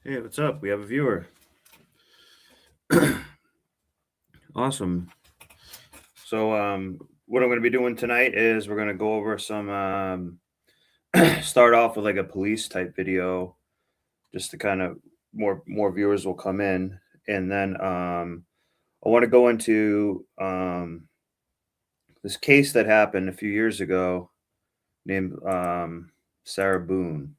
Hey, what's up? We have a viewer. Awesome. So, what I'm going to be doing tonight is we're going to go over some, start off with like a police type video, just to kind of more viewers will come in, and then I want to go into this case that happened a few years ago, named Sarah Boone.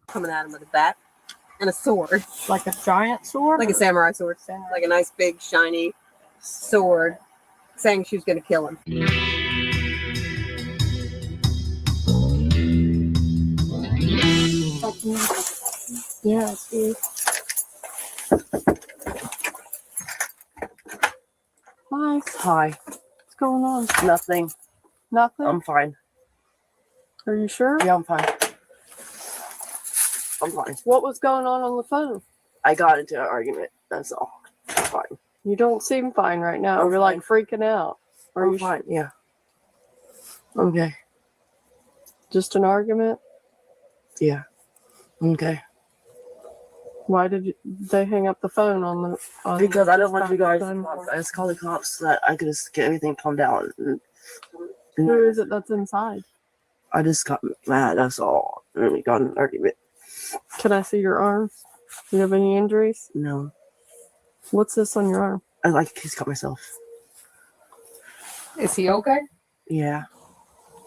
Coming at him with a bat and a sword. Like a giant sword? Like a samurai sword. Like a nice big shiny sword, saying she was going to kill him. Yeah, see. Hi. Hi. What's going on? Nothing. Nothing? I'm fine. Are you sure? Yeah, I'm fine. I'm fine. What was going on the phone? I got into an argument. That's all. I'm fine. You don't seem fine right now. I'm You're like freaking out. Are I'm you fine. Yeah. Okay. just an argument? Yeah. Okay. Why did they hang up the phone on the? Because I don't want you guys. phone? I just called the cops so that I could just get everything calmed down. And Who is it that's inside? I just got mad. That's all. And we got in an argument. Can I see your arm? Do you have any injuries? No. What's this on your arm? I like to cut myself. Is he okay? Yeah.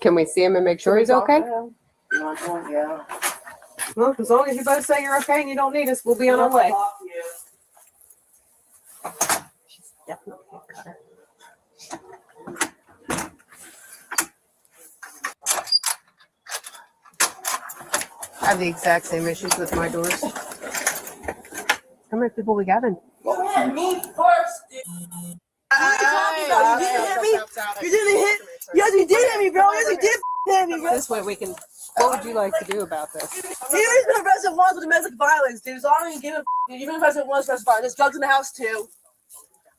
Can we see him and make sure he's okay? Yeah. Well, as long as you both say you're okay and you don't need us, we'll be on our way. She's definitely a cutter. I have the exact same issues with my doors. How many people we got in? Me first. You didn't hit me. You didn't hit. Yes, you did hit me, bro. Yes, you did hit me, bro. This way we can. What would you like to do about this? He's been arrested once with domestic violence, dude. So I don't even give a. You've been arrested once for domestic violence. There's drugs in the house too.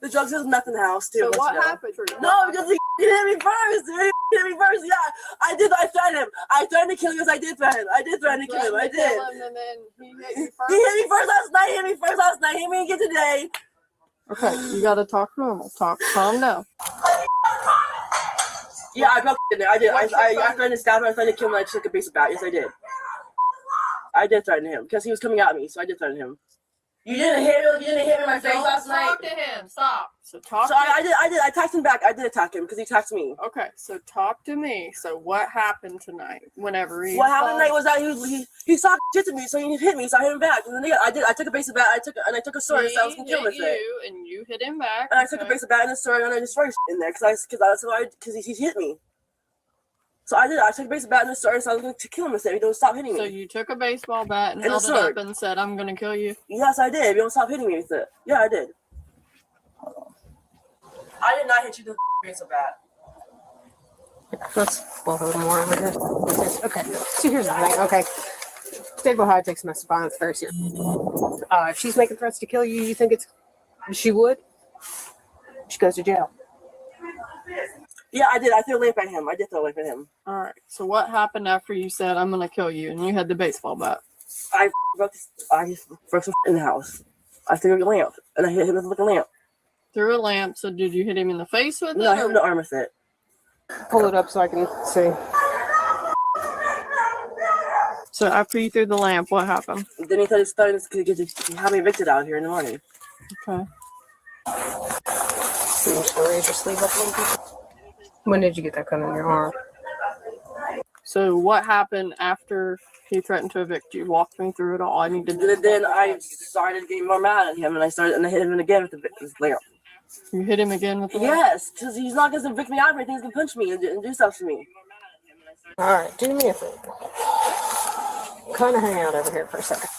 The drugs is meth in the house too. So what happened? No, because he hit me first. He hit me first. Yeah, I did. I threatened him. I threatened to kill him because I did threaten him. I did threaten to kill him. I did. And then he hit you first? He hit me first last night. He hit me first last night. He hit me again today. Okay, you gotta talk normal. Calm down. Yeah, I broke in there. I did. I threatened to stab him. I threatened to kill him. I took a base of bat. Yes, I did. I did threaten him because he was coming at me, so I did threaten him. You didn't hit me. You didn't hit me in my face last night. Talk to him. Stop. So talk. So I did. I attacked him back. I did attack him because he attacked me. Okay, so talk to me. So what happened tonight? Whenever he. What happened tonight was that he saw shit to me, so he hit me, so I hit him back. And then I took a base of bat. I took a sword, so I was gonna kill him with it. And you hit him back. And I took a base of bat and a sword, and I destroyed in there because he hit me. So I did. I took a baseball bat and the sword, so I was going to kill him instead. He don't stop hitting me. So you took a baseball bat and And a held it up sword. and said, "I'm gonna kill you." Yes, I did. You don't stop hitting me with it. Yeah, I did. I did not hit you with the baseball bat. Let's pull a little more over here. Okay. So here's the thing. Okay. State of Ohio takes domestic violence very seriously. If she's making threats to kill you, you think she would? She goes to jail. Yeah, I did. I threw a lamp at him. I did throw a lamp at him. All right. So what happened after you said, "I'm gonna kill you," and you had the baseball bat? I broke some in the house. I threw a lamp and I hit him with a lamp. Threw a lamp. So did you hit him in the face with No, I it? hit him in the arm with it. Pull it up so I can see. So after you threw the lamp, what happened? Then he started to have me evicted out here in the morning. Okay. Raise your sleeve up a little bit. When did you get that cut on your arm? So what happened after he threatened to evict you? Walk me through it all. I need to. Then I started getting more mad at him, and I hit him again with the lamp. You hit him again with the lamp? Yes, because he's not going to evict me out of everything. He's going to punch me and do stuff to me. All right. Do me a favor. Kind of hang out over here for a second.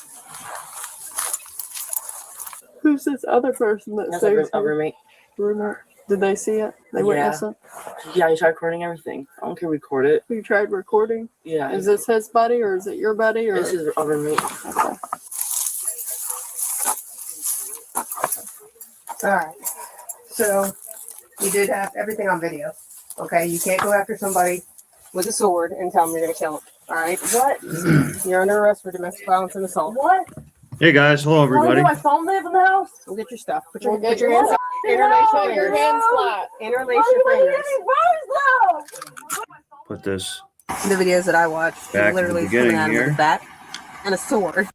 Who's this other person that That's saves a you? roommate. Roommate? Did they see it? They witnessed it? Yeah, he tried recording everything. I don't care, record it. You tried recording? Yeah. Is this his buddy or is it your buddy? Or This is a roommate. okay. All right. So you did have everything on video. Okay. You can't go after somebody with a sword and tell them you're going to kill them. All right. What? You're under arrest for domestic violence and assault. What? Hey guys, hello Oh, everybody. my phone live in the house? Go get your stuff. Put We'll your get hands up. Interlace No, your fingers. hands flat. Interlace your fingers. Put this The videos that I watch, Back to the literally beginning coming at him here. with a bat and a sword.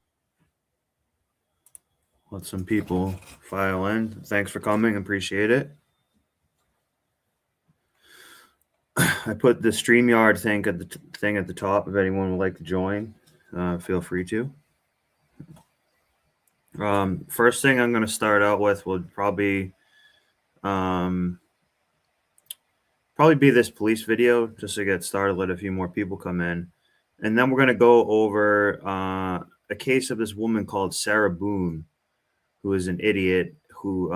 Let some people file in. Thanks for coming. Appreciate it. I put the StreamYard thing at the top. If anyone would like to join, feel free to. First thing I'm going to start out with would probably be this police video, just to get started. Let a few more people come in, and then we're going to go over a case of this woman called Sarah Boone, who is an idiot who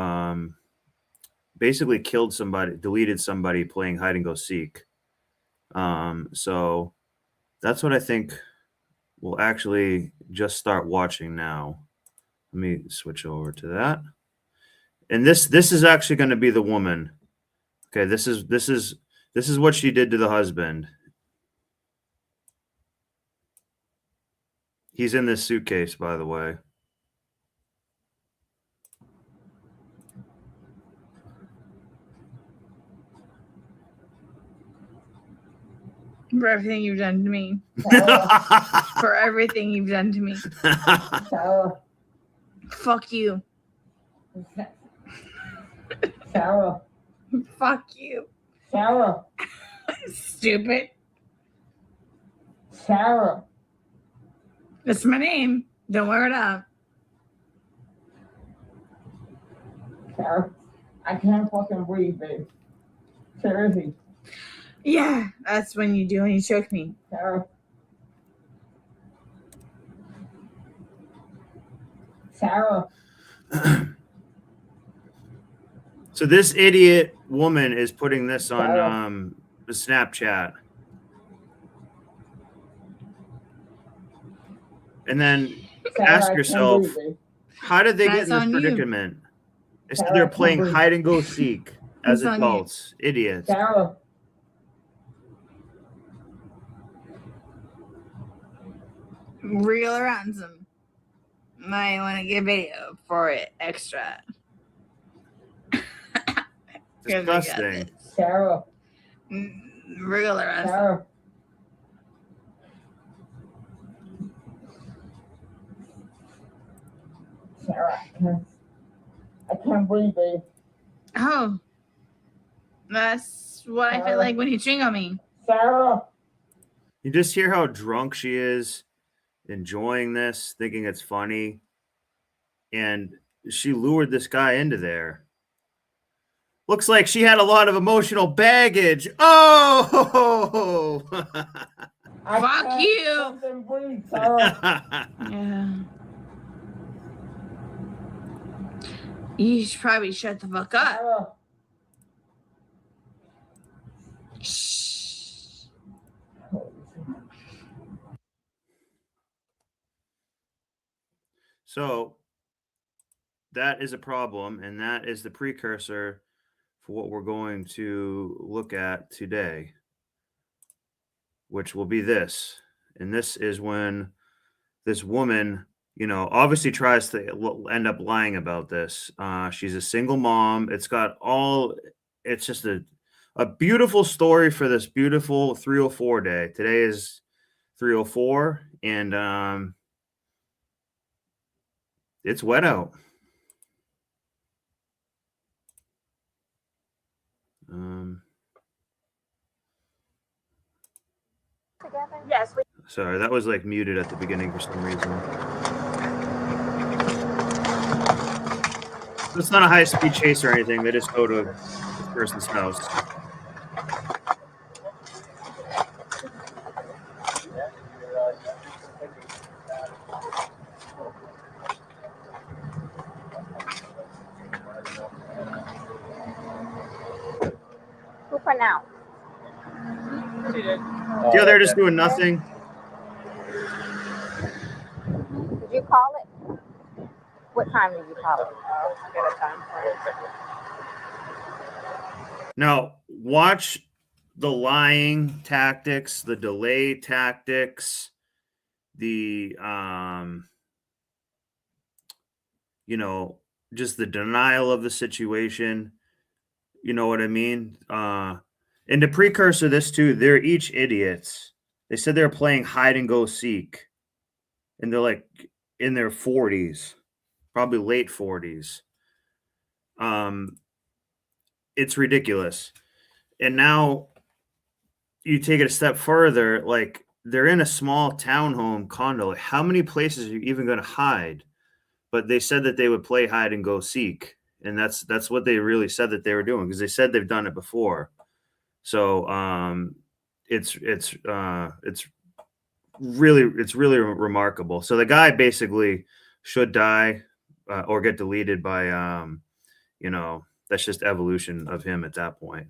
basically killed somebody, deleted somebody playing hide and go seek. So that's what I think we'll actually just start watching now. Let me switch over to that. And this is actually going to be the woman. Okay, this is what she did to the husband. He's in this suitcase, by the way. For everything you've done to me. For everything you've done to me. Fuck you. Sarah. Fuck you. Sarah. Stupid. Sarah. That's my name. Don't wear it up. Sarah. I can't fucking breathe, babe. Seriously. Yeah, that's when you do when you choke me. Sarah. Sarah. So this idiot woman is putting this on the Snapchat. And then Sarah, ask I can't yourself, breathe, babe. how did they get That's in this on you. predicament? It's Sarah, they're I can't playing breathe. hide and go seek as That's on you. adults. Idiots. Sarah. Real or ransom. Might want to get video for it extra. 'Cause I got Disgusting. this. Sarah. Real or ransom. Sarah. Sarah, I can't breathe, babe. Oh. That's what I feel like when you chewing on me. Sarah. You just hear how drunk she is, enjoying this, thinking it's funny. And she lured this guy into there. Looks like she had a lot of emotional baggage. Oh! Fuck you. Fucking breathe, Tara. Yeah. You should probably shut the fuck up. Tara. Shh. So that is a problem, and that is the precursor for what we're going to look at today, which will be this. And this is when this woman, you know, obviously tries to end up lying about this. She's a single mom. It's just a beautiful story for this beautiful 304 day. Today is 304, and it's wet out. Yes. Sorry, that was like muted at the beginning for some reason. It's not a high-speed chase or anything. They just go to the person's house. Who for now? Yeah, they're just doing nothing. Did you call it? What time did you call it? Now, watch the lying tactics, the delay tactics, the you know, just the denial of the situation. You know what I mean? And the precursor to this too, they're each idiots. They said they're playing hide and go seek, and they're like in their 40s, probably late 40s. It's ridiculous. And now you take it a step further, like they're in a small townhome condo. Like, how many places are you even going to hide? But they said that they would play hide and go seek, and that's what they really said that they were doing, because they said they've done it before. So it's really remarkable. So the guy basically should die or get deleted by you know, that's just evolution of him at that point.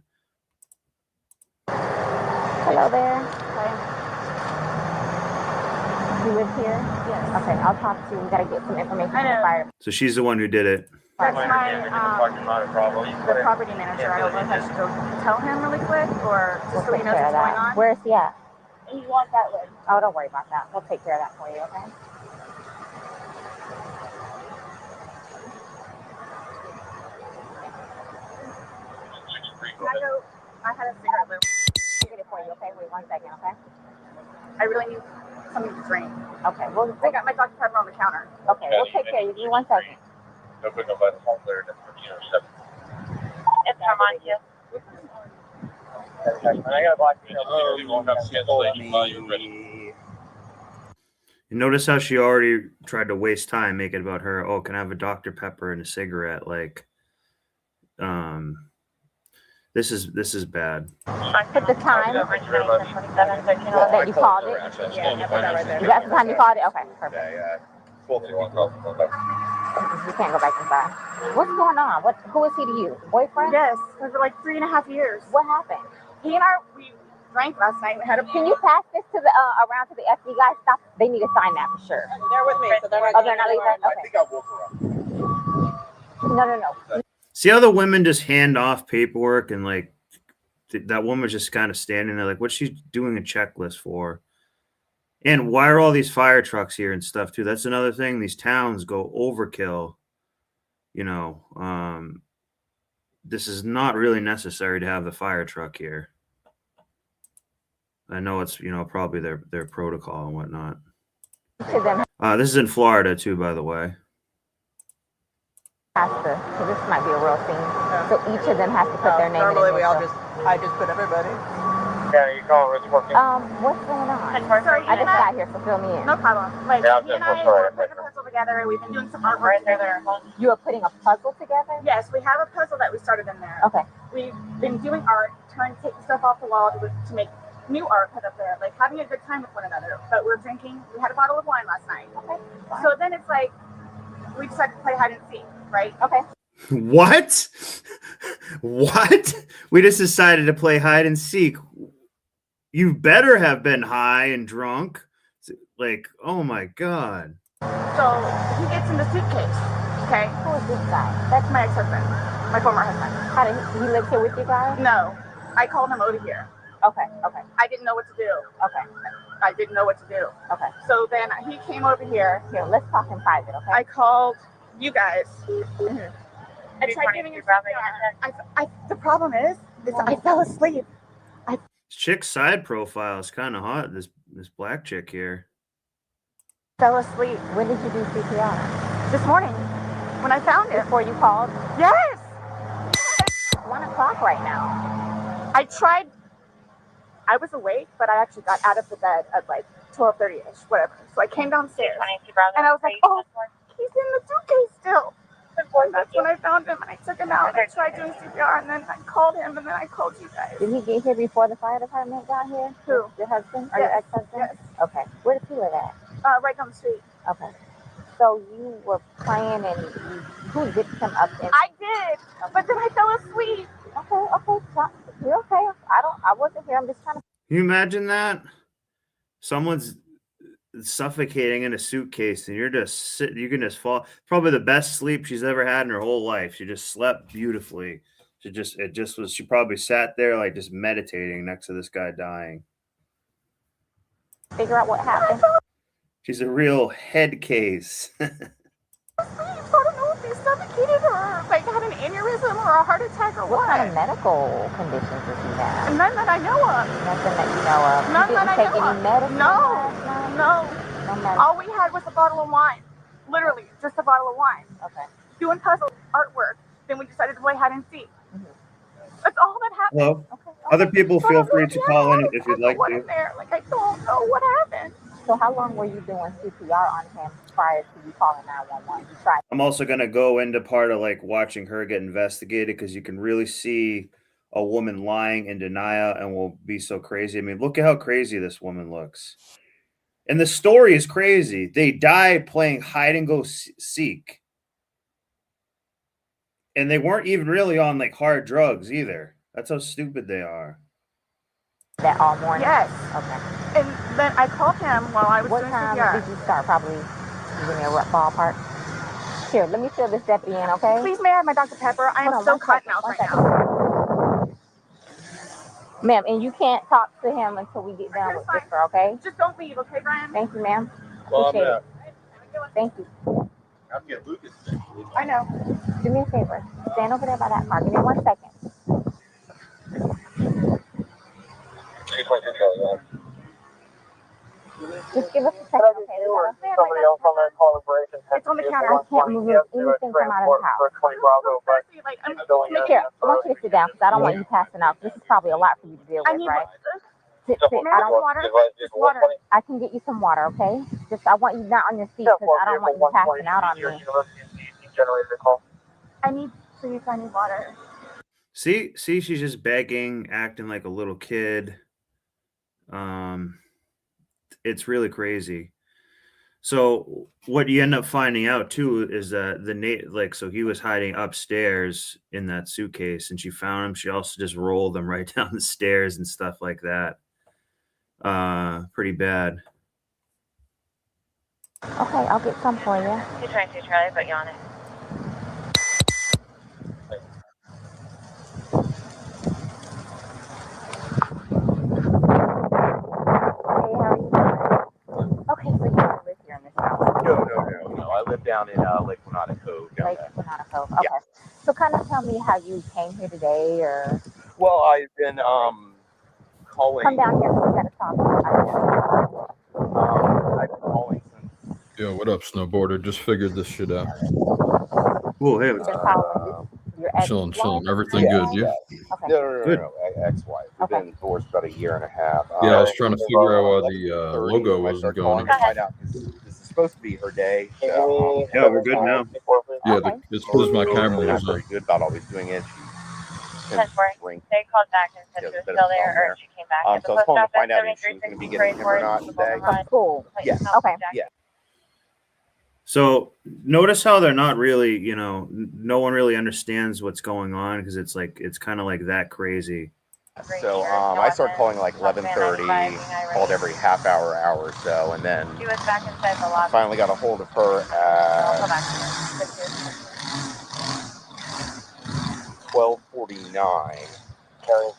Hello there. Hi. You live here? Yes. Okay, I'll talk to you. We gotta get some information from the fire. So she's the one who did it. That's my the property manager. I don't know if I should go tell him really quick or just so he knows what's going on. Where is he at? He wants that way. Oh, don't worry about that. We'll take care of that for you, okay? I had a cigarette lube. I'll get it for you, okay? Wait 1 second, okay? I really need something to drink. Okay, well, I got my Dr. Pepper on the counter. Okay, we'll take care of you. Give me 1 second. No quick by the home there, It's Armando. And I got black. You notice how she already tried to waste time, make it about her. Oh, can I have a Dr. Pepper and a cigarette? Like, this is bad. Put the time that you called it. Yeah, you got the time you called it? Okay, perfect. Yeah. You can't go back inside. What's going on? Who is he to you? Boyfriend? Yes, for like 3.5 years. What happened? He and we drank last night. We had a. Can you pass this to the around to the FD guys? Stop. They need to sign that for sure. They're with me, so they're not. Oh, they're not leaving. I Okay. think I'll walk around. No. See how the women just hand off paperwork, and like that woman was just kind of standing there, like, what's she doing a checklist for? And why are all these fire trucks here and stuff too? That's another thing. These towns go overkill. You know, this is not really necessary to have the fire truck here. I know it's, you know, probably their protocol and whatnot. This is in Florida too, by the way. So this might be a real scene. So each of them has to put their name. Normally in we all I just put everybody. Yeah, you call it working. What's going on? I just got here, so fill me in. No problem. Like, Yeah, I'm he and just I sorry. were taking a pencil together. We've been doing some artwork together. You are putting a puzzle together? Yes, we have a puzzle that we started in there. Okay. We've been doing art, trying to take stuff off the wall to make new art put up there, like having a good time with one another. But we're drinking. We had a bottle of wine last night. Okay. So then it's like we decided to play hide and seek, right? Okay. What? What? We just decided to play hide and seek. You better have been high and drunk. Like, oh my God. So he gets in the suitcase. Okay. Who is this guy? That's my ex-husband, my former husband. How did he live here with you guys? No, I called him over here. Okay. Okay. I didn't know what to do. Okay. I didn't know what to do. Okay. So then he came over here. Here, let's talk in private, okay? I called you guys. I tried giving him CPR. The problem is I fell asleep. Chick's side profile is kind of hot. This black chick here. Fell asleep When did you do CPR? this morning when I found him. Before you called? Yes. It's 1 o'clock right now. I tried. I was awake, but I actually got out of the bed at like 12:30ish, whatever. So I came downstairs and I was like, oh, he's in the suitcase still. And that's when I found him and I took him out. I tried doing CPR and then I called him and then I called you guys. Did he get here before the fire department got here? Who? Your husband or your Yes. ex-husband? Yes. Okay. Where does he live at? Right down the street. Okay. So you were playing and who zipped him up in? I did, but then I fell asleep. Okay. So, you're okay. I wasn't here. I'm just trying to. Can you imagine that? Someone's suffocating in a suitcase and you're just sitting, you can just fall. Probably the best sleep she's ever had in her whole life. She just slept beautifully. She probably sat there like just meditating next to this guy dying. Figure out what happened. She's a real head case. I don't know if he suffocated or like had an aneurysm or a heart attack or What kind of medical conditions does he have? None that I know of. Nothing that you know of. None You that didn't I take know any of. medicine No. last night? No. No medicine. All we had was a bottle of wine. Literally, just a bottle of wine. Okay. Doing puzzle artwork. Then we decided to play hide and seek. That's all that happened. Hello. Okay. Other people So I feel don't free know to if call in you if you'd know like what to. in there. Like I don't know what happened. So how long were you doing CPR on him prior to you calling 911? You tried. I'm also going to go into part of like watching her get investigated because you can really see a woman lying in denial and will be so crazy. I mean, look at how crazy this woman looks. And the story is crazy. They died playing hide and go seek. And they weren't even really on like hard drugs either. That's how stupid they are. That all morning? Yes. Okay. And then I called him while I was What doing time CPR. did you start? Probably give me a rough ballpark. Here, let me fill this deputy in, okay? Please, may I have my Dr. Pepper? I am Hold on, so one caught second, now one right now. Ma'am, and you can't talk to him until we get done with this, okay? Just don't leave, okay, Brian? Thank you, ma'am. Well, Appreciate it. Thank you. I'll get Lucas. I know. Do me a favor. Stand over there by that car. Give me 1 second. Just give us a second, okay? Somebody else on that call operation. It's on the counter. I can't move anything from out of the house. Like, I'm Here, I want you to sit down because I don't want you passing out. This is probably a lot for you to deal I with, need right? Sit. May I have water? Just water. I can get you some water, okay? Just I want you not on your feet because I don't want you passing out on me. I need water. See, she's just begging, acting like a little kid. It's really crazy. So what you end up finding out too is that so he was hiding upstairs in that suitcase, and she found him. She also just rolled him right down the stairs and stuff like that. Pretty bad. Okay, I'll get some for you. 222 Charlie, but you on it. Okay, so you don't live here in this house? No. I live down in Lake Winnebago. Lake Winnebago. Okay. Yeah. So kind of tell me how you came here today, or. Well, I've been calling. Come down here. We gotta talk. I've been calling since. Yo, what up, snowboarder? Just figured this shit out. Cool. Hey, chilling. Everything good, yeah? Okay. No. Ex-wife. We've been divorced about a year and a half. Yeah, I was trying to figure out why the logo wasn't going. Find out, 'cause this is supposed to be her day. So, Yeah, we're good now. Yeah, Okay. as soon as my camera not was very on. good about always doing it. She 10-4. They called back and said she was still there, or she came back. So I was calling to find out if she was going to be getting him or not today. From school. Yes. Okay. Yeah. So notice how they're not really, you know, no one really understands what's going on because it's like it's kind of like that crazy. So I started calling like 11:30, called every half hour or so, and then She was back inside the I lobby. finally got a hold of her I'll call at back to you. 12:49,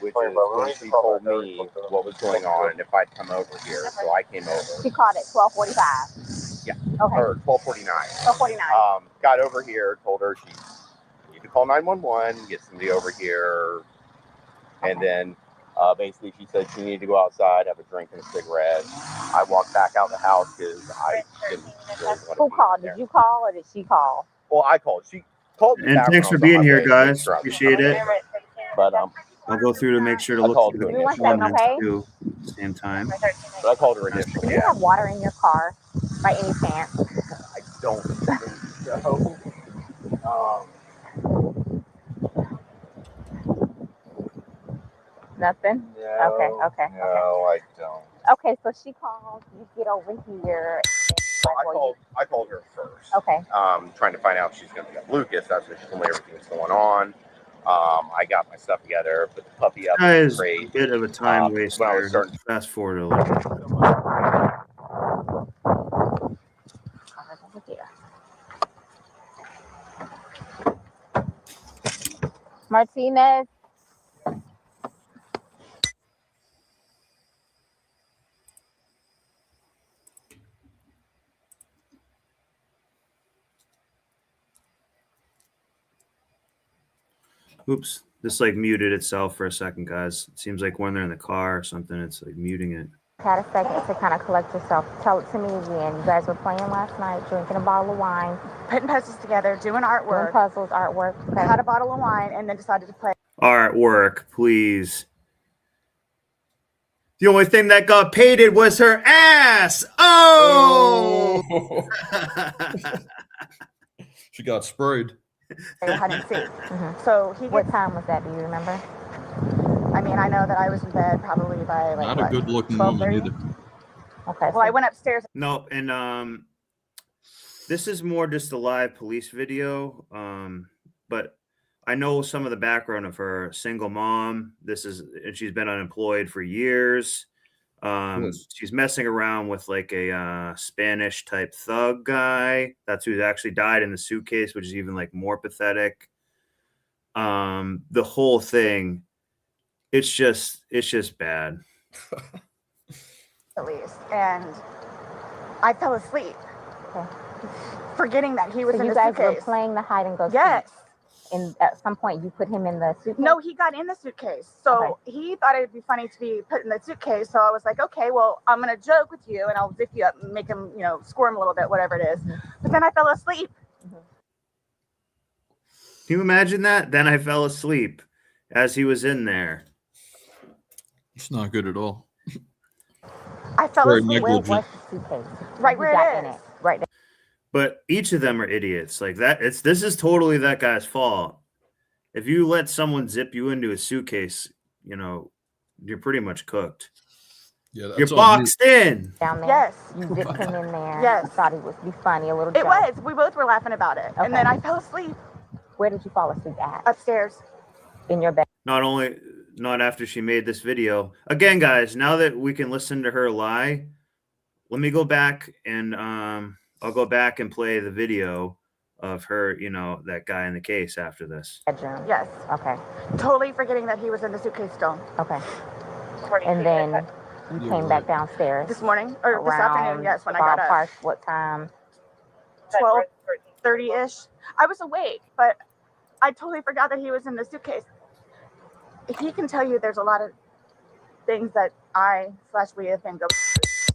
which is when she told me what was going on and if I'd come over here. So I came over. She called at 12:45. Yeah. Okay. Or 12:49. 12:49. Got over here, told her she needed to call 911, get somebody over here, and then basically she said she needed to go outside, have a drink and a cigarette. I walked back out the house because I didn't really want to Who be called? there. Did you call or did she call? Well, I called. She called me And back thanks when for I was on being my here, way to make guys. sure I was Appreciate it. But I'll go through to make sure to I look called through her the Give me 1 second, initially. comments okay? too at the same time. But I called her initially. Do you have water in your car by any chance? I don't think so. Nothing? No, Okay. No, I don't. Okay, so she called, you get over here. I called her first. Okay. Trying to find out if she's going to be at Lucas. That's when she told me everything was going on. I got my stuff together, put the puppy up in the Guys, a crate. bit of a time waster. When I was starting Fast forward a little bit. Martinez. Oops, this like muted itself for a second, guys. It seems like when they're in the car or something, it's like muting it. Had a second to kind of collect yourself. Tell it to me again. You guys were playing last night, drinking a bottle of wine, Putting puzzles together, doing artwork. doing puzzles, artwork. Okay. I had a bottle of wine and then decided to play. Artwork, please. The only thing that got painted was her ass. Oh! She got sprayed. Hide and seek. So he What gets, time was that? Do you remember? I mean, I know that I was in bed probably by like Not a good looking woman either. Okay. Well, I went upstairs. No, and this is more just a live police video. But I know some of the background of her. Single mom. And she's been unemployed for years. She's messing around with like a Spanish type thug guy. That's who actually died in the suitcase, which is even like more pathetic. The whole thing, it's just bad. At least, and I fell asleep, forgetting that he was So in you the guys were suitcase. playing the hide and go seek. Yes. And at some point you put him in the suitcase? No, he got in the suitcase. So he thought it'd be funny to be put in the suitcase. So I was like, okay, well, I'm gonna joke with you and I'll zip you up and make him, squirm a little bit, whatever it is. But then I fell asleep. Can you imagine that? Then I fell asleep as he was in there. It's not good at all. I fell Very asleep. negligent. Where was the suitcase? Right where it is. Right there. But each of them are idiots. Like that, this is totally that guy's fault. If you let someone zip you into a suitcase, you're pretty much cooked. Yeah, that's You're on boxed in. Down there? Yes. You dipped him in there. Yes. You thought it would be funny, a little It joke. was. We both were laughing about it. Okay. And then I fell asleep Where did you fall asleep at? upstairs. In your bed. Not after she made this video. Again, guys, now that we can listen to her lie, let me go back and I'll go back and play the video of her, that guy in the case after this. Bedroom. Yes. Okay. Totally forgetting that he was in the suitcase still. Okay. And then you came back downstairs. This morning or this afternoon, yes, when I got ballpark, up. what time? 12:30-ish. I was awake, but I totally forgot that he was in the suitcase. He can tell you there's a lot of things that we have been going through.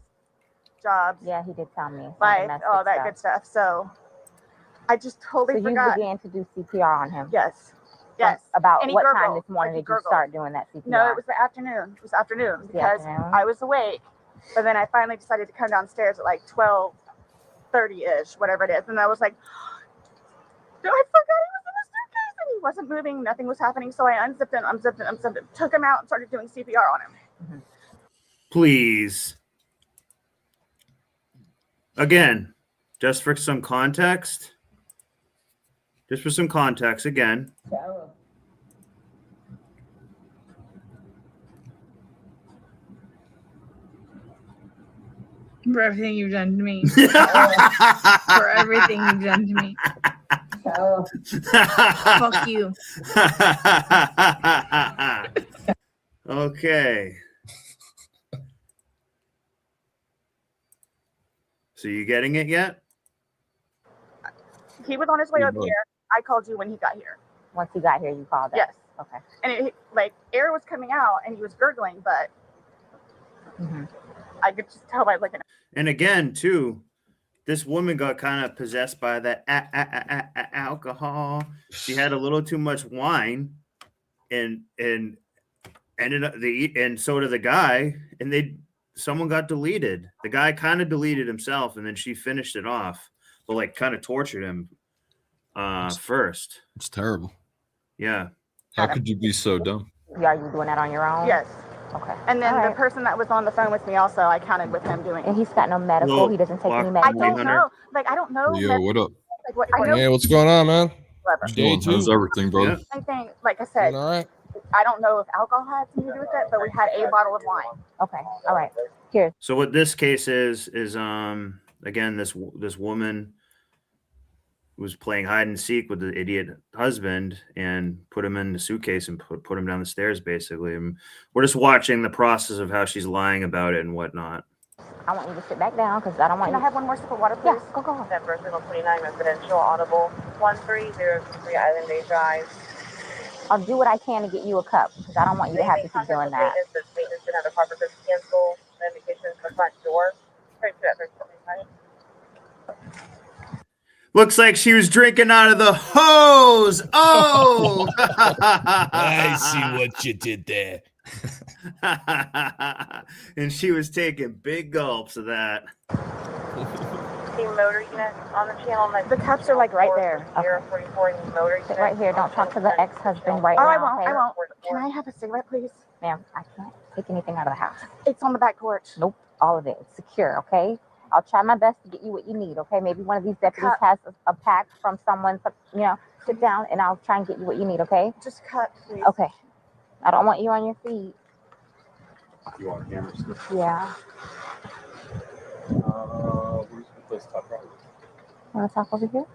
Jobs. Yeah, he did tell me. Life, all that good stuff. So I just totally forgot. You began to do CPR on him? Yes. Yes. About And he what gurgled, time this morning like he did you gurgled. start doing that CPR? No, it was the afternoon. It was afternoon because afternoon? I was awake. But then I finally decided to come downstairs at like 12 30-ish, whatever it is. And I was like, I forgot he was in the suitcase, and he wasn't moving. Nothing was happening. So I unzipped it, took him out, and started doing CPR on him. Please. Again, just for some context. Again. For everything you've done to me. For everything you've done to me. Fuck you. Okay. So you getting it yet? He was on his way up Good. here. I called you when he got here. Once you got here, you called us. Yes. Okay. And air was coming out, and he was gurgling, but I could just tell by looking. And again, too, this woman got kind of possessed by that alcohol. She had a little too much wine, and ended up and so did the guy, and someone got deleted. The guy kind of deleted himself, and then she finished it off, but like kind of tortured him first. It's terrible. Yeah. How could you be so dumb? Are you doing that on your own? Yes. Okay. And then the person that was on the phone with me also, I counted with him doing. And he's got no medical. Well, he doesn't take any I medical. don't know. I don't know. Yo, what up? I know. Hey, what's going on, man? Whatever. Day two. How's everything, brother? I think, like I said, All right. I don't know if alcohol had something to do with it, but we had a bottle of wine. Okay. All right. Here. So what this case is again, this woman was playing hide and seek with the idiot husband and put him in the suitcase and put him down the stairs, basically. And we're just watching the process of how she's lying about it and whatnot. I want you to sit back down because I don't want Can you. I have one more sip of water, please? Yes. Go. That Versatile 29 Residential Audible 13023 Island Bay Drive. I'll do what I can to get you a cup because I don't want you to have to keep doing that. Maintenance should have the proper cancel notifications for the front door. Straight to that Versatile 29. Looks like she was drinking out of the hose. Oh, I see what you did there. And she was taking big gulps of that. Team motor unit on the channel. The cups are like right there. 044 motor Sit right here. Don't talk to the ex-husband right Oh, now. I won't. Okay? I won't. Can I have a cigarette, please? Ma'am, I can't take anything out of the house. It's on the back porch. Nope. All of it. It's secure. Okay. I'll try my best to get you what you need. Okay. Maybe one of these deputies has a pack from someone. Sit down and I'll try and get you what you need. Okay. Just cut, please. Okay. I don't want you on your feet. You want cameras? Yeah. Where's the place to talk about? Want to talk over here?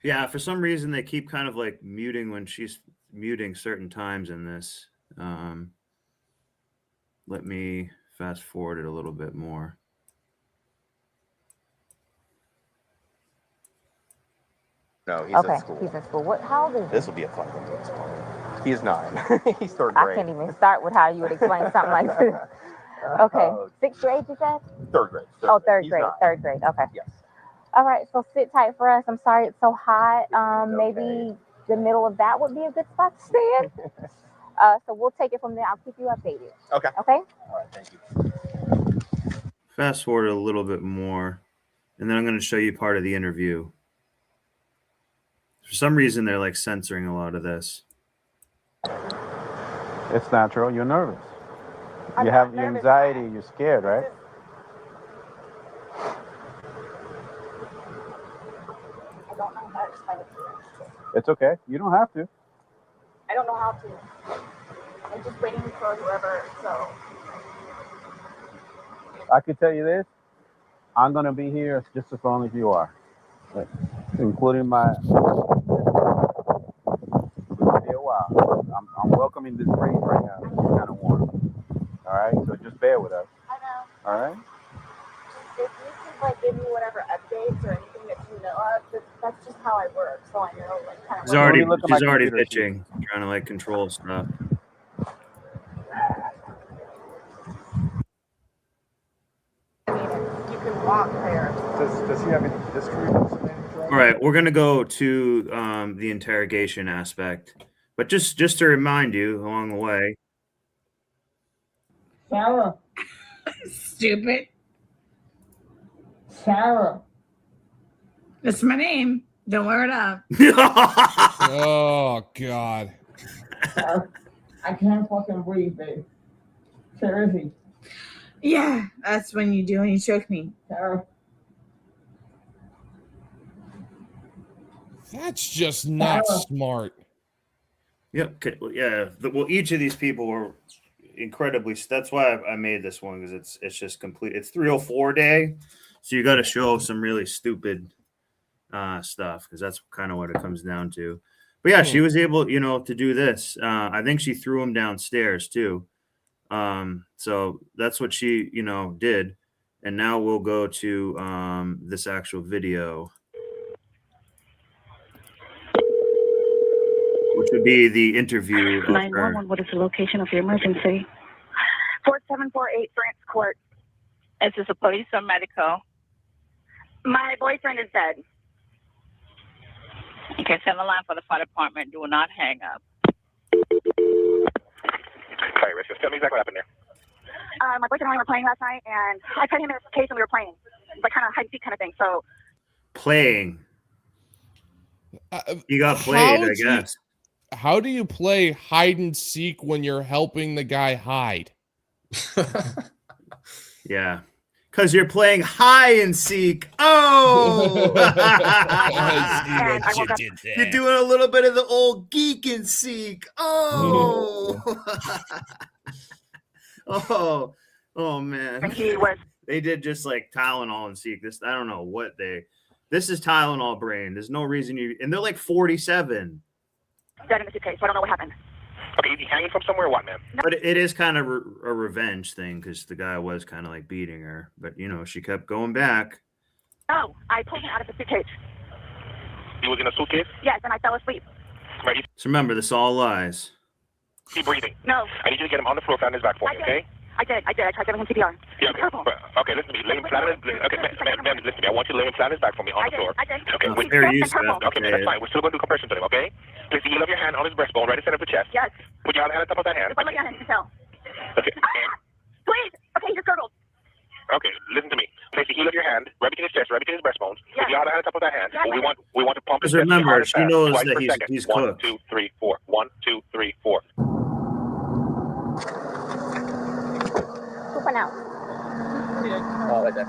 Yeah, for some reason they keep kind of like muting when she's muting certain times in this. Let me fast forward it a little bit more. No, he's Okay. at school. He's in school. How old is he? This will be a fun one. He's 9. He's third I grade. can't even start with how you would explain something like this. Okay. 6th grade, you said? Third grade. Third He's grade. 9. Third grade. Okay. Yes. All right. So sit tight for us. I'm sorry it's so hot. Maybe the middle of that would be a good spot to stay in. So we'll take it from there. I'll keep you updated. Okay. Okay. All right. Thank you. Fast forward a little bit more, and then I'm going to show you part of the interview. For some reason, they're like censoring a lot of this. It's natural. You're nervous. I'm You not have your nervous. anxiety. You're scared, right? I don't know how to explain it to you. It's okay. You don't have to. I don't know how to. I'm just waiting for whoever. So I could tell you this. I'm going to be here just as long as you are, including my. It'll be a while. I'm welcoming this breeze right now. It's kind of warm. All right. So just bear with us. I know. All right. If you could give me whatever updates or anything that you know of, that's just how I work. So I know kind of. She's already bitching, trying to control stuff. You can walk there. Does he have any history? All right, we're going to go to the interrogation aspect. But just to remind you along the way. Sarah. Stupid. Sarah. That's my name. Don't wear it up. Oh God. Sarah. I can't fucking breathe, babe. Seriously. Yeah, that's when you do when you choke me. Sarah. That's just not smart. Yep. Yeah. Well, each of these people were incredibly. That's why I made this one, because it's just complete. It's 304 day, so you got to show some really stupid stuff, because that's kind of what it comes down to. But yeah, she was able, to do this. I think she threw him downstairs too. So that's what she, did. And now we'll go to this actual video, which would be the interview of her. 911, what is the location of your emergency? 4748 France Court. Is this a police or medical? My boyfriend is dead. Okay, send the line for the fire department. Do not hang up. Sorry, Rich, just tell me exactly what happened there. My boyfriend and I were playing last night, and I put him in his case and we were playing. Like kind of hide and seek kind of thing. So Playing. You got played, I guess. How do you play hide and seek when you're helping the guy hide? Yeah. Because you're playing hide and seek. Oh! I see what you did there. You're doing a little bit of the old geek and seek. Oh! Oh man. They did just like Tylenol and seek. This, I don't know what this is Tylenol brain. There's no reason and they're like 47. Dead in the suitcase, so I don't know what happened. Okay, is he hanging from somewhere or what, man? But it is kind of a revenge thing, because the guy was kind of like beating her. But, she kept going back. No, I pulled him out of the suitcase. He was in a suitcase? Yes, and I fell asleep. Right. So remember, this all lies. Keep breathing. No. I need you to get him on the floor, flat on his back for me, okay? I did. I tried giving him CPR. Yeah, okay, listen to me. Lay him flat on his okay, ma'am, listen to me. I want you to lay him flat on his back for me on the floor. I did. Okay, fair use. Okay, man, that's fine. We're still going to do compression to him, okay? Place the heel of your hand on his breastbone, right in the center of the chest. Yes. Put your other hand on top of that hand. If I look at him, you can tell. Okay. Please. Okay, you're girdled. Okay, listen to me. Place the heel of your hand right between his chest, right between his breastbones. Put your other hand on top of that hand. Yes. We want to pump his Because chest remember, hard and she fast, knows twice that per second. he's 1, cooked. 2, 3, 4. 1, 2, 3, 4. Open out. Oh, right there.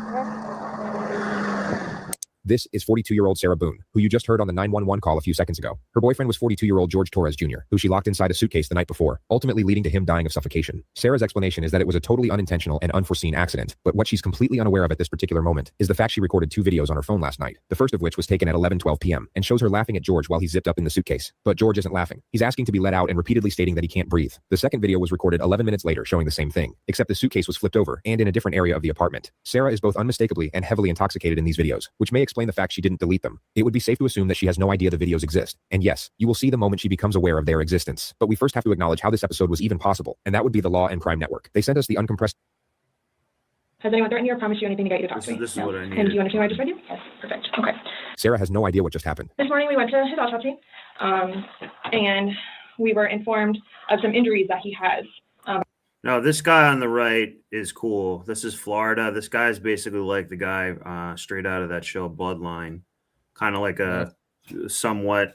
This is 42-year-old Sarah Boone, who you just heard on the 911 call a few seconds ago. Her boyfriend was 42-year-old George Torres Jr., who she locked inside a suitcase the night before, ultimately leading to him dying of suffocation. Sarah's explanation is that it was a totally unintentional and unforeseen accident, but what she's completely unaware of at this particular moment is the fact she recorded 2 videos on her phone last night, the first of which was taken at 11:12 p.m. and shows her laughing at George while he's zipped up in the suitcase. But George isn't laughing. He's asking to be let out and repeatedly stating that he can't breathe. The second video was recorded 11 minutes later, showing the same thing, except the suitcase was flipped over and in a different area of the apartment. Sarah is both unmistakably and heavily intoxicated in these videos, which may explain the fact she didn't delete them. It would be safe to assume that she has no idea the videos exist. And yes, you will see the moment she becomes aware of their existence. But we first have to acknowledge how this episode was even possible, and that would be the Law and Crime Network. They sent us the uncompressed. Has anyone threatened you or promised you anything to get you to talk to me? This is what I need. And do you understand what I just read you? Yes. Perfect. Okay. Sarah has no idea what just happened. This morning we went to his autopsy, and we were informed of some injuries that he has. No, this guy on the right is cool. This is Florida. This guy's basically like the guy straight out of that show Bloodline. Kind of like a somewhat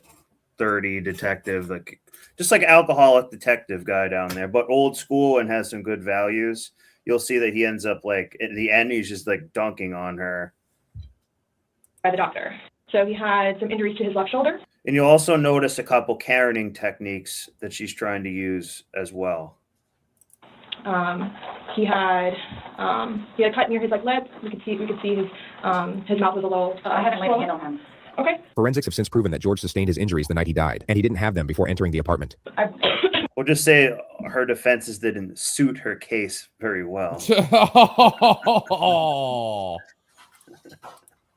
30 detective, like just like alcoholic detective guy down there, but old school and has some good values. You'll see that he ends up like at the end, he's just like dunking on her. By the doctor. So he had some injuries to his left shoulder. And you'll also notice a couple Karening techniques that she's trying to use as well. He had cut near his like lip. We could see his mouth was a little. I haven't laid a hand on him. Okay. Forensics have since proven that George sustained his injuries the night he died, and he didn't have them before entering the apartment. We'll just say her defenses didn't suit her case very well.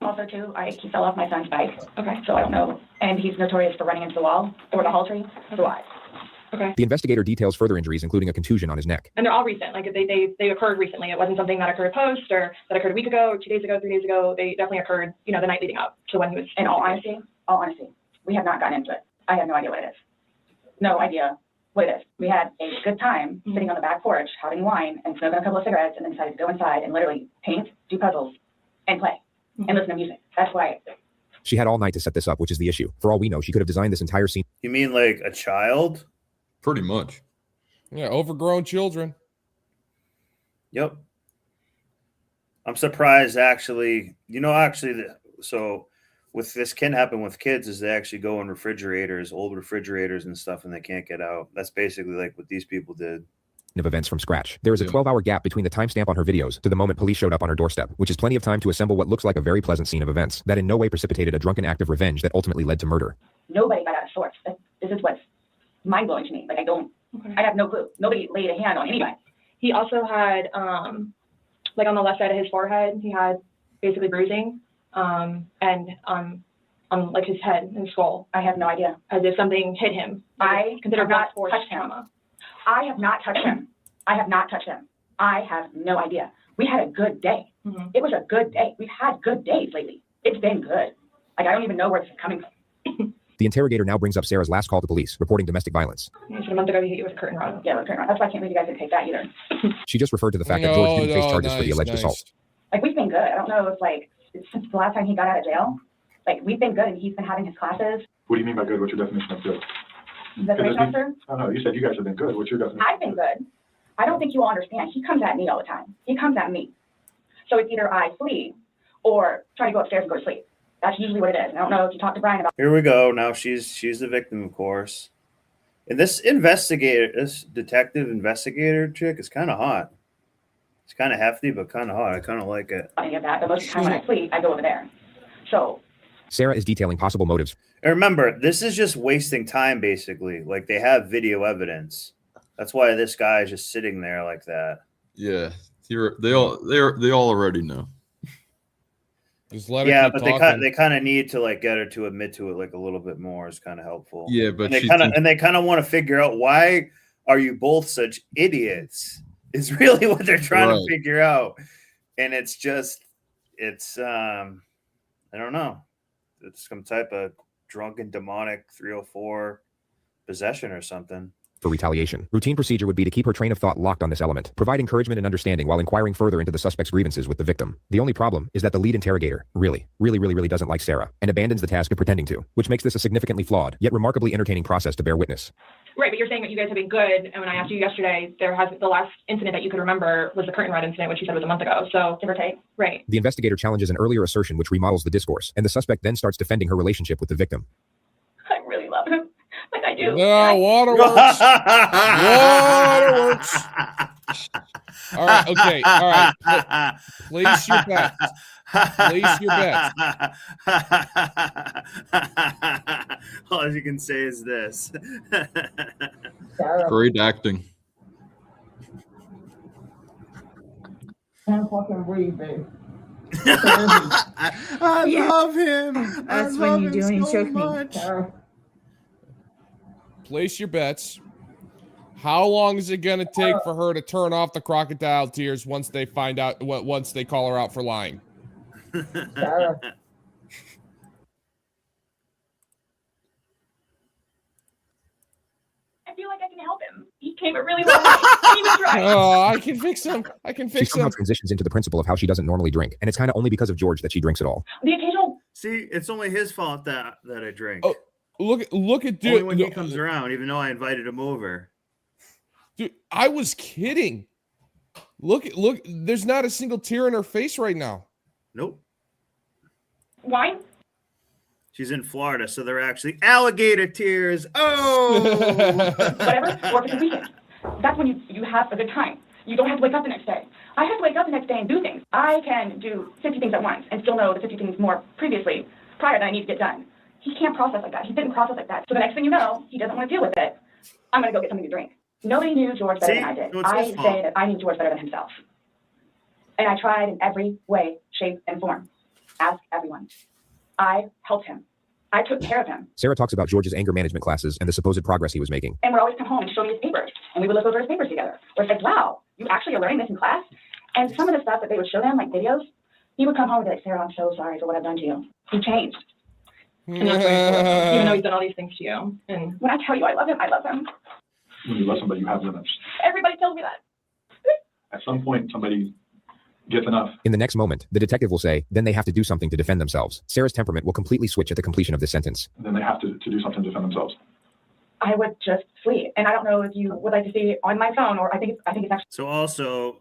Also, too, he fell off my son's bike. Okay. So I don't know. And he's notorious for running into the wall or the hall tree. So why? Okay. The investigator details further injuries, including a contusion on his neck. And they're all recent. Like they occurred recently. It wasn't something that occurred post or that occurred a week ago, or 2 days ago, 3 days ago. They definitely occurred, the night leading up to when he was. In all honesty, we have not gotten into it. I have no idea what it is. no idea what it is. We had a good time sitting on the back porch, having wine and smoking a couple of cigarettes, and then decided to go inside and literally paint, do puzzles, and play, and listen to music. That's why. She had all night to set this up, which is the issue. For all we know, she could have designed this entire scene. You mean like a child? Pretty much. Yeah, overgrown children. Yep. I'm surprised, actually. So with this can happen with kids is they actually go in refrigerators, old refrigerators and stuff, and they can't get out. That's basically like what these people did. Of events from scratch. There is a 12-hour gap between the timestamp on her videos to the moment police showed up on her doorstep, which is plenty of time to assemble what looks like a very pleasant scene of events that in no way precipitated a drunken act of revenge that ultimately led to murder. Nobody got out of sorts. This is what's mind-blowing to me. Like, I have no clue. Nobody laid a hand on anybody. He also had, like on the left side of his forehead, he had basically bruising, and on like his head and skull. I have no idea. As if something hit him. I consider not force touched him. trauma. I have not touched him. I have not touched him. I have no idea. We had a good day. It was a good day. We've had good days lately. It's been good. Like, I don't even know where this is coming from. The interrogator now brings up Sarah's last call to police, reporting domestic violence. He said a month ago he hit you with a curtain rod. Yeah, with a curtain rod. That's why I can't believe you guys didn't take that either. She just referred to the fact that George didn't face charges for the alleged assault. Like, we've been good. I don't know if, like, since the last time he got out of jail, like, we've been good and he's been having his classes. What do you mean by good? What's your definition of good? Definition, officer? I don't know. You said you guys have been good. What's your definition? I've been good. I don't think you all understand. He comes at me all the time. He comes at me. So it's either I flee or try to go upstairs and go to sleep. That's usually what it is. I don't know if you talked to Brian about. Here we go. Now she's the victim, of course. And this detective investigator chick is kind of hot. It's kind of hefty, but kind of hot. I kind of like it. Any of that, but most of the time when I sleep, I go over there. So. Sarah is detailing possible motives. And remember, this is just wasting time, basically. Like, they have video evidence. That's why this guy is just sitting there like that. Yeah, they all already know. Just let yeah, but they kind of need to like get her to admit to it like a little bit more is kind of helpful. Yeah, but and they kind of want to figure out why are you both such idiots is really what they're trying to figure out. And it's I don't know. It's some type of drunken demonic 304 possession or something. For retaliation. Routine procedure would be to keep her train of thought locked on this element, provide encouragement and understanding while inquiring further into the suspect's grievances with the victim. The only problem is that the lead interrogator really doesn't like Sarah and abandons the task of pretending to, which makes this a significantly flawed, yet remarkably entertaining process to bear witness. Right, but you're saying that you guys have been good, and when I asked you yesterday, the last incident that you could remember was the curtain rod incident, which you said was a month ago, so give or take. Right. The investigator challenges an earlier assertion which remodels the discourse, and the suspect then starts defending her relationship with the victim. I really love him. Like I do. No, waterworks. Waterworks. All right, okay. All right. Place your bet. Place your bet. All you can say is this. Great acting. Can't fucking breathe, babe. I love him. That's when you do and you choke me. Place your bets. How long is it going to take for her to turn off the crocodile tears once they find out once they call her out for lying? I feel like I can help him. He came a really long way. He was right. Oh, I can fix him. I can She fix somehow him. transitions into the principle of how she doesn't normally drink, and it's kind of only because of George that she drinks at all. The occasional. See, it's only his fault that I drink. Oh, look at dude. Only when he comes around, even though I invited him over. Dude, I was kidding. Look. There's not a single tear in her face right now. Nope. Wine? She's in Florida, so they're actually alligator tears. Oh! Whatever, or if it's a weekend. That's when you have a good time. You don't have to wake up the next day. I have to wake up the next day and do things. I can do 50 things at once and still know the 50 things more prior that I need to get done. He can't process like that. He didn't process like that. So the next thing you know, he doesn't want to deal with it. I'm going to go get something to drink. Nobody knew George better than I did. I say that I knew George better than himself. And I tried in every way, shape, and form. Ask everyone. I helped him. I took care of him. Sarah talks about George's anger management classes and the supposed progress he was making. And would always come home and show me his papers. And we would look over his papers together. Where it's like, wow, you actually are learning this in class? And some of the stuff that they would show them, like videos, he would come home and be like, Sarah, I'm so sorry for what I've done to you. He changed. And that's right, even though he's done all these things to you. And when I tell you I love him, I love him. When you love somebody, you have limits. Everybody tells me that. At some point, somebody gets enough. In the next moment, the detective will say, then they have to do something to defend themselves. Sarah's temperament will completely switch at the completion of this sentence. Then they have to do something to defend themselves. I would just flee. And I don't know if you would like to see it on my phone, or I think it's actually. So also,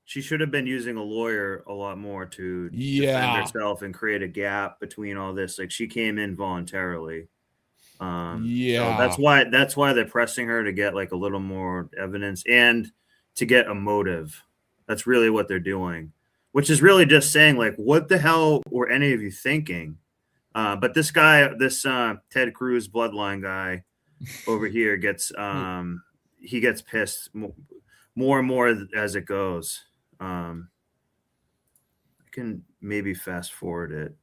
she should have been using a lawyer a lot more to defend herself and create a gap between all this. Like, she came in voluntarily. So that's why they're pressing her to get like a little more evidence and to get a motive. That's really what they're doing, which is really just saying, like, what the hell were any of you thinking? But this guy, this Ted Cruz bloodline guy over here gets he gets pissed more and more as it goes. I can maybe fast forward it.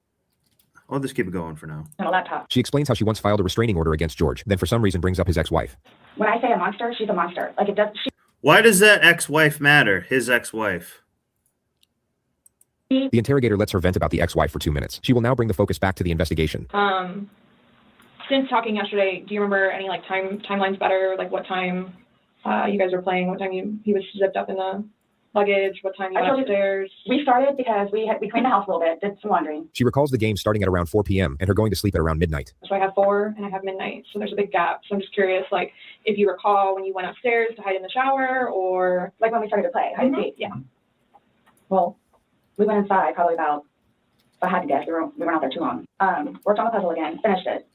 I'll just keep it going for now. On a laptop. She explains how she once filed a restraining order against George, then for some reason brings up his ex-wife. When I say a monster, she's a monster. Like, it does. Why does that ex-wife matter? His ex-wife. The interrogator lets her vent about the ex-wife for 2 minutes. She will now bring the focus back to the investigation. Since talking yesterday, do you remember any like timelines better? Like what time you guys were playing? What time he was zipped up in the luggage? What time you went upstairs? We started because we cleaned the house a little bit, did some laundry. She recalls the game starting at around 4 p.m. and her going to sleep at around midnight. So I have 4 and I have midnight. So there's a big gap. So I'm just curious, like, if you recall when you went upstairs to hide in the shower, or like when we started to play hide and seek. Yeah. Well, we went inside probably about, if I had to guess, we weren't out there too long. Worked on the puzzle again, finished it.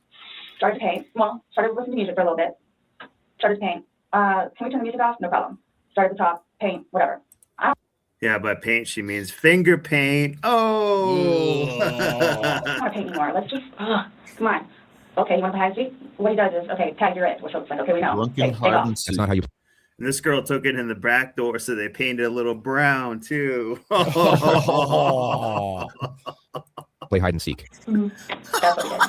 Started to paint. Well, started listening to music for a little bit. Started to paint. Can we turn the music off? No problem. Started at the top, paint, whatever. Yeah, by paint she means finger paint. Oh. I don't want to paint anymore. Let's just, come on. Okay, you want to hide and seek? What he does is, okay, tag your it. Which looks like, okay, we know. Okay, take off. That's not how you And this girl took it in the back door, so they painted a little brown too. play hide and seek. That's what he did.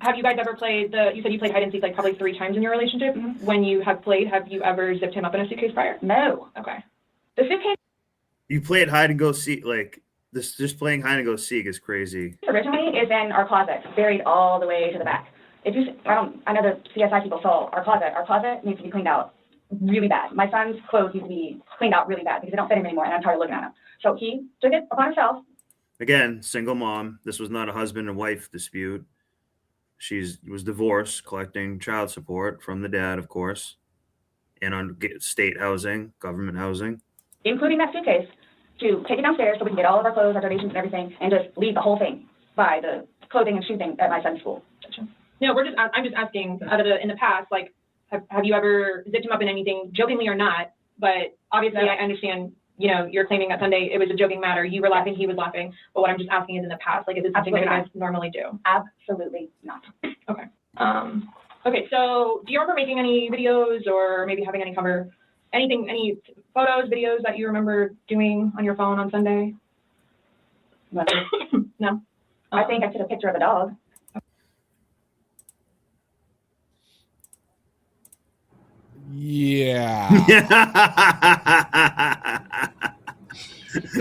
Have you guys ever played you said you played hide and seek like probably 3 times in your relationship. When you have played, have you ever zipped him up in a suitcase prior? No. Okay. The suitcase You played hide and go seek, like this. Just playing hide and go seek is crazy. originally is in our closet, buried all the way to the back. If you, I know the CSI people saw our closet. Our closet needs to be cleaned out really bad. My son's clothes need to be cleaned out really bad because they don't fit him anymore, and I'm tired of looking at them. So he took it upon himself. Again, single mom. This was not a husband and wife dispute. She was divorced, collecting child support from the dad, of course, and on state housing, government housing. Including that suitcase, to take it downstairs so we can get all of our clothes, our donations and everything, and just leave the whole thing by the clothing and shoe thing at my son's school. No, I'm just asking, in the past, like, have you ever zipped him up in anything, jokingly or not? But obviously I understand, you know, you're claiming that Sunday it was a joking matter. You were laughing, he was laughing. But what I'm just asking is in the past, like, is it something that you guys normally do? Absolutely not. Okay. Okay, so do you remember making any videos or maybe having any any photos, videos that you remember doing on your phone on Sunday? No. I think I took a picture of a dog. Yeah.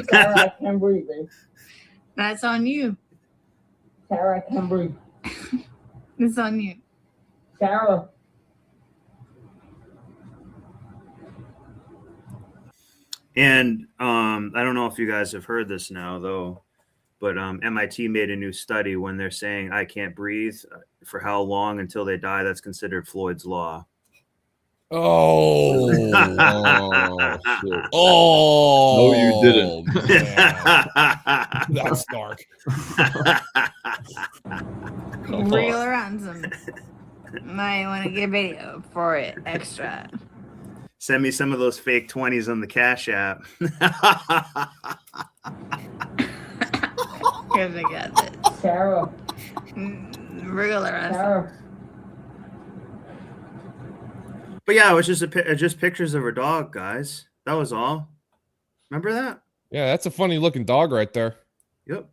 Sarah, I can't breathe, babe. That's on you. Sarah, I can't breathe. It's on you. Sarah. And I don't know if you guys have heard this now, though, but MIT made a new study when they're saying I can't breathe for how long until they die. That's considered Floyd's Law. Oh. Shit. Oh. No, you didn't. Man. That's dark. Reel around some. Might want to get video for it extra. Send me some of those fake 20s on the Cash App. Because I got this. Sarah. Reel around Sarah. But yeah, it was just pictures of her dog, guys. That was all. Remember that? Yeah, that's a funny looking dog right there. Yep.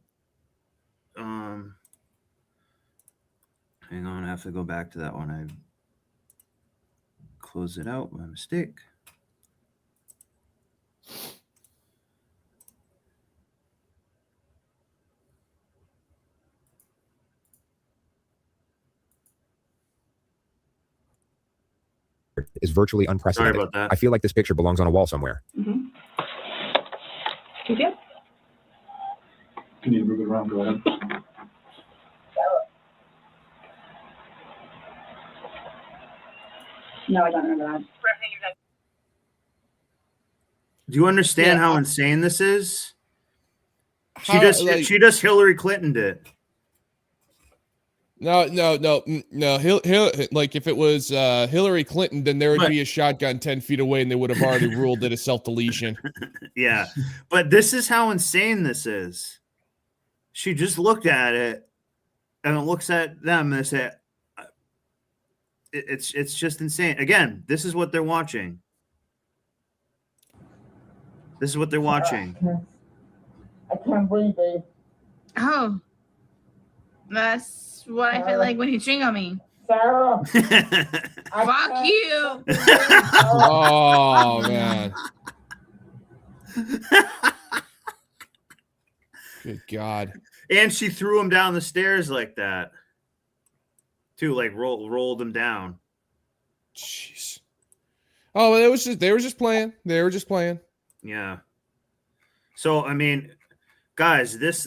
Hang on, I have to go back to that one. I closed it out by mistake. is virtually unprecedented. Sorry about that. I feel like this picture belongs on a wall somewhere. Mm-hmm. You see it? Can you move it around? Go ahead. No, I don't remember that. Do you understand Yeah, how insane this is? She How, just like- she just Hillary Clinton'd it. No. Like if it was Hillary Clinton, then there would be a shotgun 10 feet away, and they would have already ruled it a self-deletion. Yeah, but this is how insane this is. She just looked at it, and it looks at them and say, "It's just insane." Again, this is what they're watching. This is what they're watching. I can't breathe, babe. Oh. That's what I feel like when you chewing on me. Sarah. Fuck you. Oh man. Good God. And she threw him down the stairs like that. Too, like rolled him down. Jeez. Oh, it was just they were just playing. They were just playing. Yeah. So I mean, guys, this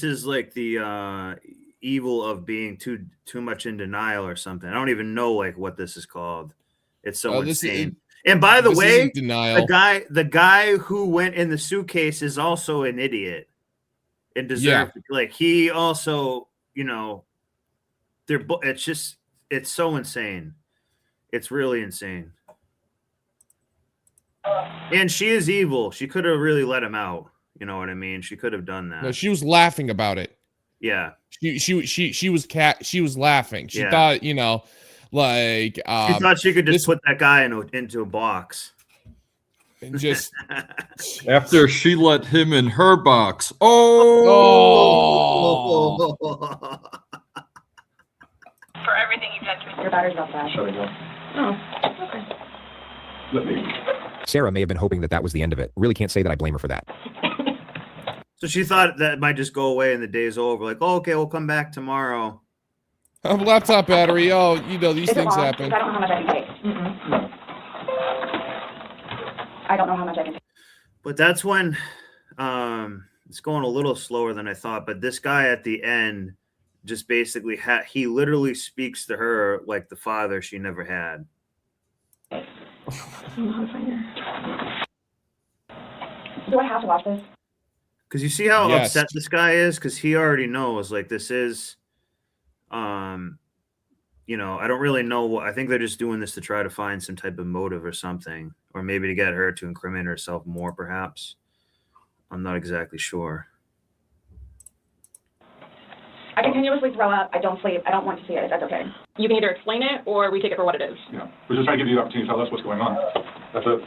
is like the evil of being too much in denial or something. I don't even know like what this is called. It's so insane. And by the way, denial. the guy who went in the suitcase is also an idiot and deserves like he also, you know, it's so insane. It's really insane. And she is evil. She could have really let him out. You know what I mean? She could have done that. No, she was laughing about it. Yeah. She was laughing. She thought, you know, like she thought she could just put that guy into a box. And just after she let him in her box. For everything you've done to me. Your battery's not bad. Shut it go. Oh, okay. Let me. Sarah may have been hoping that was the end of it. Really can't say that I blame her for that. So she thought that might just go away and the day's over. Like, oh, okay, we'll come back tomorrow. Laptop battery. Oh, you know, these things happen. I don't know how much I can take. I don't know how much I can take. But that's when it's going a little slower than I thought. But this guy at the end just basically he literally speaks to her like the father she never had. Do I have to watch this? Because you see how upset this guy is? Because he already knows, like, this is, you know, I don't really know what, I think they're just doing this to try to find some type of motive or something, or maybe to get her to incriminate herself more, perhaps. I'm not exactly sure. I continuously throw up. I don't sleep. I don't want to see it. That's okay. You can either explain it or we take it for what it is. Yeah. We're just trying to give you the opportunity to tell us what's going on. That's it.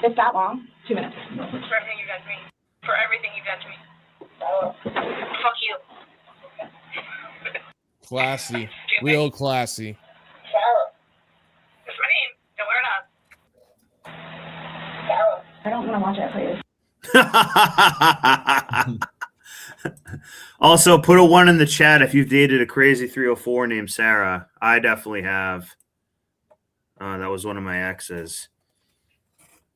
It's that long? 2 minutes. For everything you've done to me. For everything you've done to me. Fuck you. Classy. Real classy. Sarah. That's my name. Don't wear it up. I don't want to watch it, please. Also, put a 1 in the chat if you've dated a crazy 304 named Sarah. I definitely have. That was one of my exes.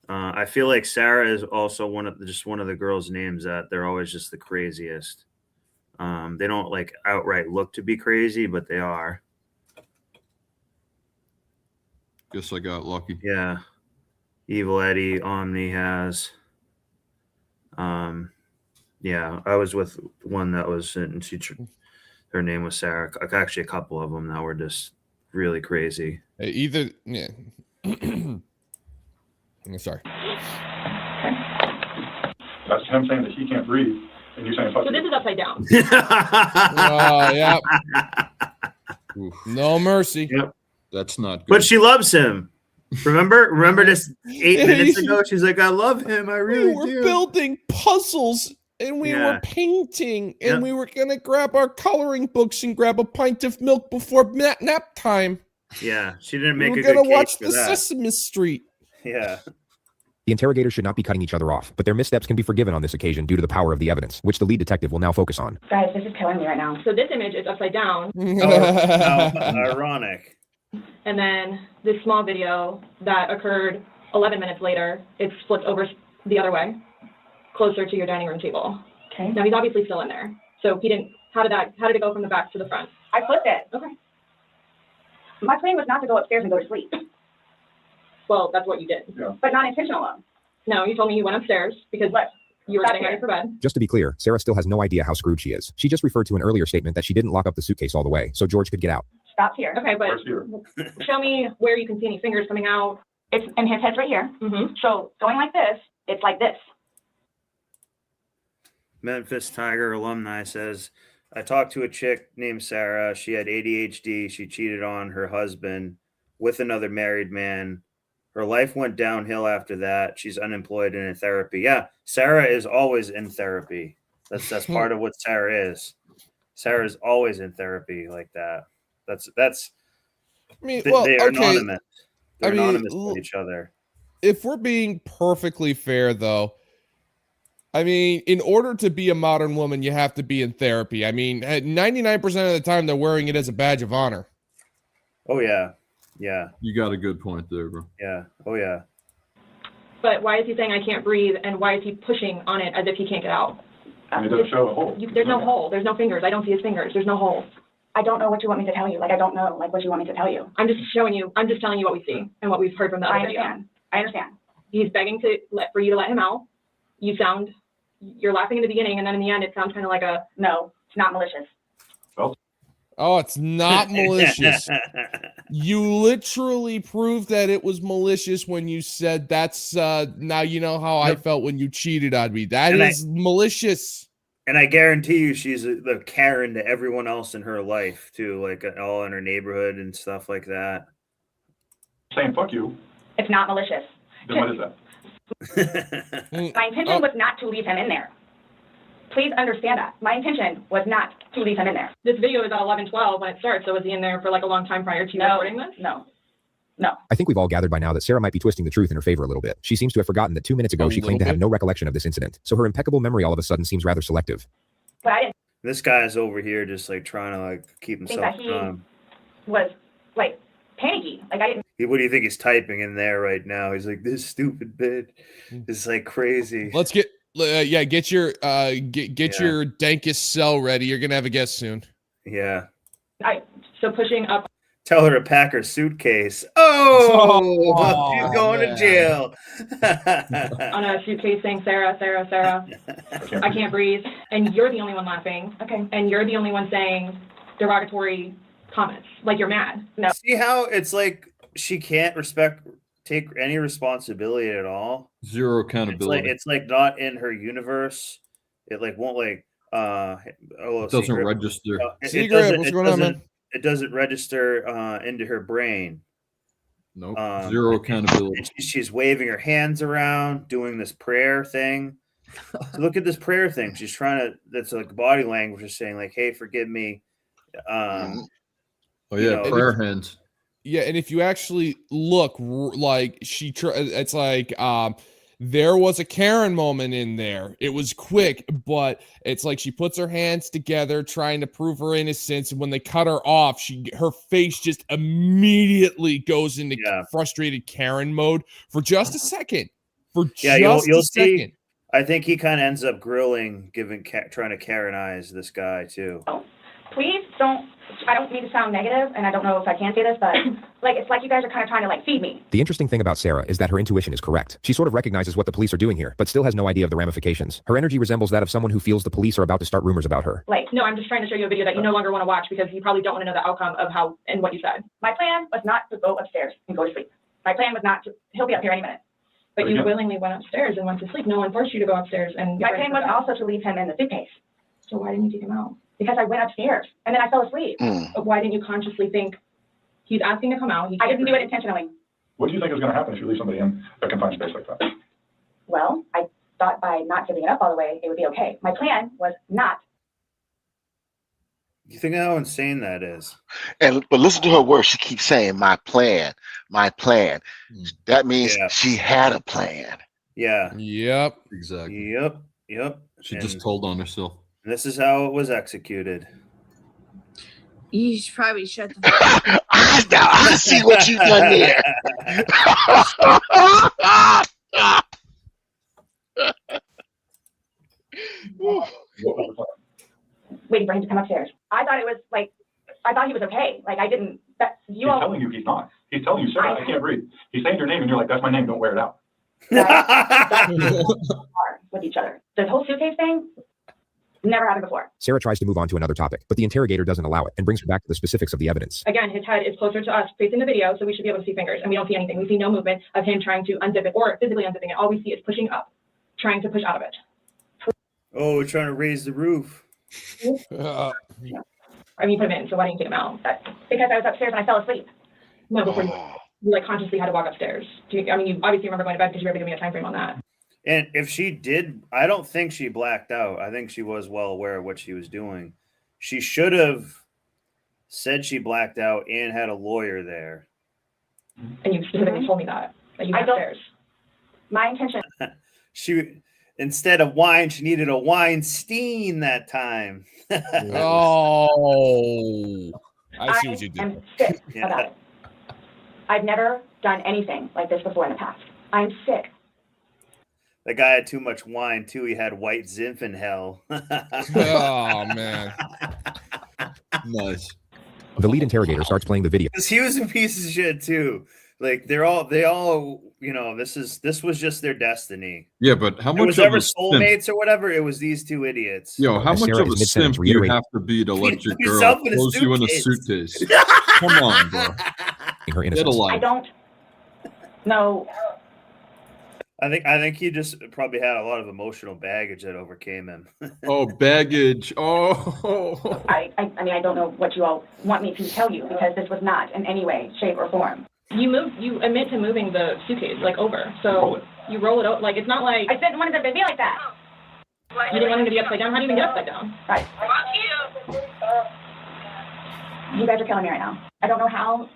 I feel like Sarah is also one of the girls' names that they're always just the craziest. They don't like outright look to be crazy, but they are. Guess I got lucky. Yeah. Evil Eddie, Omni has. Yeah, I was with one that was, and her name was Sarah. Actually, a couple of them that were just really crazy. Either, yeah. Sorry. That's him saying that he can't breathe, and you're saying fuck So you. this is upside down. Oh, yeah. No mercy. Yep. That's not good. But she loves him. Remember this 8 minutes ago? She's like, I love him. I really We were do. building puzzles and we were painting and we were going to grab our coloring books and grab a pint of milk before nap time. Yeah, she didn't make we a were good going to case watch for the that. Sesame Street. Yeah. The interrogators should not be cutting each other off, but their missteps can be forgiven on this occasion due to the power of the evidence, which the lead detective will now focus on. Guys, this is killing me right now. So this image is upside down. Ironic. And then this small video that occurred 11 minutes later, it's flipped over the other way, closer to your dining room table. Okay. Now he's obviously still in there. So he didn't, how did it go from the back to the front? I flipped it. Okay. My plan was not to go upstairs and go to sleep. Well, that's what you did. Yeah. But not intentional. No, you told me you went upstairs because you were getting ready for bed. Just to be clear, Sarah still has no idea how screwed she is. She just referred to an earlier statement that she didn't lock up the suitcase all the way, so George could get out. Stop here. Okay, but show me where you can see any fingers coming out. It's in his head's right here. Mm-hmm. So going like this, it's like this. Memphis Tiger alumni says, I talked to a chick named Sarah. She had ADHD. She cheated on her husband with another married man. Her life went downhill after that. She's unemployed and in therapy. Yeah, Sarah is always in therapy. That's part of what Sarah is. Sarah is always in therapy like that. That's. I mean, they are okay. anonymous. They're I mean, anonymous with each other. If we're being perfectly fair, though, I mean, in order to be a modern woman, you have to be in therapy. I mean, 99% of the time, they're wearing it as a badge of honor. Oh, yeah. Yeah. You got a good point there, bro. Yeah. Oh, yeah. But why is he saying I can't breathe, and why is he pushing on it as if he can't get out? And it doesn't show a hole. There's no hole. There's no fingers. I don't see his fingers. There's no hole. I don't know what you want me to tell you. Like, I don't know, like, what you want me to tell you. I'm just telling you what we see and what we've heard from the other video. I understand. He's begging for you to let him out. You're laughing in the beginning, and then in the end, it sounds kind of like a... No, it's not malicious. Oh, it's not malicious. You literally proved that it was malicious when you said that's now you know how I felt when you cheated on me. That is malicious. And I guarantee you she's the Karen to everyone else in her life too, like all in her neighborhood and stuff like that. Saying fuck you. It's not malicious. Then what is that? My intention was not to leave him in there. Please understand that. My intention was not to leave him in there. This video is at 11:12 when it starts, so was he in there for like a long time prior to recording this? No. I think we've all gathered by now that Sarah might be twisting the truth in her favor a little bit. She seems to have forgotten that 2 minutes ago she claimed to have no recollection of this incident, so her impeccable memory all of a sudden seems rather selective. But I didn't This guy's over here just like trying to like keep think himself that he calm. was, like, panicky. Like, I didn't. What do you think he's typing in there right now? He's like, this stupid bit is like crazy. Let's get get your your dankest cell ready. You're gonna have a guest soon. Yeah. So pushing up. Tell her to pack her suitcase. Oh, she's going to jail. On a suitcase saying, Sarah, Sarah, Sarah, I can't breathe. And you're the only one laughing. Okay. And you're the only one saying derogatory comments. Like you're mad. No. See how it's like she can't take any responsibility at all? Zero accountability. It's like not in her universe. It like won't like it doesn't register. What's going on, man? It doesn't register into her brain. Nope. Zero accountability. She's waving her hands around, doing this prayer thing. So look at this prayer thing. She's trying to. That's like body language is saying like, "Hey, forgive me." Oh yeah, prayer hands. Yeah, and if you actually look, like it's like there was a Karen moment in there. It was quick, but it's like she puts her hands together trying to prove her innocence, and when they cut her off, her face just immediately goes into frustrated Karen mode for just a second. You'll see. I think he kind of ends up grilling, trying to Karenize this guy too. Please don't. I don't mean to sound negative, and I don't know if I can say this, but like it's like you guys are kind of trying to like feed me. The interesting thing about Sarah is that her intuition is correct. She sort of recognizes what the police are doing here, but still has no idea of the ramifications. Her energy resembles that of someone who feels the police are about to start rumors about her. Like, no, I'm just trying to show you a video that you no longer want to watch because you probably don't want to know the outcome of how and what you said. My plan was not to go upstairs and go to sleep. My plan was not to. He'll be up here any minute. But you willingly went upstairs and went to sleep. No one forced you to go upstairs and. My plan was also to leave him in the suitcase. So why didn't you take him out? Because I went upstairs and then I fell asleep. But why didn't you consciously think he's asking to come out? I didn't do it intentionally. What do you think is going to happen if you leave somebody in a confined space like that? Well, I thought by not giving it up all the way, it would be okay. My plan was not. You think how insane that is? But listen to her words. She keeps saying, my plan, my plan. That means she had a plan. Yeah. Yep. Exactly. Yep. She just told on herself. This is how it was executed. You should probably shut the fuck up. I see what you done there. Waiting for him to come upstairs. I thought it was like, I thought he was okay. Like I didn't. He's telling you he's not. He's telling you, Sarah, I can't breathe. He's saying your name, and you're like, that's my name. Don't wear it out. With each other. This whole suitcase thing never happened before. Sarah tries to move on to another topic, but the interrogator doesn't allow it and brings her back to the specifics of the evidence. Again, his head is closer to us facing the video, so we should be able to see fingers, and we don't see anything. We see no movement of him trying to unzip it or physically unzipping it. All we see is pushing up, trying to push out of it. Oh, we're trying to raise the roof. I mean, put him in, so why didn't you take him out? Because I was upstairs and I fell asleep. No, before you like consciously had to walk upstairs. I mean, you obviously remember going to bed because you were able to give me a time frame on that. And if she did, I don't think she blacked out. I think she was well aware of what she was doing. She should have said she blacked out and had a lawyer there. And you specifically told me that you went upstairs. My intention. She, instead of wine, she needed a Weinstein that time. Oh, I see what you did. I'm sick about it. I've never done anything like this before in the past. I'm sick. The guy had too much wine too. He had white Zinfandel. Oh man, nice. The lead interrogator starts playing the video. Because he was a piece of shit too. Like they all, you know, this was just their destiny. Yeah, but how much was of ever a soulmates or whatever? It was these two idiots. Yo, how much Sarah of a is mid-sentence simp do you reiterating- have to be to let your girl Yourself in a close you in a suitcase. suitcase? Come on, bro. Her Get a innocence. I life. don't know. I think he just probably had a lot of emotional baggage that overcame him. Oh, baggage. Oh. I mean, I don't know what you all want me to tell you because this was not in any way, shape, or form. You admit to moving the suitcase like over, so you roll it over. Like it's not like I didn't want it to be like that. you didn't want him to be upside down. How do you even get upside down? Right. You guys are killing me right now. I don't know how.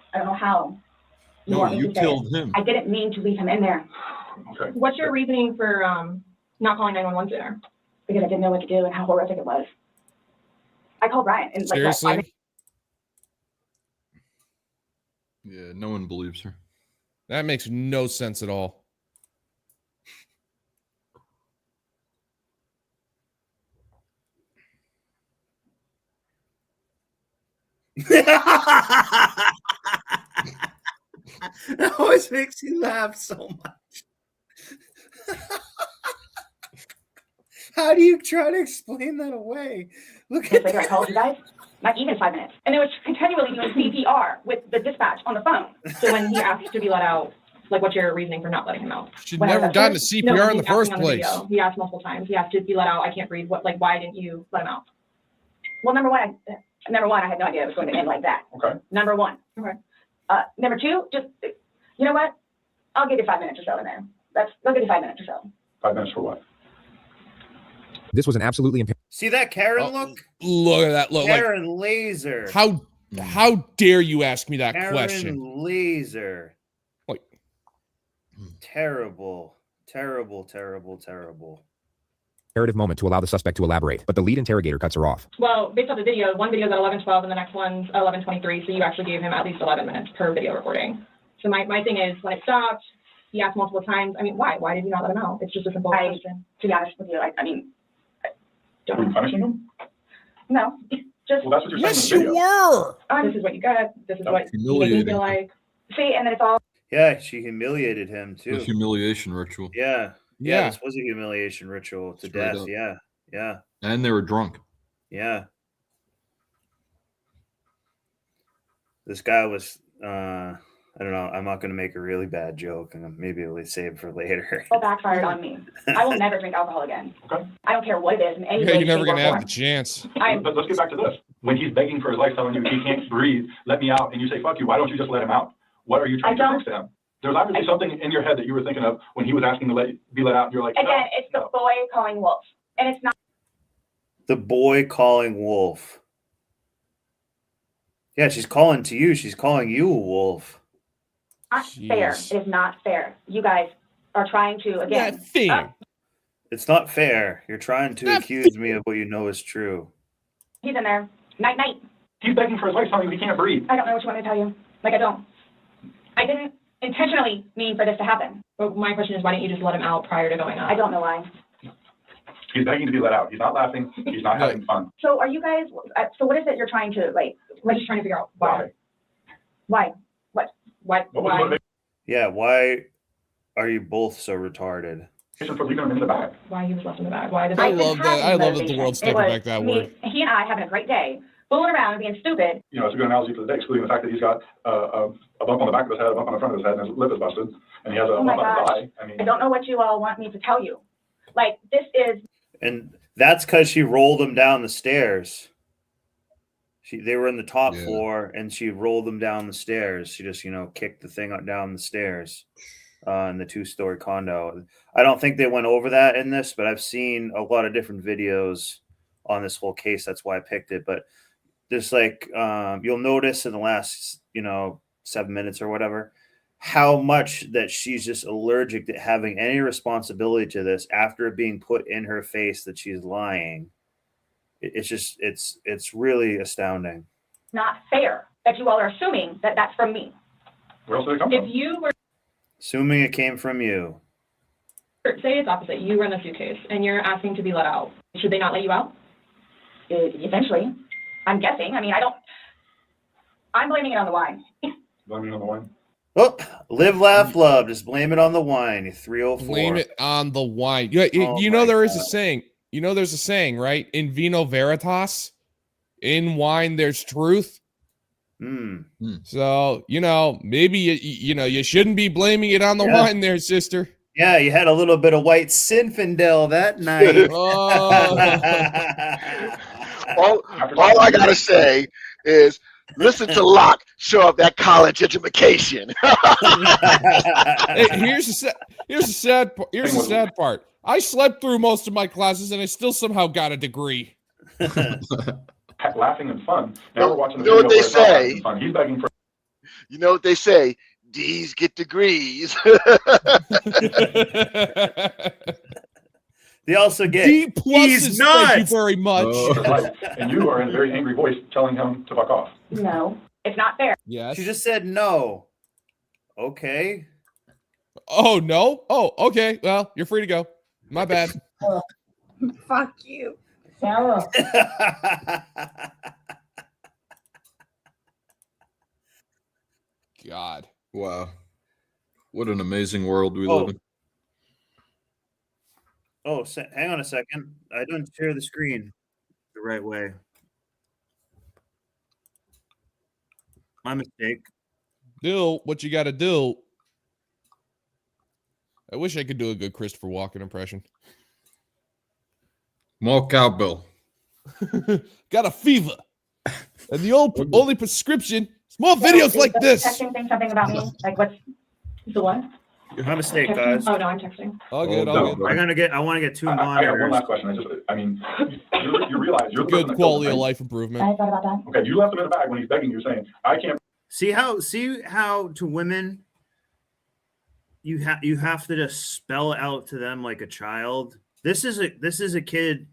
No, want me you to say killed it. him. I didn't mean to leave him in there. Okay. What's your reasoning for not calling 911 sooner? Because I didn't know what to do and how horrific it was. I called Ryan and like seriously? Yeah, no one believes her. That makes no sense at all. That always makes me laugh so much. How do you try to explain that away? Look at later, I called you guys. Not even 5 minutes. And it was continually doing CPR with the dispatch on the phone. So when he asked to be let out, like what's your reasoning for not letting him out? She'd never gotten to CPR No, in the he's first asking on the place. video. He asked multiple times. He asked to be let out. I can't breathe. What? Like, why didn't you let him out? Well, number one, I had no idea it was going to end like that. Okay. Number one. Okay. Number two, just, you know what? I'll give you 5 minutes or so in there. I'll give you 5 minutes or so. 5 minutes for what? This was an absolutely See that Karen look? Look at that look. Like, Karen Laser. how dare you ask me that Karen question? Laser. Like terrible. imperative moment to allow the suspect to elaborate, but the lead interrogator cuts her off. Well, based on the video, one video's at 11:12 and the next one's 11:23. So you actually gave him at least 11 minutes per video recording. So my thing is, when it stopped, he asked multiple times. I mean, why? Why did you not let him out? It's just a simple question. To be honest with you, I mean, Were you punishing him? no, just. Well, that's what you're Yes, saying in you the video. were. This is what you got. This is what you make me Humiliating. feel like. See, and then it's all. Yeah, she humiliated him The too. humiliation ritual. Yeah. Yeah. This was a humiliation ritual to Straight death. up. Yeah. And they were drunk. Yeah. This guy was I don't know. I'm not going to make a really bad joke, and maybe I'll save it for later. All backfired on me. I will never drink alcohol again. Okay. I don't care what it is in any Yeah, way, you're never shape, or gonna have form. the chance. But let's get back to this. When he's begging for his life, telling you he can't breathe, let me out, and you say, fuck you, why don't you just let him out? What are you trying to fix to him? There's obviously something in your head that you were thinking of when he was asking to be let out. You're like, Again, no, it's the boy calling wolf, and it's not. The boy calling wolf. Yeah, she's calling to you. She's calling you a wolf. Fair. It is not fair. You guys are trying to, again. It's not fair. You're trying to accuse me of what you know is true. He's in there. Night, night. He's begging for his life, telling me he can't breathe. I don't know what you want me to tell you. Like, I don't. I didn't intentionally mean for this to happen. But my question is, why didn't you just let him out prior to going up? I don't know why. He's begging to be let out. He's not laughing. He's not having fun. So are you guys, so what is it you're trying to, like, We're just trying to figure out Why? why? What? Why? What was the motivation Yeah, why are you both so retarded? for leaving him in the bag? Why he was left in the bag? Why? I love that. I love that the world's taking back that word. He and I having a great day, fooling around and being stupid. You know, it's a good analogy for the day, excluding the fact that he's got a bump on the back of his head, a bump on the front of his head, and his lip is busted, and he has a Oh my bump on gosh. his eye. I mean, I don't know what you all want me to tell you. Like, this is. And that's because she rolled them down the stairs. They were in the top floor, and she rolled them down the stairs. She just, kicked the thing down the stairs in the 2-story condo. I don't think they went over that in this, but I've seen a lot of different videos on this whole case. That's why I picked it. But there's you'll notice in the last, 7 minutes or whatever, how much that she's just allergic to having any responsibility to this after being put in her face that she's lying. It's just, it's really astounding. Not fair that you all are assuming that that's from me. where else did it come If from? you were, Assuming it came from you. say it's opposite, you were in the suitcase and you're asking to be let out, should they not let you out? Eventually. I'm guessing. I mean, I'm blaming it on the wine. Blaming on the wine? Oh, live, laugh, love. Just blame it on the wine. 304. Blame it on the wine. You know there is a saying. You know there's a saying, right? In vino veritas, in wine there's truth. So maybe you shouldn't be blaming it on the wine, there, sister. Yeah, you had a little bit of white Zinfandel that night. All I gotta say is, listen to Locke show up that college education. Hey, here's the sad part. I slept through most of my classes and I still somehow got a degree. Laughing and fun. Now we're watching the You know video what they where it's not laughing say? and fun. He's begging for. You know what they say? D's get degrees. They also get D pluses. He's Thank you nuts. very much. And you are in a very angry voice telling him to fuck off. No, it's not fair. Yes. She just said no. Okay. Oh no. Oh, okay. Well, you're free to go. My bad. Fuck you. Sarah. God. Wow. What an amazing world we live in. Oh, hang on a second. I didn't share the screen the right way. My mistake. Do what you got to do. I wish I could do a good Christopher Walken impression. More cowbell. Got a fever. And the only prescription is more videos like this. Texting saying something about me? Like, what's the one? My mistake, Texting? guys. Oh, no, I'm texting. All good, Oh, all good. I want to get 2 I got monitors. one last question. You realize you're the person Good that killed quality him, of right? life improvement. I thought about that. Okay, you left him in the bag when he's begging you, saying, "I can't." See how to women you have to just spell it out to them like a child. This is a kid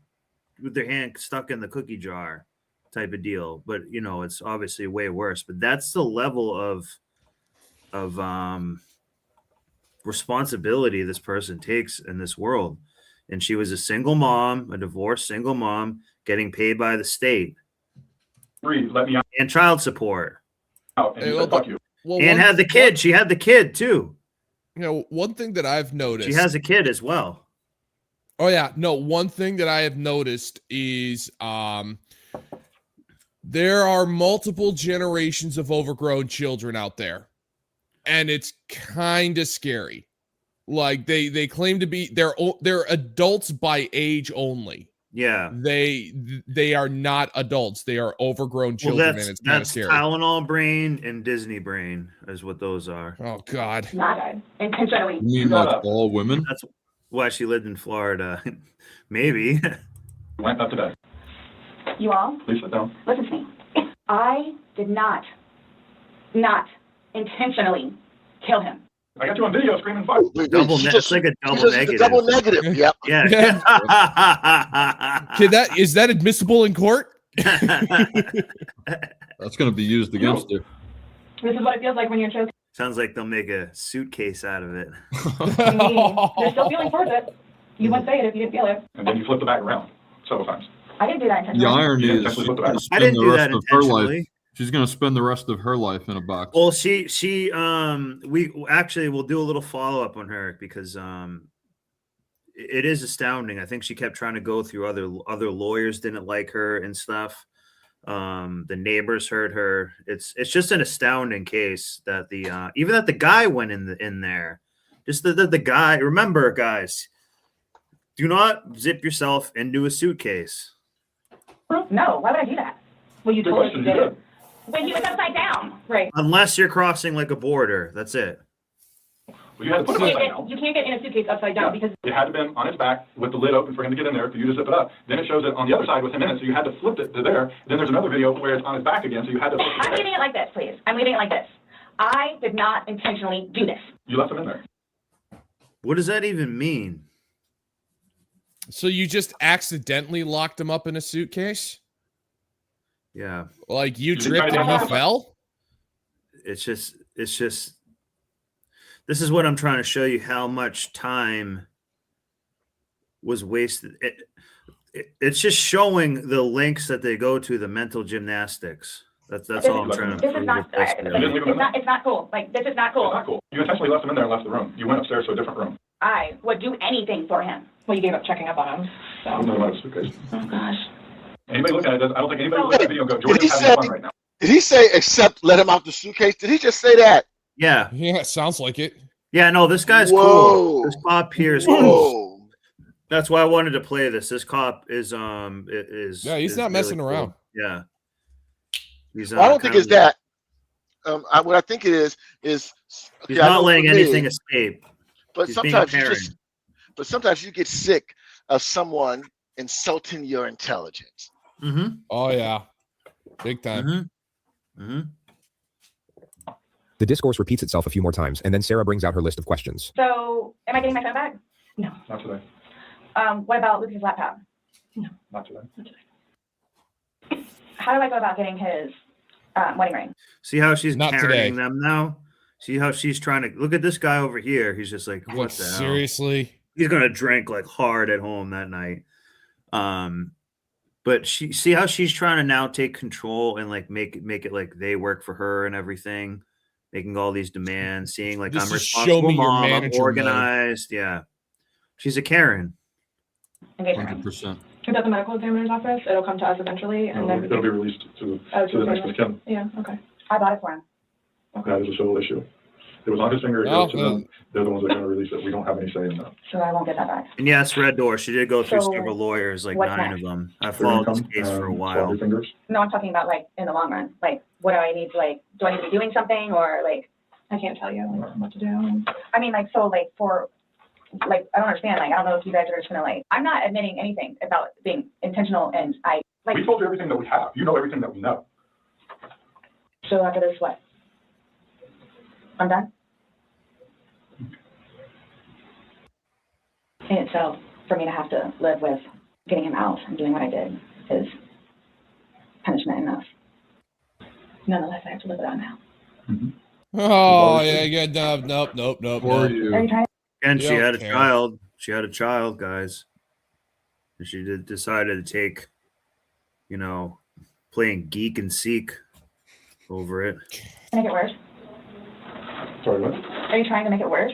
with their hand stuck in the cookie jar type of deal, but it's obviously way worse. But that's the level of responsibility this person takes in this world. And she was a single mom, a divorced single mom, getting paid by the state. Breathe, let me out. And child support. And he said, "Fuck you." And had the kid. She had the kid too. One thing that I've noticed. She has a kid as well. Oh yeah, no. One thing that I have noticed is there are multiple generations of overgrown children out there, and it's kind of scary. Like they claim to be they're adults by age only. Yeah, they are not adults. They are overgrown children, and it's kind of scary. Tylenol brain and Disney brain is what those are. Oh God, not intentionally. You mean like all women? That's why she lived in Florida. Maybe. Went up to bed. You all? Please sit down. Listen to me. I did not intentionally kill him. I got you on video screaming fuck. It's like a double negative. Double negative. Yep. Yeah. Is that admissible in court? That's going to be used against her. This is what it feels like when you're choking. Sounds like they'll make a suitcase out of it. I mean, there's still feeling towards it. You wouldn't say it if you didn't feel it. And then you flip the bag around several times. I didn't do that intentionally. The irony is Actually, flip the bag. I didn't do that of her life. intentionally. She's going to spend the rest of her life in a box. Well, we actually will do a little follow up on her because it is astounding. I think she kept trying to go through other lawyers didn't like her and stuff. The neighbors heard her. It's just an astounding case that even that the guy went in there. Just the guy. Remember, guys, do not zip yourself into a suitcase. No, why would I do that? Well, you told us you did it. When he was upside down. Right. Unless you're crossing like a border. That's it. Well, you had to put it upside down. You can't get in a suitcase upside down because it had to been on his back with the lid open for him to get in there for you to zip it up. Then it shows it on the other side with him in it, so you had to flip it to there. Then there's another video where it's on his back again, so you had to flip it. I'm leaving it like this, please. I'm leaving it like this. I did not intentionally do this. You left him in there. What does that even mean? So you just accidentally locked him up in a suitcase? Yeah. Like you tripped and he fell? It's just this is what I'm trying to show you, how much time was wasted. It's just showing the links that they go to, the mental gymnastics. That's all I'm trying to This is not, it's not cool. Like, this is not cool. It's not cool. You intentionally left him in there and left the room. You went upstairs to a different room. I would do anything for him. Well, you gave up checking up on him. So. Oh, gosh. Anybody looking at it, I don't think anybody looking at the video go, Jordan's having fun right now. Did he say except let him out the suitcase? Did he just say that? Yeah. Yeah, it sounds like it. Yeah, no, this guy's cool. This cop here is cool. That's why I wanted to play this. This cop is yeah, he's not messing really around. Cool. Yeah. He's I don't think it's that. What I think it is he's not letting anything escape. But sometimes you get sick of someone insulting your intelligence. Mm-hmm. Oh yeah, big time. Mm-hmm. Mm-hmm. The discourse repeats itself a few more times, and then Sarah brings out her list of questions. So, am I getting my phone back? No. Not today. What about Lucas's laptop? No. Not today. Not today. How do I go about getting his wedding ring? See how she's Not carrying today. them now? See how she's trying to look at this guy over here. He's just like, what the hell? Seriously? He's gonna drink like hard at home that night. But see how she's trying to now take control and like make it like they work for her and everything, making all these demands, seeing like This I'm is responsible show me your mom, I'm manager organized. Yeah. She's a Karen. 100%. It's at the medical examiner's office. It'll come to us eventually, and then It'll be released to the next of kin. Yeah. Okay. I bought it for him. That is a civil issue. It was on his finger. It goes to them. They're the ones that are going to release it. We don't have any say in that. So I won't get that back. And yes, Red Door. She did go through So, several lawyers, like what's 9 next? of them. I followed this case for a while. No, I'm talking about like in the long run. Like, what do I need to like? Do I need to be doing something, or like? I can't tell you like, what to do. I mean, like, so like for. Like, I don't understand. Like, I don't know if you guys are just gonna like. I'm not admitting anything about being intentional, and I like. We told you everything that we have. You know everything that we know. So after this, what? I'm done. And so for me to have to live with getting him out and doing what I did is punishment enough. Nonetheless, I have to live with that now. Oh yeah, nope. Are you trying? And she Yeah, had a okay. child. She had a child, guys. And she decided to take, playing geek and seek over it. To make it worse? Sorry, what? Are you trying to make it worse?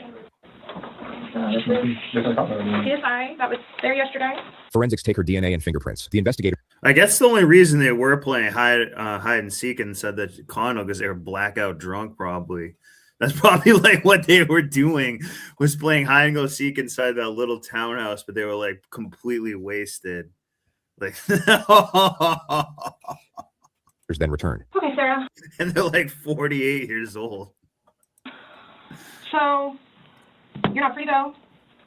CSI, that was there yesterday. Forensics take her DNA and fingerprints. The investigator. I guess the only reason they were playing hide and seek and said that Connell because they were blackout drunk, probably. That's probably like what they were doing was playing hide and go seek inside that little townhouse, but they were like completely wasted. Like then return. Okay, Sarah. And they're like 48 years old. So you're not free though.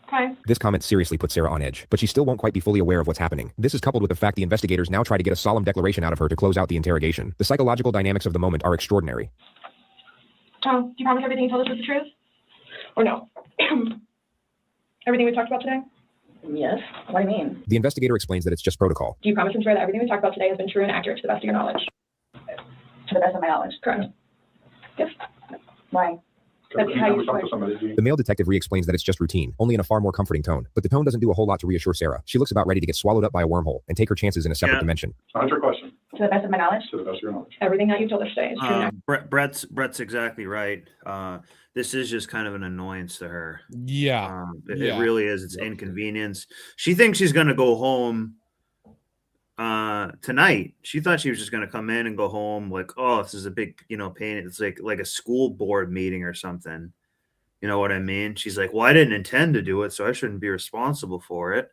Okay. This comment seriously puts Sarah on edge, but she still won't quite be fully aware of what's happening. This is coupled with the fact the investigators now try to get a solemn declaration out of her to close out the interrogation. The psychological dynamics of the moment are extraordinary. Oh, do you promise everything you told us was the truth? Or no? Everything we talked about today? Yes. What do you mean? The investigator explains that it's just protocol. Do you promise and swear that everything we talked about today has been true and accurate to the best of your knowledge? To the best of my knowledge. Correct. Yes. Why? That's how you swear. The male detective re-explains that it's just routine, only in a far more comforting tone. But the tone doesn't do a whole lot to reassure Sarah. She looks about ready to get swallowed up by a wormhole and take her chances in a separate dimension. Not your question. To the best of my knowledge? To the best of your knowledge. Everything that you told us today is true and accurate. Brett's exactly right. This is just kind of an annoyance to her. Yeah. It really is. It's inconvenience. She thinks she's going to go home tonight. She thought she was just going to come in and go home like, oh, this is a big, pain. It's like a school board meeting or something. You know what I mean? She's like, well, I didn't intend to do it, so I shouldn't be responsible for it.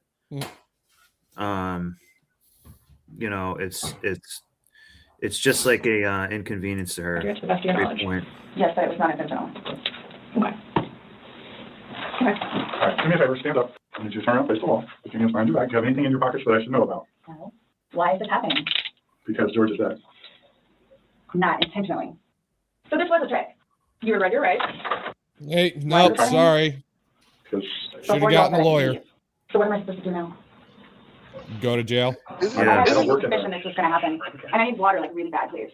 It's just like a inconvenience to her. To the best of your Great knowledge. point. Yes, but it was not intentional. Okay. All right, do me a favor, stand up. I need you to turn around, face the wall. Put your hands behind your back. Do you have anything in your pockets that I should know about? No. Why is this happening? Because George is dead. Not intentionally. So this was a trick. You were ready, right? Hey, nope, sorry. Should have gotten a lawyer. So what am I supposed to do now? Go to jail. I have a suspicion this was going to happen. And I need water like really bad, please.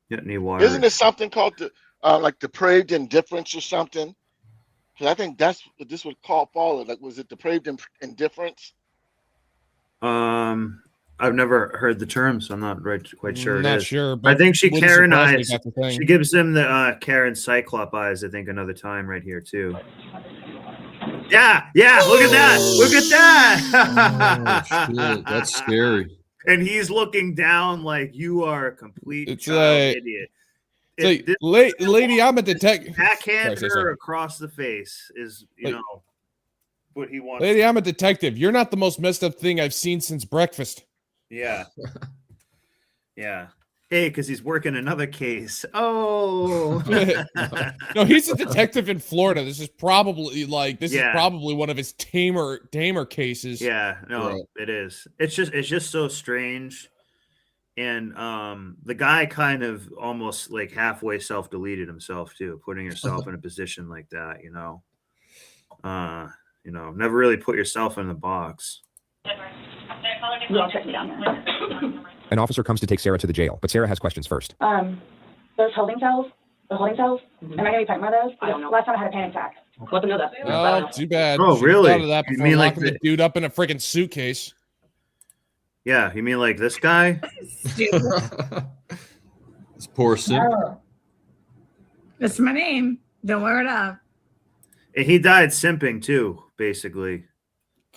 You don't need water. Isn't there something called like depraved indifference or something? Because I think that's what this would fall. Like, was it depraved indifference? I've never heard the term, so I'm not quite sure. Not it is. sure, I but think she wouldn't surprise me Karenized. if that's the thing. She gives him the Karen Cyclop eyes. I think another time right here too. Yeah. Look at that. Look at that. Oh, shit, that's scary. And he's looking down like you are a complete It's idiot. It's like, lady, I'm a detective. Backhand Sorry, her sorry. across the face is, what he wants. Lady, I'm a detective. You're not the most messed up thing I've seen since breakfast. Yeah. Yeah. Hey, because he's working another case. Oh. No, he's a detective in Florida. This is probably one of his tamer cases. Yeah, no, it is. It's just so strange. And the guy kind of almost like halfway self-deleted himself too, putting yourself in a position like that, never really put yourself in the box. You all check me down here. An officer comes to take Sarah to the jail, but Sarah has questions first. Those holding cells, am I going to be talking about those? I don't know. Last time I had a panic attack. Let them know that. Oh, too bad. Oh, Should've really? thought of that You before mean like locking the dude up in a freaking suitcase. Yeah, you mean like this guy? This poor simp. That's my name. Don't wear it up. And he died simping too, basically.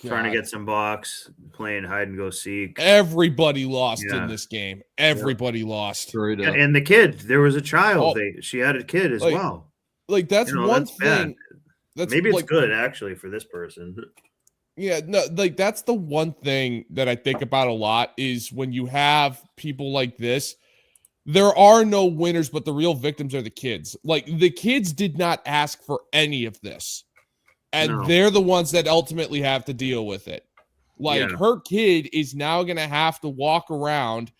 Trying to God. get some box, playing hide and go seek. Everybody lost Yeah. in this game. Everybody lost. Straight up. And the kid, there was a child. Oh. She had a kid as Like, well. Like that's one that's bad. thing. That's Maybe it's like, good actually for this person. Yeah, no, like that's the one thing that I think about a lot is when you have people like this, there are no winners, but the real victims are the kids. Like the kids did not ask for any of this. And No. they're the ones that ultimately have to deal with it. Like Yeah. her kid is now going to have to walk around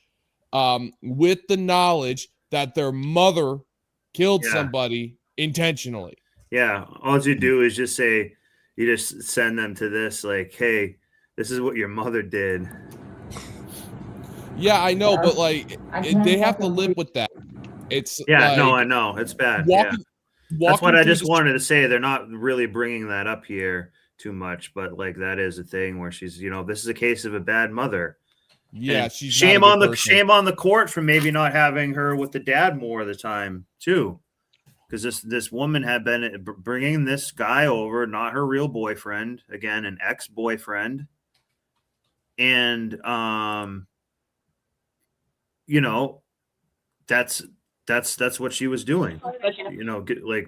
with the knowledge that their mother killed Yeah. somebody intentionally. Yeah, all you do is just say, you just send them to this, like, hey, this is what your mother did. Yeah, I know, but like they have to live with that. It's Yeah, like, no, I know it's bad. walking- Yeah. That's what walking I through just the- wanted to say. They're not really bringing that up here too much, but like that is a thing where she's, this is a case of a bad mother. Yeah, And she's shame not a on good the person. shame on the court for maybe not having her with the dad more of the time too, because this woman had been bringing this guy over, not her real boyfriend, again an ex-boyfriend, and that's what she was doing.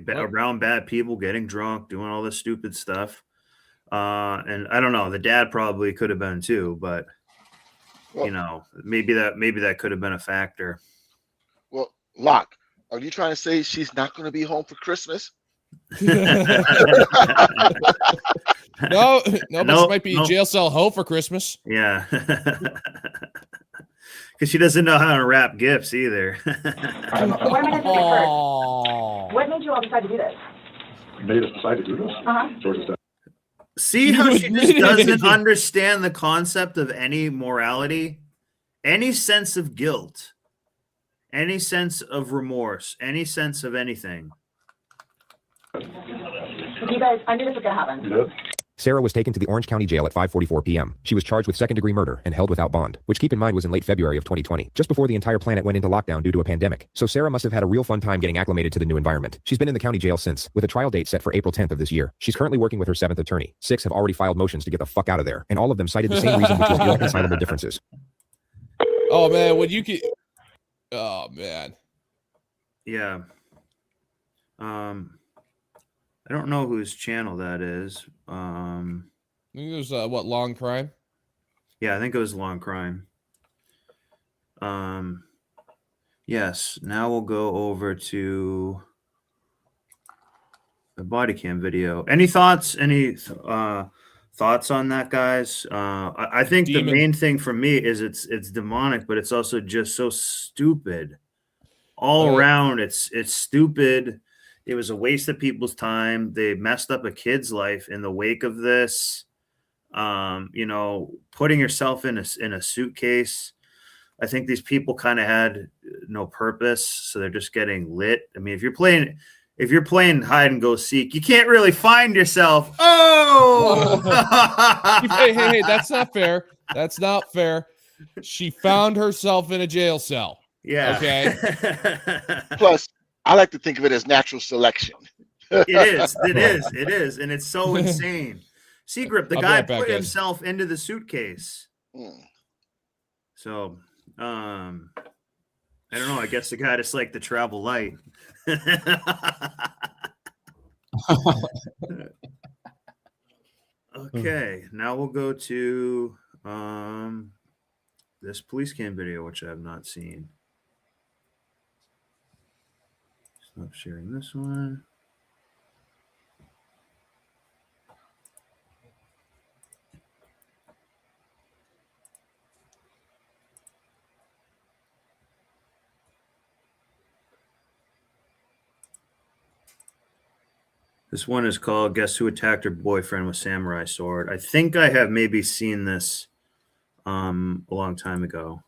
Around bad people, getting drunk, doing all this stupid stuff. And I don't know, the dad probably could have been too, but maybe that could have been a factor. Well, Locke, are you trying to say she's not going to be home for Christmas? No, but she might be jail cell hoe for Christmas. Yeah. Because she doesn't know how to wrap gifts either. So what am I going to do first? What made you all decide to do this? made us decide to do this. Georgia said. See how she just doesn't understand the concept of any morality, any sense of guilt, any sense of remorse, any sense of anything. You guys, I knew this was gonna happen. Sarah was taken to the Orange County Jail at 5:44 p.m. She was charged with second-degree murder and held without bond, which keep in mind was in late February of 2020, just before the entire planet went into lockdown due to a pandemic. So Sarah must have had a real fun time getting acclimated to the new environment. She's been in the county jail since, with a trial date set for April 10th of this year. She's currently working with her 7th attorney. 6 have already filed motions to get the fuck out of there, and all of them cited the same reason, which was irreconcilable differences. Oh man, when you can. Oh man. Yeah. I don't know whose channel that is. I think it was what, Long Crime? Yeah, I think it was Long Crime. Yes. Now we'll go over to the body cam video. Any thoughts? Any thoughts on that, guys? I think the main thing for me is it's demonic, but it's also just so stupid. All around, it's stupid. It was a waste of people's time. They messed up a kid's life in the wake of this. You know, putting yourself in a suitcase. I think these people kind of had no purpose, so they're just getting lit. I mean, if you're playing hide and go seek, you can't really find yourself. Oh, hey, that's not fair. That's not fair. She found herself in a jail cell. Yeah. Okay. Plus, I like to think of it as natural selection. It is, and it's so insane. Seagrip, the guy put himself into the suitcase. So, I don't know. I guess the guy just liked to travel light. Okay, now we'll go to this police cam video, which I have not seen. Stop sharing this one. This one is called Guess Who Attacked Her Boyfriend with Samurai Sword. I think I have maybe seen this a long time ago.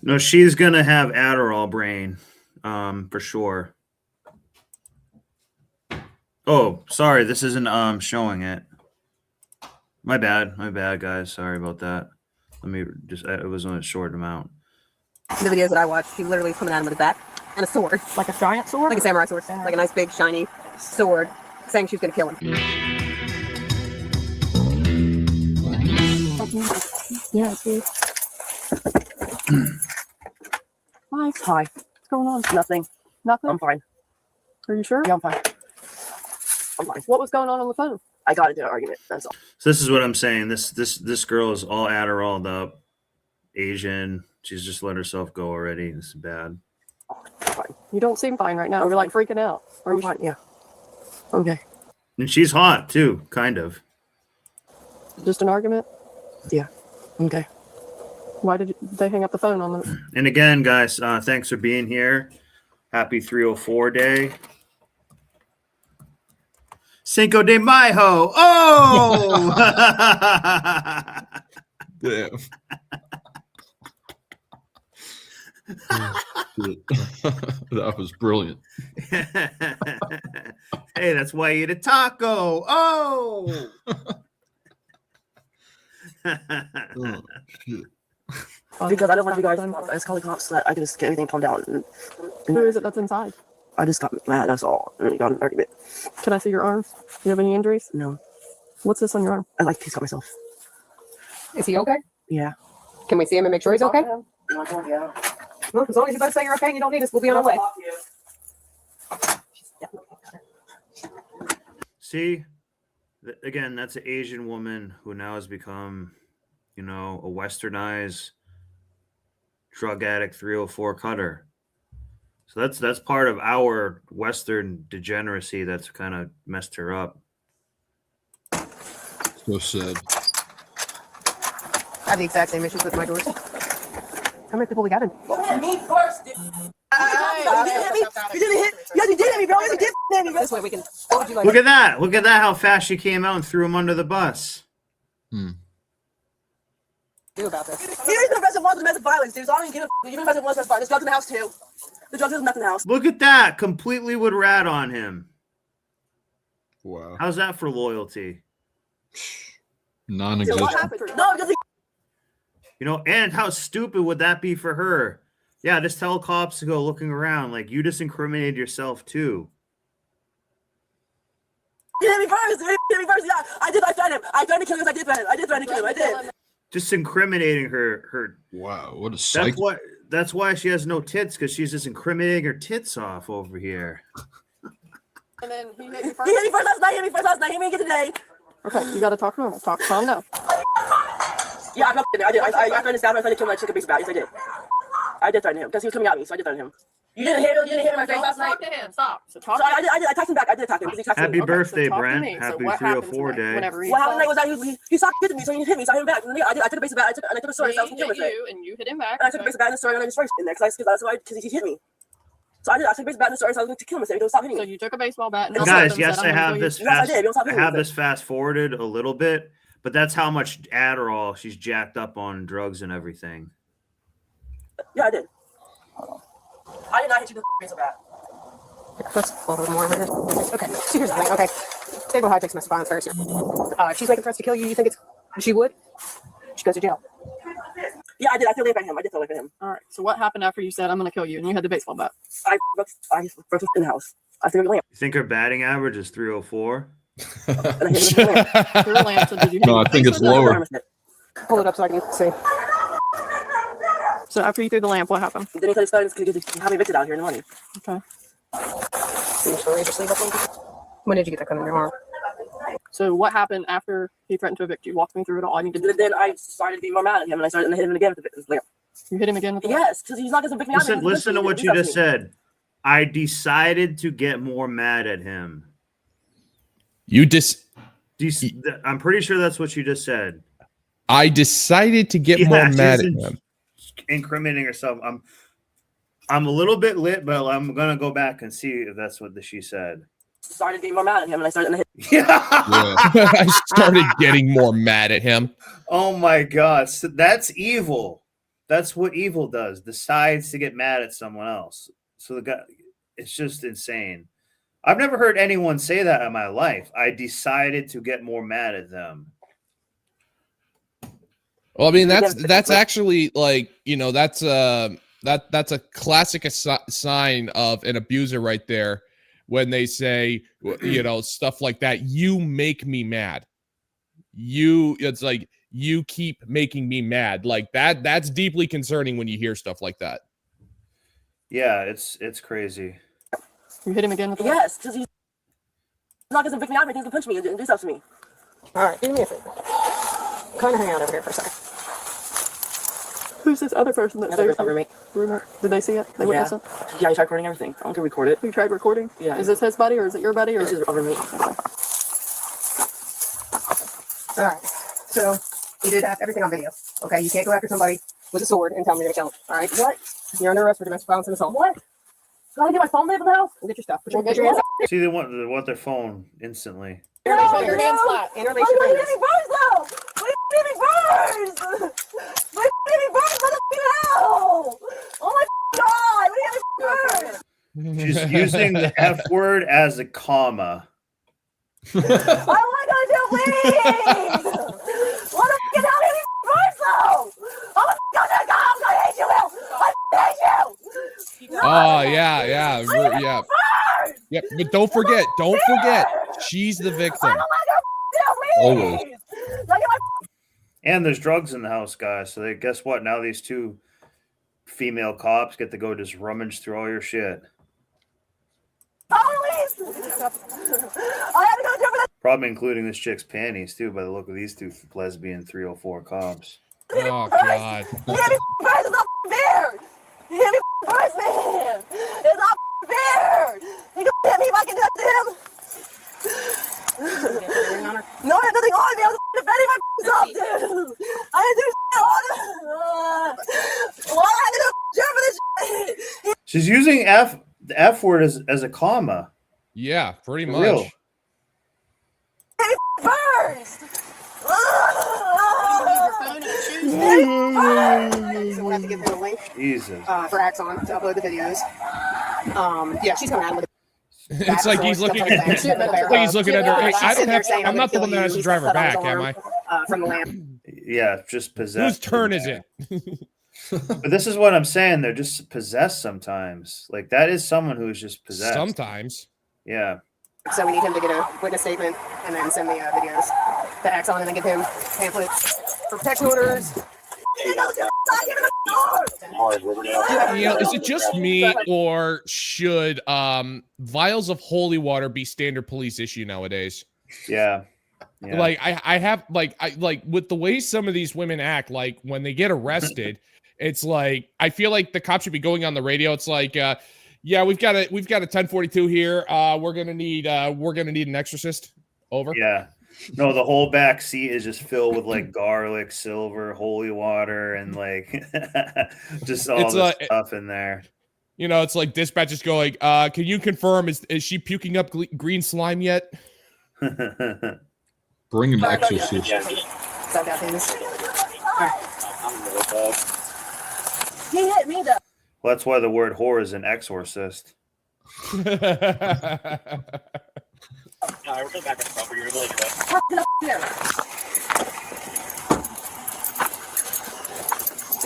No, she's gonna have Adderall brain, for sure. Oh, sorry, this isn't showing it. My bad, guys. Sorry about that. Let me just. It was on a short amount. The videos that I watched, he literally was coming at him with his bat and a sword, like a giant sword, like a samurai sword, like a nice big shiny sword, saying she was gonna kill him. Yeah, it's good. Hi. Hi. What's going on? Nothing. Nothing? I'm fine. Are you sure? Yeah, I'm fine. I'm fine. What was going on the phone? I got into an argument. That's all. So this is what I'm saying. This girl is all Adderalled up, Asian. She's just let herself go already. This is bad. Fine. You don't seem fine right now. You're like freaking out. Are you fine? Yeah. Okay. And she's hot too, kind of. Just an argument? Yeah. Okay. Why did they hang up the phone on them? And again, guys, thanks for being here. Happy 304 day. Cinco de Mayo. Oh! Damn. That was brilliant. Hey, that's why you eat a taco. Oh! Oh, shit. Because I don't want you guys. I just call the cops so that I can just get everything calmed down. Who is it that's inside? I just got mad. That's all. And we got an argument. Can I see your arms? Do you have any injuries? No. What's this on your arm? I like to cut myself. Is he okay? Yeah. Can we see him and make sure he's okay? Yeah. Well, as long as you both say you're okay and you don't need us, we'll be on our way. See, Again, that's an Asian woman who now has become, a westernized drug addict 304 cutter. So that's part of our Western degeneracy that's kind of messed her up. So sad. I have the exact same issues with my doors. How many people we got in? Me first. You didn't hit me. You didn't hit. Yes, you did hit me, bro. Yes, you did hit me, bro. This way we can. What would you like? Look at that. Look at that. How fast she came out and threw him under the bus. Do about this? He is the arrested one for domestic violence, dude. So I don't even give a. You've been arrested once, that's fine. There's drugs in the house too. The drugs is nothing in the house. Look at that. Completely would rat on him. Wow. How's that for loyalty? Non-existent. What happened? No, because And how stupid would that be for her? Yeah, just tell cops to go looking around. Like, you just incriminated yourself too. he hit me first. He hit me first. Yeah, I threatened him. I threatened to kill him. I did threaten him. I did threaten to kill him. I did. Just incriminating her. Wow, what a psych. That's why she has no tits, because she's just incriminating her tits off over here. And then he hit you He first. hit me first last night. He hit me first last night. He hit me again today. Okay, you gotta talk normal. Calm down. Yeah, I did. I threatened to stab him. I threatened to kill him. I took a base bat. Yes, I did. I did threaten him because he was coming at me, so I did threaten him. You didn't hit me in my face last night. Talk to him. Stop. So talk So to him. I texted him back. I did attack him because he texted Happy me. birthday, talk to Brent. me. So Happy what 304 happened day. whenever he What happened was that he stopped hitting me, so he hit me, so I hit him back. And then, I took a base bat. I took a sword, so I was He gonna kill hit him. you, and you hit him back. And I took a base bat and a sword, and I just first in there because he hit me. So I took a base bat and a sword, so I was going to kill him. So he don't stop hitting So me. you took a baseball bat and Guys, yes, I have this Yes, I fast. did. You don't stop I hitting have me. this fast forwarded a little bit, but that's how much Adderall she's jacked up on drugs and everything. Yeah, I did. I did not hit you with a baseball bat. Let's pull her more. Okay, so here's the thing. Okay, stable high takes my spine first. If she's making threats to kill you, you think she would? She goes to jail. Yeah, I did. I threw a lamp at him. I did throw a lamp at him. All right. So what happened after you said I'm gonna kill you and you had the baseball bat? I broke in the house. I threw a lamp. You think her batting average is 304? And I hit him with a lamp. Threw a lamp. So did you hit No, him? I think it's lower. Pull it up so I can see. So after you threw the lamp, what happened? Then he said he's going to have me evicted out here in the morning. Okay. When did you get that cut on your arm? So what happened after he threatened to evict you? Walk me through it all. I need to. Then I started being more mad at him, and I started to hit him again with the lamp. You hit him again with the lamp? Yes, because he's not going to evict me out. Listen to what you just said. I decided to get more mad at him. I'm pretty sure that's what you just said. I decided to get more mad at him. Incriminating herself. I'm a little bit lit, but I'm gonna go back and see if that's what she said. Started being more mad at him, and I started to hit. I started getting more mad at him. Oh my god, so that's evil. That's what evil does. Decides to get mad at someone else. So the guy, it's just insane. I've never heard anyone say that in my life. I decided to get more mad at them. Well, I mean, that's actually like, that's a classic sign of an abuser right there when they say, stuff like that. You make me mad. It's like, you keep making me mad. Like that's deeply concerning when you hear stuff like that. Yeah, it's crazy. You hit him again with the Yes, because he's not going to evict me out. He's going to punch me and do stuff to me. All right, do me a favor. Kind of hang out over here for a second. Who's this other person that Another says roommate. Did they see it? They witnessed it? Yeah, he tried recording everything. I'm going to record it. You tried recording? Yeah. Is this his buddy or is it your buddy? Or This is a roommate. All right, so you did have everything on video. Okay, you can't go after somebody with a sword and tell them you're gonna kill them. All right, what? You're under arrest for domestic violence and assault. What? Can I get my phone back in the house? Go get your stuff. Put your hands up. See, they want their phone instantly. Your hands flat. Interlace your fingers. My baby birds, let us get out! Oh my god! We have a bird! She's using the F word as a comma. Oh my god, no, please! Let us get out of these birds, though! Oh my god, I'm gonna hate you, Will! I hate you! Oh, yeah. Yep, but don't forget, she's the victim. Always. And there's drugs in the house, guys. So guess what? Now these two female cops get to go just rummage through all your shit. Probably including this chick's panties too, by the look of these two lesbian 304 cops. Oh God. He hit me first. It's not fair. He hit me first, man. It's not fair. He can hit me if I can touch him. No, I had nothing on me. I was defending myself, dude. I didn't do shit on him. Why I had to do shit for this shit? She's using the F word as a comma. Yeah, pretty For much. real. First. So we'll have to give him a link Jesus. for Axon to upload the videos. Yeah, she's coming at him with It's like he's looking. It's like he's looking at her. Hey, I don't have. I'm not the one that has to drive her back, am I? From the lamp. Yeah, just possessed. Whose turn is it? But this is what I'm saying. They're just possessed sometimes. Like that is someone who is just possessed. Sometimes. Yeah. So we need him to get a witness statement and then send the videos to Axon and then give him pamphlets for protection orders. Is it just me, or should vials of holy water be standard police issue nowadays? Yeah. Yeah. Like I have like with the way some of these women act, like when they get arrested, it's like I feel like the cops should be going on the radio. It's like, yeah, we've got a 1042 here. We're gonna need an exorcist. Over. Yeah. No, the whole back seat is just filled with like garlic, silver, holy water, and like just all this stuff in there. You know, it's like dispatchers going, can you confirm, is she puking up green slime yet? Bring him exorcist. So I got these. He hit me though. Well, that's why the word whore is an exorcist. We're going back on the property. You're really good.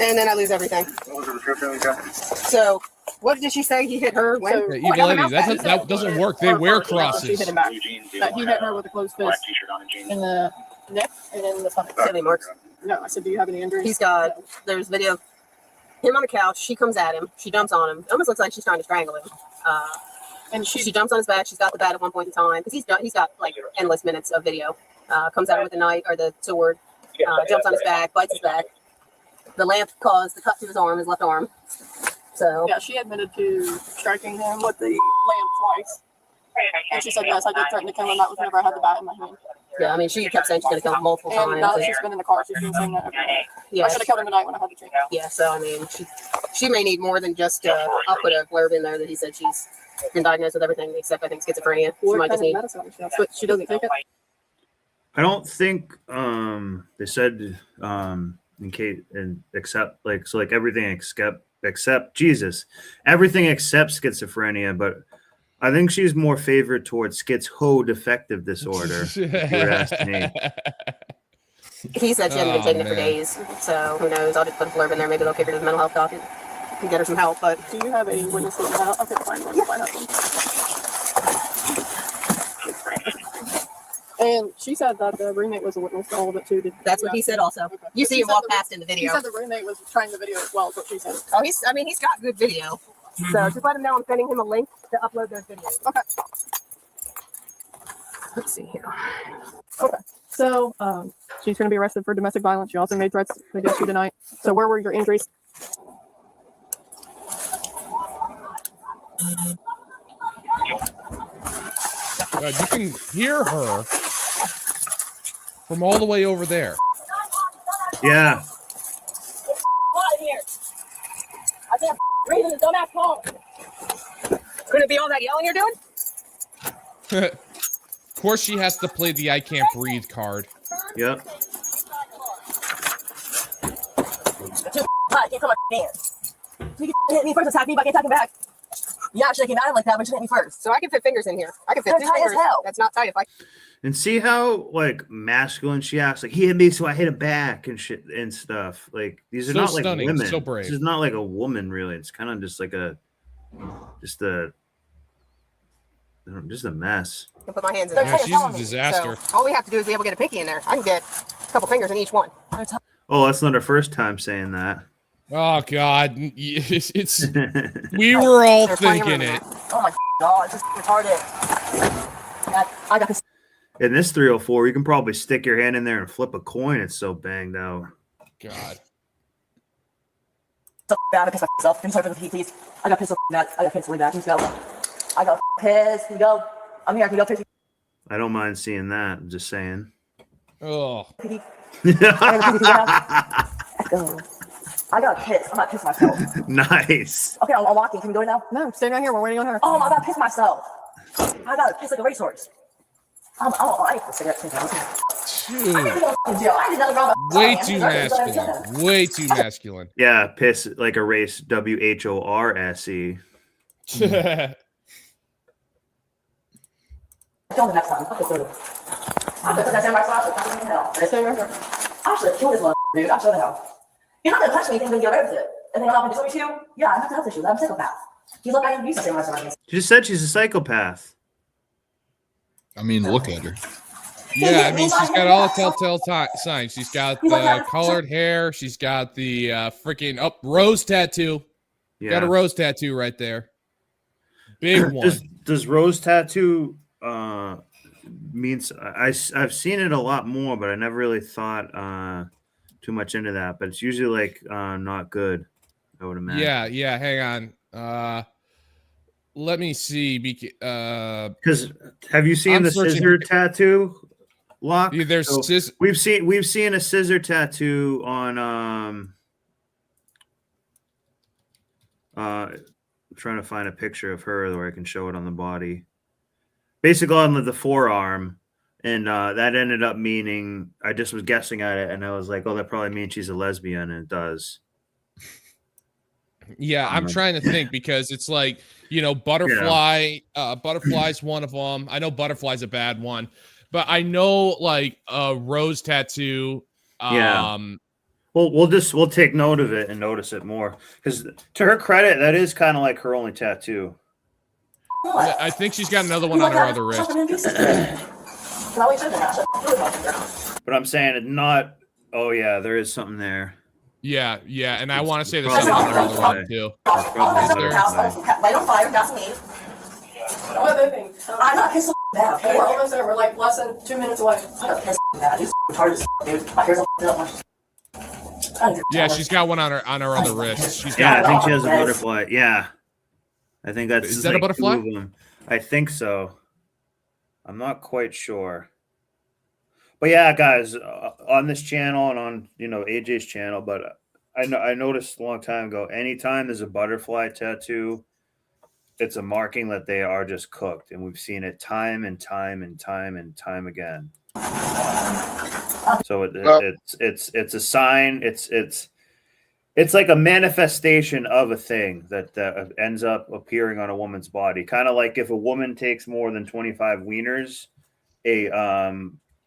And then I lose everything. So, what did she say? He hit her when? Yeah, evil lady, that doesn't work. They wear crosses. She hit him back. That he hit her with a closed fist in the neck and in the stomach. Any marks? No, I said, do you have any injuries? There's video. Him on the couch. She comes at him. She jumps on him. It almost looks like she's trying to strangle him. And she jumps on his back. She's got the bat at one point in time because he's got like endless minutes of video. Comes at her with the knife or the sword. Jumps on his back, bites his back. The lamp caused the cut to his left arm. So yeah, she admitted to striking him with the lamp twice. And she said, yes, I did threaten to kill him. That was whenever I had the bat in my hand. Yeah, I mean, she kept saying she's going to kill him multiple times. And now that she's been in the car, she's been saying that every day. Yeah, I should have killed him tonight when I had the chance. Yeah, so I mean, she may need more than just. I'll put a blurb in there that he said she's been diagnosed with everything except I think schizophrenia. She might just need medicine. But she doesn't take it. I don't think they said in case and except like so like everything except Jesus, everything except schizophrenia, but I think she's more favored towards schizo-defective disorder. If you were asking me. He said she hadn't been taking it for days, so who knows? I'll just put a blurb in there. Maybe they'll kick her to the mental health docket and get her some help. But do you have a witness statement? I can find one if I have one. And she said that the roommate was a witness to all of it too. That's what he said also. Okay. You see him walk past in the video. He said the roommate was trying the video as well, is what she said. Oh, he's got good video. So just let him know I'm sending him a link to upload those videos. Okay. Let's see here. Okay. So she's going to be arrested for domestic violence. She also made threats against you tonight. So where were your injuries? You can hear her from all the way over there. Yeah. I can't breathe in the dumbass phone. Could it be all that yelling you're doing? Of course, she has to play the "I can't breathe" card. Yep. I can't come my hands. You can hit me first, attack me, but I can't attack him back. Yeah, I should have came at him like that, but you hit me first. So I can fit fingers in here. I can fit That's two tight as fingers. hell. That's not tight if I. And see how like masculine she acts. Like he hit me, so I hit him back and shit and stuff. Like these are So not like stunning, women. so brave. This is not like a woman, really. It's kind of just like just a mess. I can put my hands in Yeah, there. she's a disaster. So all we have to do is be able to get a pinky in there. I can get a couple fingers in each one. Oh, that's not her first time saying that. Oh God, it's we were all thinking it. Oh my god, it's just retarded. I got this. In this 304, you can probably stick your hand in there and flip a coin. It's so banged out. God. So bad, I pissed myself. Can you sorry for the pee, please? I got pissed so bad. I got pissed really bad. Can you go? I got pissed. Can you go? I'm here. Can you go pissed? I don't mind seeing that. I'm just saying. Oh. Let's go. I got pissed. I'm not pissed myself. Nice. Okay, I'm walking. Can we go now? No, stay right here. We're waiting on her. Oh, I got pissed myself. I got pissed like a racehorse. I ate the cigarette. Way too masculine. Way too masculine. Yeah, piss like a race. WHORSE. Kill the next one. I should kill this one, dude. I should have. You're not gonna touch me, you think I'm gonna get away with it. And then I'm not gonna do you? Yeah, I have to have issues. I'm a psychopath. He's like, I can use something like that. She just said she's a psychopath. I mean, look at her. Yeah, I mean, she's got all the telltale signs. She's got the colored hair. She's got the freaking rose tattoo. Yeah. Got a rose tattoo right there. Big one. Does rose tattoo means I've seen it a lot more, but I never really thought too much into that. But it's usually like not good, I would imagine. Yeah. Hang on. Let me see. Because have you seen the scissor tattoo? Lock. Yeah, there's so we've seen a scissor tattoo on I'm trying to find a picture of her where I can show it on the body. Basically on the forearm, and that ended up meaning I just was guessing at it, and I was like, "Oh, that probably means she's a lesbian," and it does. Yeah, I'm trying to think because it's like butterfly. Butterfly's one of them. I know butterfly's a bad one, but I know like a rose tattoo. Yeah. We'll take note of it and notice it more because to her credit, that is kind of like her only tattoo. I think she's got another one on her other wrist. But I'm saying it's not. Oh yeah, there is something there. Yeah, and I want to say there's something on her other one too. Light on fire, gasoline. Another thing. I'm not pissed bad. Okay, we're almost there. We're like less than 2 minutes away. I got pissed bad. These retarded dude. My hair's up. Yeah, she's got one on her other wrist. She's I got. think she has a butterfly. Yeah, I think that's. Is that a butterfly? 2 of them. I think so. I'm not quite sure. But yeah, guys, on this channel and on AJ's channel, but I noticed a long time ago. Anytime there's a butterfly tattoo, it's a marking that they are just cooked, and we've seen it time and time and time and time again. So it's a sign. It's like a manifestation of a thing that ends up appearing on a woman's body. Kind of like if a woman takes more than 25 wieners,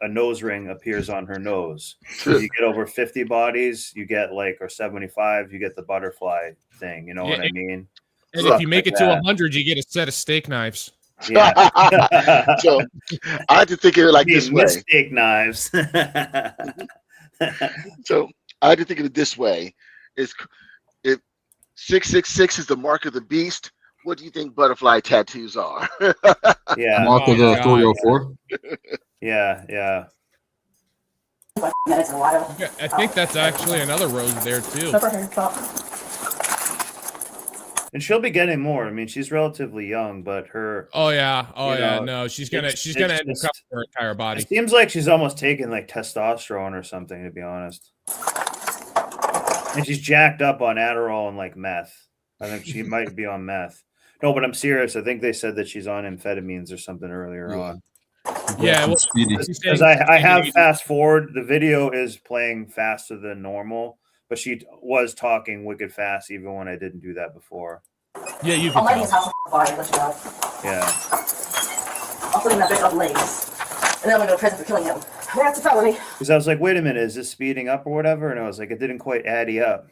a nose ring appears on her nose. If you get over 50 bodies, you get or 75, you get the butterfly thing. You know what I mean? And if you make it to 100, you get a set of steak knives. Yeah. So I had to think of it like this way. Steak knives. So I had to think of it this way: if 666 is the mark of the beast, what do you think butterfly tattoos are? Yeah. Mark of the 304. Yeah. I think that's actually another rose there too. And she'll be getting more. I mean, she's relatively young, but her. Oh yeah. No, she's gonna end up covering her entire body. It seems like she's almost taking testosterone or something, to be honest. And she's jacked up on Adderall and meth. I think she might be on meth. No, but I'm serious. I think they said that she's on amphetamines or something earlier on. Yeah, because I have fast forward. The video is playing faster than normal, but she was talking wicked fast even when I didn't do that before. Yeah, you can tell. Yeah. I'll put him in that bitch off legs. And then I'm gonna go to prison for killing him. That's a felony. Because I was like, wait a minute, is this speeding up or whatever? And I was like, it didn't quite addy up.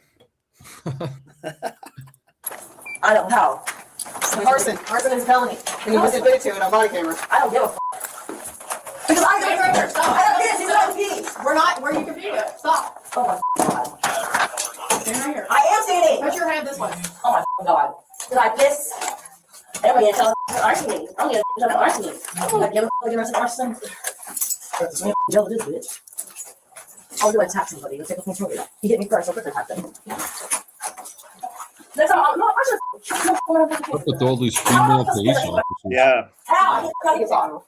I don't know. Arson is a felony. And you must admit it to it on body camera. I don't give a because I don't care. Stop. I don't get it. These are keys. We're not where you can view it. Stop. Oh my god. Stand right here. I am standing. Put your hand this way. Oh my god. Did I piss? I'm gonna tell arsony. I'm gonna tell arsony. I'm gonna give a fucking arson. Joe this bitch. I'll do attack somebody. Let's take a picture of it. He hit me first. I'll put the attack them. Next time, no, I should. What's with all these female police officers? Yeah.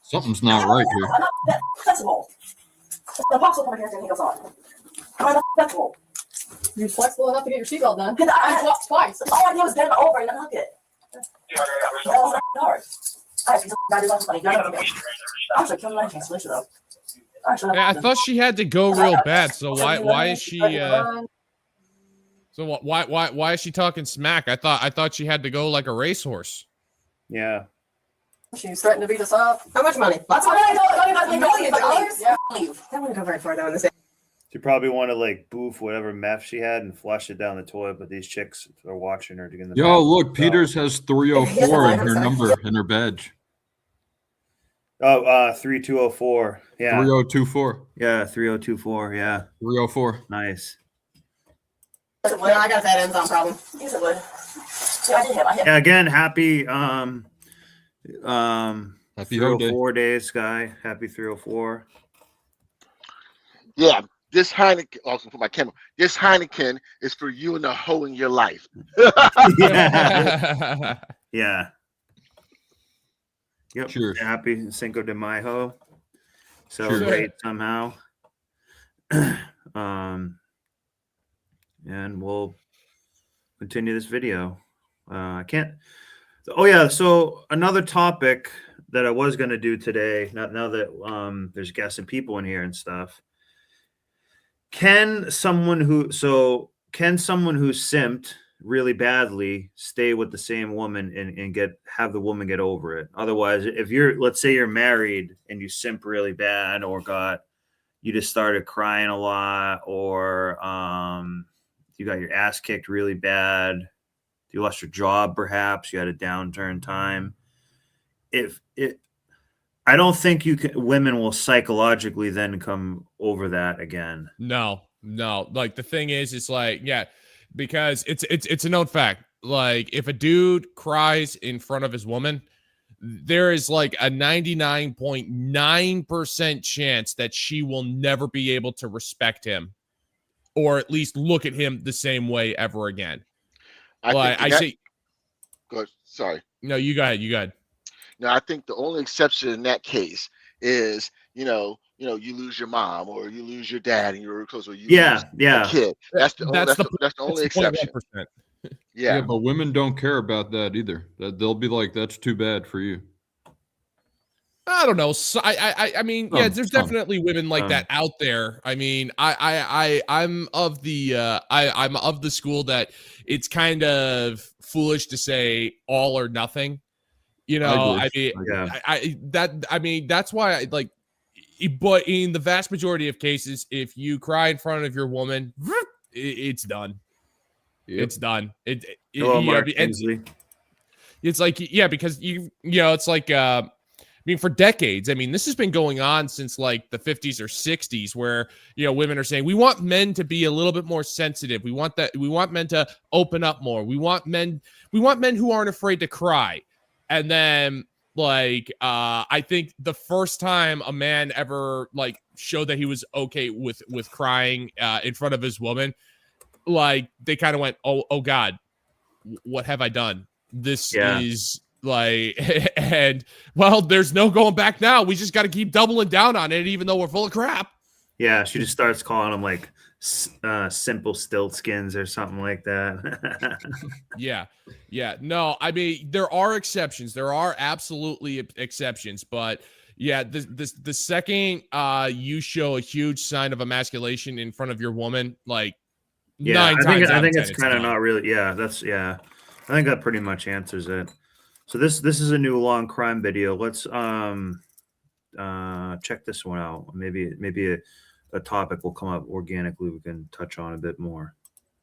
Something's not right here. Flexible. The box will come here and take us on. I'm not flexible. You're flexible enough to get your seatbelt done. I swapped twice. All I did was bend over and unhook it. That was hard. I actually gotta do something funny. I'm sure killing my cancellation though. Yeah, I thought she had to go real bad. So why is she? So why is she talking smack? I thought she had to go like a racehorse. Yeah. She's threatening to beat us up. How much money? That's what I know. $1 Yeah. I don't want to go very far down this. She probably want to like boof whatever meth she had and flush it down the toilet, but these chicks are watching her to get in the Yo, look, Peters has 304 in her number and her badge. Oh, 3204. Yeah. 3024. Yeah, 3024. Yeah. 304. Nice. Well, I got that Amazon problem. Use it, would. Yeah, I did hit. I hit. Yeah, again, happy happy 304 days, Sky. Happy 304. Yeah, this Heineken. Also put my camera. This Heineken is for you and the hoe in your life. Yeah. Yeah. Yep. Cheers. Happy Cinco de Mayo. Celebrate somehow. And we'll continue this video. I can't. Oh yeah. So another topic that I was going to do today. Now that there's guests and people in here and stuff. Can someone who simped really badly stay with the same woman and have the woman get over it? Otherwise, if let's say you're married and you simp really bad, or you just started crying a lot, or you got your ass kicked really bad, you lost your job, perhaps you had a downturn time. I don't think women will psychologically then come over that again. No. Like the thing is, it's like, yeah, because it's a known fact. Like if a dude cries in front of his woman, there is like a 99.9% chance that she will never be able to respect him, or at least look at him the same way ever again. Good. Sorry. No, you go ahead. No, I think the only exception in that case is, you lose your mom or you lose your dad and you're really close, or you lose a kid. That's the only exception. Yeah, but women don't care about that either. They'll be like, "That's too bad for you." I don't know. So I mean, yeah, there's definitely women like that out there. I mean, I'm of the I'm of the school that it's kind of foolish to say all or nothing. I mean, that's why I like. But in the vast majority of cases, if you cry in front of your woman, it's done. Yep. It's done. It's like, yeah, because it's like, I mean, for decades, I mean, this has been going on since like the 50s or 60s, where, women are saying, we want men to be a little bit more sensitive. We want men to open up more. We want men who aren't afraid to cry. And then, like, I think the first time a man ever like showed that he was okay with crying in front of his woman, like they kind of went, oh God, what have I done? This is like, and well, there's no going back now. We just got to keep doubling down on it, even though we're full of crap. Yeah, she just starts calling them like simple stiltskins or something like that. Yeah. No, I mean, there are exceptions. There are absolutely exceptions, but yeah, the second you show a huge sign of emasculation in front of your woman, like I think it's kind of not really. Yeah, I think that pretty much answers it. So this is a new long crime video. Let's check this one out. Maybe a topic will come up organically. We can touch on a bit more.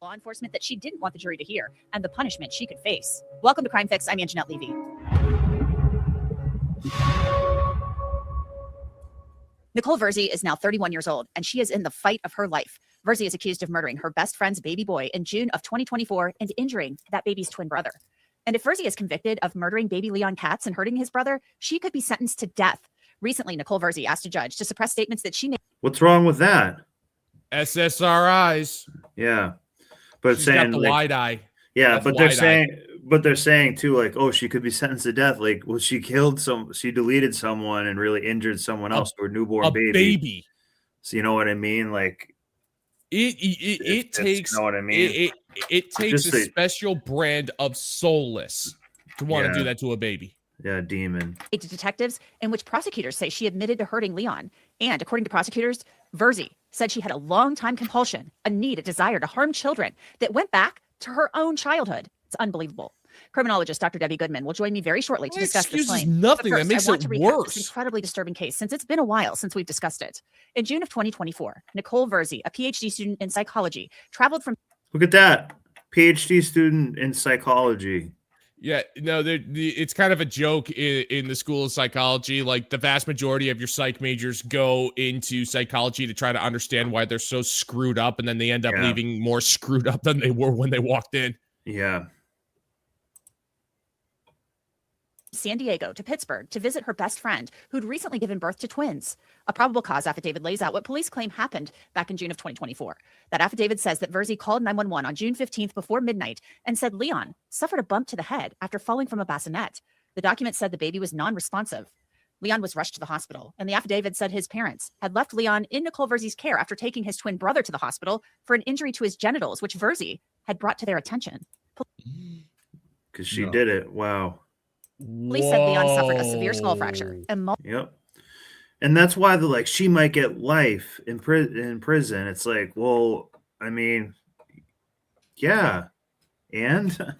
Law enforcement that she didn't want the jury to hear, and the punishment she could face. Welcome to Crime Fix. I'm Anjanette Levy. Nicole Verzi is now 31 years old, and she is in the fight of her life. Verzi is accused of murdering her best friend's baby boy in June of 2024 and injuring that baby's twin brother. And if Verzi is convicted of murdering baby Leon Katz and hurting his brother, she could be sentenced to death. Recently, Nicole Verzi asked a judge to suppress statements that she made. What's wrong with that? SSRIs. Yeah, but She's saying got the like, wide eye. yeah, That's but they're saying too, like, oh, she could be sentenced to death. Like, well, she deleted someone and really injured someone else, or a newborn baby. So you know what I mean? Like, it takes, you know what I mean? It takes Just a special brand of soulless to want to do that to a baby. Yeah, demon. To detectives, in which prosecutors say she admitted to hurting Leon. And according to prosecutors, Verzi said she had a long-time compulsion, a need, a desire to harm children that went back to her own childhood. It's unbelievable. Criminologist Dr. Debbie Goodman will join me very shortly to discuss this claim. Nothing. But first, That makes I want it to recap worse. this incredibly disturbing case, since it's been a while since we've discussed it. In June of 2024, Nicole Verzi, a PhD student in psychology, traveled from... Look at that. PhD student in psychology. Yeah, no, it's kind of a joke in the school of psychology. Like, the vast majority of your psych majors go into psychology to try to understand why they're so screwed up, and then they end up leaving more screwed up than they were when they walked in. Yeah. San Diego to Pittsburgh to visit her best friend who'd recently given birth to twins. A probable cause affidavit lays out what police claim happened back in June of 2024. That affidavit says that Verzi called 911 on June 15th before midnight and said Leon suffered a bump to the head after falling from a bassinet. The document said the baby was non-responsive. Leon was rushed to the hospital, and the affidavit said his parents had left Leon in Nicole Verzi's care after taking his twin brother to the hospital for an injury to his genitals, which Verzi had brought to their attention. Because she did it. Wow. Police said Leon suffered a severe skull fracture and Yep. And that's why they're like, she might get life in prison. It's like, well, I mean, yeah. And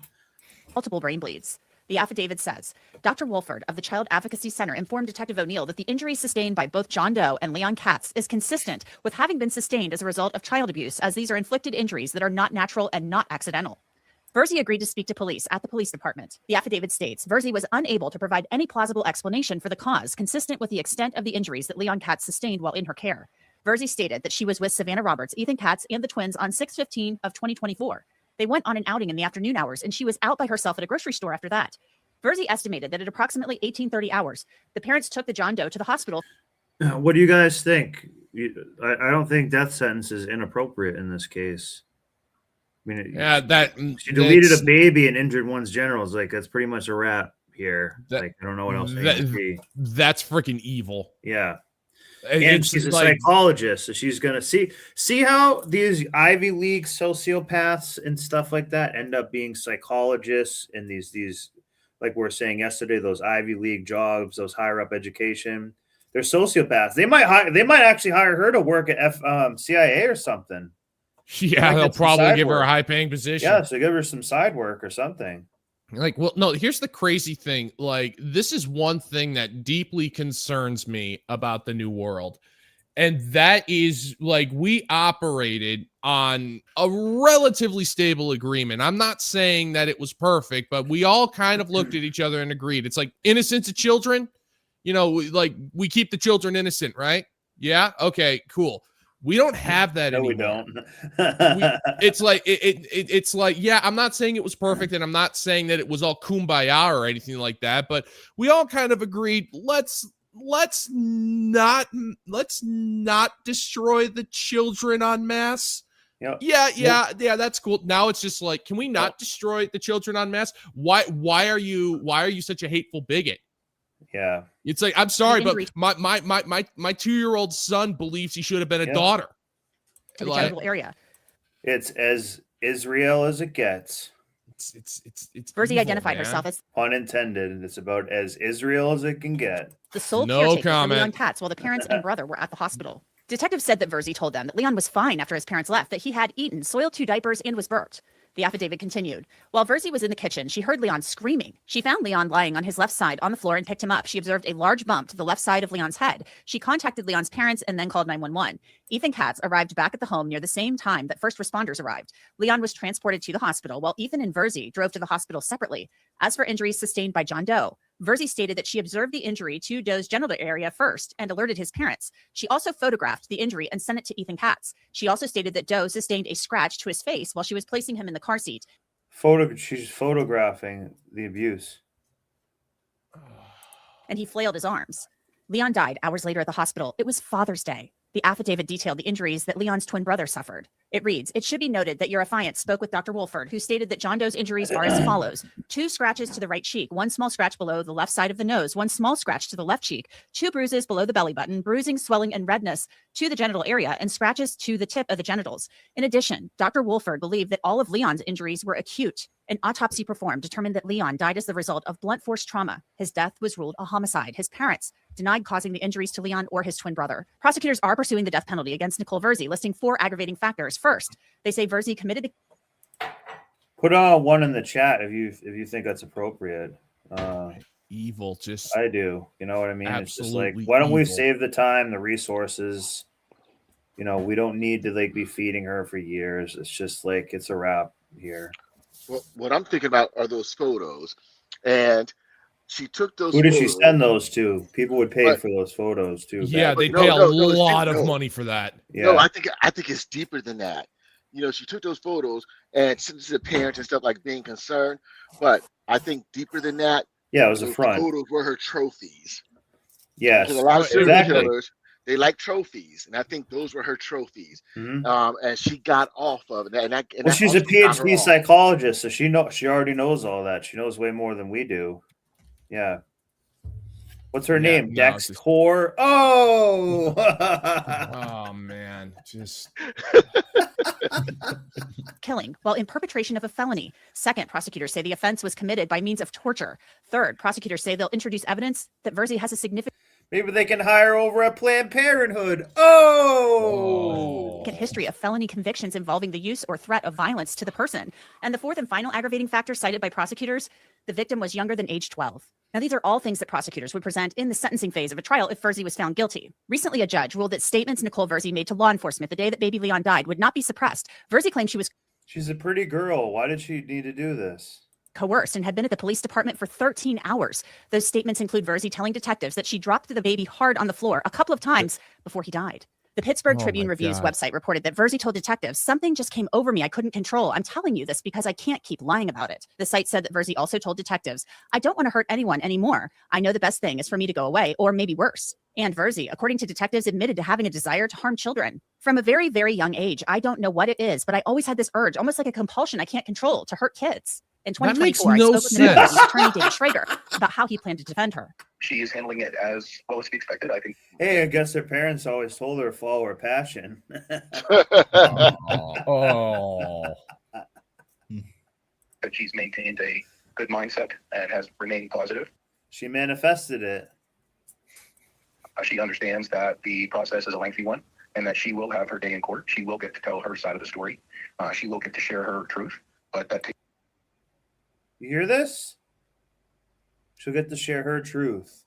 multiple brain bleeds. The affidavit says, Dr. Wolford of the Child Advocacy Center informed Detective O'Neill that the injury sustained by both John Doe and Leon Katz is consistent with having been sustained as a result of child abuse, as these are inflicted injuries that are not natural and not accidental. Verzi agreed to speak to police at the police department. The affidavit states Verzi was unable to provide any plausible explanation for the cause consistent with the extent of the injuries that Leon Katz sustained while in her care. Verzi stated that she was with Savannah Roberts, Ethan Katz, and the twins on 6/15 of 2024. They went on an outing in the afternoon hours, and she was out by herself at a grocery store after that. Verzi estimated that at approximately 18:30 hours, the parents took the John Doe to the hospital. what do you guys think? I don't think death sentence is inappropriate in this case. I mean, she deleted a baby and injured one's genitals. Like, that's pretty much a wrap here. Like, I don't know what else it could be. That's freaking evil. Yeah. And she's a psychologist, so she's gonna see how these Ivy League sociopaths and stuff like that end up being psychologists, and these like we were saying yesterday, those Ivy League jobs, those higher up education, they're sociopaths. They might actually hire her to work at CIA or something. Yeah, they'll probably give her a high paying position. Yeah, so give her some side work or something. Like, well, no, here's the crazy thing. Like, this is one thing that deeply concerns me about the new world. And that is, like, we operated on a relatively stable agreement. I'm not saying that it was perfect, but we all kind of looked at each other and agreed. It's like innocence of children. You know, we keep the children innocent, right? Yeah. Okay, cool. We don't have that anymore. We don't. It's like, yeah, I'm not saying it was perfect, and I'm not saying that it was all kumbaya or anything like that, but we all kind of agreed, let's not destroy the children en masse. Yep. Yeah, that's cool. Now it's just like, can we not destroy the children en masse? Why are you such a hateful bigot? Yeah. It's like, I'm sorry, but my 2-year-old son believes he should have been a daughter. To the genital area. It's as Israel as it gets. It's Verzi identified herself as, pun intended. It's about as Israel as it can get. The sole caretaker for Leon Katz while the parents and brother were at the hospital. Detectives said that Verzi told them that Leon was fine after his parents left, that he had eaten, soiled 2 diapers, and was burped. The affidavit continued. While Verzi was in the kitchen, she heard Leon screaming. She found Leon lying on his left side on the floor and picked him up. She observed a large bump to the left side of Leon's head. She contacted Leon's parents and then called 911. Ethan Katz arrived back at the home near the same time that first responders arrived. Leon was transported to the hospital, while Ethan and Verzi drove to the hospital separately. As for injuries sustained by John Doe, Verzi stated that she observed the injury to Doe's genital area first and alerted his parents. She also photographed the injury and sent it to Ethan Katz. She also stated that Doe sustained a scratch to his face while she was placing him in the car seat. She's photographing the abuse. And he flailed his arms. Leon died hours later at the hospital. It was Father's Day. The affidavit detailed the injuries that Leon's twin brother suffered. It reads, "It should be noted that your affiant spoke with Dr. Wolford, who stated that John Doe's injuries are as follows. 2 scratches to the right cheek, 1 small scratch below the left side of the nose, 1 small scratch to the left cheek, 2 bruises below the belly button, bruising, swelling, and redness to the genital area, and scratches to the tip of the genitals. In addition, Dr. Wolford believed that all of Leon's injuries were acute. An autopsy performed determined that Leon died as the result of blunt force trauma. His death was ruled a homicide. His parents denied causing the injuries to Leon or his twin brother. Prosecutors are pursuing the death penalty against Nicole Verzi, listing 4 aggravating factors. First, they say Verzi committed the Put on one in the chat if you think that's appropriate. Evil, just I do. You know what I mean? It's just like, absolutely why don't we evil. save the time, the resources? You know, we don't need to like be feeding her for years. It's just like it's a wrap here. Well, what I'm thinking about are those photos, and she took those. Who did she photos, send those to? People would pay but- for those photos too. Yeah, back they then. pay a no, lot no. of money for that. Yeah. No, I think it's deeper than that. You know, she took those photos and sent it to the parents and stuff, like being concerned. But I think deeper than that. Yeah, it was a those front. photos were her trophies. Yes, Because a lot of serial exactly. killers, they like trophies, and I think those were her trophies. Mhm. And she got off of it. And Well, that she's a also got her PhD off. psychologist, so she already knows all that. She knows way more than we do. Yeah. What's her name? no, it's just- Dextor. Oh. Oh man, just killing while in perpetration of a felony. Second, prosecutors say the offense was committed by means of torture. Third, prosecutors say they'll introduce evidence that Verzi has a significant Maybe they can hire over at Planned Parenthood. Oh. history of felony convictions involving the use or threat of violence to the person. And the fourth and final aggravating factor cited by prosecutors, the victim was younger than age 12. Now, these are all things that prosecutors would present in the sentencing phase of a trial if Verzi was found guilty. Recently, a judge ruled that statements Nicole Verzi made to law enforcement the day that baby Leon died would not be suppressed. Verzi claimed she was She's a pretty girl. Why did she need to do this? coerced and had been at the police department for 13 hours. Those statements include Verzi telling detectives that she dropped the baby hard on the floor a couple of times before he died. The Pittsburgh Oh Tribune my Review's God. website reported that Verzi told detectives, "Something just came over me I couldn't control. I'm telling you this because I can't keep lying about it." The site said that Verzi also told detectives, "I don't want to hurt anyone anymore. I know the best thing is for me to go away, or maybe worse." And Verzi, according to detectives, admitted to having a desire to harm children. From a very, very young age, I don't know what it is, but I always had this urge, almost like a compulsion I can't control, to hurt kids. In That makes 2024, no I spoke with Nicole sense. Verzi's attorney, David Schrager, about how he planned to defend her. She is handling it as well as to be expected. I think Hey, I guess her parents always told her to follow her passion. Oh. that she's maintained a good mindset and has remained positive. She manifested it. She understands that the process is a lengthy one and that she will have her day in court. She will get to tell her side of the story. She will get to share her truth, but that takes. You hear this? She'll get to share her truth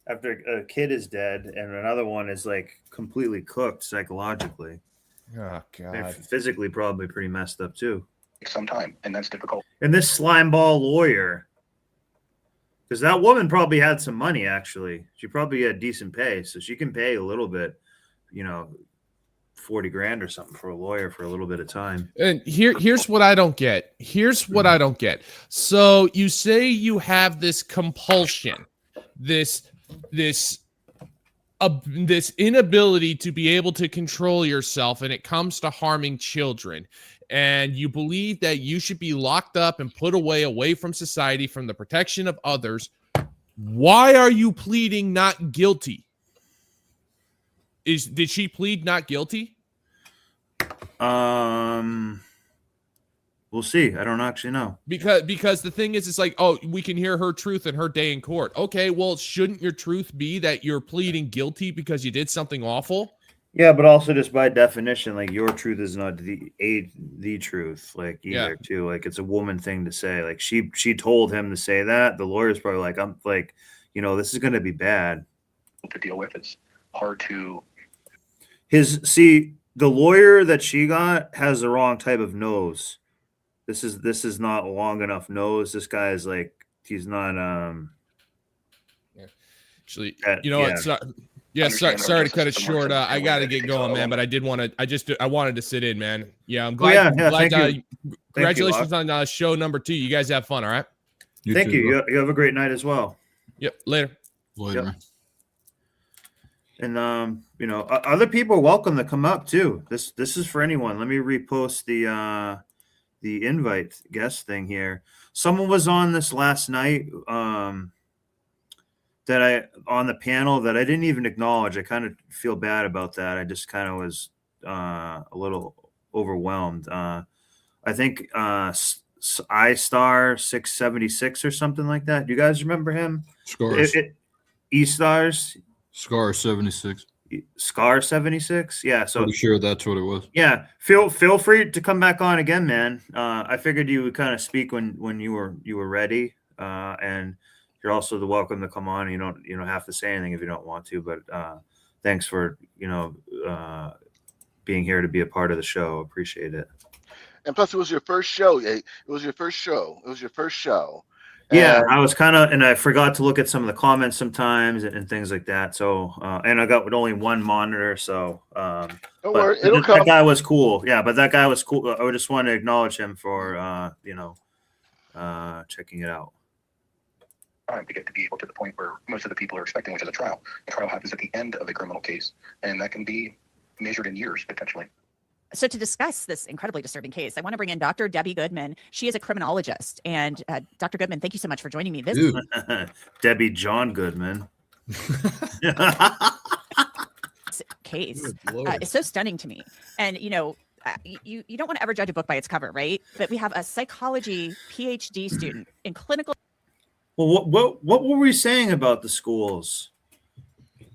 after a kid is dead and another one is like completely cooked psychologically. Oh They're God. physically probably pretty messed up too. Some time, and that's difficult. And this slimeball lawyer, because that woman probably had some money actually. She probably had decent pay, so she can pay a little bit, 40 grand or something for a lawyer for a little bit of time. And here's what I don't get. Here's what I don't get. So you say you have this compulsion, this inability to be able to control yourself, and it comes to harming children. And you believe that you should be locked up and put away from society, from the protection of others. Why are you pleading not guilty? Did she plead not guilty? We'll see. I don't actually know. Because the thing is, it's like, oh, we can hear her truth in her day in court. Okay, well, shouldn't your truth be that you're pleading guilty because you did something awful? Yeah, but also just by definition, like your truth is not the truth, like either too. Like it's a woman thing to say. Like she told him to say that. The lawyer's probably like, I'm like, this is gonna be bad to deal with. It's hard to. The lawyer that she got has the wrong type of nose. This is not a long enough nose. This guy is like, he's not Actually, what? Sorry to cut it short. I got to get going, man. But I wanted to sit in, man. Yeah, I'm glad. Congratulations on show number 2. You guys have fun, all right? Thank you. You have a great night as well. Yep. Later. Later. Yep. And you know, other people are welcome to come up too. This is for anyone. Let me repost the invite guest thing here. Someone was on this last night that I on the panel that I didn't even acknowledge. I kind of feel bad about that. I just kind of was a little overwhelmed. I think iStar 676 or something like that. Do you guys remember him? Scars. E-Stars. Scar 76. Scar 76. Yeah. So pretty sure that's what it was. Yeah. Feel free to come back on again, man. I figured you would kind of speak when you were ready. And you're also welcome to come on. You don't have to say anything if you don't want to, but thanks for, being here to be a part of the show. Appreciate it. And plus, it was your first show. It was your first show. Yeah, I was and I forgot to look at some of the comments sometimes and things like that. So, and I got with only one monitor. So, don't worry, it'll come. That guy was cool. Yeah, but that guy was cool. I just want to acknowledge him for, checking it out. To get to be able to the point where most of the people are expecting, which is a trial. The trial happens at the end of a criminal case, and that can be measured in years potentially. So to discuss this incredibly disturbing case, I want to bring in Dr. Debbie Goodman. She is a criminologist. And Dr. Goodman, thank you so much for joining me. This Debbie John Goodman. case is so stunning to me. And, you don't want to ever judge a book by its cover, right? But we have a psychology PhD student in clinical. Well, what were we saying about the schools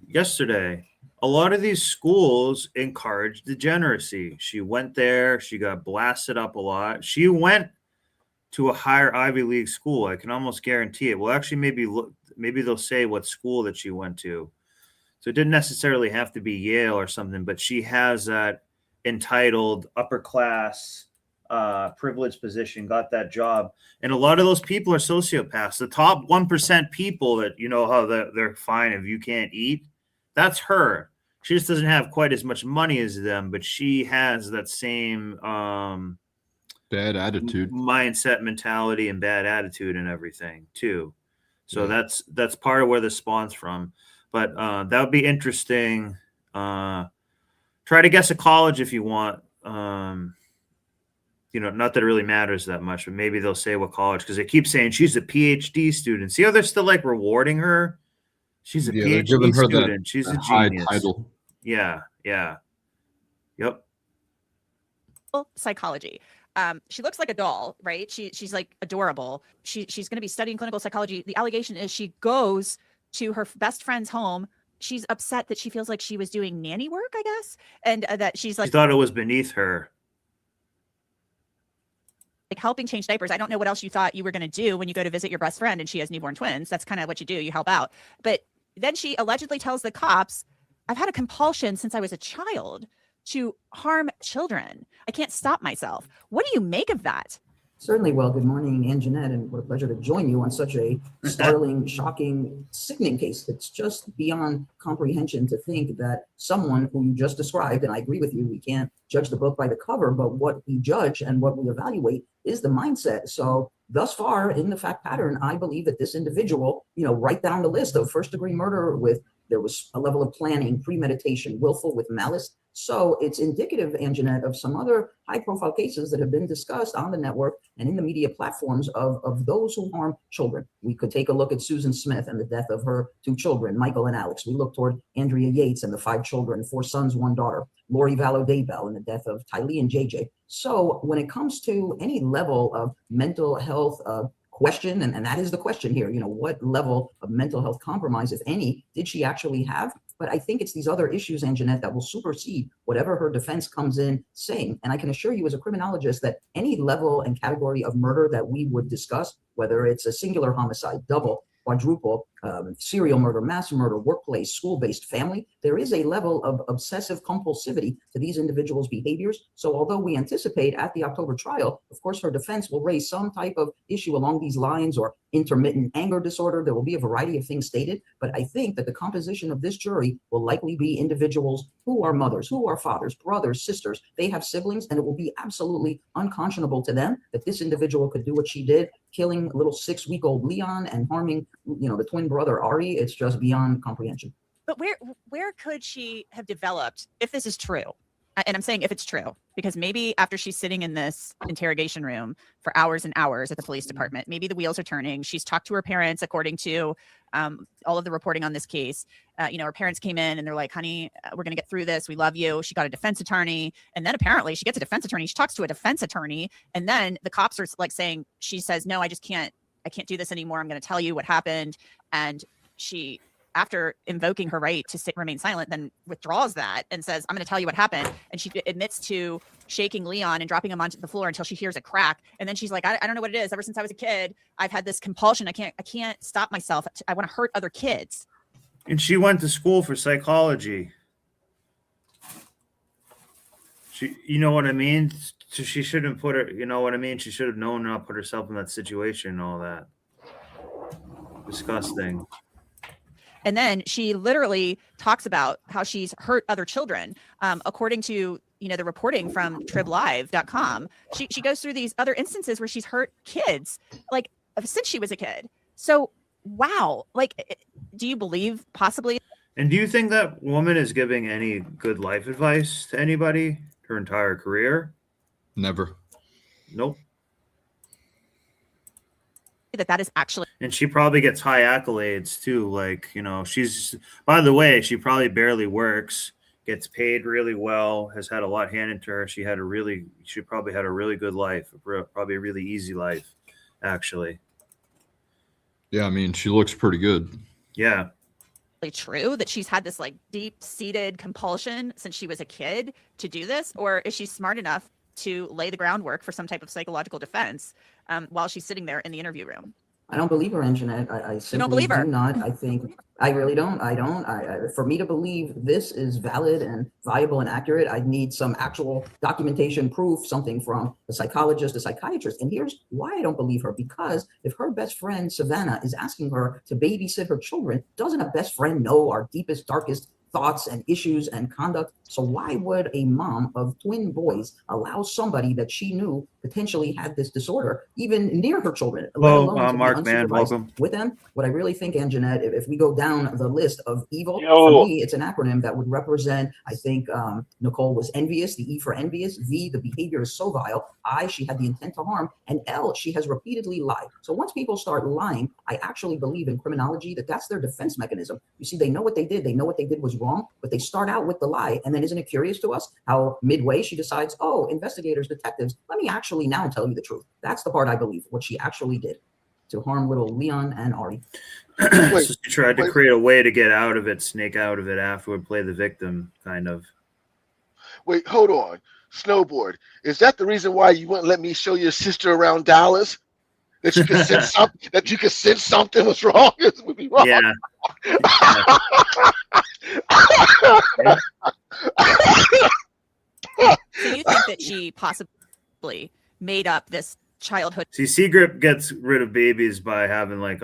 yesterday? A lot of these schools encourage degeneracy. She went there. She got blasted up a lot. She went to a higher Ivy League school. I can almost guarantee it. Well, actually, maybe they'll say what school that she went to. So it didn't necessarily have to be Yale or something, but she has that entitled upper class privileged position, got that job. And a lot of those people are sociopaths. The top 1% people that, how they're fine if you can't eat, that's her. She just doesn't have quite as much money as them, but she has that same bad attitude, mindset, mentality, and bad attitude and everything too. So that's part of where this spawns from. But that would be interesting. Try to guess a college if you want. Not that it really matters that much, but maybe they'll say what college, because they keep saying she's a PhD student. See how they're still like rewarding her? She's a PhD student. She's a genius. High title. Yeah. Yep. Psychology. She looks like a doll, right? She's like adorable. She's going to be studying clinical psychology. The allegation is she goes to her best friend's home. She's upset that she feels like she was doing nanny work, I guess, and that she's like. She thought it was beneath her. Like helping change diapers. I don't know what else you thought you were going to do when you go to visit your best friend and she has newborn twins. That's kind of what you do. You help out. But then she allegedly tells the cops, I've had a compulsion since I was a child to harm children. I can't stop myself. What do you make of that? Certainly. Well, good morning, Anjanette, and what a pleasure to join you on such a startling, shocking, sickening case. It's just beyond comprehension to think that someone who you just described, and I agree with you, we can't judge the book by the cover, but what we judge and what we evaluate is the mindset. So thus far in the fact pattern, I believe that this individual, right down the list of first-degree murder there was a level of planning, premeditation, willful with malice. So it's indicative, Anjanette, of some other high-profile cases that have been discussed on the network and in the media platforms of those who harm children. We could take a look at Susan Smith and the death of her 2 children, Michael and Alex. We look toward Andrea Yates and the 5 children, 4 sons, 1 daughter. Lori Vallow Daybell and the death of Tylee and JJ. So when it comes to any level of mental health question, and that is the question here, what level of mental health compromise, if any, did she actually have? But I think it's these other issues, Anjanette, that will supersede whatever her defense comes in saying. And I can assure you as a criminologist that any level and category of murder that we would discuss, whether it's a singular homicide, double, quadruple, serial murder, mass murder, workplace, school-based, family, there is a level of obsessive compulsivity to these individuals' behaviors. So although we anticipate at the October trial, of course, her defense will raise some type of issue along these lines or intermittent anger disorder. There will be a variety of things stated, but I think that the composition of this jury will likely be individuals who are mothers, who are fathers, brothers, sisters. They have siblings, and it will be absolutely unconscionable to them that this individual could do what she did, killing little 6-week-old Leon and harming, the twin brother Ari, it's just beyond comprehension. But where could she have developed, if this is true? And I'm saying if it's true, because maybe after she's sitting in this interrogation room for hours and hours at the police department, maybe the wheels are turning. She's talked to her parents, according to all of the reporting on this case. Her parents came in and they're like, honey, we're going to get through this. We love you. She got a defense attorney. And then apparently she gets a defense attorney. She talks to a defense attorney. And then the cops are like saying, she says, no, I can't do this anymore. I'm going to tell you what happened. And she, after invoking her right to remain silent, then withdraws that and says, I'm going to tell you what happened. And she admits to shaking Leon and dropping him onto the floor until she hears a crack. And then she's like, I don't know what it is. Ever since I was a kid, I've had this compulsion. I can't stop myself. I want to hurt other kids. And she went to school for psychology. You know what I mean? So she shouldn't put her, you know what I mean? She should have known not to put herself in that situation and all that. Disgusting. And then she literally talks about how she's hurt other children. According to, the reporting from triblive.com, she goes through these other instances where she's hurt kids, like since she was a kid. So, wow. Like, do you believe possibly? And do you think that woman is giving any good life advice to anybody her entire career? Never. Nope. That is actually, and she probably gets high accolades too. Like, she's, by the way, she probably barely works, gets paid really well, has had a lot handed to her. She probably had a really good life, probably a really easy life, actually. Yeah, I mean, she looks pretty good. Yeah. True that she's had this like deep-seated compulsion since she was a kid to do this, or is she smart enough to lay the groundwork for some type of psychological defense while she's sitting there in the interview room? I don't believe her, Anjanette. I simply don't believe her? do not. I really don't. For me to believe this is valid and viable and accurate, I need some actual documentation, proof, something from a psychologist, a psychiatrist. And here's why I don't believe her. Because if her best friend, Savannah, is asking her to babysit her children, doesn't a best friend know our deepest, darkest thoughts and issues and conduct? So why would a mom of twin boys allow somebody that she knew potentially had this disorder even near her children? Well, Mark, man, welcome. With them? What I really think, Anjanette, if we go down the list of evil, Yo. for me, it's an acronym that would represent, I think Nicole was envious, the E for envious, V, the behavior is so vile, I, she had the intent to harm, and L, she has repeatedly lied. So once people start lying, I actually believe in criminology that's their defense mechanism. You see, they know what they did was wrong, but they start out with the lie. And then isn't it curious to us how midway she decides, oh, investigators, detectives, let me actually now tell you the truth. That's the part I believe, what she actually did to harm little Leon and Ari. So she tried to create a way to get out of it, snake out of it afterward, play the victim, kind of. Wait, hold on. Snowboard, is that the reason why you wouldn't let me show your sister around Dallas? That you could sense something, something was wrong? Would be wrong. Yeah. So you think that she possibly made up this childhood? See, Seagrip gets rid of babies by having like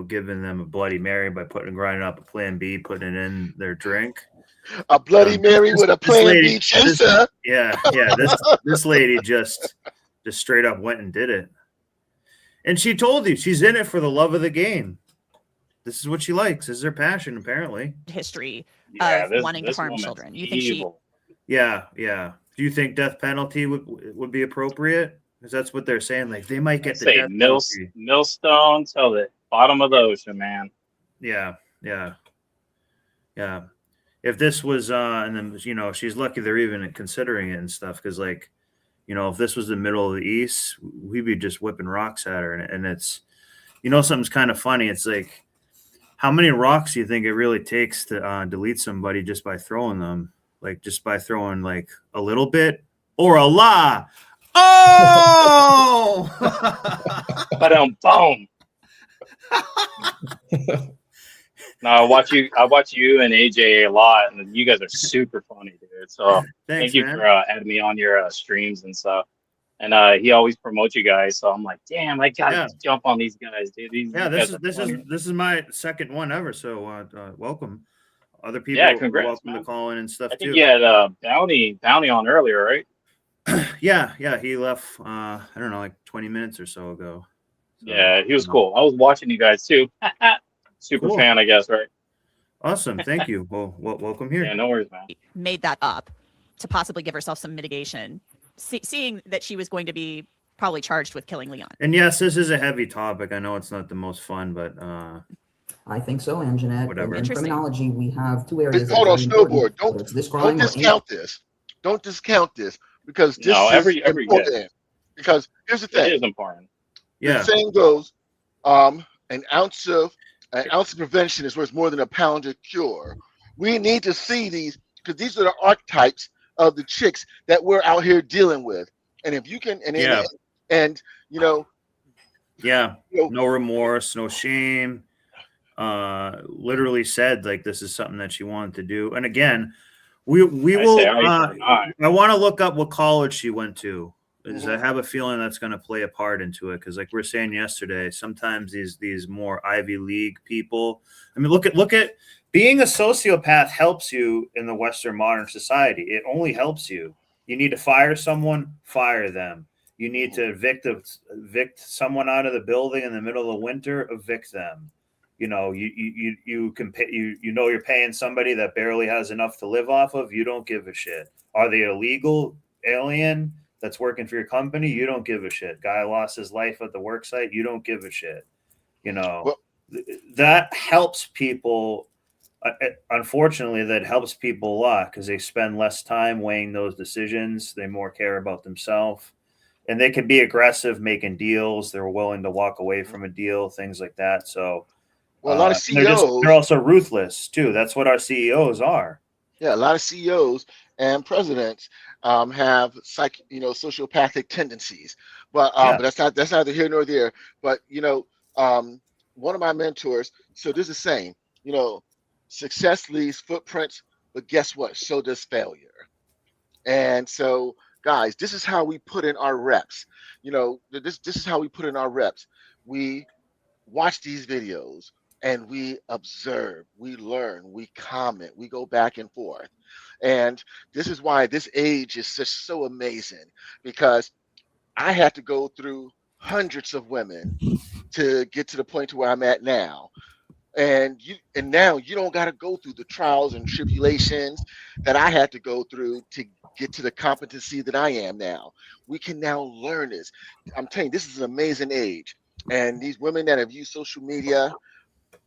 giving them a Bloody Mary by grinding up a Plan B, putting it in their drink. A Bloody Mary with a Plan B chaser. This lady just straight up went and did it. And she told you she's in it for the love of the game. This is what she likes. This is her passion, apparently. History of wanting to harm children. You think evil. Yeah. Do you think death penalty would be appropriate? Because that's what they're saying. Like they might get the death penalty. Millstone till the bottom of the ocean, man. Yeah. If this was, and then she's lucky they're even considering it and stuff. Because if this was the middle of the East, we'd be just whipping rocks at her. And it's, something's kind of funny. It's like, how many rocks do you think it really takes to delete somebody just by throwing them? Like just by throwing like a little bit or a lot? Oh! But boom. No, I watch you and AJ a lot, and you guys are super funny, dude. So thank you for adding me on your streams and stuff. And he always promotes you guys, so I'm like, damn, I gotta jump on these guys, dude. This is my second one ever. So welcome. Other people are welcome to call in and stuff too. I think you had Bounty on earlier, right? Yeah, he left. I don't know, like 20 minutes or so ago. So, yeah, he was cool. I was watching you guys too. super Cool. fan, I guess, right? Awesome. Thank you. Well, welcome here. Yeah, no worries, man. Made that up to possibly give herself some mitigation, seeing that she was going to be probably charged with killing Leon. And yes, this is a heavy topic. I know it's not the most fun, but I think so, Anjanette. Whatever. In criminology, we have two areas. Hold on, that are very important, Snowboard. whether it's this Don't crime or any- discount this. Don't discount this because this No, is every important. yeah. Because here's the thing. It is important. Yeah. The saying goes, an ounce of prevention is worth more than a pound of cure. We need to see these because these are the archetypes of the chicks that we're out here dealing with. And if you can, and you know, yeah, no remorse, no shame. Literally said like this is something that she wanted to do. And again, we will. I want to look up what college she went to. Is I have a feeling that's going to play a part into it because, like we were saying yesterday, sometimes these more Ivy League people. I mean, look at being a sociopath helps you in the Western modern society. It only helps you. You need to fire someone, fire them. You need to evict someone out of the building in the middle of the winter, evict them. You know, you can pay, you know you're paying somebody that barely has enough to live off of. You don't give a shit. Are they illegal alien that's working for your company? You don't give a shit. Guy lost his life at the work site. You don't give a shit. You know, that helps people. Unfortunately, that helps people a lot because they spend less time weighing those decisions. They more care about themselves. And they can be aggressive making deals. They're willing to walk away from a deal, things like that. So, well, a lot of CEOs they're also ruthless too. That's what our CEOs are. Yeah, a lot of CEOs and presidents have sociopathic tendencies. But that's neither here nor there. But one of my mentors. So there's a saying, success leaves footprints, but guess what? So does failure. And so, guys, this is how we put in our reps. This is how we put in our reps. We watch these videos and we observe, we learn, we comment, we go back and forth. And this is why this age is so amazing, because I had to go through hundreds of women to get to the point to where I'm at now. And now you don't got to go through the trials and tribulations that I had to go through to get to the competency that I am now. We can now learn this. I'm telling you, this is an amazing age. And these women that have used social media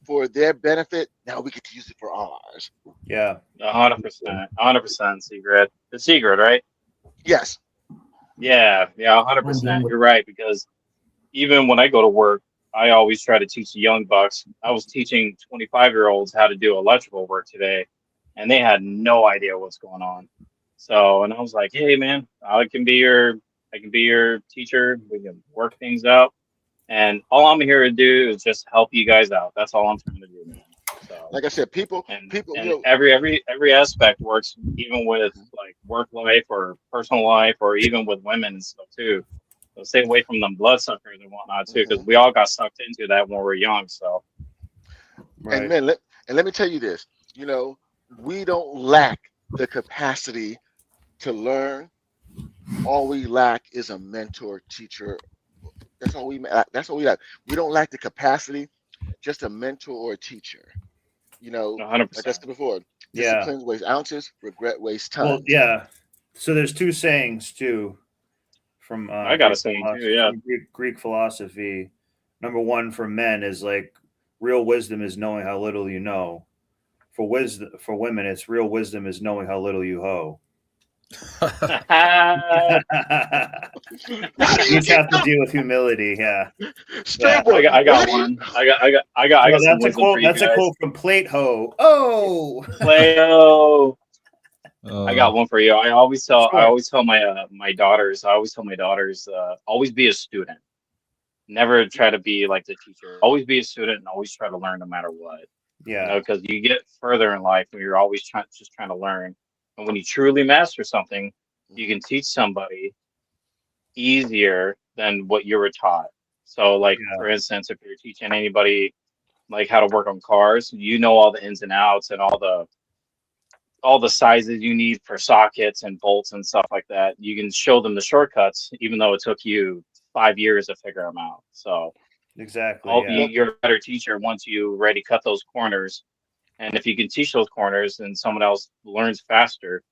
for their benefit, now we get to use it for ours. Yeah. 100%, Secret. The Secret, right? Yes. Yeah, 100%. You're right, because even when I go to work, I always try to teach the young bucks. I was teaching 25-year-olds how to do electrical work today, and they had no idea what's going on. So, and I was like, hey, man, I can be your teacher. We can work things out. And all I'm here to do is just help you guys out. That's all I'm trying to do, man. So, like I said, people, every aspect works, even with like work life or personal life, or even with women and stuff too. So stay away from them bloodsuckers and whatnot too, because we all got sucked into that when we were young. So, right. And man, let me tell you this. We don't lack the capacity to learn. All we lack is a mentor, teacher. That's all we lack. We don't lack the capacity, just a mentor or a teacher. 100%. Like I said before, discipline weighs ounces, regret weighs tons. Well, yeah. So there's two sayings too from I got a saying too, yeah. Greek philosophy. Number one for men is like real wisdom is knowing how little you know. For women, it's real wisdom is knowing how little you hoe. You just have to deal with humility. Yeah. I got one. I got that's a quote. That's a quote from Plato. Oh, Plato. I got one for you. I always tell my daughters. Always be a student. Never try to be like the teacher. Always be a student and always try to learn no matter what. Yeah. Because you get further in life when you're always trying to learn. And when you truly master something, you can teach somebody easier than what you were taught. So, like, for instance, if you're teaching anybody like how to work on cars, all the ins and outs and all the sizes you need for sockets and bolts and stuff like that. You can show them the shortcuts, even though it took you 5 years to figure them out. So, Exactly. You're a better teacher once you already cut those corners. And if you can teach those corners and someone else learns faster,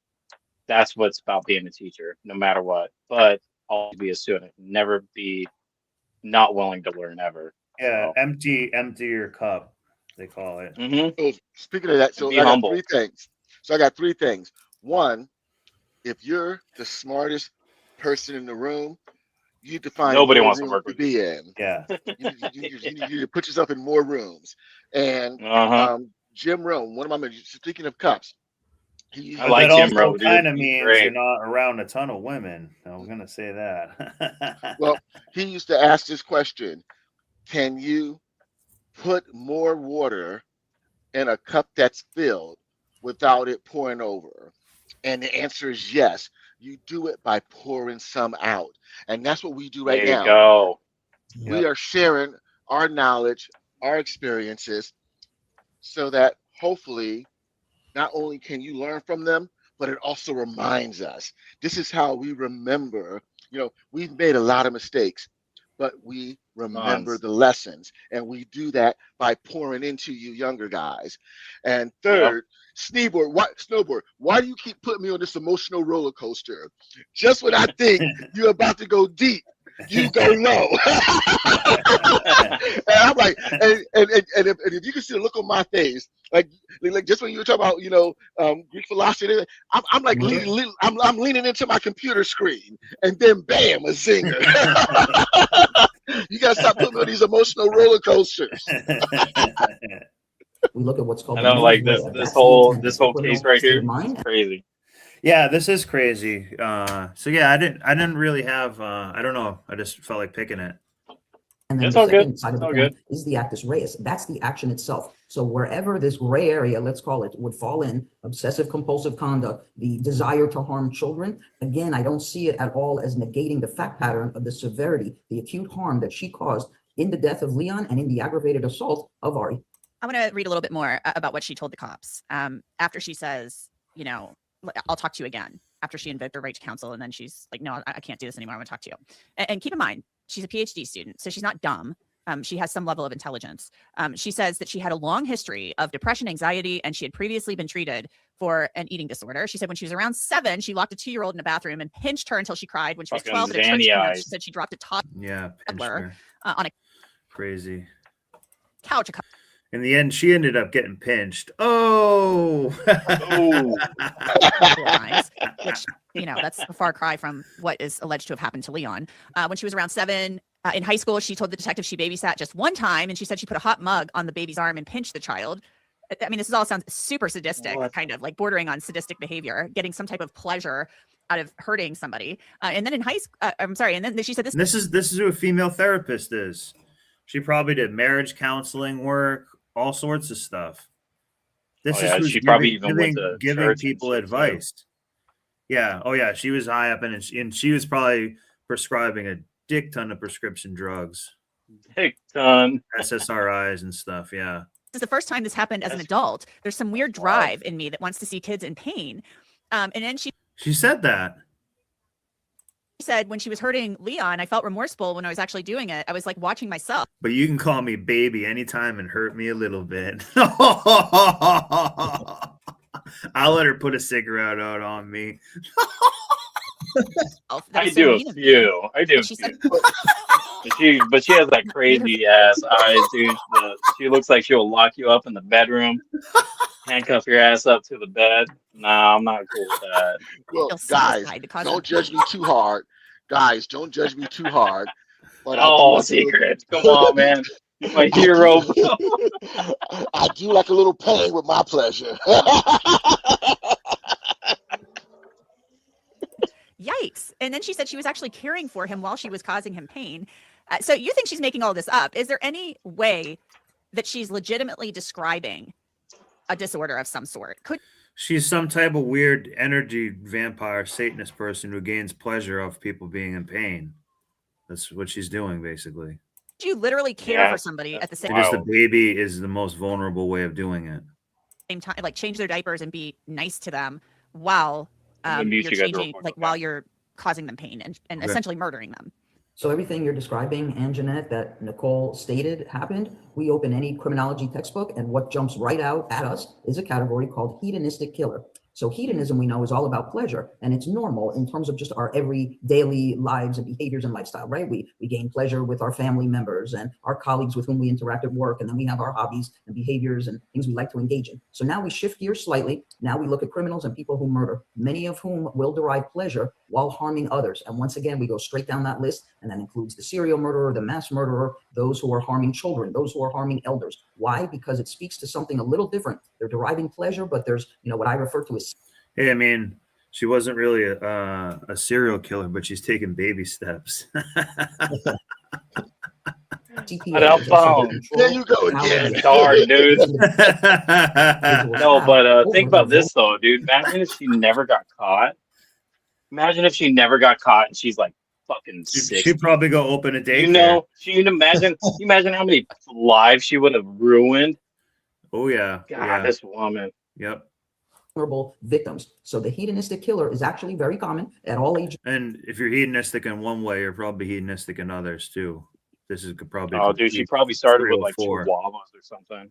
that's what's about being a teacher, no matter what. But always be a student. Never be not willing to learn ever. Yeah, empty your cup, they call it. So speaking of that, so Be I got humble. 3 things. So I got 3 things. One, if you're the smartest person in the room, you need to find Nobody more wants to rooms work to with be in. Yeah. You need to put yourself in more rooms. And Jim Rome, one of my men, speaking of cups, I like Jim also Rome, dude. kind of He's means great. you're not around a ton of women. I'm gonna say that. well, he used to ask this question: can you put more water in a cup that's filled without it pouring over? And the answer is yes. You do it by pouring some out. And that's what we do right There you now. go. We are sharing our knowledge, our experiences, so that hopefully not only can you learn from them, but it also reminds us. This is how we remember. We've made a lot of mistakes, but we remember the lessons, and we do that by pouring into you younger guys. And third, Snowboard, why do you keep putting me on this emotional roller coaster? Just when I think you're about to go deep, you go low. And I'm like, and if you can see the look on my face, like just when you were talking about Greek philosophy, I'm like I'm leaning into my computer screen, and then bam, a zinger. You gotta stop putting me on these emotional roller coasters. We look at what's called I know, like this whole case right here is crazy. Yeah, this is crazy. So yeah, I didn't really have I don't know. I just felt like picking it. And then It's the all second good. side of the It's all coin good. is the actus reus. That's the action itself. So wherever this gray area, let's call it, would fall in obsessive compulsive conduct, the desire to harm children, again, I don't see it at all as negating the fact pattern of the severity, the acute harm that she caused in the death of Leon and in the aggravated assault of Ari. I want to read a little bit more about what she told the cops after she says, I'll talk to you again, after she invoked her right to counsel. And then she's like, no, I can't do this anymore. I want to talk to you. And keep in mind, she's a PhD student, so she's not dumb. She has some level of intelligence. She says that she had a long history of depression, anxiety, and she had previously been treated for an eating disorder. She said when she was around 7, she locked a 2-year-old in a bathroom and pinched her until she cried. When she was 12 at a church camp, she said she dropped a toddler on a crazy couch. In the end, she ended up getting pinched. Oh, which, that's a far cry from what is alleged to have happened to Leon. When she was around 7, in high school, she told the detective she babysat just one time, and she said she put a hot mug on the baby's arm and pinched the child. I mean, this all sounds super sadistic, kind of like bordering on sadistic behavior, getting some type of pleasure out of hurting somebody. And then in high school, and then she said this is who a female therapist is. She probably did marriage counseling work, all sorts of stuff. This is who's she probably even went to giving people advice. Yeah. Oh yeah. She was high up and she was probably prescribing a dick ton of prescription drugs. Dick ton. SSRIs and stuff. Yeah. This is the first time this happened as an adult. There's some weird drive in me that wants to see kids in pain. And then she said that. She said when she was hurting Leon, I felt remorseful when I was actually doing it. I was like watching myself. But you can call me baby anytime and hurt me a little bit. I'll let her put a cigarette out on me. I do a few. But she has that crazy ass eyes, dude. She looks like she'll lock you up in the bedroom, handcuff your ass up to the bed. Nah, I'm not cool with that. Well, guys, don't judge me too hard. Guys, don't judge me too hard. But Secret. Come on, man. You're my hero. I do like a little pain with my pleasure. Yikes. And then she said she was actually caring for him while she was causing him pain. So you think she's making all this up. Is there any way that she's legitimately describing a disorder of some sort? She's some type of weird energy vampire Satanist person who gains pleasure of people being in pain. That's what she's doing, basically. You literally care for somebody at the same time. The baby is the most vulnerable way of doing it. Same time, like change their diapers and be nice to them while you're changing, while you're causing them pain and essentially murdering them. So everything you're describing, Anjanette, that Nicole stated happened. We open any criminology textbook, and what jumps right out at us is a category called hedonistic killer. So hedonism, we know, is all about pleasure, and it's normal in terms of just our every daily lives and behaviors and lifestyle, right? We gain pleasure with our family members and our colleagues with whom we interact at work, and then we have our hobbies and behaviors and things we like to engage in. So now we shift gears slightly. Now we look at criminals and people who murder, many of whom will derive pleasure while harming others. And once again, we go straight down that list, and that includes the serial murderer, the mass murderer, those who are harming children, those who are harming elders. Why? Because it speaks to something a little different. They're deriving pleasure, but there's, what I refer to as. Hey, I mean, she wasn't really a serial killer, but she's taking baby steps. But I'm phone. There you go again. It's hard, dude. No, but think about this though, dude. Imagine if she never got caught. Imagine if she never got caught and she's like fucking 60. She'd probably go open a daycare. You imagine how many lives she would have ruined. Oh yeah. God, this woman. Yep. Vulnerable victims. So the hedonistic killer is actually very common at all ages. And if you're hedonistic in one way, you're probably hedonistic in others too. This is probably. Oh, dude, she probably started with like chihuahuas or something.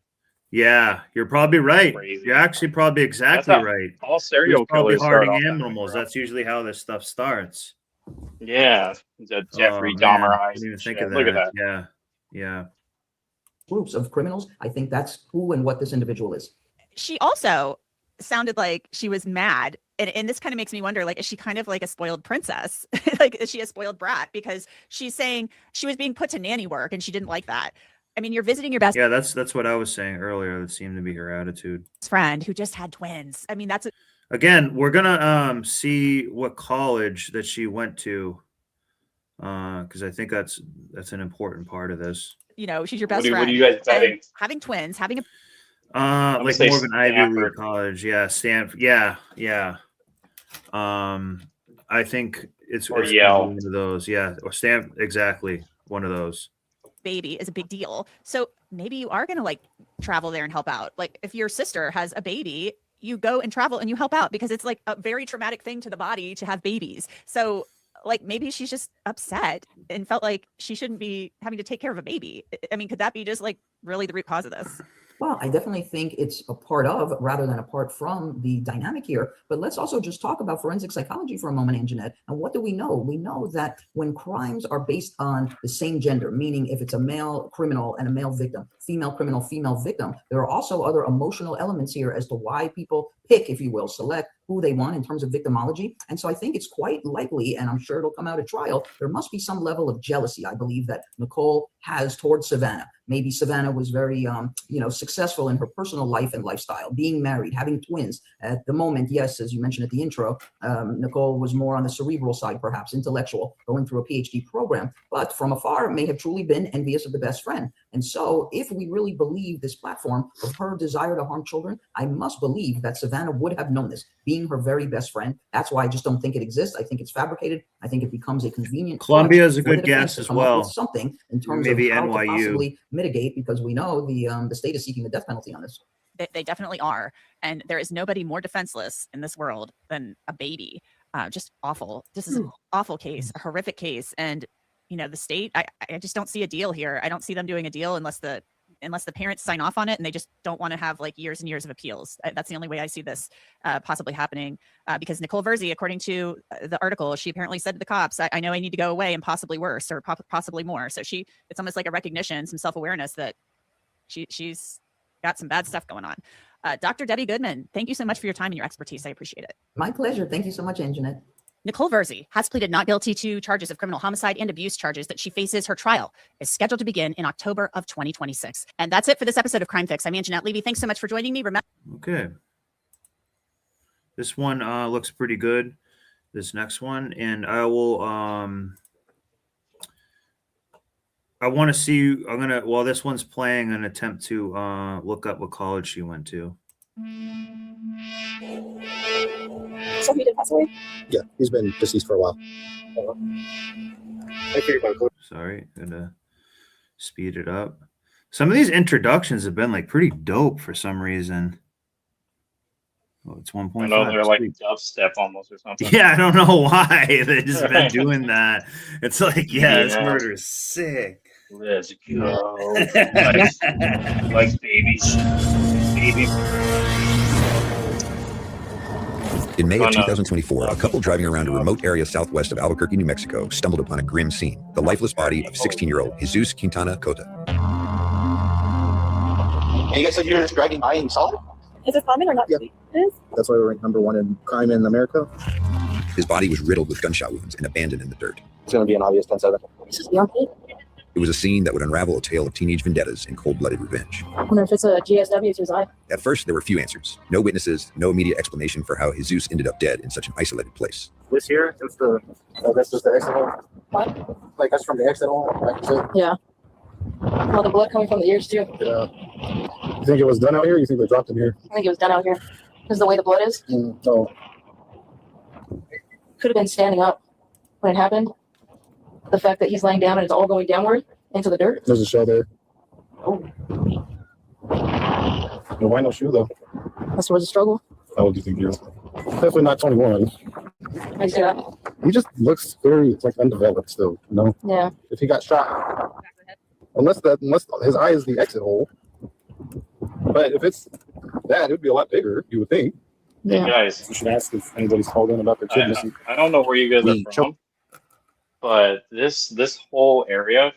Yeah, you're probably right. Crazy. You're actually probably exactly right. All serial killers probably start harming off animals. That's usually how this stuff starts. Yeah, the Jeffrey Dahmer I eyes. didn't even think Shit. of that. Look at that. Yeah. Groups of criminals. I think that's who and what this individual is. She also sounded like she was mad. And this kind of makes me wonder, like, is she kind of like a spoiled princess? Like, is she a spoiled brat? Because she's saying she was being put to nanny work and she didn't like that. I mean, you're visiting your best. Yeah, that's what I was saying earlier. That seemed to be her attitude. Friend who just had twins. I mean, that's again, we're gonna see what college that she went to, because I think that's an important part of this. She's your best friend. What are you guys betting? Having twins, having a like more of an Ivy League college. Yeah, Stanford. Yeah. I think it's Yale. one of those. Yeah, or Stanford. Exactly, one of those. Baby is a big deal. So maybe you are going to like travel there and help out. Like if your sister has a baby, you go and travel and you help out because it's like a very traumatic thing to the body to have babies. So like maybe she's just upset and felt like she shouldn't be having to take care of a baby. I mean, could that be just like really the root cause of this? Well, I definitely think it's a part of rather than apart from the dynamic here. But let's also just talk about forensic psychology for a moment, Anjanette. And what do we know? We know that when crimes are based on the same gender, meaning if it's a male criminal and a male victim, female criminal, female victim, there are also other emotional elements here as to why people pick, if you will, select who they want in terms of victimology. And so I think it's quite likely, and I'm sure it'll come out at trial, there must be some level of jealousy, I believe, that Nicole has towards Savannah. Maybe Savannah was very, successful in her personal life and lifestyle, being married, having twins. At the moment, yes, as you mentioned at the intro, Nicole was more on the cerebral side, perhaps intellectual, going through a PhD program, but from afar may have truly been envious of the best friend. And so if we really believe this platform of her desire to harm children, I must believe that Savannah would have known this, being her very best friend. That's why I just don't think it exists. I think it's fabricated. I think it becomes a convenient. Columbia is a good guess as well. Something in terms maybe of how NYU. to possibly mitigate, because we know the state is seeking the death penalty on this. They definitely are. And there is nobody more defenseless in this world than a baby. Just awful. This is an awful case, a horrific case. And, the state, I just don't see a deal here. I don't see them doing a deal unless the parents sign off on it, and they just don't want to have like years and years of appeals. That's the only way I see this possibly happening, because Nicole Verzi, according to the article, she apparently said to the cops, I know I need to go away and possibly worse or possibly more. So it's almost like a recognition, some self-awareness that she's got some bad stuff going on. Dr. Debbie Goodman, thank you so much for your time and your expertise. I appreciate it. My pleasure. Thank you so much, Anjanette. Nicole Verzi has pleaded not guilty to charges of criminal homicide and abuse charges that she faces. Her trial is scheduled to begin in October of 2026. And that's it for this episode of Crime Fix. I'm Anjanette Levy. Thanks so much for joining me. Remember. Okay. This one looks pretty good. This next one, and I will. I want to see. While this one's playing, an attempt to look up what college she went to. So he did pass away? Yeah, he's been deceased for a while. Sorry, gonna speed it up. Some of these introductions have been like pretty dope for some reason. Oh, it's I 1.5. know they're like Sweet. dubstep almost or something. Yeah, I don't know why they just been doing that. It's like, yeah, this Yeah. murder is sick. Let's go. Like babies. Baby. In May of 2024, a couple driving around a remote area southwest of Albuquerque, New Mexico, stumbled upon a grim scene: the lifeless body of 16-year-old Jesus Quintana Cota. And you guys said you're just driving by and you saw it? Is it common or not? Yeah. It is? That's why we're ranked #1 in crime in America. His body was riddled with gunshot wounds and abandoned in the dirt. It's going to be an obvious 10-7. This is beyond me. It was a scene that would unravel a tale of teenage vendettas and cold-blooded revenge. I wonder if it's a GSW through his eye. At first, there were few answers. No witnesses, no immediate explanation for how Jesus ended up dead in such an isolated place. This here, that's just the exit hole. What? Like that's from the exit hole. Like Yeah. Well, the blood coming from the ears too. Yeah. You think it was done out here? Or you think they dropped it here? I think it was done out here. Because the way the blood is. No. Could have been standing up when it happened. The fact that he's laying down and it's all going downward into the dirt. There's a shell there. Oh. No, why no shoe though? That's was a struggle. How old do you think he is? Definitely not 21. I see that. He just looks very like undeveloped still. You know? Yeah. If he got shot, unless his eye is the exit hole. But if it's that, it would be a lot bigger. You would think. Yeah. Guys, you should ask if anybody's called in about their kid missing. I don't know where you guys are from, but this whole area,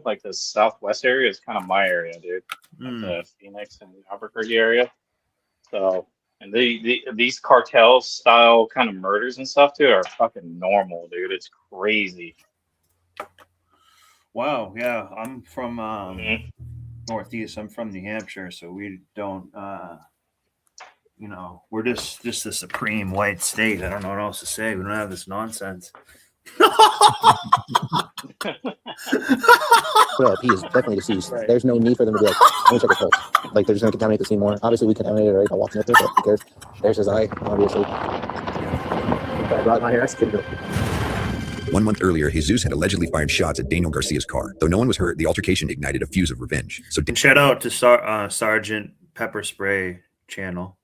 like the southwest area, is kind of my area, dude. Like the Phoenix and Albuquerque area. So, and these cartel style kind of murders and stuff too are fucking normal, dude. It's crazy. Wow, yeah, I'm from Northeast. I'm from New Hampshire, so we don't, we're just the supreme white state. I don't know what else to say. We don't have this nonsense. Well, he is definitely deceased. There's no need for them to be like, let me check his pulse. Like, they're just going to contaminate the scene more. Obviously, we contaminated it right by walking up there, but who cares? There's his eye, obviously. I brought my hair, I skipped it. 1 month earlier, Jesus had allegedly fired shots at Daniel Garcia's car. Though no one was hurt, the altercation ignited a fuse of revenge. So shout out to Sergeant Pepper Spray channel.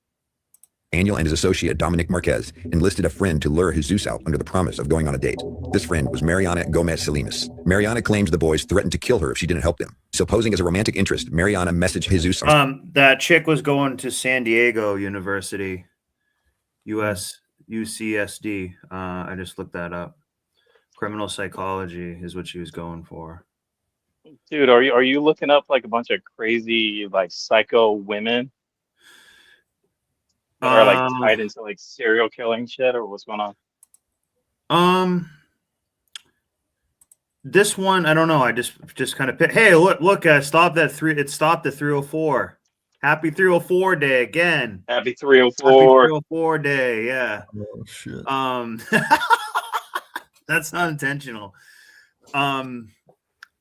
Daniel and his associate Dominic Marquez enlisted a friend to lure Jesus out under the promise of going on a date. This friend was Mariana Gomez Salinas. Mariana claims the boys threatened to kill her if she didn't help them. So posing as a romantic interest, Mariana messaged Jesus on that chick was going to San Diego University, UCSD. I just looked that up. Criminal psychology is what she was going for. Dude, are you looking up like a bunch of crazy like psycho women that are like tied into like serial killing shit, or what's going on? This one, I don't know. I just kind of hey, look, stop that it stopped at 304. Happy 304 day again. Happy 304. Happy 304 day, yeah. Oh shit. That's not intentional. I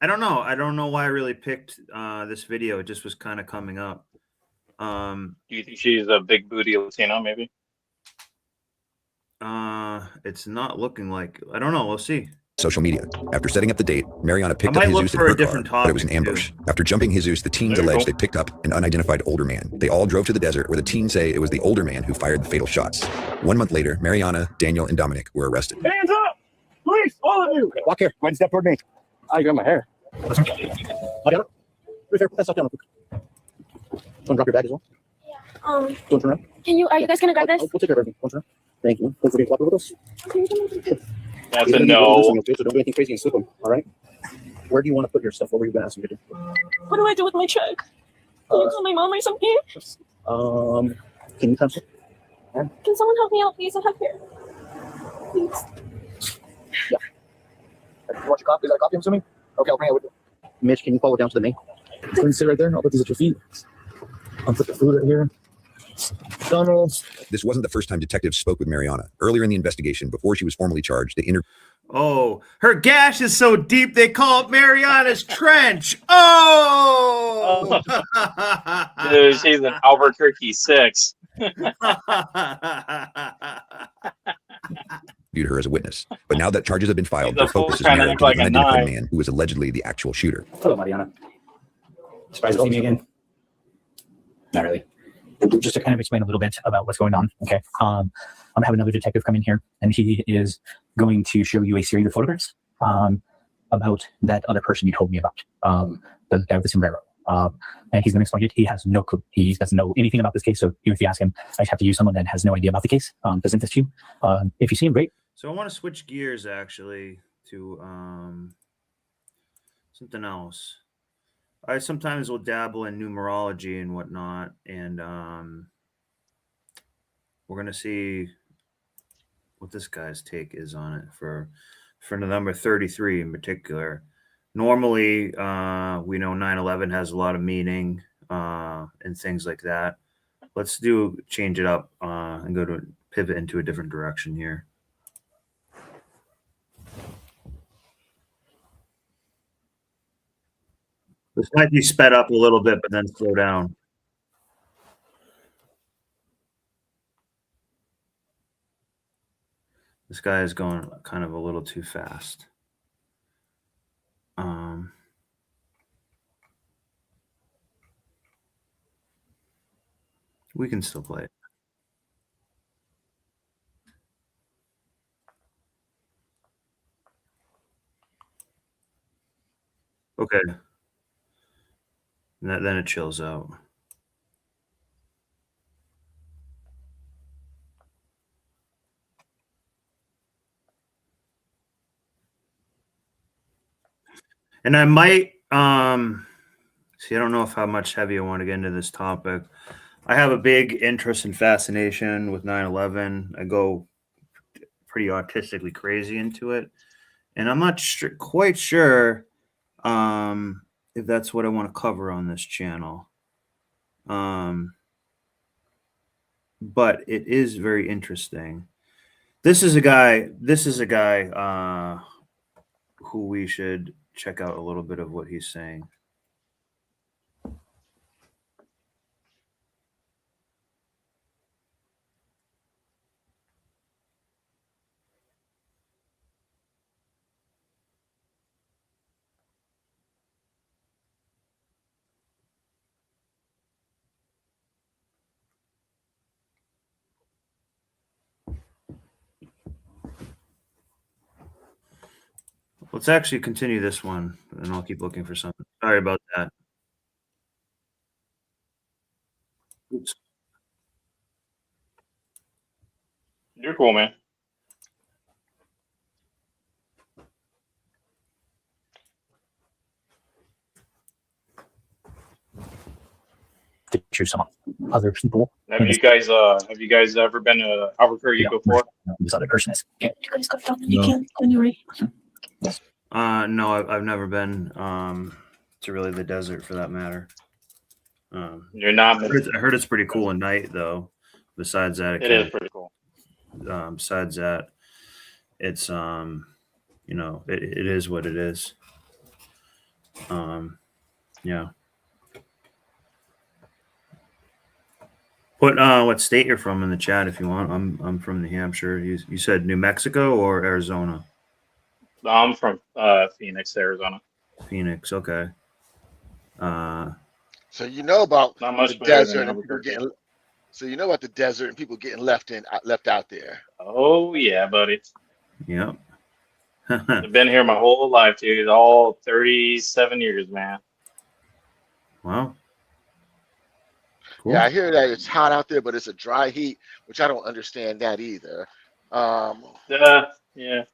don't know. I don't know why I really picked this video. It just was kind of coming up. Do you think she's a big booty Latino, maybe? It's not looking like. I don't know. We'll see. social media. After setting up the date, Mariana picked I up might look Jesus in for a her different car, but it was an topic, ambush. After jumping Jesus, the teens alleged they picked up an unidentified older man. They all drove to the desert, where the teens say it was the older man who fired the fatal shots. 1 month later, Mariana, Daniel, and Dominic were arrested. Hands up! Please, all of you! Walk here. Go ahead and step toward me. I got my hair. I got it. That's up down. Want to drop your bag as well? Don't turn around. Are you guys gonna grab this? We'll take care of everything. Don't turn around. Thank you. Don't forget to walk over with us. That's a no. So don't do anything crazy and slip them, all right? Where do you want to put your stuff? What were you going to ask me to do? What do I do with my check? Can you call my mom or something? Can you pencil? Can someone help me out, please? I have hair. Please. Yeah. You want your coffee? Is that a coffee, I'm assuming? Okay, I'll bring it with you. Mitch, can you follow down to the main? Please sit right there. I'll put these at your feet. I'll put the food right here. McDonald's. This wasn't the first time detectives spoke with Mariana. Earlier in the investigation, before she was formally charged, they interviewed. Oh, her gash is so deep they call it Mariana's Trench. Oh! Dude, she's an Albuquerque 6. Viewed her as a witness. But now that charges have been filed, The their focus is fool's narrowed to trying the to look like a unidentified knife. man who was allegedly the actual shooter. Hello, Mariana. Surprised to see me again? Not really. just to kind of explain a little bit about what's going on. Okay. I'm gonna have another detective come in here, and he is going to show you a series of photographs about that other person you told me about, the guy with the sombrero. And he's going to explain it. He has no clue. He doesn't know anything about this case. So even if you ask him, I have to use someone that has no idea about the case. Doesn't this you? If you see him, great. So I want to switch gears actually to something else. I sometimes will dabble in numerology and whatnot, and we're gonna see what this guy's take is on it for the number 33 in particular. Normally, we know 9/11 has a lot of meaning and things like that. Let's change it up and go to pivot into a different direction here. This might be sped up a little bit, but then slow down. This guy is going kind of a little too fast. We can still play it. Okay. And then it chills out. And I might see, I don't know how much heavy I want to get into this topic. I have a big interest and fascination with 9/11. I go pretty autistically crazy into it. And I'm not quite sure if that's what I want to cover on this channel. But it is very interesting. This is a guy who we should check out a little bit of what he's saying. Let's actually continue this one, and I'll keep looking for something. Sorry about that. Oops. You're cool, man. To choose some other people. Have you guys ever been to Albuquerque before? This other person is. You guys got to You can't anyway. No, I've never been to really the desert for that matter. You're not. I heard it's pretty cool at night, though. Besides that, It is pretty cool. Besides that, it's it is what it is. Yeah. Put what state you're from in the chat if you want. I'm from New Hampshire. You said New Mexico or Arizona? I'm from Phoenix, Arizona. Phoenix, okay. So you know about Not much the better than desert and people Albuquerque. getting. So you know about the desert and people getting left out there. Oh yeah, buddy. Yep. I've been here my whole life, dude. All 37 years, man. Wow. Cool. Yeah, I hear that it's hot out there, but it's a dry heat, which I don't understand that either. Yeah.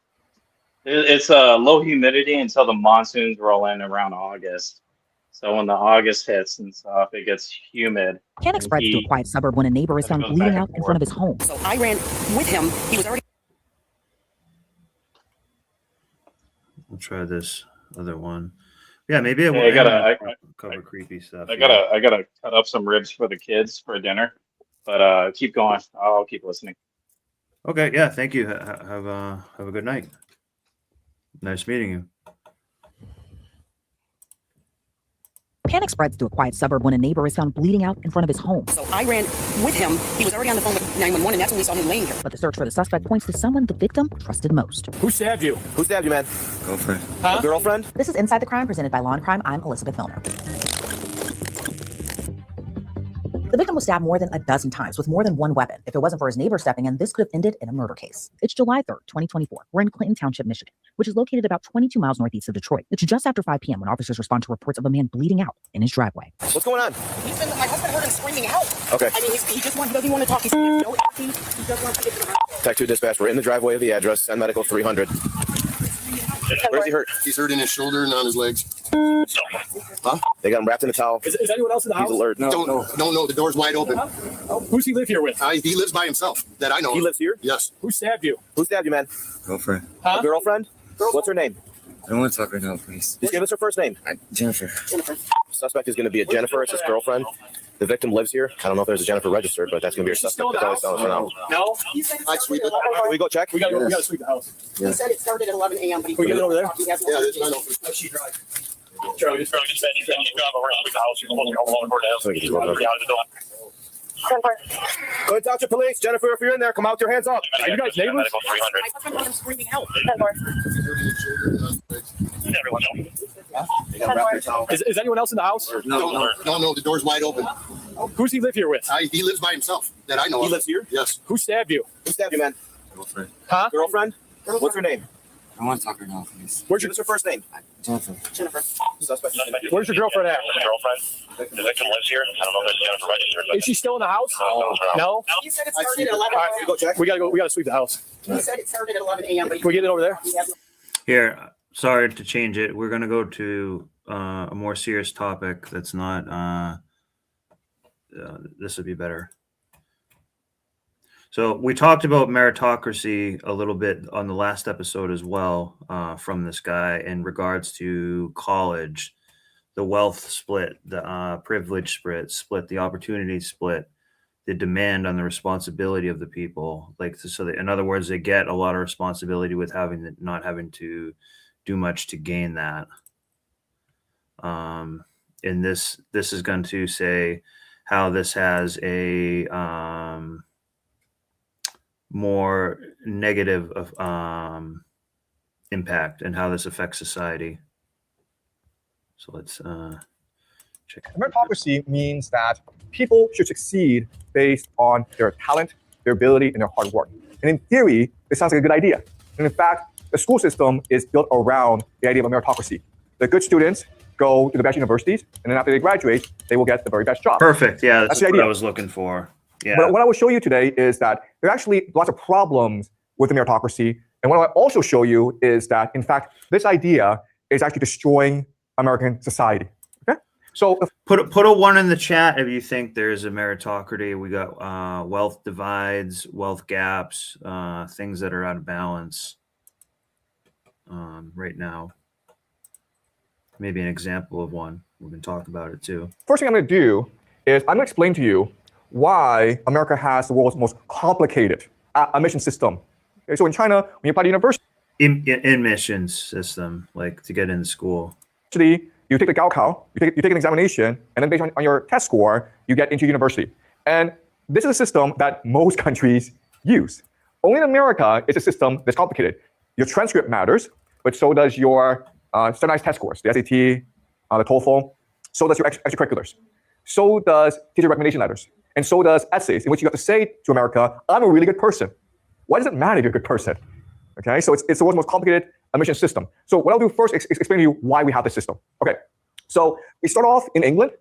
It's low humidity until the monsoons roll in around August. So when the August hits and stuff, it gets humid. Panic spreads to a quiet suburb when a neighbor is found goes bleeding back out and in front of forth. his home. So I ran with him. He was already. We'll try this other one. Yeah, maybe I Hey, will I cover creepy stuff. I gotta cut up some ribs for the kids for dinner. But keep going. I'll keep listening. Okay, yeah, thank you. Have a good night. Nice meeting you. Panic spreads to a quiet suburb when a neighbor is found bleeding out in front of his home. So I ran with him. He was already on the phone with 911, and that's when we saw him laying here. But the search for the suspect points to someone the victim trusted most. Who stabbed you? Who stabbed you, man? Girlfriend. Huh? Girlfriend? This is Inside the Crime presented by Law and Crime. I'm Elizabeth Milner. The victim was stabbed more than a dozen times with more than one weapon. If it wasn't for his neighbor stepping in, this could have ended in a murder case. It's July 3rd, 2024. We're in Clinton Township, Michigan, which is located about 22 miles northeast of Detroit. It's just after 5 p.m. when officers respond to reports of a man bleeding out in his driveway. What's going on? My husband heard him screaming help. Okay. I mean, he just doesn't want to talk. He just wants to get to the hospital. Tech 2 dispatch. We're in the driveway of the address. Send medical 300. Where's he hurt? He's hurt in his shoulder and on his legs. Huh? They got him wrapped in a towel. Is anyone else in the house? He's alert. No. The door's wide open. Who's he live here with? He lives by himself. That I know. He lives here? Yes. Who stabbed you? Who stabbed you, man? Girlfriend. A girlfriend? What's her name? I don't want to talk right now, please. Just give us her first name. Jennifer. Suspect is going to be a Jennifer. It's his girlfriend. The victim lives here. I don't know if there's a Jennifer registered, but that's going to be your suspect. That's all he's telling us for now. No. I'd sweep it. Can we go check? We gotta sweep the house. Yeah. He said it started at 11 a.m. But Can we get it over there? He has Yeah, I know. How's she drive? Charlie just said he's going to go over and sweep the house. He's supposed to go home for the So we can just walk over. Go ahead, Township Police. Jennifer, if you're in there, come out with your hands up. Are you guys neighbors? My husband heard him screaming help. Is anyone else in the house? No. The door's wide open. Who's he live here with? He lives by himself. That I know. He lives here? Yes. Who stabbed you? Who stabbed you, man? Girlfriend. Huh? Girlfriend? What's her name? I don't want to talk right now, please. What's your first name? Jennifer. Suspect. Where's your girlfriend at? The victim lives here. I don't know if there's a Jennifer registered. Is she still in the house? No. He said it started at 11. All right, go check. We gotta sweep the house. He said it started at 11 a.m. But Can we get it over there? Here, sorry to change it. We're going to go to a more serious topic that's not, this would be better. So we talked about meritocracy a little bit on the last episode as well, from this guy in regards to college, the wealth split, the privilege split, the opportunity split, the demand on the responsibility of the people. Like, so that, in other words, they get a lot of responsibility with not having to do much to gain that. And this is going to say how this has a more negative impact and how this affects society. So let's check. Meritocracy means that people should succeed based on their talent, their ability, and their hard work. And in theory, it sounds like a good idea. And in fact, the school system is built around the idea of a meritocracy. The good students go to the best universities, and then after they graduate, they will get the very best job. Perfect. Yeah, that's the what idea. I was looking for. Yeah. But what I will show you today is that there are actually lots of problems with the meritocracy. And what I'll also show you is that, in fact, this idea is actually destroying American society. Okay? So put a 1 in the chat if you think there's a meritocracy. We got wealth divides, wealth gaps, things that are out of balance right now. Maybe an example of one. We can talk about it too. First thing I'm going to do is I'm going to explain to you why America has the world's most complicated admission system. Okay, so in China, when you apply to university, admissions system, like to get into school. You take the Gaokao, you take an examination, and then based on your test score, you get into university. And this is a system that most countries use. Only in America, it's a system that's complicated. Your transcript matters, but so does your standardized test scores, the SAT, the TOEFL. So does your extracurriculars. So does teacher recommendation letters. And so does essays, in which you have to say to America, I'm a really good person. Why does it matter if you're a good person? Okay, so it's the world's most complicated admission system. So what I'll do first is explain to you why we have this system. Okay, so we start off in England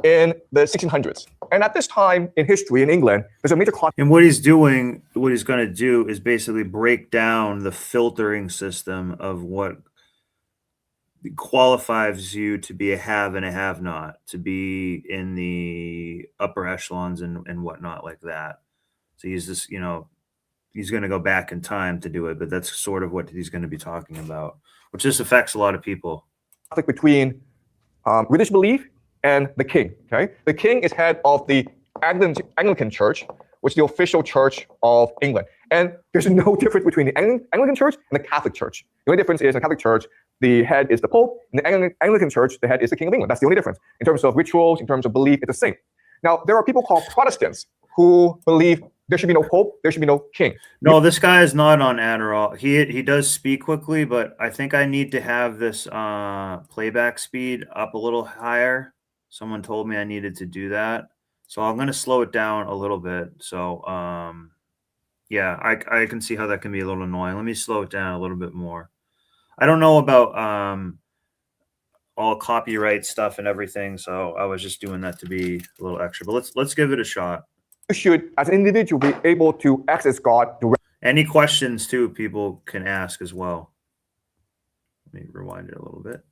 in the 1600s. And at this time in history in England, there's a major class. And what he's going to do is basically break down the filtering system of what qualifies you to be a have and a have not, to be in the upper echelons and whatnot like that. So he's just, he's going to go back in time to do it, but that's sort of what he's going to be talking about, which just affects a lot of people. Between religious belief and the king. Okay, the king is head of the Anglican Church, which is the official church of England. And there's no difference between the Anglican Church and the Catholic Church. The only difference is in the Catholic Church, the head is the Pope. In the Anglican Church, the head is the King of England. That's the only difference. In terms of rituals, in terms of belief, it's the same. Now, there are people called Protestants who believe there should be no Pope, there should be no king. No, this guy is not on Adderall. He does speak quickly, but I think I need to have this playback speed up a little higher. Someone told me I needed to do that. So I'm going to slow it down a little bit. So, yeah, I can see how that can be a little annoying. Let me slow it down a little bit more. I don't know about all copyright stuff and everything, so I was just doing that to be a little extra. But let's give it a shot. You should, as an individual, be able to access God directly. Any questions too, people can ask as well. Let me rewind it a little bit.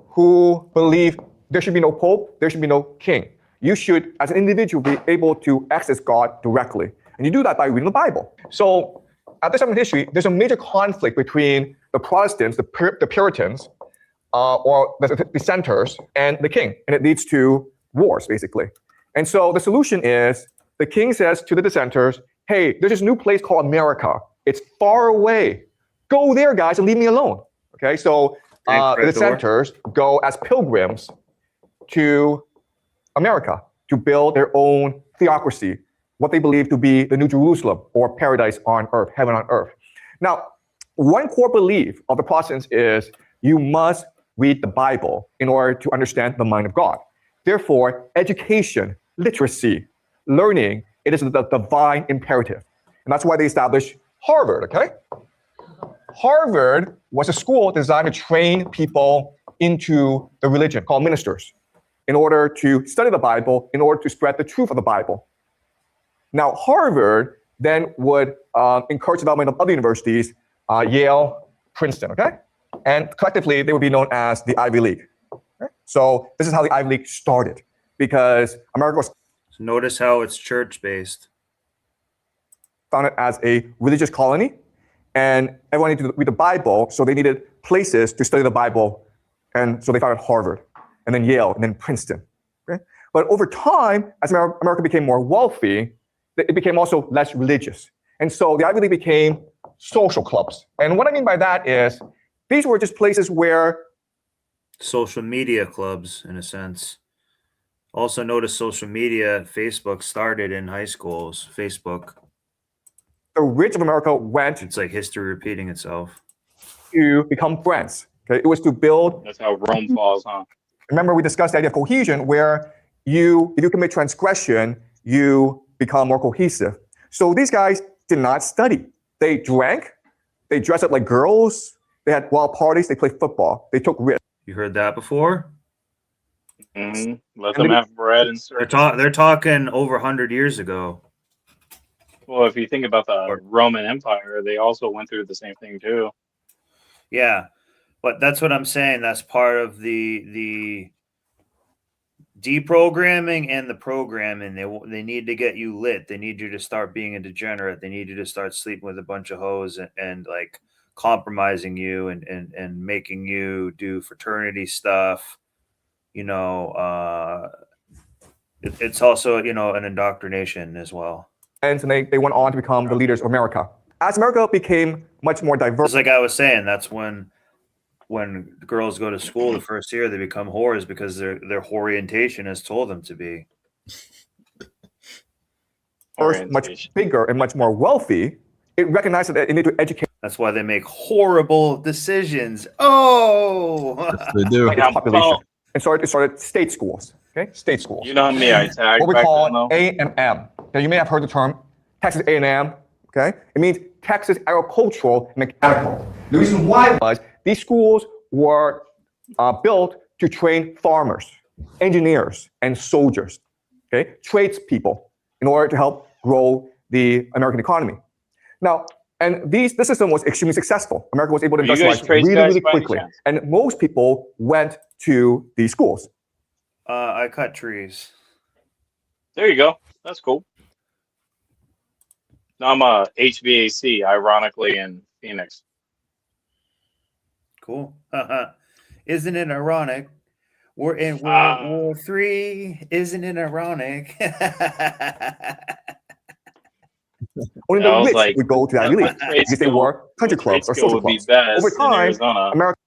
Who believe there should be no pope, there should be no king. You should, as an individual, be able to access God directly. And you do that by reading the Bible. So at this time in history, there's a major conflict between the Protestants, the Puritans, or the dissenters, and the king. And it leads to wars, basically. And so the solution is the king says to the dissenters, hey, there's this new place called America. It's far away. Go there, guys, and leave me alone. Okay, so the dissenters go as pilgrims to America to build their own theocracy, what they believe to be the New Jerusalem, or paradise on earth, heaven on earth. Now, one core belief of the Protestants is you must read the Bible in order to understand the mind of God. Therefore, education, literacy, learning, it is the divine imperative. And that's why they established Harvard, okay? Harvard was a school designed to train people into the religion, called ministers, in order to study the Bible, in order to spread the truth of the Bible. Now, Harvard then would encourage development of other universities, Yale, Princeton, okay? And collectively, they would be known as the Ivy League. Okay? So this is how the Ivy League started, because America was notice how it's church-based. Founded as a religious colony, and everyone needed to read the Bible, so they needed places to study the Bible, and so they founded Harvard, and then Yale, and then Princeton. Okay? But over time, as America became more wealthy, it became also less religious. And so the Ivy League became social clubs. And what I mean by that is, these were just places where social media clubs, in a sense. Also notice social media, Facebook started in high schools, Facebook. The rich of America went. It's like history repeating itself. To become friends. Okay? It was to build. That's how Rome falls, huh? Remember, we discussed the idea of cohesion, where if you commit transgression, you become more cohesive. So these guys did not study. They drank, they dressed up like girls, they had wild parties, they played football, they took risks. You heard that before? Let them have bread and syrup. They're talking over 100 years ago. Well, if you think about the Roman Empire, they also went through the same thing too. Yeah, but that's what I'm saying. That's part of the deprogramming and the programming. They need to get you lit. They need you to start being a degenerate. They need you to start sleeping with a bunch of hoes and like compromising you and making you do fraternity stuff. You know, it's also, you know, an indoctrination as well. And they went on to become the leaders of America. As America became much more diverse. It's like I was saying, that's when girls go to school the first year, they become whores because their orientation has told them to be. First, much bigger and much more wealthy, it recognized that it needed to educate. That's why they make horrible decisions. Oh, yes, they do. Population. And it started state schools. Okay, state schools. You know how many I tagged? What we call A&M. Now, you may have heard the term Texas A&M. Okay, it means Texas Agricultural and Mechanical. The reason why was these schools were built to train farmers, engineers, and soldiers. Okay, tradespeople, in order to help grow the American economy. Now, and this system was extremely successful. America was able to industrialize really quickly, and most people went to these schools. I cut trees. There you go. That's cool. Now I'm a HVAC, ironically, in Phoenix. Cool. Isn't it ironic? We're in World War III. Isn't it ironic? Only the rich would go to that elite because they were country clubs or social clubs. Over time, America.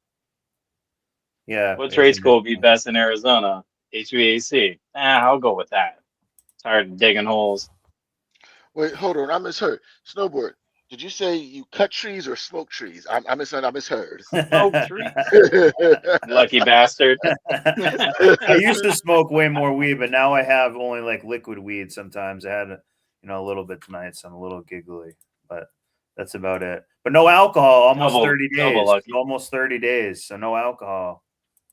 Yeah. What trade school would be best in Arizona? HVAC. I'll go with that. Tired of digging holes. Wait, hold on. I misheard. Snowboard. Did you say you cut trees or smoke trees? I misheard. Smoke trees. Lucky bastard. I used to smoke way more weed, but now I have only like liquid weed. Sometimes I had, a little bit tonight, so I'm a little giggly, but that's about it. But no alcohol. Almost 30 days. Almost 30 days. So no alcohol.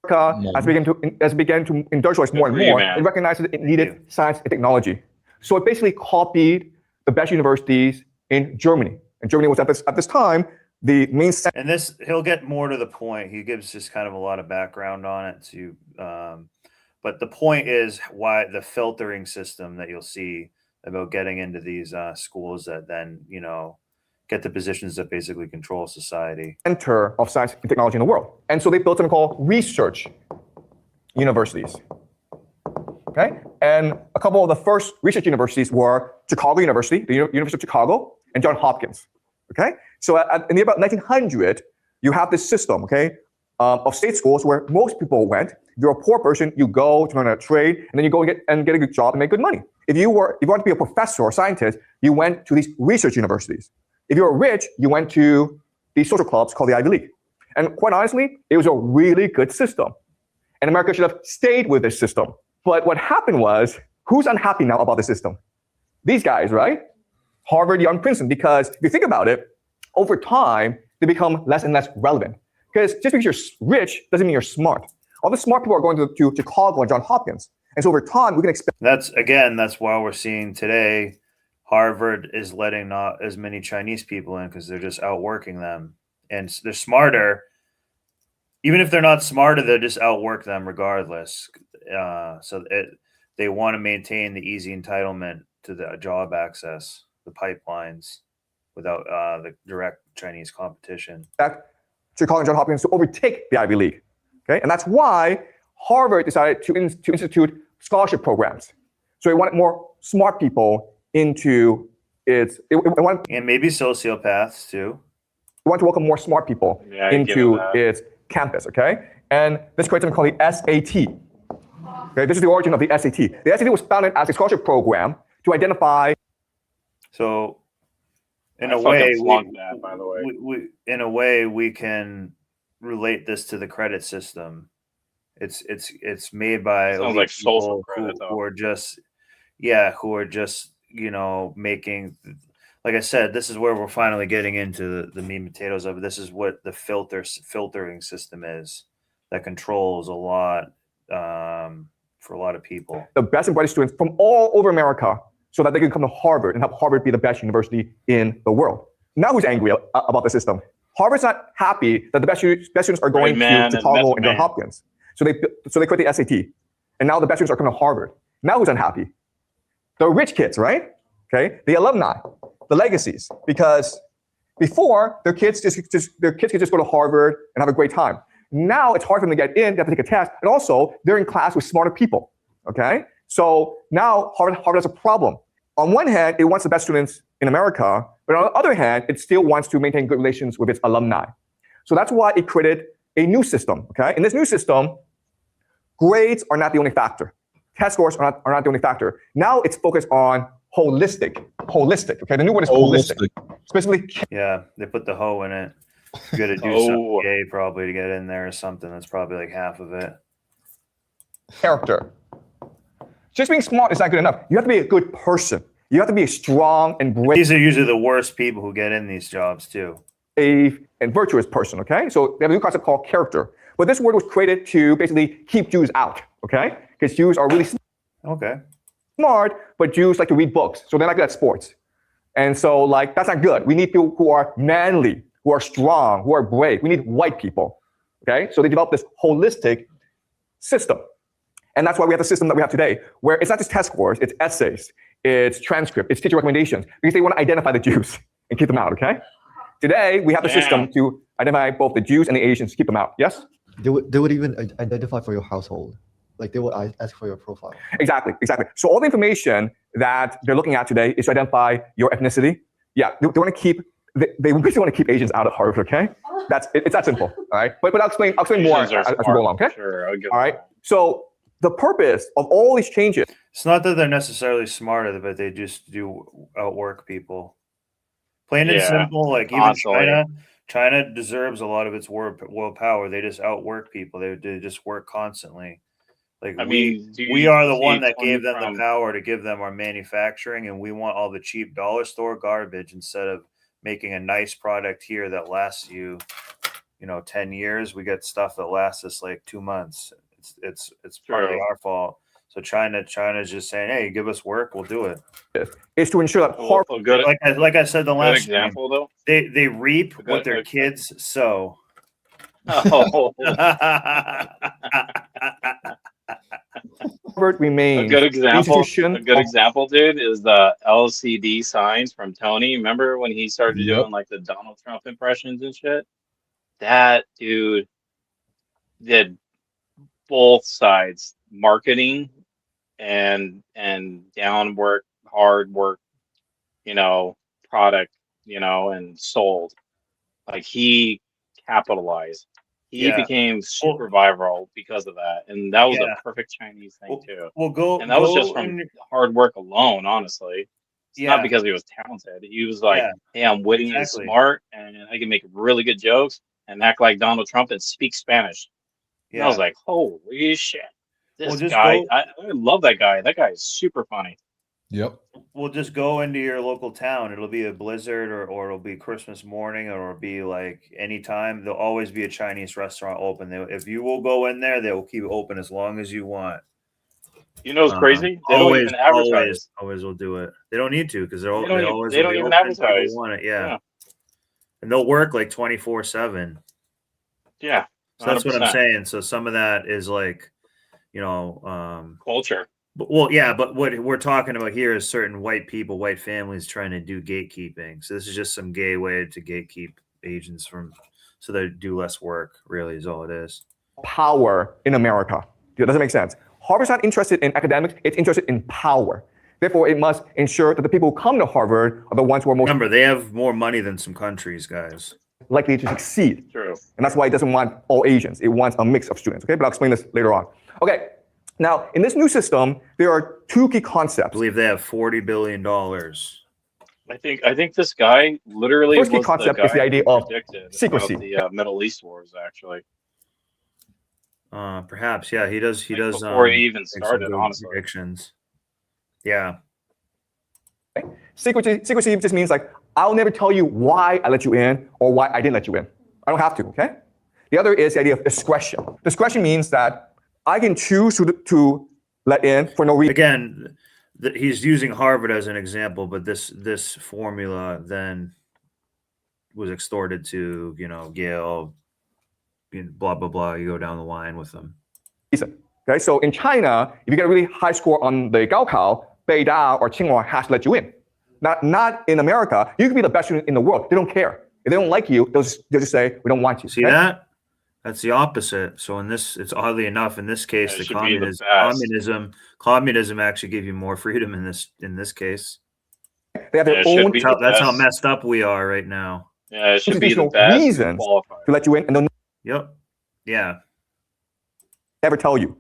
As began to industrialize more and more, it recognized that it needed science and technology. So it basically copied the best universities in Germany. And Germany was at this time the main. And this, he'll get more to the point. He gives just kind of a lot of background on it too. But the point is why the filtering system that you'll see about getting into these schools that then get the positions that basically control society. Center of science and technology in the world. And so they built something called research universities. Okay? And a couple of the first research universities were Chicago University, the University of Chicago, and Johns Hopkins. Okay? So in the about 1900, you have this system, okay, of state schools where most people went. If you're a poor person, you go to learn a trade, and then you go and get a good job and make good money. If you want to be a professor or scientist, you went to these research universities. If you were rich, you went to these social clubs called the Ivy League. And quite honestly, it was a really good system. And America should have stayed with this system. But what happened was, who's unhappy now about the system? These guys, right? Harvard, Yale, and Princeton. Because if you think about it, over time, they become less and less relevant. Because just because you're rich doesn't mean you're smart. All the smart people are going to Chicago and Johns Hopkins. And so over time, we can expect. That's why we're seeing today Harvard is letting not as many Chinese people in because they're just outworking them. And they're smarter. Even if they're not smarter, they'll just outwork them regardless. They want to maintain the easy entitlement to the job access, the pipelines, without the direct Chinese competition. Chicago and Johns Hopkins to overtake the Ivy League. Okay, and that's why Harvard decided to institute scholarship programs. So it wanted more smart people into its. And maybe sociopaths too. We want to welcome more smart people into its campus. Okay, and this creates something called the SAT. Okay, this is the origin of the SAT. The SAT was founded as a scholarship program to identify. So, in a way, in a way, we can relate this to the credit system. It's made by sounds like social credit, who are just making. Like I said, this is where we're finally getting into the meat and potatoes of it. This is what the filtering system is that controls a lot for a lot of people. The best and brightest students from all over America so that they can come to Harvard and have Harvard be the best university in the world. Now who's angry about the system? Harvard's not happy that the best students are going to Chicago and Johns Hopkins. So they quit the SAT. And now the best students are coming to Harvard. Now who's unhappy? The rich kids, right? Okay, the alumni, the legacies. Because before, their kids could just go to Harvard and have a great time. Now it's hard for them to get in, they have to take a test, and also they're in class with smarter people. Okay? So now Harvard has a problem. On one hand, it wants the best students in America, but on the other hand, it still wants to maintain good relations with its alumni. So that's why it created a new system. Okay? In this new system, grades are not the only factor. Test scores are not the only factor. Now it's focused on holistic. Okay, the new word is holistic. Specifically, they put the hoe in it. You got to do something gay probably to get in there or something. That's probably like half of it. Character. Just being smart is not good enough. You have to be a good person. You have to be a strong and brave. These are usually the worst people who get in these jobs too. And virtuous person. Okay, so they have a new concept called character. But this word was created to basically keep Jews out. Okay, because Jews are really smart, but Jews like to read books, so they're not good at sports. And so, that's not good. We need people who are manly, who are strong, who are brave. We need white people, okay? So they developed this holistic system. And that's why we have the system that we have today, where it's not just test scores, it's essays, it's transcript, it's teacher recommendations, because they want to identify the Jews and keep them out, okay? Today, we have the system to identify both the Jews and the Asians to keep them out, yes? They would even identify for your household. They will ask for your profile. Exactly. So all the information that they're looking at today is to identify your ethnicity. Yeah, they want to keep. They basically want to keep Asians out of Harvard. Okay, it's that simple. All right, but I'll explain more as we go along. Okay. Sure. All right. So the purpose of all these changes. It's not that they're necessarily smarter, but they just do outwork people. Plain and simple. Like even constantly. China deserves a lot of its world power. They just outwork people. They just work constantly. Like I mean, we are the one see that gave 20 them the power to give them our manufacturing, and we want all the cheap dollar store garbage instead of making a nice product here that lasts you, 10 years. We get stuff that lasts us like 2 months. It's partly our fault. So China's just saying, hey, give us work, we'll do it. Is to ensure that like I said the last example though. They reap what their kids sow. Oh. Harvard remains A good example, dude, is the LCD signs from Tony. Remember when he started doing like the Donald Trump impressions and shit? That dude did both sides, marketing and hard work, product, and sold. Like he capitalized. He became super viral because of that, and that was a perfect Chinese thing too. And that was just from hard work alone, honestly. It's not because he was talented. He was like, "Hey, I'm witty and smart, and I can make really good jokes and act like Donald Trump and speak Spanish." And I was like, "Holy shit, this guy! I love that guy. That guy is super funny." Yep. We'll just go into your local town. It'll be a blizzard or it'll be Christmas morning or it'll be like anytime. There'll always be a Chinese restaurant open. If you will go in there, they will keep it open as long as you want. It's crazy. They don't even advertise. Always will do it. They don't need to because they don't even advertise. Want it, yeah. And they'll work like 24/7. Yeah. 100%. So that's what I'm saying. So some of that is like, culture. But what we're talking about here is certain white people, white families trying to do gatekeeping. So this is just some gay way to gatekeep Asians so they do less work, really, is all it is. Power in America. Does that make sense? Harvard's not interested in academics, it's interested in power. Therefore, it must ensure that the people who come to Harvard are the ones who are most... Remember, they have more money than some countries, guys. Likely to succeed. True. And that's why it doesn't want all Asians. It wants a mix of students, okay? But I'll explain this later on. Okay. Now, in this new system, there are two key concepts. I believe they have $40 billion. I think this guy literally first key concept is the idea of secrecy. The Middle East wars, actually. Perhaps, yeah, he does. He does before he even started, honestly. Predictions. Yeah. Okay. Secrecy just means like I'll never tell you why I let you in or why I didn't let you in. I don't have to. Okay. The other is the idea of discretion. Discretion means that I can choose to let in for no reason. Again, he's using Harvard as an example, but this formula then was extorted to, Yale, blah, blah, blah. You go down the line with them. Okay, so in China, if you get a really high score on the Gaokao, Beida or Tsinghua has to let you in. Not in America. You could be the best student in the world. They don't care. If they don't like you, they'll just say, we don't want you. See that? That's the opposite. So it's oddly enough, in this case, the communism actually gave you more freedom in this case. They have their own. That's how messed up we are right now. Yeah, it should be the best reasons to let you in, and they'll. Yep. Yeah. Never tell you.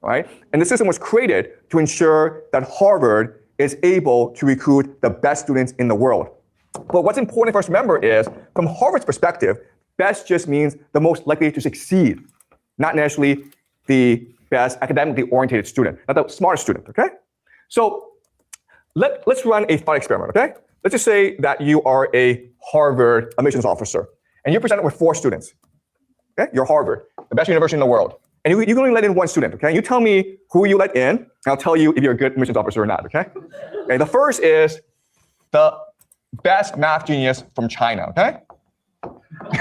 All right. And the system was created to ensure that Harvard is able to recruit the best students in the world. But what's important for us to remember is, from Harvard's perspective, best just means the most likely to succeed, not necessarily the best academically oriented student, not the smartest student, okay? So let's run a thought experiment, okay? Let's just say that you are a Harvard admissions officer, and you're presented with 4 students, okay? You're Harvard, the best university in the world, and you can only let in 1 student, okay? You tell me who you let in, and I'll tell you if you're a good admissions officer or not, okay? Okay, the first is the best math genius from China, okay?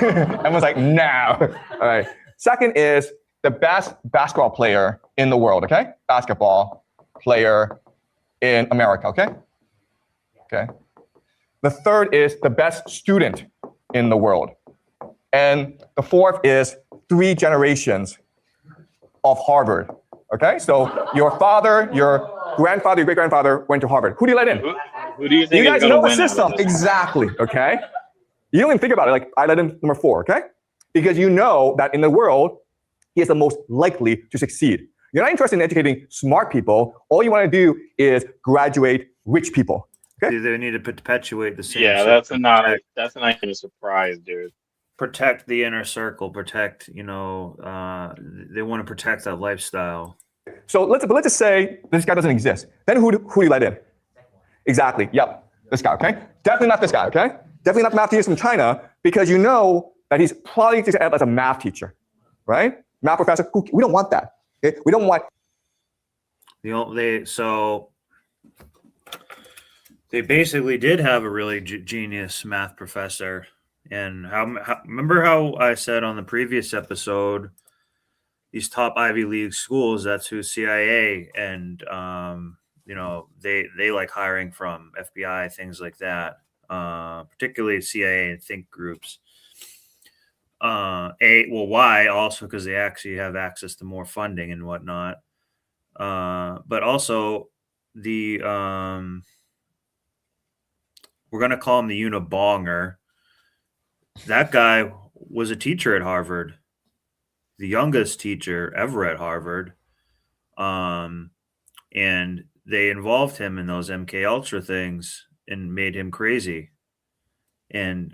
Everyone's like, no. All right. Second is the best basketball player in the world, okay? Basketball player in America, okay? Okay. The third is the best student in the world. And the fourth is 3 generations of Harvard, okay? So your father, your grandfather, your great-grandfather went to Harvard. Who do you let in? Who do you think you is guys know the win system. Exactly, okay? You don't even think about it. Like, I let in number 4, okay? Because you know that in the world, he is the most likely to succeed. You're not interested in educating smart people. All you want to do is graduate rich people. Okay? They need to perpetuate the same. Yeah, system. that's not even a surprise, dude. Protect the inner circle. Protect, they want to protect that lifestyle. So let's just say this guy doesn't exist. Then who do you let in? Exactly. Yep. This guy. Okay. Definitely not this guy. Okay. Definitely not the math teacher from China, because you know that he's probably just as a math teacher, right? Math professor. We don't want that. Okay. We don't want. They basically did have a really genius math professor. And remember how I said on the previous episode, these top Ivy League schools, that's who CIA and they like hiring from FBI, things like that, particularly CIA and think groups. Why? Also because they actually have access to more funding and whatnot. But also the we're gonna call him the Unibonger. That guy was a teacher at Harvard, the youngest teacher ever at Harvard. And they involved him in those MK Ultra things and made him crazy. And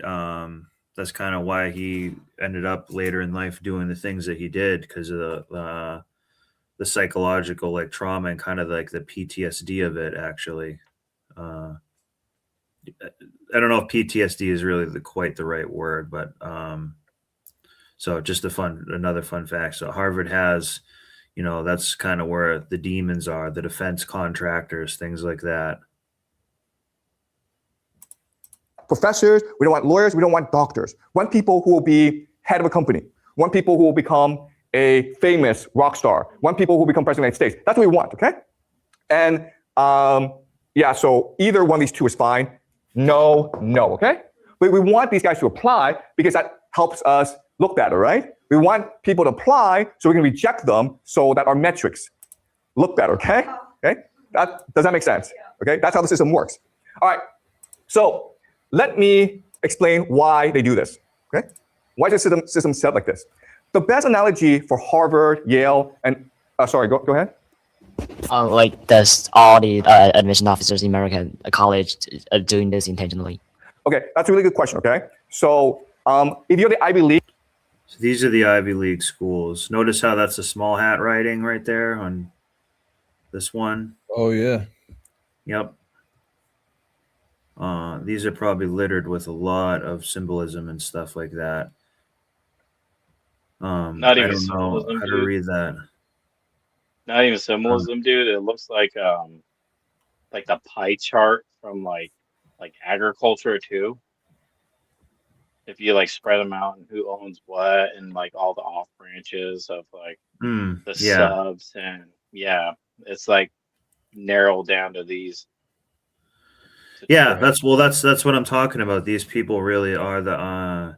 that's kind of why he ended up later in life doing the things that he did, because of the psychological like trauma and kind of like the PTSD of it, actually. I don't know if PTSD is really quite the right word, but so just another fun fact. So Harvard has, that's kind of where the demons are, the defense contractors, things like that. Professors, we don't want lawyers, we don't want doctors. We want people who will be head of a company. We want people who will become a famous rock star. We want people who will become president of the United States. That's what we want, okay? And so either one of these two is fine. No, okay? But we want these guys to apply because that helps us look better, right? We want people to apply so we can reject them so that our metrics look better, okay? Okay? Does that make sense? Okay? That's how the system works. All right. So let me explain why they do this, okay? Why is the system set like this? The best analogy for Harvard, Yale, and sorry, go ahead. Like does all the admission officers in American college are doing this intentionally? Okay, that's a really good question. Okay, so if you're the Ivy League, so these are the Ivy League schools. Notice how that's a small hat writing right there on this one. Oh yeah. Yep. These are probably littered with a lot of symbolism and stuff like that. Not even I don't know how to read that. Not even symbolism, dude. It looks like the pie chart from like agriculture too. If you like spread them out and who owns what and like all the off branches of like the subs, and it's like narrowed down to these. Yeah, that's what I'm talking about. These people really are the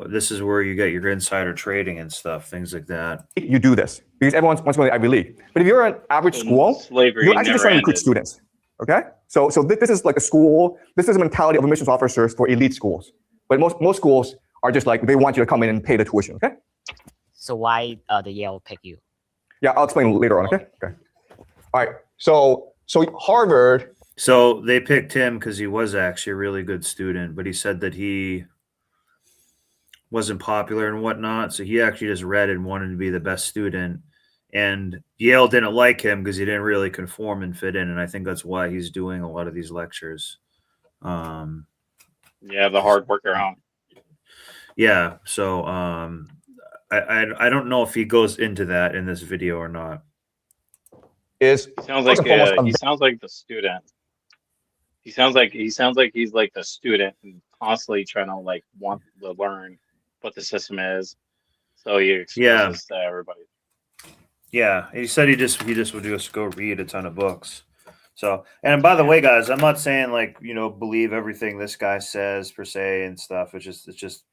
this is where you get your insider trading and stuff, things like that. You do this because everyone wants to go to the Ivy League. But if you're an average school, you're actually just trying to recruit students. Okay? So this is like a school. This is a mentality of admissions officers for elite schools. But most schools are just like, they want you to come in and pay the tuition, okay? So why the Yale pick you? Yeah, I'll explain later on, okay? Okay. All right. So Harvard. So they picked him because he was actually a really good student, but he said that he wasn't popular and whatnot. So he actually just read and wanted to be the best student. And Yale didn't like him because he didn't really conform and fit in. And I think that's why he's doing a lot of these lectures. The hard worker, huh? Yeah. So I don't know if he goes into that in this video or not. He sounds like the student. He sounds like he's like the student and constantly trying to like want to learn what the system is. So he exposes to everybody. Yeah, he said he just would just go read a ton of books. So, and by the way, guys, I'm not saying like, believe everything this guy says per se and stuff. It's just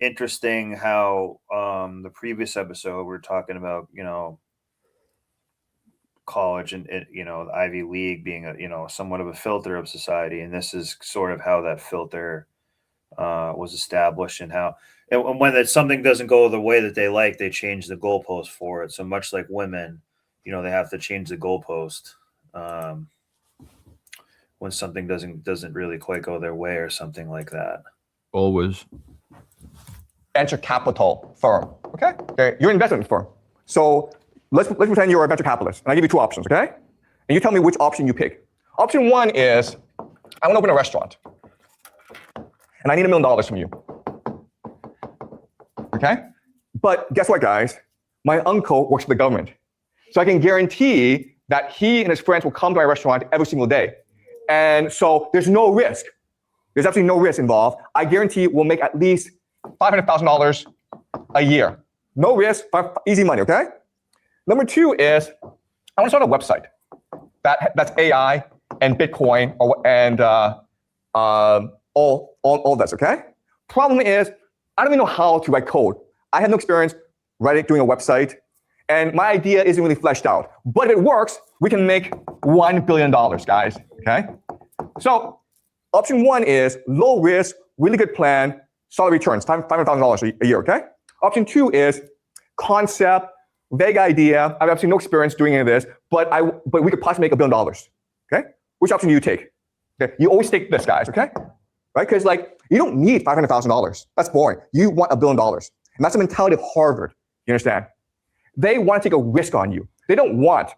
interesting how the previous episode we're talking about, college and the Ivy League being a somewhat of a filter of society, and this is sort of how that filter was established, and how and when something doesn't go the way that they like, they change the goalpost for it. So much like women, they have to change the goalpost. when something doesn't really quite go their way or something like that. Always. Venture capital firm. Okay? You're an investment firm. So let's pretend you're a venture capitalist, and I give you two options. Okay? And you tell me which option you pick. Option one is I want to open a restaurant, and I need $1 million from you. Okay? But guess what, guys? My uncle works for the government. So I can guarantee that he and his friends will come to my restaurant every single day. And so there's no risk. There's absolutely no risk involved. I guarantee we'll make at least $500,000 a year. No risk, easy money, okay? Number two is I want to start a website that's AI and Bitcoin and all that's, okay? Problem is, I don't even know how to write code. I have no experience doing a website, and my idea isn't really fleshed out. But if it works, we can make $1 billion, guys, okay? So option one is low risk, really good plan, solid returns, $500,000 a year, okay? Option two is concept, vague idea. I have absolutely no experience doing any of this, but we could possibly make $1 billion, okay? Which option do you take? Okay? You always take this, guys, okay? Right? Because you don't need $500,000. That's boring. You want $1 billion. And that's the mentality of Harvard. You understand? They want to take a risk on you. They don't want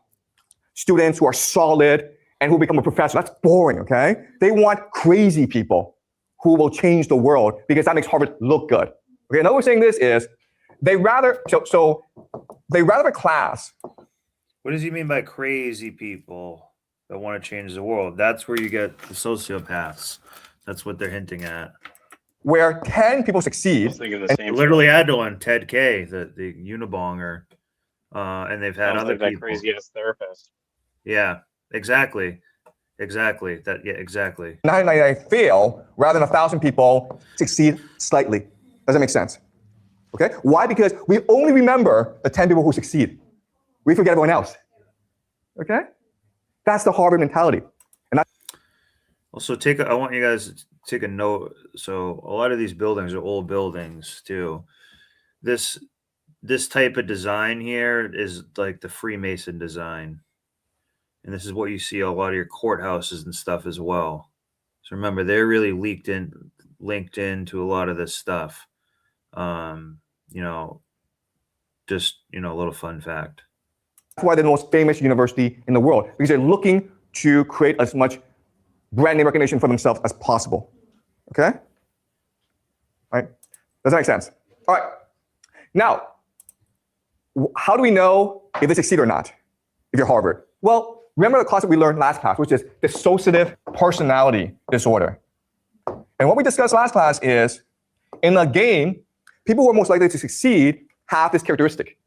students who are solid and who become a professor. That's boring, okay? They want crazy people who will change the world because that makes Harvard look good. Okay, another way of saying this is they rather have a class. What does he mean by crazy people that want to change the world? That's where you get the sociopaths. That's what they're hinting at. Where 10 people succeed. I literally had one, Ted K, the Unibonger, and they've had other people. That crazy ass therapist. Yeah, exactly. Exactly. 999 fail rather than 1,000 people succeed slightly. Does that make sense? Okay. Why? Because we only remember the 10 people who succeed. We forget everyone else. Okay. That's the Harvard mentality. And also I want you guys to take a note. So a lot of these buildings are old buildings too. This type of design here is like the Freemason design. And this is what you see a lot of your courthouses and stuff as well. So remember, they're really linked into a lot of this stuff. A little fun fact. That's why they're the most famous university in the world, because they're looking to create as much brand name recognition for themselves as possible. Okay? All right? Does that make sense? All right. Now, how do we know if they succeed or not, if you're Harvard? Well, remember the class that we learned last class, which is dissociative personality disorder. And what we discussed last class is, in a game, people who are most likely to succeed have this characteristic.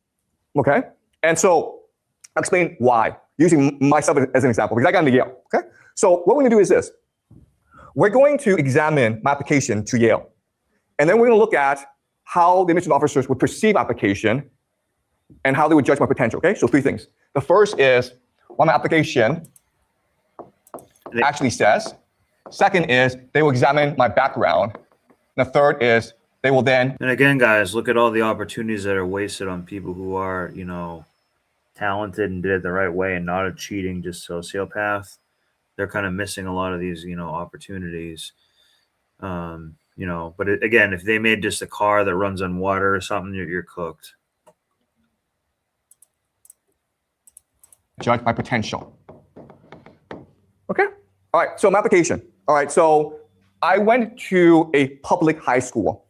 Okay? And so I'll explain why, using myself as an example, because I got into Yale. Okay? So what we're going to do is this. We're going to examine my application to Yale. And then we're going to look at how the admission officers would perceive application and how they would judge my potential. Okay? So 3 things. The first is what my application actually says. Second is they will examine my background. And the third is they will then. And again, guys, look at all the opportunities that are wasted on people who are, talented and did it the right way and not a cheating, just sociopath. They're kind of missing a lot of these, opportunities. But again, if they made just a car that runs on water or something, you're cooked. Judge my potential. Okay. All right. So my application. All right. So I went to a public high school.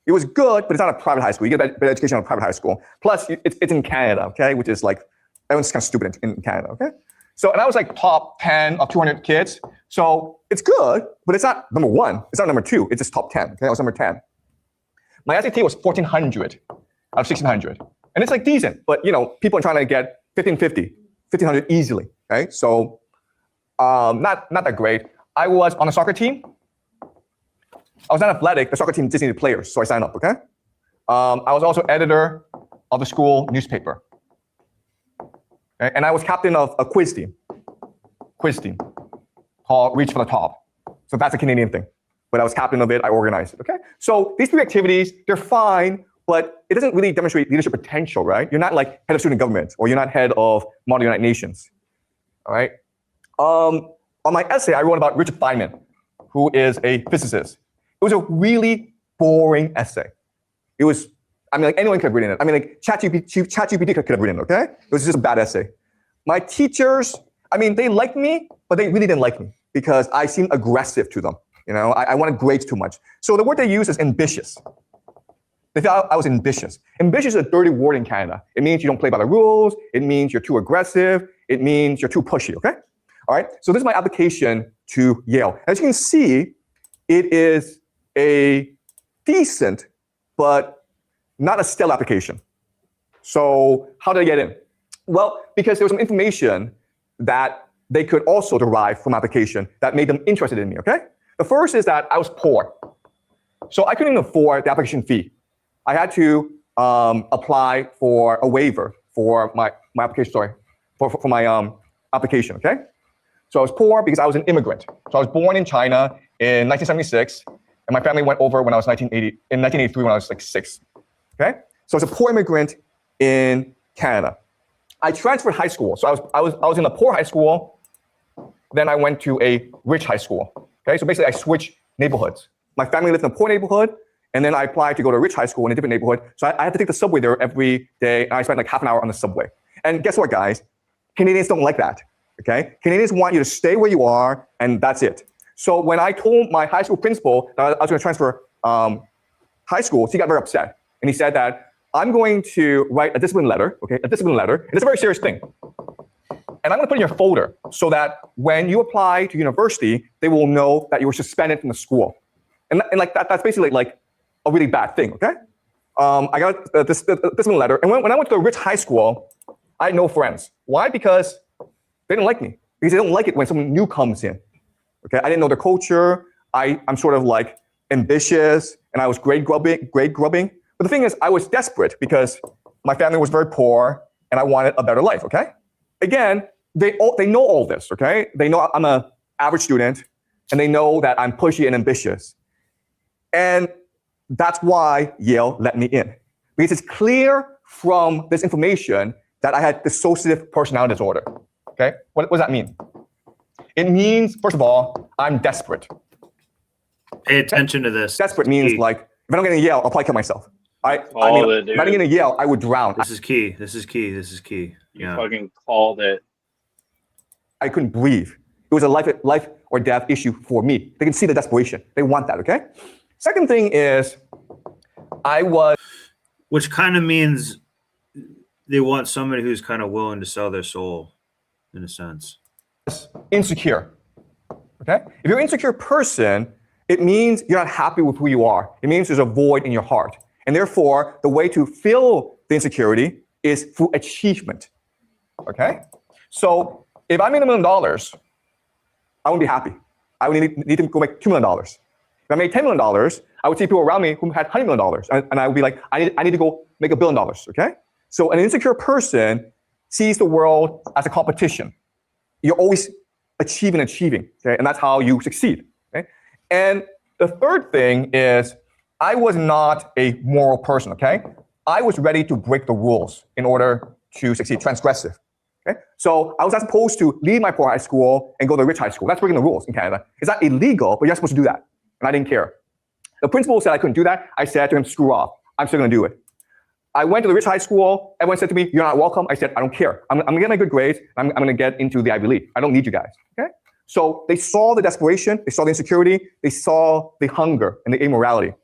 It was good, but it's not a private high school. You get a better education in a private high school. Plus, it's in Canada, okay, which is like, everyone's kind of stupid in Canada, okay? So, and I was like top 10 of 200 kids. So it's good, but it's not number 1. It's not number 2. It's just top 10, okay? I was number 10. My SAT was 1,400 out of 1,600. And it's like decent, but people are trying to get 1,550, 1,500 easily, okay? So not that great. I was on a soccer team. I was not athletic. The soccer team just needed players, so I signed up, okay? I was also editor of the school newspaper. Okay? And I was captain of a quiz team called Reach for the Top. So that's a Canadian thing. But I was captain of it. I organized it, okay? So these 3 activities, they're fine, but it doesn't really demonstrate leadership potential, right? You're not like head of student government, or you're not head of Model United Nations, all right? On my essay, I wrote about Richard Feynman, who is a physicist. It was a really boring essay. It was, I mean, like anyone could have written it. I mean, like ChatGPT could have written it, okay? It was just a bad essay. My teachers, I mean, they liked me, but they really didn't like me because I seemed aggressive to them. You know, I wanted grades too much. So the word they use is ambitious. They thought I was ambitious. Ambitious is a dirty word in Canada. It means you don't play by the rules. It means you're too aggressive. It means you're too pushy, okay? All right, so this is my application to Yale. As you can see, it is a decent, but not a stellar application. So how did I get in? Well, because there was some information that they could also derive from application that made them interested in me, okay? The first is that I was poor. So I couldn't afford the application fee. I had to apply for a waiver for my application, for my application, okay? So I was poor because I was an immigrant. So I was born in China in 1976, and my family went over when I was in 1983 when I was like 6, okay? So I was a poor immigrant in Canada. I transferred high school. So I was in a poor high school, then I went to a rich high school, okay? So basically I switched neighborhoods. My family lived in a poor neighborhood, and then I applied to go to a rich high school in a different neighborhood. So I had to take the subway there every day, and I spent like half an hour on the subway. And guess what, guys? Canadians don't like that, okay? Canadians want you to stay where you are, and that's it. So when I told my high school principal that I was going to transfer high schools, he got very upset. And he said that I'm going to write a discipline letter, okay? A discipline letter. And it's a very serious thing. And I'm going to put it in your folder so that when you apply to university, they will know that you were suspended from the school. And like that's basically like a really bad thing, okay? I got this discipline letter. And when I went to a rich high school, I had no friends. Why? Because they didn't like me. Because they don't like it when someone new comes in. Okay, I didn't know the culture. I'm sort of like ambitious, and I was grade grubbing. But the thing is, I was desperate because my family was very poor, and I wanted a better life. Okay, again, they know all this. Okay, they know I'm an average student, and they know that I'm pushy and ambitious, and that's why Yale let me in, because it's clear from this information that I had dissociative personality disorder. Okay, what does that mean? It means, first of all, I'm desperate. Pay attention to this. Desperate means like, if I don't get into Yale, I'll probably kill myself. I mean, if I didn't get into Yale, I would drown. This is key. This is key. This is key. You fucking called it. I couldn't breathe. It was a life or death issue for me. They can see the desperation. They want that, okay? Second thing is, which kind of means they want somebody who's kind of willing to sell their soul, in a sense. Insecure, okay? If you're an insecure person, it means you're not happy with who you are. It means there's a void in your heart. And therefore, the way to fill the insecurity is through achievement, okay? So if I made $1 million, I wouldn't be happy. I would need to go make $2 million. If I made $10 million, I would see people around me who had $100 million. And I would be like, I need to go make $1 billion, okay? So an insecure person sees the world as a competition. You're always achieving, okay? And that's how you succeed, okay? And the third thing is I was not a moral person, okay? I was ready to break the rules in order to succeed, transgressive, okay? So I was not supposed to leave my poor high school and go to a rich high school. That's breaking the rules in Canada. It's not illegal, but you're supposed to do that. And I didn't care. The principal said I couldn't do that. I said to him, screw off. I'm still gonna do it. I went to the rich high school. Everyone said to me, you're not welcome. I said, I don't care. I'm gonna get my good grades. I'm gonna get into the Ivy League. I don't need you guys, okay? So they saw the desperation, they saw the insecurity, they saw the hunger and the immorality.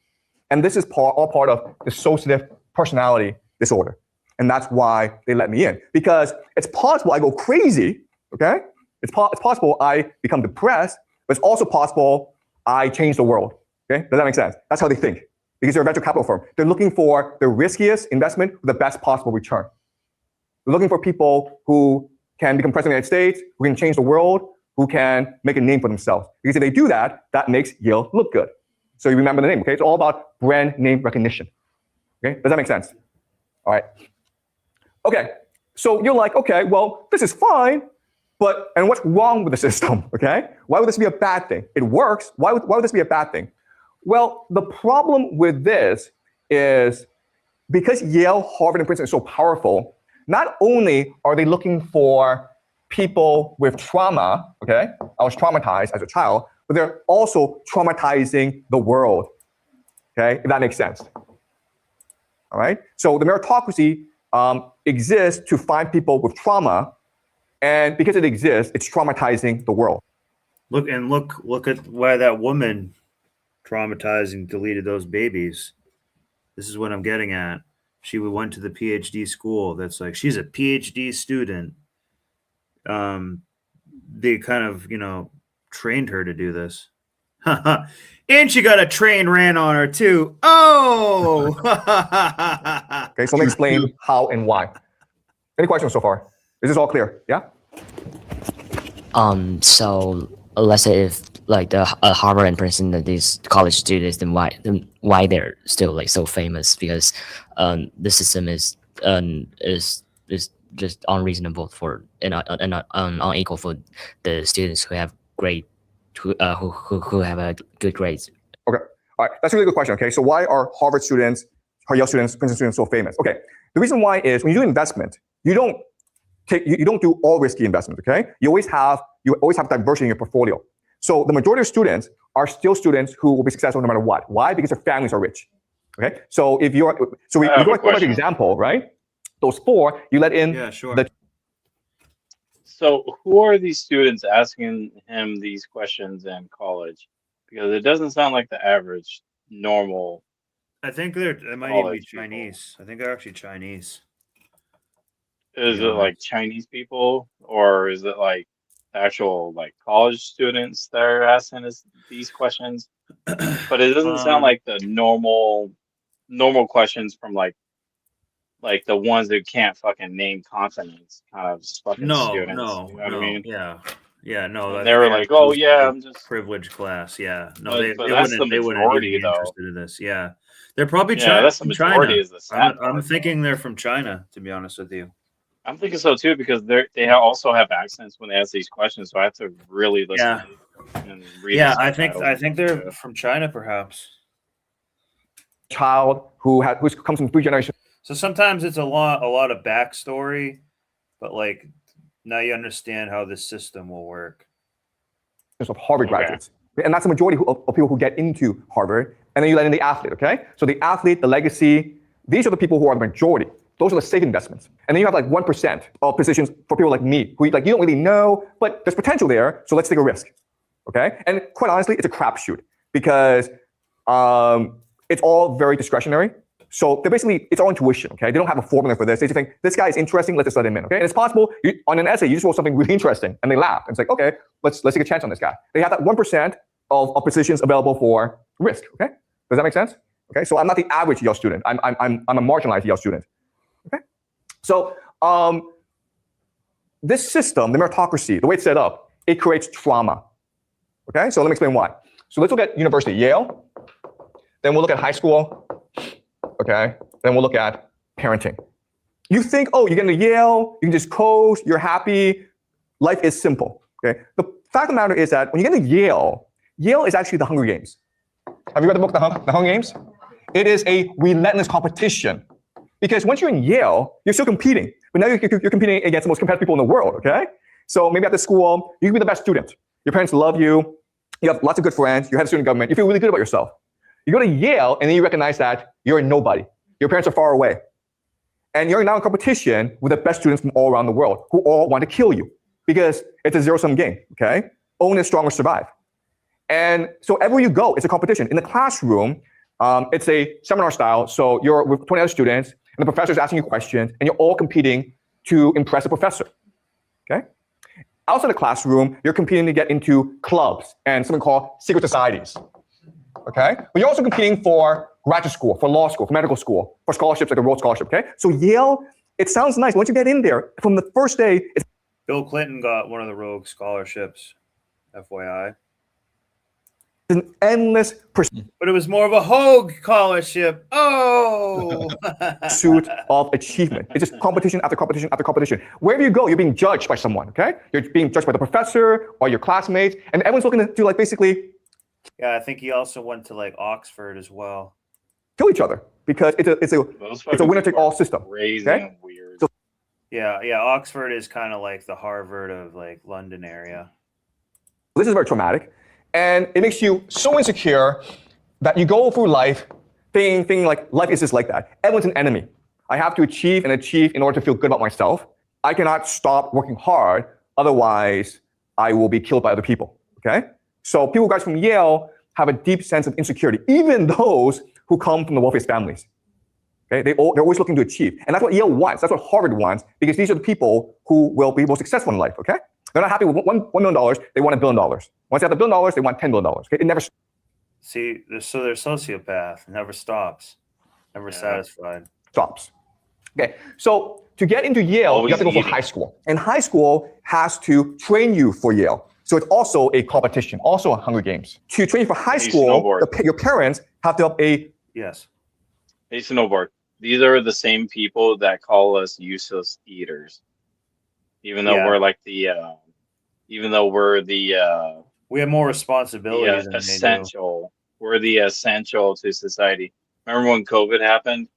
And this is all part of dissociative personality disorder. And that's why they let me in. Because it's possible I go crazy, okay? It's possible I become depressed, but it's also possible I change the world, okay? Does that make sense? That's how they think. Because they're a venture capital firm. They're looking for the riskiest investment with the best possible return. They're looking for people who can become president of the United States, who can change the world, who can make a name for themselves. Because if they do that, that makes Yale look good. So you remember the name, okay? It's all about brand name recognition. Okay, does that make sense? All right. Okay, so you're like, okay, well, this is fine, and what's wrong with the system, okay? Why would this be a bad thing? It works, why would this be a bad thing? Well, the problem with this is because Yale, Harvard, and Princeton are so powerful, not only are they looking for people with trauma, okay? I was traumatized as a child, but they're also traumatizing the world, okay? If that makes sense. All right? So the meritocracy exists to find people with trauma, and because it exists, it's traumatizing the world. Look at why that woman traumatizing deleted those babies. This is what I'm getting at. She went to the PhD school. That's like, she's a PhD student. They kind of, trained her to do this. And she got a train ran on her too. Oh! Okay, so let me explain how and why. Any questions so far? Is this all clear? Yeah? So let's say if like the Harvard and Princeton, these college students, then why they're still like so famous? Because the system is just unreasonable for and unequal for the students who have who have a good grades. Okay, all right, that's a really good question. Okay, so why are Harvard students, Yale students, Princeton students so famous? Okay, the reason why is when you do investment, you don't do all risky investment. Okay, you always have diversity in your portfolio. So the majority of students are still students who will be successful no matter what. Why? Because their families are rich. Okay, so if you're we go back to the example, right? Those four, you let in So who are these students asking him these questions in college? Because it doesn't sound like the average normal. I think it might even be Chinese. I think they're actually Chinese. Is it like Chinese people, or is it like actual like college students that are asking us these questions? But it doesn't sound like the normal questions from like the ones that can't fucking name continents kind of fucking students. You know what I mean? Yeah, no. They were like, oh yeah, I'm just privileged class. Yeah, no, but that's the majority be though. Interested in this. Yeah, they're probably China. That's the majority. Is the sad I'm thinking they're from China, to be honest with you. I'm thinking so too, because they also have accents when they ask these questions, so I have to really listen and read. Yeah, I think they're from China, perhaps. Child who comes from 3 generations. So sometimes it's a lot of backstory, but like now you understand how this system will work. Of Harvard graduates, and that's the majority of people who get into Harvard. And then you let in the athlete. Okay, so the athlete, the legacy, these are the people who are the majority. Those are the safe investments. And then you have like 1% of positions for people like me, who like you don't really know, but there's potential there, so let's take a risk. Okay? And quite honestly, it's a crapshoot because it's all very discretionary. So they're basically, it's all intuition, okay? They don't have a formula for this. They just think, this guy is interesting, let's just let him in, okay? And it's possible, on an essay, you just wrote something really interesting, and they laugh. And it's like, okay, let's take a chance on this guy. They have that 1% of positions available for risk, okay? Does that make sense? Okay, so I'm not the average Yale student. I'm a marginalized Yale student. Okay, so this system, the meritocracy, the way it's set up, it creates trauma. Okay, so let me explain why. So let's look at university, Yale. Then we'll look at high school. Okay, then we'll look at parenting. You think, oh, you get into Yale, you can just coast, you're happy, life is simple. Okay, the fact of the matter is that when you get into Yale, Yale is actually the Hunger Games. Have you read the book, The Hunger Games? It is a relentless competition. Because once you're in Yale, you're still competing. But now you're competing against the most competitive people in the world, okay? So maybe at the school, you can be the best student. Your parents love you. You have lots of good friends. You have a student government. You feel really good about yourself. You go to Yale, and then you recognize that you're a nobody. Your parents are far away. And you're now in competition with the best students from all around the world who all want to kill you because it's a zero-sum game, okay? Only the strong survive. And so everywhere you go, it's a competition. In the classroom, it's a seminar style. So you're with 20 other students, and the professor's asking you questions, and you're all competing to impress the professor, okay? Outside the classroom, you're competing to get into clubs and something called secret societies, okay? But you're also competing for graduate school, for law school, for medical school, for scholarships like the Rhodes Scholarship, okay? So Yale, it sounds nice. Once you get in there, from the first day, it's Bill Clinton got one of the Rhodes Scholarships, FYI. an endless pursuit But it was more of a Hogue scholarship. Oh! of achievement. It's just competition after competition after competition. Wherever you go, you're being judged by someone, okay? You're being judged by the professor or your classmates, and everyone's looking to do like basically Yeah, I think he also went to like Oxford as well. kill each other because it's a winner take all system. Crazy Okay? and weird. So Yeah. Oxford is kind of like the Harvard of like London area. This is very traumatic, and it makes you so insecure that you go through life thinking like life is just like that. Everyone's an enemy. I have to achieve and achieve in order to feel good about myself. I cannot stop working hard, otherwise I will be killed by other people. Okay? So people guys from Yale have a deep sense of insecurity, even those who come from the wealthiest families. Okay? They're always looking to achieve. And that's what Yale wants. That's what Harvard wants, because these are the people who will be most successful in life. Okay? They're not happy with $1 million. They want $1 billion. Once they have $1 billion, they want $10 billion. Okay? It never. See, so they're sociopath. Never stops. Never satisfied. Stops. Okay. So to get into Yale, you have to go for high school. And high school has to train you for Yale. So it's also a competition, also a Hunger Games. To train for high school, your parents have to have a... Yes. Hey, Snowboard. These are the same people that call us useless eaters. Even though we're like the... even though we're the... we have more responsibilities than essential. They do. We're the essential to society. Remember when COVID happened?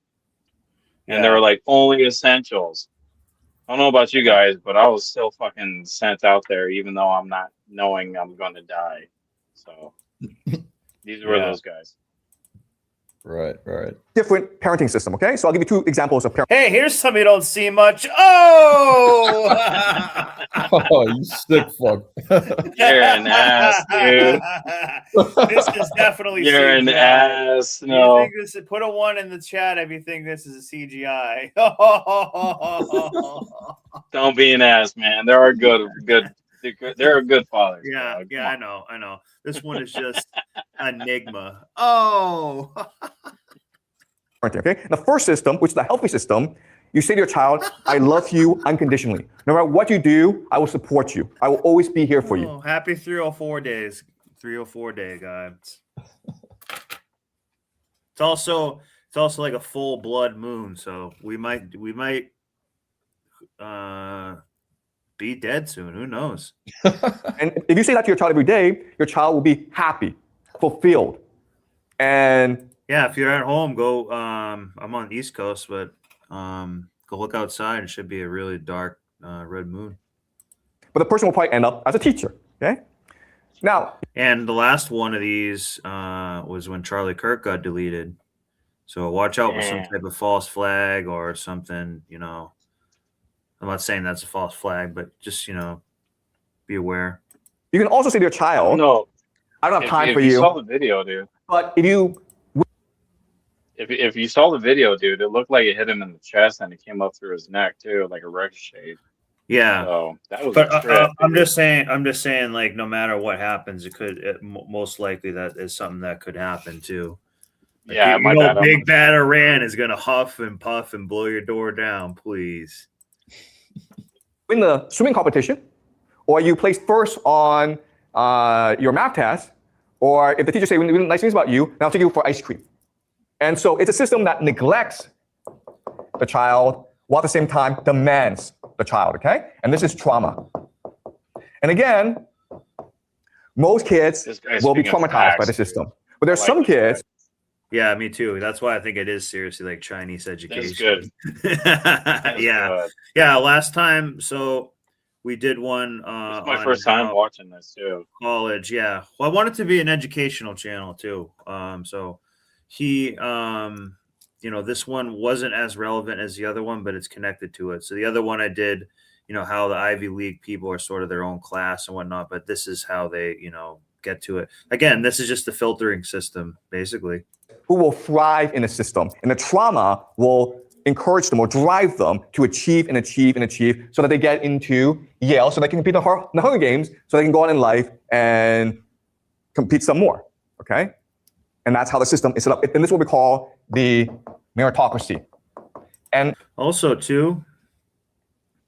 And they were like, only essentials. I don't know about you guys, but I was still fucking sent out there, even though I'm not knowing I'm going to die. So these were those guys. Right. Different parenting system, okay? So I'll give you two examples of parenting. Hey, here's something you don't see much. Oh! Oh, you sick fuck. You're an ass, dude. This is definitely You're CGI. an ass. No. Put a 1 in the chat if you think this is a CGI. Don't be an ass, man. There are good. There are good fathers. Yeah, I know. This one is just enigma. Oh. Okay. The first system, which is the healthy system, you say to your child, I love you unconditionally. No matter what you do, I will support you. I will always be here for you. Happy 304 days. 304 day, guys. It's also like a full blood moon, so we might be dead soon. Who knows? And if you say that to your child every day, your child will be happy, fulfilled. And yeah, if you're at home, go. I'm on the East Coast, but go look outside. It should be a really dark red moon. But the person will probably end up as a teacher. Okay. Now, and the last one of these was when Charlie Kirk got deleted. So watch out for some type of false flag or something. You know, I'm not saying that's a false flag, but just be aware. You can also say to your child, "No, I don't have time for you." If you saw the video, dude. But if you saw the video, dude, it looked like it hit him in the chest and it came up through his neck too, like a ricochet. Yeah. So that was. But I'm just saying, like, no matter what happens, most likely that is something that could happen too. Like, yeah, Big Bad Iran is gonna huff and puff and blow your door down, please. Win the swimming competition, or you place first on your math test, or if the teacher say nice things about you, then I'll take you for ice cream. And so it's a system that neglects the child while at the same time demands the child, okay? And this is trauma. And again, most kids will be traumatized by the system. But there's some kids. Yeah, me too. That's why I think it is seriously like Chinese education. That's good. Yeah. Yeah, last time, so we did one. It's my first time watching this too. College, yeah. Well, I want it to be an educational channel too. So he this one wasn't as relevant as the other one, but it's connected to it. So the other one I did, how the Ivy League people are sort of their own class and whatnot, but this is how they, get to it. Again, this is just the filtering system, basically. Who will thrive in the system, and the trauma will encourage them or drive them to achieve and achieve and achieve so that they get into Yale, so they can compete in the Hunger Games, so they can go on in life and compete some more, okay? And that's how the system is set up. And this is what we call the meritocracy. And also, too,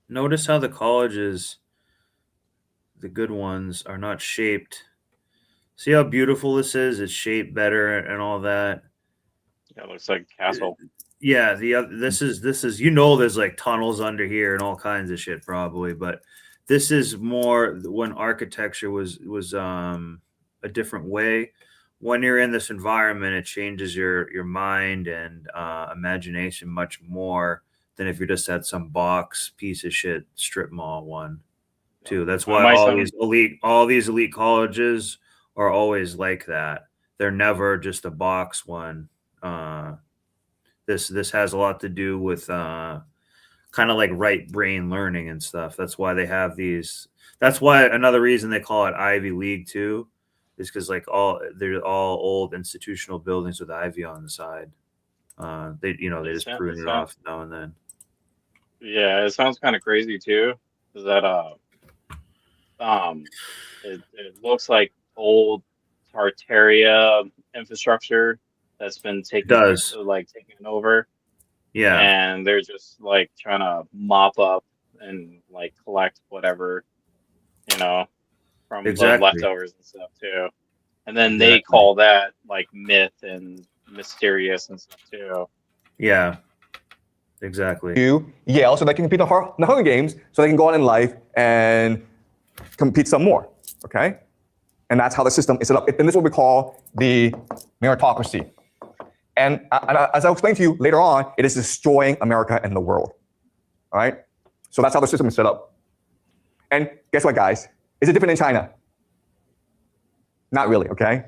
notice how the colleges, the good ones, are not shaped. See how beautiful this is? It's shaped better and all that. Yeah, it looks like a castle. Yeah, this is there's like tunnels under here and all kinds of shit probably, but this is more when architecture was a different way. When you're in this environment, it changes your mind and imagination much more than if you're just at some box piece of shit strip mall one too. That's Well, why my all son- these elite colleges are always like that. They're never just a box one. This has a lot to do with kind of like right brain learning and stuff. That's why they have these. That's why another reason they call it Ivy League too, is because like they're all old institutional buildings with ivy on the side. They they just prune it off now and then. Yeah, it sounds kind of crazy too. Is that it looks like old Tartaria infrastructure that's been taken over. Yeah. And they're just like trying to mop up and like collect whatever, from the leftovers and stuff too. And then they call that like myth and mysterious and stuff too. Yeah. Exactly. Yale so they can compete in the Hunger Games so they can go on in life and compete some more. Okay? And that's how the system is set up. And this is what we call the meritocracy. And as I'll explain to you later on, it is destroying America and the world. All right? So that's how the system is set up. And guess what, guys? Is it different in China? Not really, okay?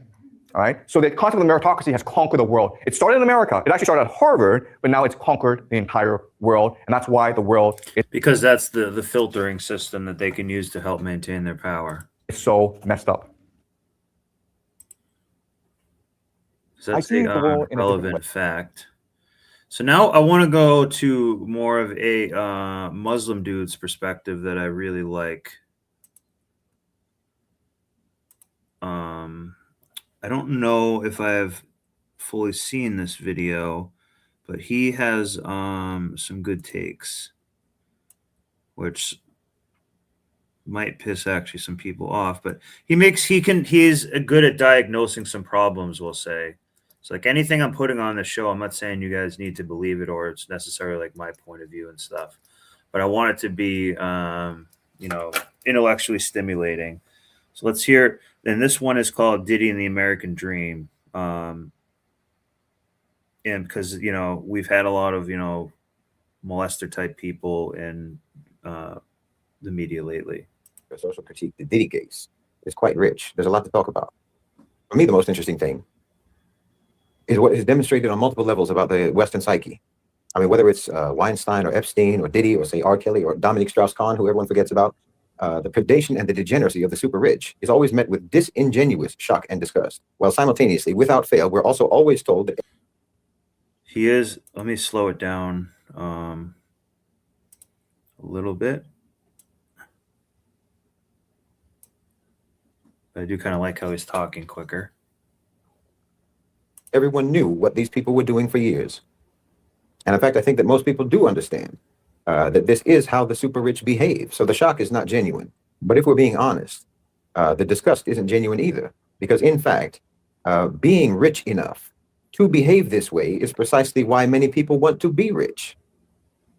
All right? So the concept of meritocracy has conquered the world. It started in America. It actually started at Harvard, but now it's conquered the entire world. And that's why the world is... Because that's the filtering system that they can use to help maintain their power. It's so messed up. So that's a relevant fact. So now I want to go to more of a Muslim dude's perspective that I really like. I don't know if I've fully seen this video, but he has some good takes, which might piss actually some people off. But he's good at diagnosing some problems, we'll say. It's like anything I'm putting on the show, I'm not saying you guys need to believe it or it's necessarily like my point of view and stuff, but I want it to be, intellectually stimulating. So let's hear. And this one is called Diddy and the American Dream. And because, we've had a lot of, molester type people in the media lately. A social critique, the Diddy case is quite rich. There's a lot to talk about. For me, the most interesting thing is what is demonstrated on multiple levels about the Western psyche. I mean, whether it's Weinstein or Epstein or Diddy or say R. Kelly or Dominique Strauss-Kahn, who everyone forgets about, the predation and the degeneracy of the super rich is always met with disingenuous shock and disgust, while simultaneously, without fail, we're also always told that he is. Let me slow it down a little bit. I do kind of like how he's talking quicker. Everyone knew what these people were doing for years. And in fact, I think that most people do understand that this is how the super rich behave. So the shock is not genuine. But if we're being honest, the disgust isn't genuine either. Because in fact, being rich enough to behave this way is precisely why many people want to be rich.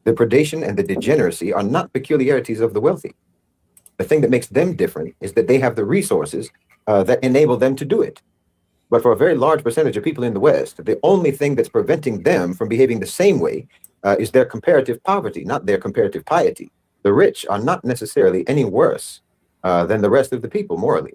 The predation and the degeneracy are not peculiarities of the wealthy. The thing that makes them different is that they have the resources that enable them to do it. But for a very large percentage of people in the West, the only thing that's preventing them from behaving the same way is their comparative poverty, not their comparative piety. The rich are not necessarily any worse than the rest of the people morally.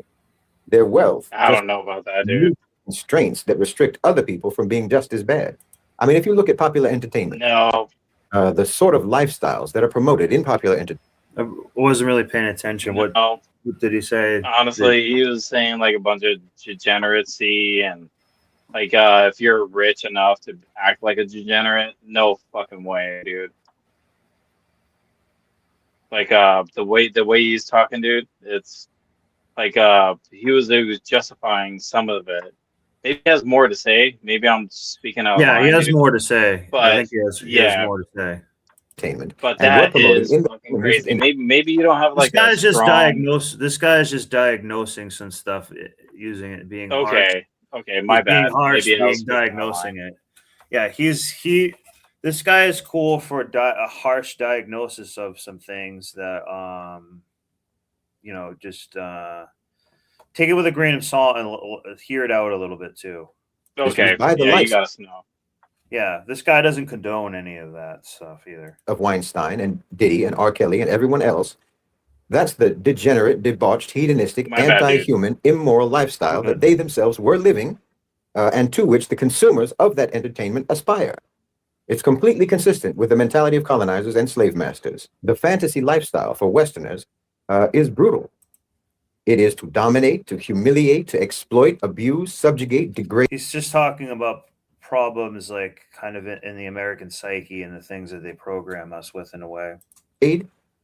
Their wealth, I don't know about that, dude. Constraints that restrict other people from being just as bad. I mean, if you look at popular entertainment, the sort of lifestyles that are promoted in popular entertainment. I wasn't really paying attention. What did he say? Honestly, he was saying like a bunch of degeneracy and like if you're rich enough to act like a degenerate, no fucking way, dude. Like the way he's talking, dude, it's like he was justifying some of it. Maybe he has more to say. Maybe I'm speaking out. Yeah, he has dude. more to say. But I think he has more to say. But that is fucking crazy. Maybe you don't have like this guy's just strong... This guy is just diagnosing some stuff, using it, being okay. Harsh. Okay, my bad. Being harsh, Maybe being diagnosing it. Yeah, this guy is cool for a harsh diagnosis of some things that just take it with a grain of salt and hear it out a little bit too. Okay, By the you got us know. Yeah, this guy doesn't condone any of that stuff either. Of Weinstein and Diddy and R. Kelly and everyone else. That's the degenerate, debauched, hedonistic, My bad, dude. anti-human, immoral lifestyle that they themselves were living, and to which the consumers of that entertainment aspire. It's completely consistent with the mentality of colonizers and slave masters. The fantasy lifestyle for Westerners is brutal. It is to dominate, to humiliate, to exploit, abuse, subjugate, degrade. He's just talking about problems like kind of in the American psyche and the things that they program us with in a way.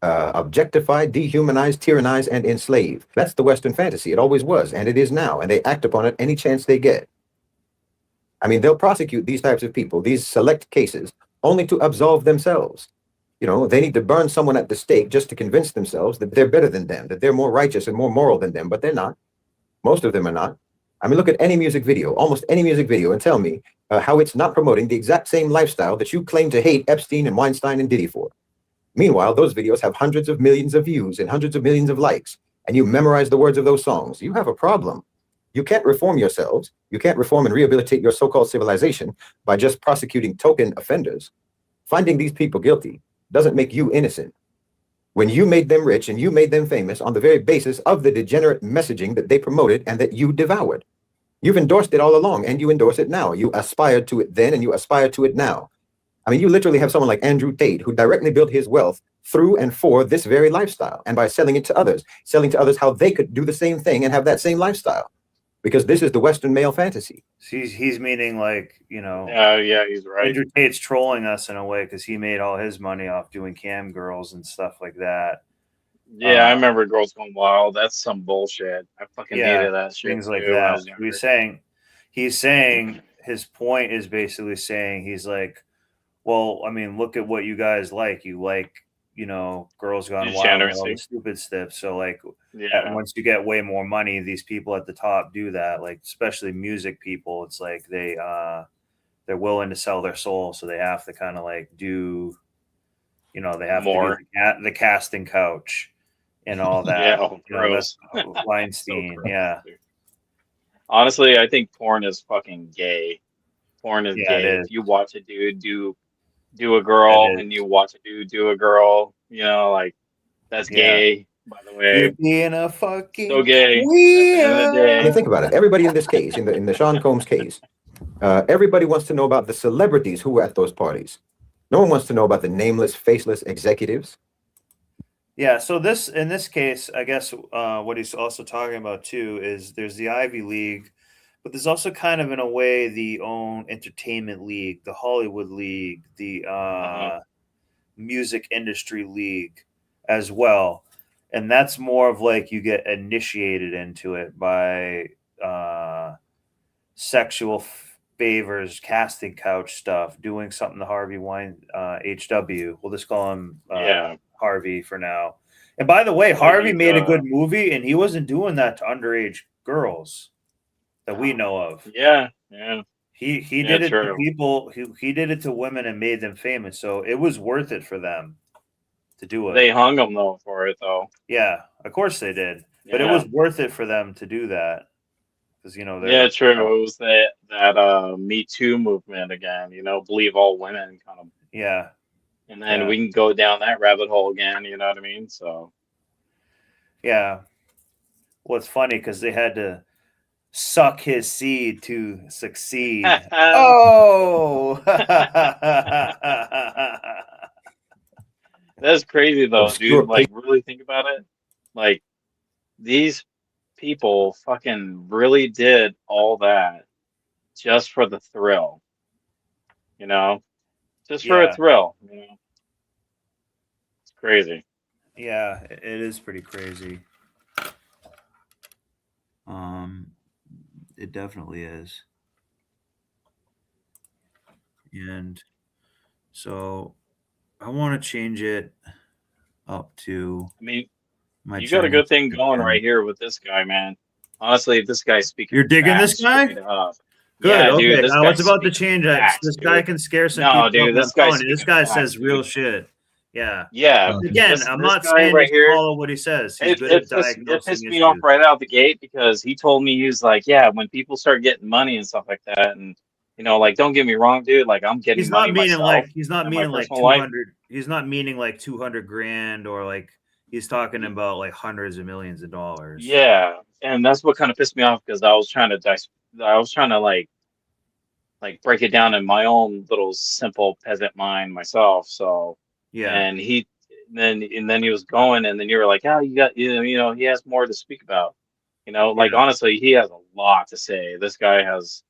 Objectify, dehumanize, tyrannize, and enslave. That's the Western fantasy. It always was, and it is now, and they act upon it any chance they get. I mean, they'll prosecute these types of people, these select cases, only to absolve themselves. You know, they need to burn someone at the stake just to convince themselves that they're better than them, that they're more righteous and more moral than them, but they're not. Most of them are not. I mean, look at any music video, almost any music video, and tell me how it's not promoting the exact same lifestyle that you claim to hate Epstein and Weinstein and Diddy for. Meanwhile, those videos have hundreds of millions of views and hundreds of millions of likes, and you memorize the words of those songs. You have a problem. You can't reform yourselves. You can't reform and rehabilitate your so-called civilization by just prosecuting token offenders. Finding these people guilty doesn't make you innocent. When you made them rich and you made them famous on the very basis of the degenerate messaging that they promoted and that you devoured. You've endorsed it all along, and you endorse it now. You aspired to it then, and you aspire to it now. I mean, you literally have someone like Andrew Tate, who directly built his wealth through and for this very lifestyle, and by selling it to others, selling to others how they could do the same thing and have that same lifestyle. Because this is the Western male fantasy. He's meaning like, you know. Yeah, he's right. Andrew Tate's trolling us in a way because he made all his money off doing cam girls and stuff like that. Yeah, I remember Girls Gone Wild. That's some bullshit. I fucking hated that shit. Things like too when I that. was younger. He's saying his point is basically saying he's like, well, I mean, look at what you guys like. You like, you know, Girls Gone Wild and all the stupid stuff. So like, once you get way more money, these people at the top do that. Like, especially music people, it's like they're willing to sell their soul, so they have to kind of like do, you know, they have more. to do the casting couch and all that. Yeah, you know, that's Weinstein. So yeah. Honestly, I think porn is fucking gay. Porn is gay. It is. If you watch a dude do a girl and you watch a dude do a girl, you know, like that's gay. By the way, you're being a fucking so gay. I mean, think about it. Everybody in this case, in the Sean Combs case, everybody wants to know about the celebrities who were at those parties. No one wants to know about the nameless, faceless executives. Yeah. So in this case, I guess what he's also talking about too is there's the Ivy League, but there's also kind of in a way the own entertainment league, the Hollywood League, the music industry league as well. And that's more of like you get initiated into it by sexual favors, casting couch stuff, doing something to Harvey HW. We'll just call him Harvey for now. And by the way, Harvey made a good movie, and he wasn't doing that to underage girls that we know of. Yeah. He did it to people. He did it to women and made them famous. So it was worth it for them to do it. They hung him though for it though. Yeah, of course they did. But it was worth it for them to do that. Because you know, true. It was that Me Too movement again, you know, believe all women kind of. Yeah. And then we can go down that rabbit hole again, you know what I mean? So yeah. Well, it's funny because they had to suck his seed to succeed. Oh, that's crazy though, dude. Like, really think about it. Like, these people fucking really did all that just for the thrill, you know, just for a thrill. You know? It's crazy. Yeah, it is pretty crazy. It definitely is. And so I want to change it up to. I mean, you got a good thing going right here with this guy, man. Honestly, this guy's speaking. You're digging this guy? Good. Yeah, okay. Dude, I was about to change that. This guy can scare some people. Dude, this guy says real shit. Yeah. Yeah. Again, I'm not saying right here, follow what he says. He's good at diagnosing it pissed me off right out the gate because he told me he was like, yeah, when people start getting money and stuff like that, and You know, like don't get me wrong, dude. Like I'm getting He's not money meaning myself like he's not in my meaning like personal life. 200. He's not meaning like 200 grand or like he's talking about like hundreds of millions of dollars. Yeah, and that's what kind of pissed me off because I was trying to like break it down in my own little simple peasant mind myself. So Yeah. and then he was going, and then you were like, oh, you got you know he has more to speak about. You know, like honestly, he has a lot to say. This guy has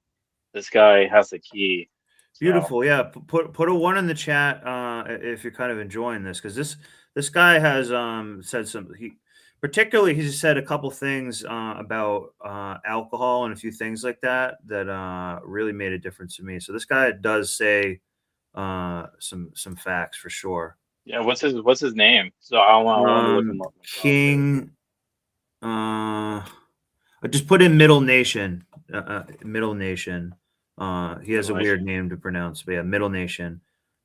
the key. So, Beautiful. Yeah. Put a 1 in the chat if you're kind of enjoying this, because this guy has said some particularly he's said a couple things about alcohol and a few things like that really made a difference to me. So this guy does say some facts for sure. yeah, what's his name? So I want to look him up myself. King. Just put in Middle Nation. Middle Nation. He has a weird name to pronounce, but yeah, Middle Nation,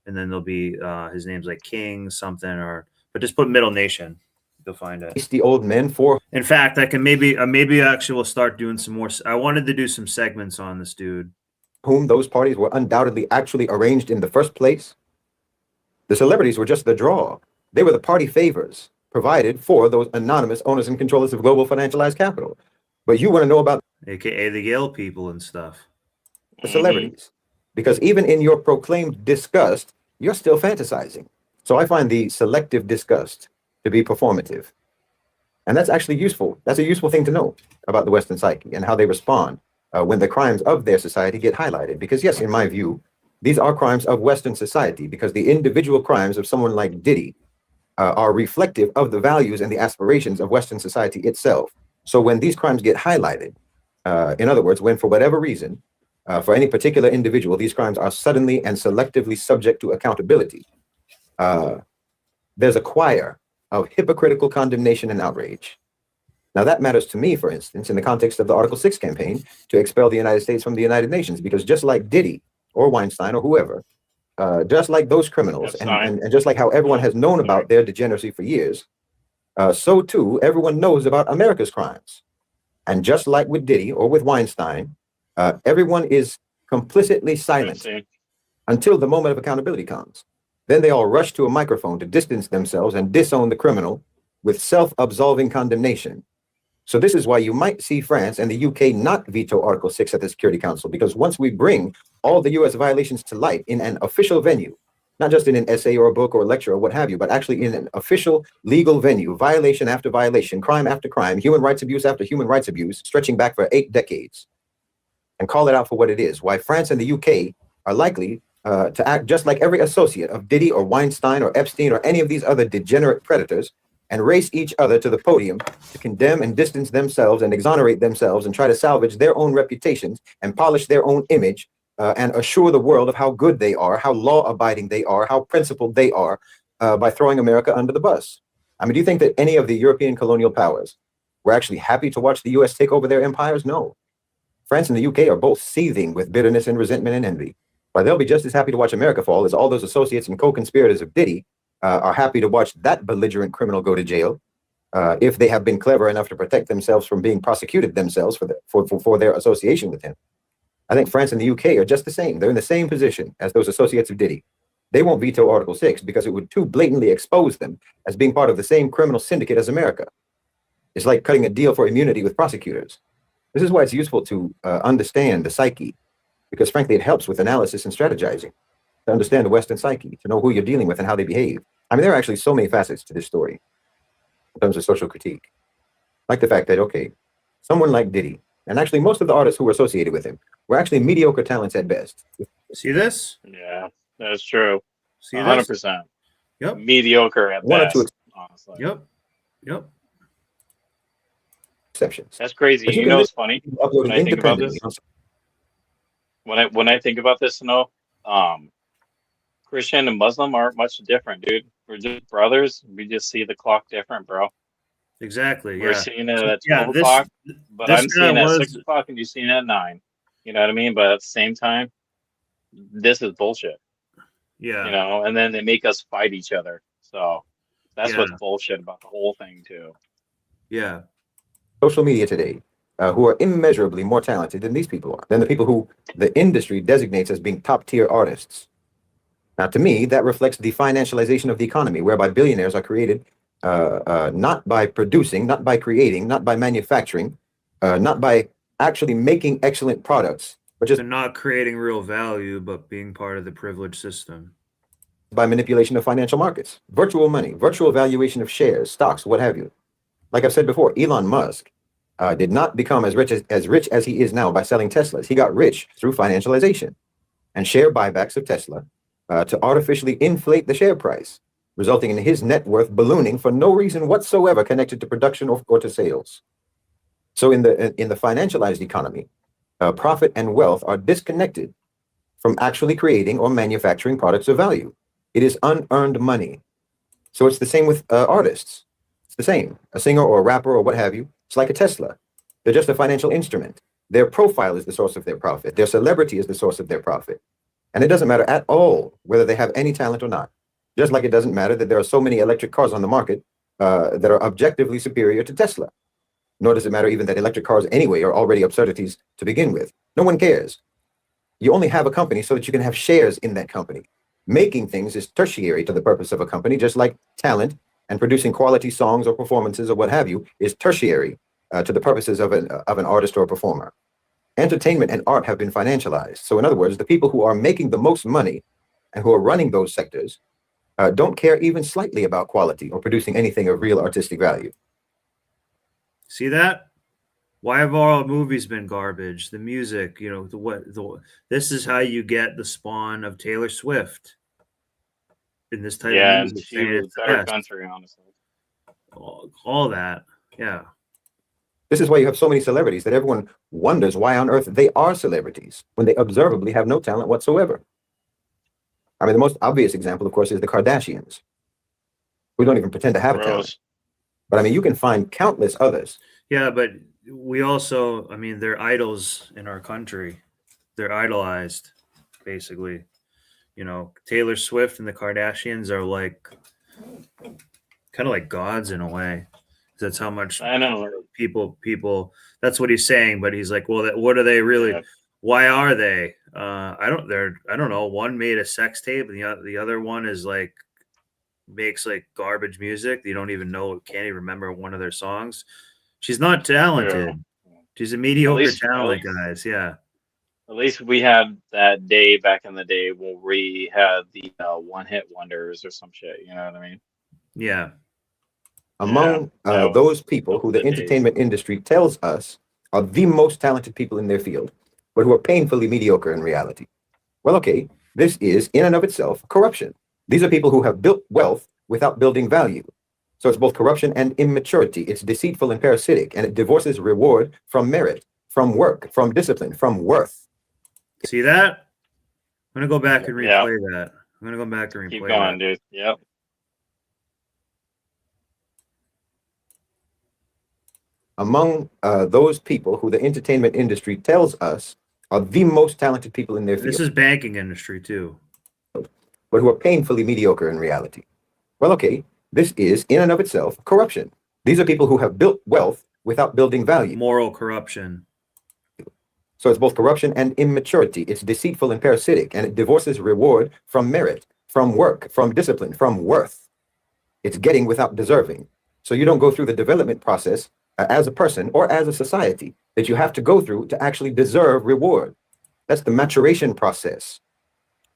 and then there'll be his name's like King something but just put Middle Nation. You'll find it. It's the old men for. In fact, I can maybe actually we'll start doing some more. I wanted to do some segments on this dude. Whom those parties were undoubtedly actually arranged in the first place. The celebrities were just the draw. They were the party favors provided for those anonymous owners and controllers of global financialized capital. But you want to know about AKA the Yale people and stuff. The celebrities. Because even in your proclaimed disgust, you're still fantasizing. So I find the selective disgust to be performative. And that's actually useful. That's a useful thing to know about the Western psyche and how they respond when the crimes of their society get highlighted. Because yes, in my view, these are crimes of Western society because the individual crimes of someone like Diddy are reflective of the values and the aspirations of Western society itself. So when these crimes get highlighted, in other words, when for whatever reason, for any particular individual, these crimes are suddenly and selectively subject to accountability, there's a choir of hypocritical condemnation and outrage. Now that matters to me, for instance, in the context of the Article 6 campaign to expel the United States from the United Nations, because just like Diddy or Weinstein or whoever, just like those criminals, and just like how everyone has known about their degeneracy for years, so too, everyone knows about America's crimes. And just like with Diddy or with Weinstein, everyone is complicitly silent until the moment of accountability comes. Then they all rush to a microphone to distance themselves and disown the criminal with self-absolving condemnation. So this is why you might see France and the UK not veto Article 6 at the Security Council, because once we bring all the US violations to light in an official venue, not just in an essay or a book or a lecture or what have you, but actually in an official legal venue, violation after violation, crime after crime, human rights abuse after human rights abuse, stretching back for 8 decades, and call it out for what it is, why France and the UK are likely to act just like every associate of Diddy or Weinstein or Epstein or any of these other degenerate predators and race each other to the podium to condemn and distance themselves and exonerate themselves and try to salvage their own reputations and polish their own image and assure the world of how good they are, how law-abiding they are, how principled they are by throwing America under the bus. I mean, do you think that any of the European colonial powers were actually happy to watch the US take over their empires? No. France and the UK are both seething with bitterness and resentment and envy. But they'll be just as happy to watch America fall as all those associates and co-conspirators of Diddy are happy to watch that belligerent criminal go to jail if they have been clever enough to protect themselves from being prosecuted themselves for their association with him. I think France and the UK are just the same. They're in the same position as those associates of Diddy. They won't veto Article 6 because it would too blatantly expose them as being part of the same criminal syndicate as America. It's like cutting a deal for immunity with prosecutors. This is why it's useful to understand the psyche, because frankly, it helps with analysis and strategizing, to understand the Western psyche, to know who you're dealing with and how they behave. I mean, there are actually so many facets to this story in terms of social critique. Like the fact that, okay, someone like Diddy, and actually most of the artists who were associated with him, were actually mediocre talents at best. See this? Yeah, that's true. See 100%. Yep. Mediocre at One or best. two Honestly. Yep. Exceptions. That's crazy. But You know what's funny? When I think about this, independently. when I think about this, Christian and Muslim aren't much different, dude. We're just brothers. We just see the clock different, bro. Exactly. We're Yeah. seeing it at 12 Yeah, o'clock, but this I'm seeing it guy at was- 6 o'clock and you're seeing it at 9. You know what I mean? But at the same time, this is bullshit. Yeah. You know, and then they make us fight each other. So that's Yeah. what's bullshit about the whole thing, too. Yeah. Social media today who are immeasurably more talented than these people are, than the people who the industry designates as being top-tier artists. Now, to me, that reflects the financialization of the economy, whereby billionaires are created not by producing, not by creating, not by manufacturing, not by actually making excellent products, but just not creating real value, but being part of the privileged system. By manipulation of financial markets, virtual money, virtual valuation of shares, stocks, what have you. Like I've said before, Elon Musk did not become as rich as he is now by selling Teslas. He got rich through financialization and share buybacks of Tesla to artificially inflate the share price, resulting in his net worth ballooning for no reason whatsoever connected to production or to sales. So in the financialized economy, profit and wealth are disconnected from actually creating or manufacturing products of value. It is unearned money. So it's the same with artists. It's the same. A singer or a rapper or what have you, it's like a Tesla. They're just a financial instrument. Their profile is the source of their profit. Their celebrity is the source of their profit. And it doesn't matter at all whether they have any talent or not. Just like it doesn't matter that there are so many electric cars on the market that are objectively superior to Tesla. Nor does it matter even that electric cars anyway are already absurdities to begin with. No one cares. You only have a company so that you can have shares in that company. Making things is tertiary to the purpose of a company, just like talent and producing quality songs or performances or what have you is tertiary to the purposes of an artist or a performer. Entertainment and art have been financialized. So in other words, the people who are making the most money and who are running those sectors don't care even slightly about quality or producing anything of real artistic value. See that? Why have all movies been garbage? The music, you know, this is how you get the spawn of Taylor Swift in this type of music. Yeah, and she was better country, honestly. All that, yeah. This is why you have so many celebrities that everyone wonders why on earth they are celebrities when they observably have no talent whatsoever. I mean, the most obvious example, of course, is the Kardashians, who don't even pretend to have a talent. But I mean, you can find countless others. Yeah, but we also, I mean, they're idols in our country. They're idolized, basically. You know, Taylor Swift and the Kardashians are like kind of like gods in a way. That's how much I know people. That's what he's saying, but he's like, well, what are they really? Yeah. Why are they? I don't know. One made a sex tape, and the other one is like makes like garbage music. You don't even know, can't even remember one of their songs. She's not talented. Yeah. She's a mediocre talent, guys. Yeah. At least we had that day back in the day where we had the one-hit wonders or some shit. You know what I mean? Yeah. Among those people who the entertainment industry tells us are the most talented people in their field, but who are painfully mediocre in reality. Well, okay, this is in and of itself corruption. These are people who have built wealth without building value. So it's both corruption and immaturity. It's deceitful and parasitic, and it divorces reward from merit, from work, from discipline, from worth. See that? I'm going to go back and replay that. I'm going to go back and replay Keep going, dude. Yep. Among those people who the entertainment industry tells us are the most talented people in their field. This is banking industry too. But who are painfully mediocre in reality. Well, okay, this is in and of itself corruption. These are people who have built wealth without building value. Moral corruption. So it's both corruption and immaturity. It's deceitful and parasitic, and it divorces reward from merit, from work, from discipline, from worth. It's getting without deserving. So you don't go through the development process as a person or as a society that you have to go through to actually deserve reward. That's the maturation process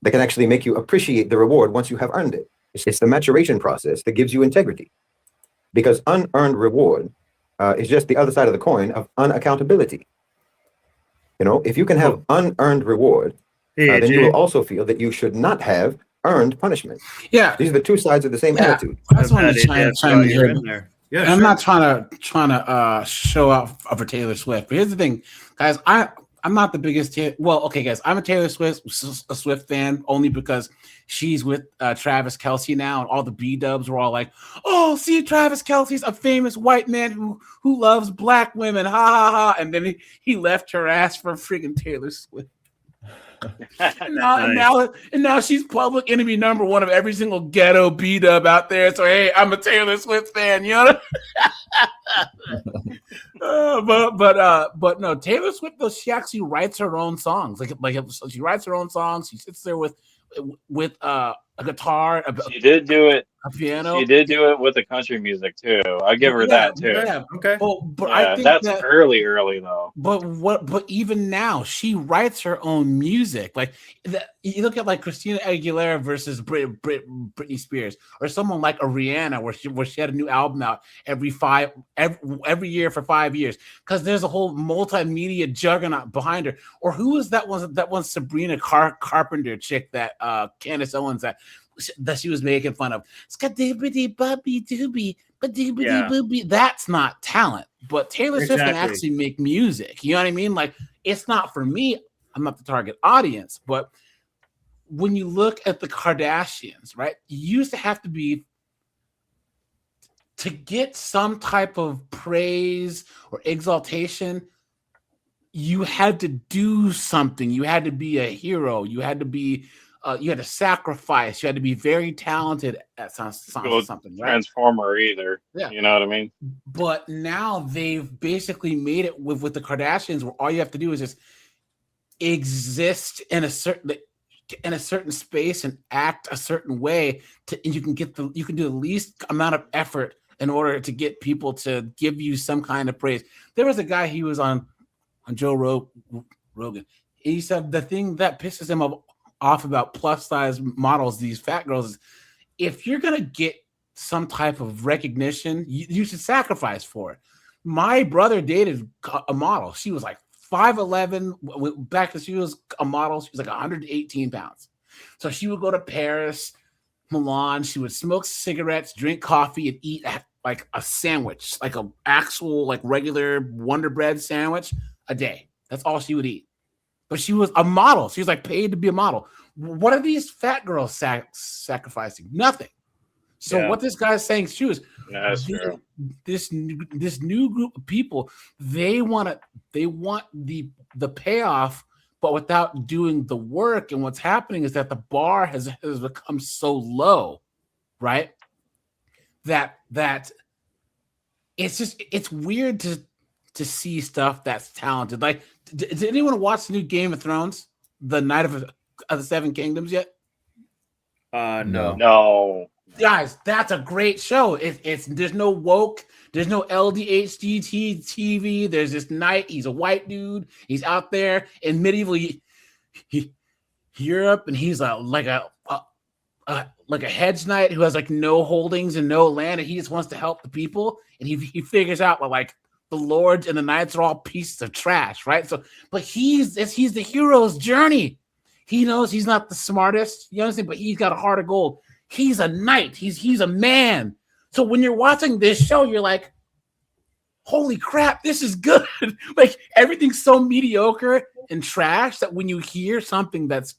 that can actually make you appreciate the reward once you have earned it. It's the maturation process that gives you integrity, because unearned reward is just the other side of the coin of unaccountability. You know, if you can have unearned reward, then you will also feel that you should not have earned punishment. Yeah, these are the two sides of the same attitude. I just want to chime in here. Yeah, I'm not trying to show out for Taylor Swift, but here's the thing, guys. I'm not the biggest guys. I'm a Taylor Swift fan only because she's with Travis Kelce now, and all the B-dubs were all like, "Oh, see, Travis Kelce's a famous white man who loves black women, ha ha ha," and then he left her ass for freaking Taylor Swift. And now she's public enemy number one of every single ghetto B-dub out there. So hey, I'm a Taylor Swift fan, you know. But no, Taylor Swift though, she actually writes her own songs. So she writes her own songs. She sits there with a guitar. She did do it. A piano. She did do it with the country music too. I give her that too. Yeah. Okay. But yeah, I think that's that, early though. But even now, she writes her own music. Like you look at like Christina Aguilera versus Britney Spears, or someone like a Rihanna, where she had a new album out every year for 5 years, because there's a whole multimedia juggernaut behind her. Or who was that one Sabrina Carpenter chick that Candace Owens that she was making fun of? That's not talent. But Taylor Swift can actually make music. You know what I mean? Like, it's not for me. I'm not the target audience. But when you look at the Kardashians, right? You used to have to get some type of praise or exaltation, you had to do something. You had to be a hero. You had to be you had to sacrifice. You had to be very talented at something, right? Transformer either. Yeah. You know what I mean? But now they've basically made it with the Kardashians, where all you have to do is just exist in a certain space and act a certain way, and you can do the least amount of effort in order to get people to give you some kind of praise. There was a guy, he was on Joe Rogan. He said the thing that pisses him off about plus size models, these fat girls, is if you're gonna get some type of recognition, you should sacrifice for it. My brother dated a model. She was like 5'11". Back when she was a model, she was like 118 pounds. So she would go to Paris, Milan. She would smoke cigarettes, drink coffee, and eat like a sandwich, like a actual like regular Wonder Bread sandwich a day. That's all she would eat. But she was a model. She was like paid to be a model. What are these fat girls sacrificing? Nothing. So what this guy's saying too is this new group of people, they want the payoff, but without doing the work. And what's happening is that the bar has become so low, right? That it's weird to see stuff that's talented. Like, did anyone watch the new Game of Thrones, the Night of the Seven Kingdoms yet? No. Guys, that's a great show. There's no woke, there's no LDHD TV. There's this knight. He's a white dude. He's out there in medieval Europe, and he's like a hedge knight who has like no holdings and no land, and he just wants to help the people. And he figures out like the lords and the knights are all pieces of trash, right? So, but he's the hero's journey. He knows he's not the smartest, you understand, but he's got a heart of gold. He's a knight. He's a man. So when you're watching this show, you're like, holy crap, this is good. Like, everything's so mediocre and trash that when you hear something that's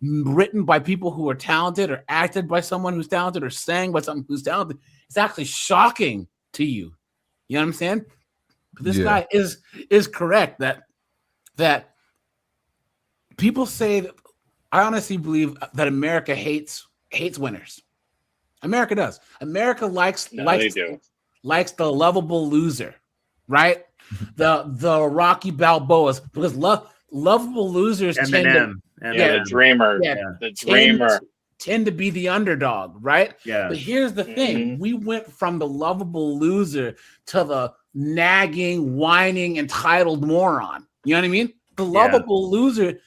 written by people who are talented, or acted by someone who's talented, or sang by someone who's talented, it's actually shocking to you. You know what I'm saying? But this guy is correct that people say that. I honestly believe that America hates winners. America does. America likes the lovable loser, right? the Rocky Balboas, because lovable losers the dreamer. The dreamer tend to be the underdog, right? Yeah. But here's the thing. We went from the lovable loser to the nagging, whining, entitled moron. You know what I mean? The lovable loser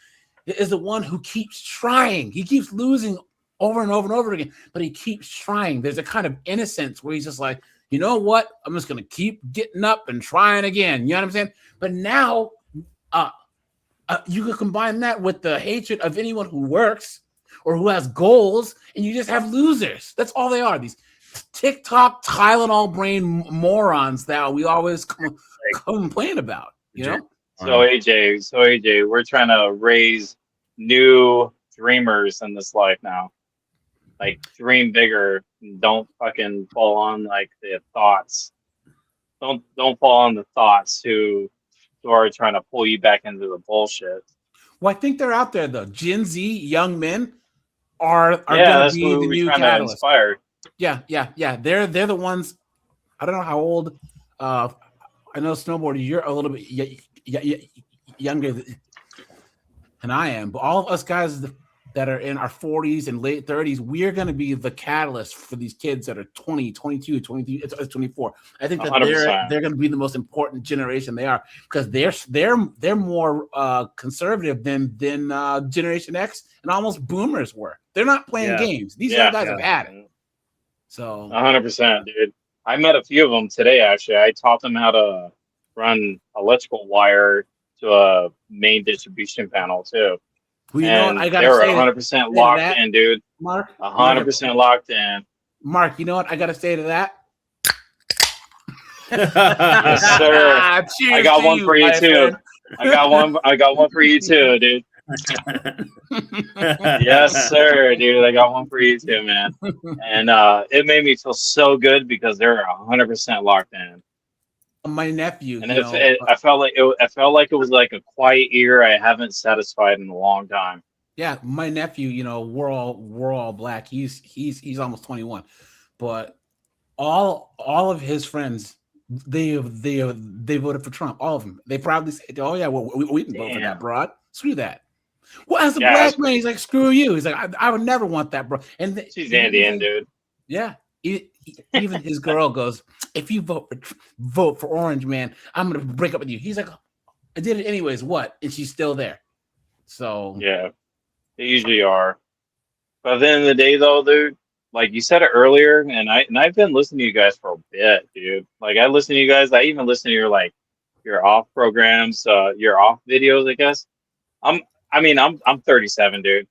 is the one who keeps trying. He keeps losing over and over and over again, but he keeps trying. There's a kind of innocence where he's just like, you know what? I'm just going to keep getting up and trying again. You know what I'm saying? But now you can combine that with the hatred of anyone who works or who has goals, and you just have losers. That's all they are. These TikTok Tylenol brain morons that we always complain about, you know? So AJ, we're trying to raise new dreamers in this life now. Like, dream bigger. Don't fucking fall on like the thoughts. Don't fall on the thoughts who are trying to pull you back into the bullshit. Well, I think they're out there though. Gen Z young men are Yeah, going to that's be what the we're new trying to catalyst. inspire. Yeah. They're the ones. I don't know how old. I know snowboarder. You're a little bit younger than I am, but all of us guys that are in our 40s and late 30s, we're going to be the catalyst for these kids that are 20, 22, 23, 24. I think that 100%. they're going to be the most important generation they are because they're more conservative than Generation X and almost boomers were. They're not playing games. These young guys have had it. So 100%, dude. I met a few of them today, actually. I taught them how to run electrical wire to a main distribution panel, too. Well, you know what? I they were 100% locked in, dude. Mark, 100% locked in. Mark, you know what I got to say to that? Yes, sir. Cheers I got to one for you, my too. friend. I got one for you, too, dude. Yes, sir, dude. I got one for you, too, man. And it made me feel so good because they're 100% locked in. My nephew, and I felt like it was like a quiet ear I haven't satisfied in a long time. Yeah, my nephew, we're all black. He's almost 21, but all of his friends they voted for Trump. All of them. They probably said, "Oh yeah, well, we can vote for that broad. Screw that." Well, as a black man, he's like, "Screw you." He's like, "I would never want that, bro." And she's Indian, dude. Yeah. Even his girl goes, "If you vote for Orange, man, I'm gonna break up with you." He's like, "I did it anyways. What?" And she's still there. So yeah, they usually are. But at the end of the day, though, dude, like you said it earlier, and I've been listening to you guys for a bit, dude. Like I listen to you guys. I even listen to your off programs, your off videos. I guess I'm 37, dude,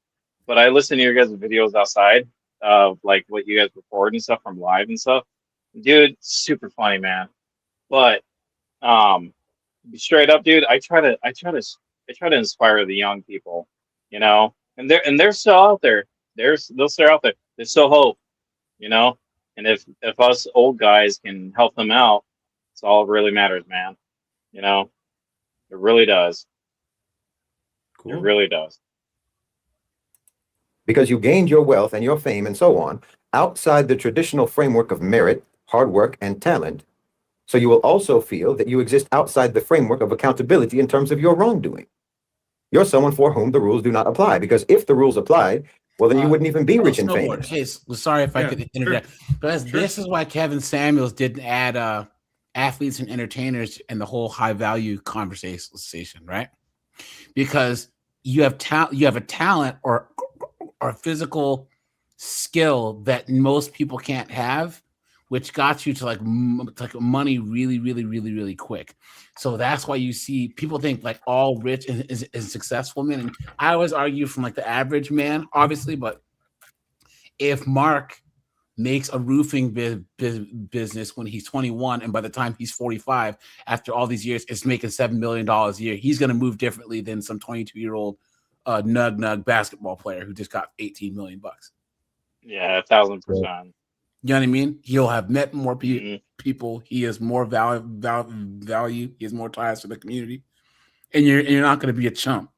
but I listen to your guys' videos outside of like what you guys record and stuff from live and stuff. Dude, super funny, man. But straight up, dude, I try to inspire the young people, and they're still out there. They'll still out there. There's still hope, And if us old guys can help them out, it's all that really matters, man. It really does. Cool. It really does. Because you gained your wealth and your fame and so on outside the traditional framework of merit, hard work, and talent. So you will also feel that you exist outside the framework of accountability in terms of your wrongdoing. You're someone for whom the rules do not apply, because if the rules applied, well, then you wouldn't even be rich and famous. Hey, sorry if I could interject, but this is why Kevin Samuels didn't add athletes and entertainers in the whole high value conversation, right? Because you have a talent or physical skill that most people can't have, which got you to like money really, really, really, really quick. So that's why you see people think like all rich is successful men. And I always argue from like the average man, obviously, but if Mark makes a roofing business when he's 21, and by the time he's 45, after all these years, it's making $7 million a year, he's going to move differently than some 22-year-old nug basketball player who just got $18 million. Yeah, 1,000%. You know what I mean? He'll have met more people. He has more value. He has more ties to the community, and you're not going to be a chump.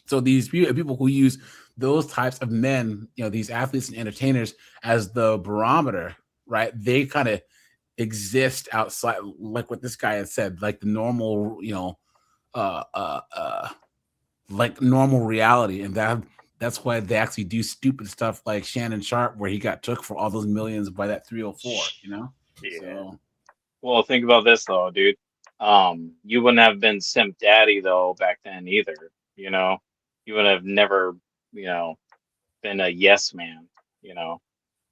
So these people who use those types of men, these athletes and entertainers as the barometer, right? They kind of exist outside, like what this guy had said, like the normal, like normal reality, and that's why they actually do stupid stuff like Shannon Sharp, where he got took for all those millions by that 304, Yeah. So. Well, think about this though, dude. You wouldn't have been simp daddy though back then either. You would have never, been a yes man.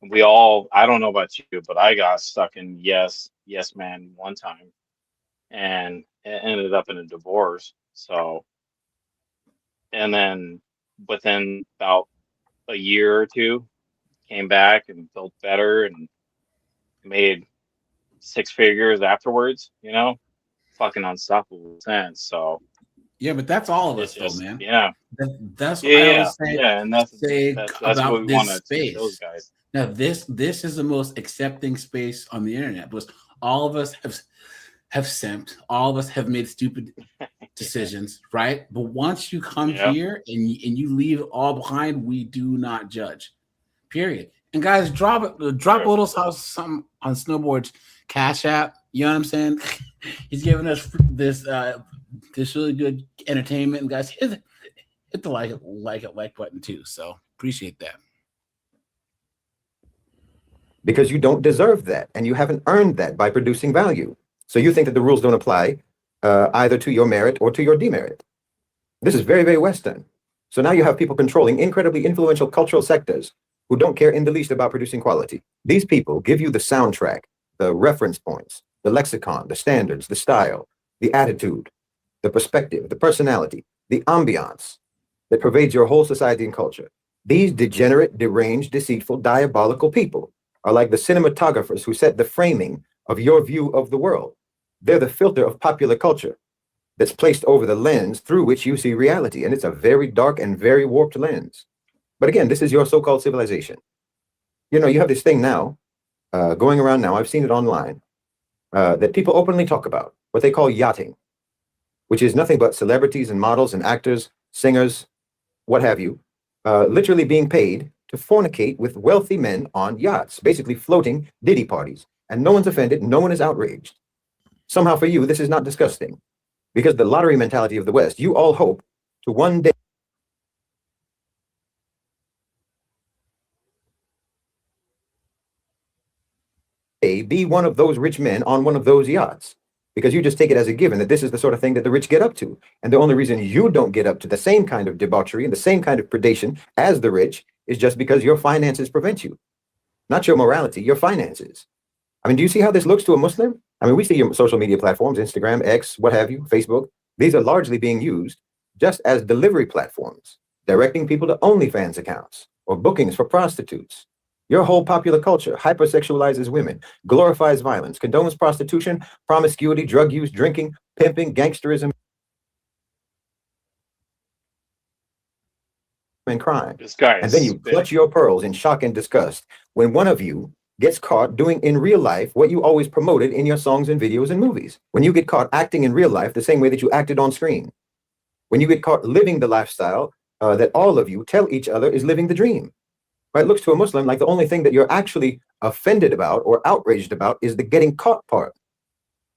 We all. I don't know about you, but I got stuck in yes man one time, and it ended up in a divorce. So, and then within about a year or two, came back and felt better and made 6 figures afterwards, fucking unstoppable sense. So yeah, but that's all of us though, man. Yeah. That's what I always say. Yeah, and that's about what we this want to space. teach those guys. Now this is the most accepting space on the internet, because all of us have simped, all of us have made stupid decisions, right? But once you come here and you leave it all behind, we do not judge. Period. And guys, drop a little something on Snowboard's Cash App. You know what I'm saying? He's giving us this really good entertainment. And guys, hit the like button too. So appreciate that. Because you don't deserve that, and you haven't earned that by producing value. So you think that the rules don't apply either to your merit or to your demerit. This is very, very Western. So now you have people controlling incredibly influential cultural sectors who don't care in the least about producing quality. These people give you the soundtrack, the reference points, the lexicon, the standards, the style, the attitude, the perspective, the personality, the ambiance that pervades your whole society and culture. These degenerate, deranged, deceitful, diabolical people are like the cinematographers who set the framing of your view of the world. They're the filter of popular culture that's placed over the lens through which you see reality. And it's a very dark and very warped lens. But again, this is your so-called civilization. You know, you have this thing now going around now, I've seen it online, that people openly talk about, what they call yachting, which is nothing but celebrities and models and actors, singers, what have you, literally being paid to fornicate with wealthy men on yachts, basically floating Diddy parties. And no one's offended, no one is outraged. Somehow for you, this is not disgusting. Because the lottery mentality of the West, you all hope to one day be one of those rich men on one of those yachts. Because you just take it as a given that this is the sort of thing that the rich get up to. And the only reason you don't get up to the same kind of debauchery and the same kind of predation as the rich is just because your finances prevent you. Not your morality, your finances. I mean, do you see how this looks to a Muslim? I mean, we see your social media platforms, Instagram, X, what have you, Facebook. These are largely being used just as delivery platforms, directing people to OnlyFans accounts or bookings for prostitutes. Your whole popular culture hypersexualizes women, glorifies violence, condones prostitution, promiscuity, drug use, drinking, pimping, gangsterism, and crime. And then you clutch your pearls in shock and disgust when one of you gets caught doing in real life what you always promoted in your songs and videos and movies. When you get caught acting in real life the same way that you acted on screen. When you get caught living the lifestyle that all of you tell each other is living the dream. Right? It looks to a Muslim like the only thing that you're actually offended about or outraged about is the getting caught part.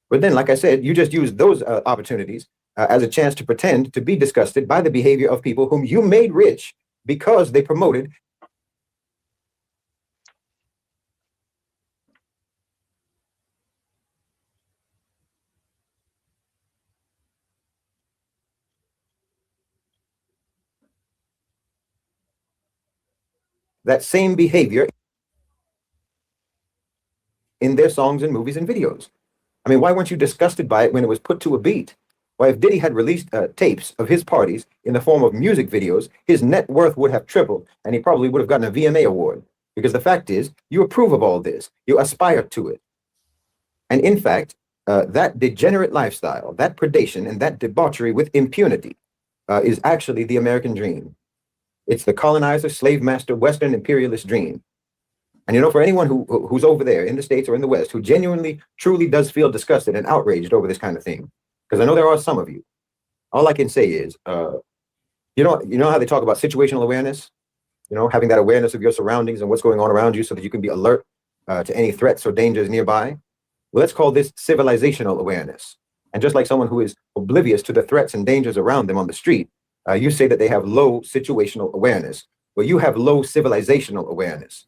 But then, like I said, you just use those opportunities as a chance to pretend to be disgusted by the behavior of people whom you made rich because they promoted that same behavior in their songs and movies and videos. I mean, why weren't you disgusted by it when it was put to a beat? Why, if Diddy had released tapes of his parties in the form of music videos, his net worth would have tripled, and he probably would have gotten a VMA award. Because the fact is, you approve of all this. You aspire to it. And in fact, that degenerate lifestyle, that predation, and that debauchery with impunity is actually the American dream. It's the colonizer, slave master, Western imperialist dream. And you know, for anyone who's over there in the States or in the West who genuinely, truly does feel disgusted and outraged over this kind of thing, because I know there are some of you, all I can say is, you know how they talk about situational awareness? You know, having that awareness of your surroundings and what's going on around you so that you can be alert to any threats or dangers nearby. Well, let's call this civilizational awareness. And just like someone who is oblivious to the threats and dangers around them on the street, you say that they have low situational awareness. Well, you have low civilizational awareness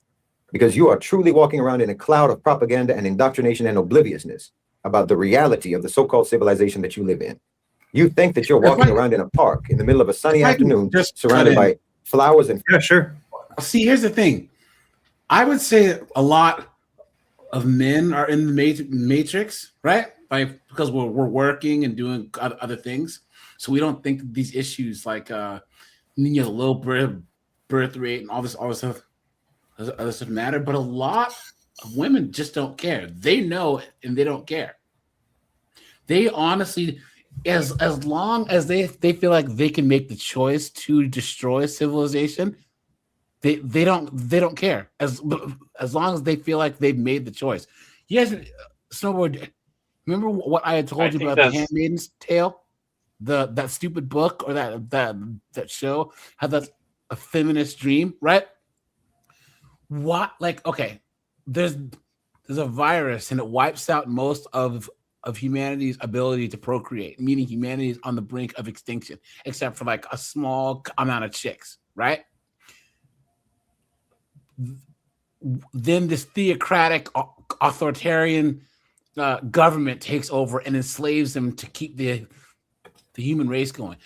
because you are truly walking around in a cloud of propaganda and indoctrination and obliviousness about the reality of the so-called civilization that you live in. You think that you're walking around in a park in the middle of a sunny afternoon, surrounded by flowers and... Yeah, sure. See, here's the thing. I would say that a lot of men are in the matrix, right? Because we're working and doing other things. So we don't think these issues like low birth rate and all this stuff, other stuff matter. But a lot of women just don't care. They know it and they don't care. They honestly, as long as they feel like they can make the choice to destroy civilization, they don't care. As long as they feel like they've made the choice. You guys, Snowboard, remember what I had told you about the Handmaid's Tale? that stupid book or that show had that a feminist dream, right? What, like, okay, there's a virus and it wipes out most of humanity's ability to procreate, meaning humanity is on the brink of extinction, except for like a small amount of chicks, right? Then this theocratic, authoritarian government takes over and enslaves them to keep the human race going.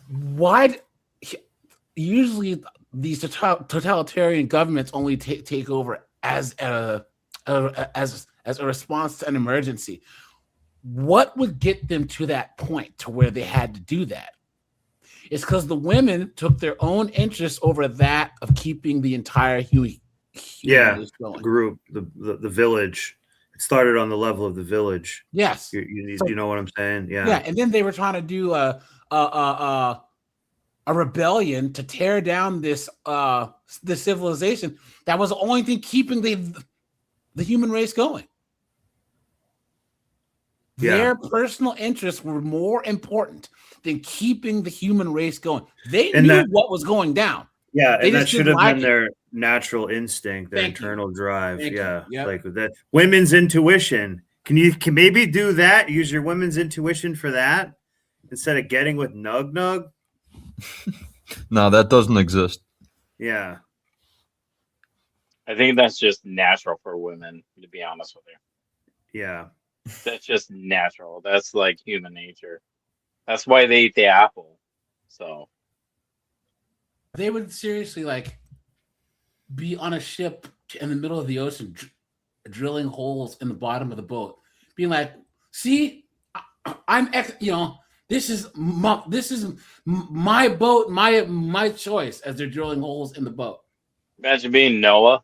Why? Usually, these totalitarian governments only take over as a response to an emergency. What would get them to that point to where they had to do that? It's because the women took their own interests over that of keeping the entire human race going. Group, the village. It started on the level of the village. Yes, you know what I'm saying? Yeah, and then they were trying to do a rebellion to tear down this civilization that was the only thing keeping the human race going. Yeah. Their personal interests were more important than keeping the human race going. They And knew that- what was going down. Yeah, They and that just should didn't have been like it. their natural instinct, their Thank you. internal drive. Thank you. Yeah, Yep. like that women's intuition. Can maybe do that? Use your women's intuition for that instead of getting with nug. No, that doesn't exist. Yeah, I think that's just natural for women, to be honest with you. yeah. That's just natural. That's like human nature. That's why they eat the apple. So They would seriously like be on a ship in the middle of the ocean, drilling holes in the bottom of the boat, being like, "See, this is my boat, my choice." As they're drilling holes in the boat. imagine being Noah.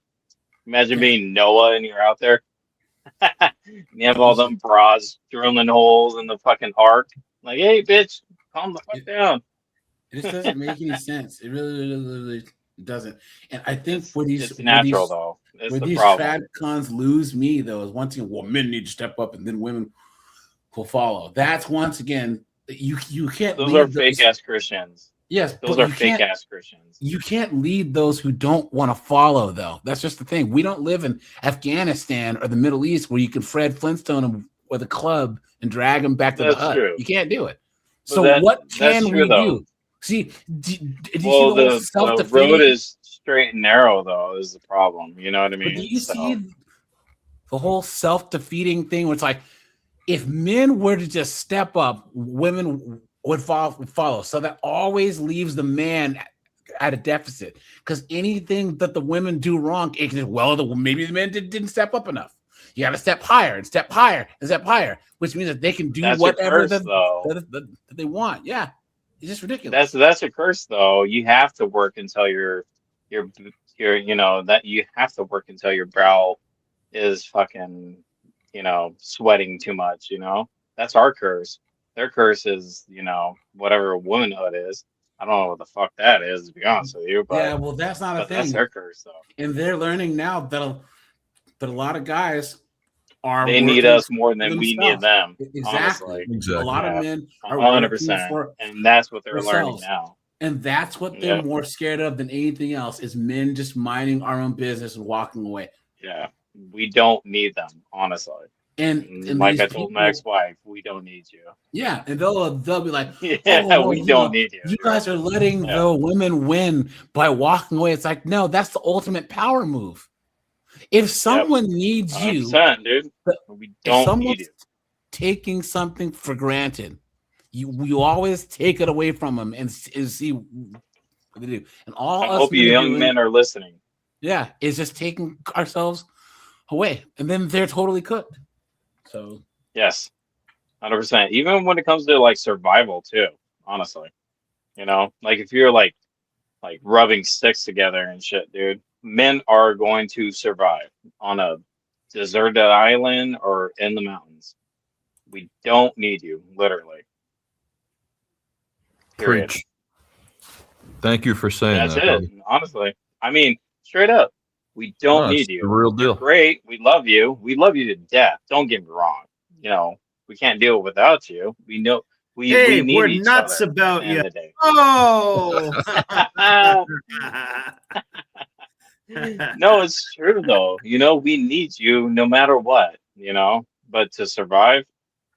Imagine being Noah and you're out there. You have all them bras drilling holes in the fucking ark. Like, hey, bitch, calm the fuck down. It just doesn't make any sense. It really doesn't. And I think where these It's natural, though. It's where the these problem. tradcons lose me though is once again, well, men need to step up and then women will follow. That's once again you can't. Those lead are fake ass Christians. Yes, Those but are you fake can't- ass Christians. You can't lead those who don't want to follow, though. That's just the thing. We don't live in Afghanistan or the Middle East where you can Fred Flintstone them with a club and drag them back to That's the hut. true. You can't do it. But So what that's can true, we though. do? See, did you see Well, the whole the self-defeating? road is straight and narrow, though, is the problem. You know what I mean? But do you So- see the whole self-defeating thing where it's like, if men were to just step up, women would follow. So that always leaves the man at a deficit. Because anything that the women do wrong, it can, maybe the men didn't step up enough. You got to step higher and step higher and step higher, which means that they can do That's a whatever curse, that though. they want. Yeah, it's just ridiculous. That's a curse, though. You have to work until you're that you have to work until your brow is fucking sweating too much. That's our curse. Their curse is whatever womanhood is. I don't know what the fuck that is, to be honest with you. But Yeah, well, that's not a but thing. That's their curse, though. And they're learning now that a lot of guys are They need working us more than for we need them. Exactly. Honestly. A lot of Yeah. men are 100%. working for And that's what they're learning themselves. now. And that's what they're Yeah. more scared of than anything else is men just minding our own business and walking away. Yeah, we don't need them, honestly. And like these I told my people- ex-wife, we don't need you. Yeah, and they'll be like, Yeah, "Oh, we you don't know, need you." You guys are letting the women win by walking away." It's like, no, that's the ultimate power move. If someone needs you, 100%, dude. We if don't need someone's you. taking something for granted, you always take it away from them and see what they do. And all I us hope you men are young doing- men are listening. Yeah, is just taking ourselves away, and then they're totally cooked. So Yes, 100%. Even when it comes to like survival too, honestly, like if you're like rubbing sticks together and shit, dude, men are going to survive on a deserted island or in the mountains. We don't need you, literally. Period. Preach. Thank you for saying That's that. it. buddy. Honestly, I mean, straight up, we don't No, it's need you. the real deal. You're great. We love you. We love you to death. Don't get me wrong. We can't do it without you. We know we need we're each nuts other about at the you. end of the day. Oh. No, it's true though. You know, we need you no matter what, you know, but to survive,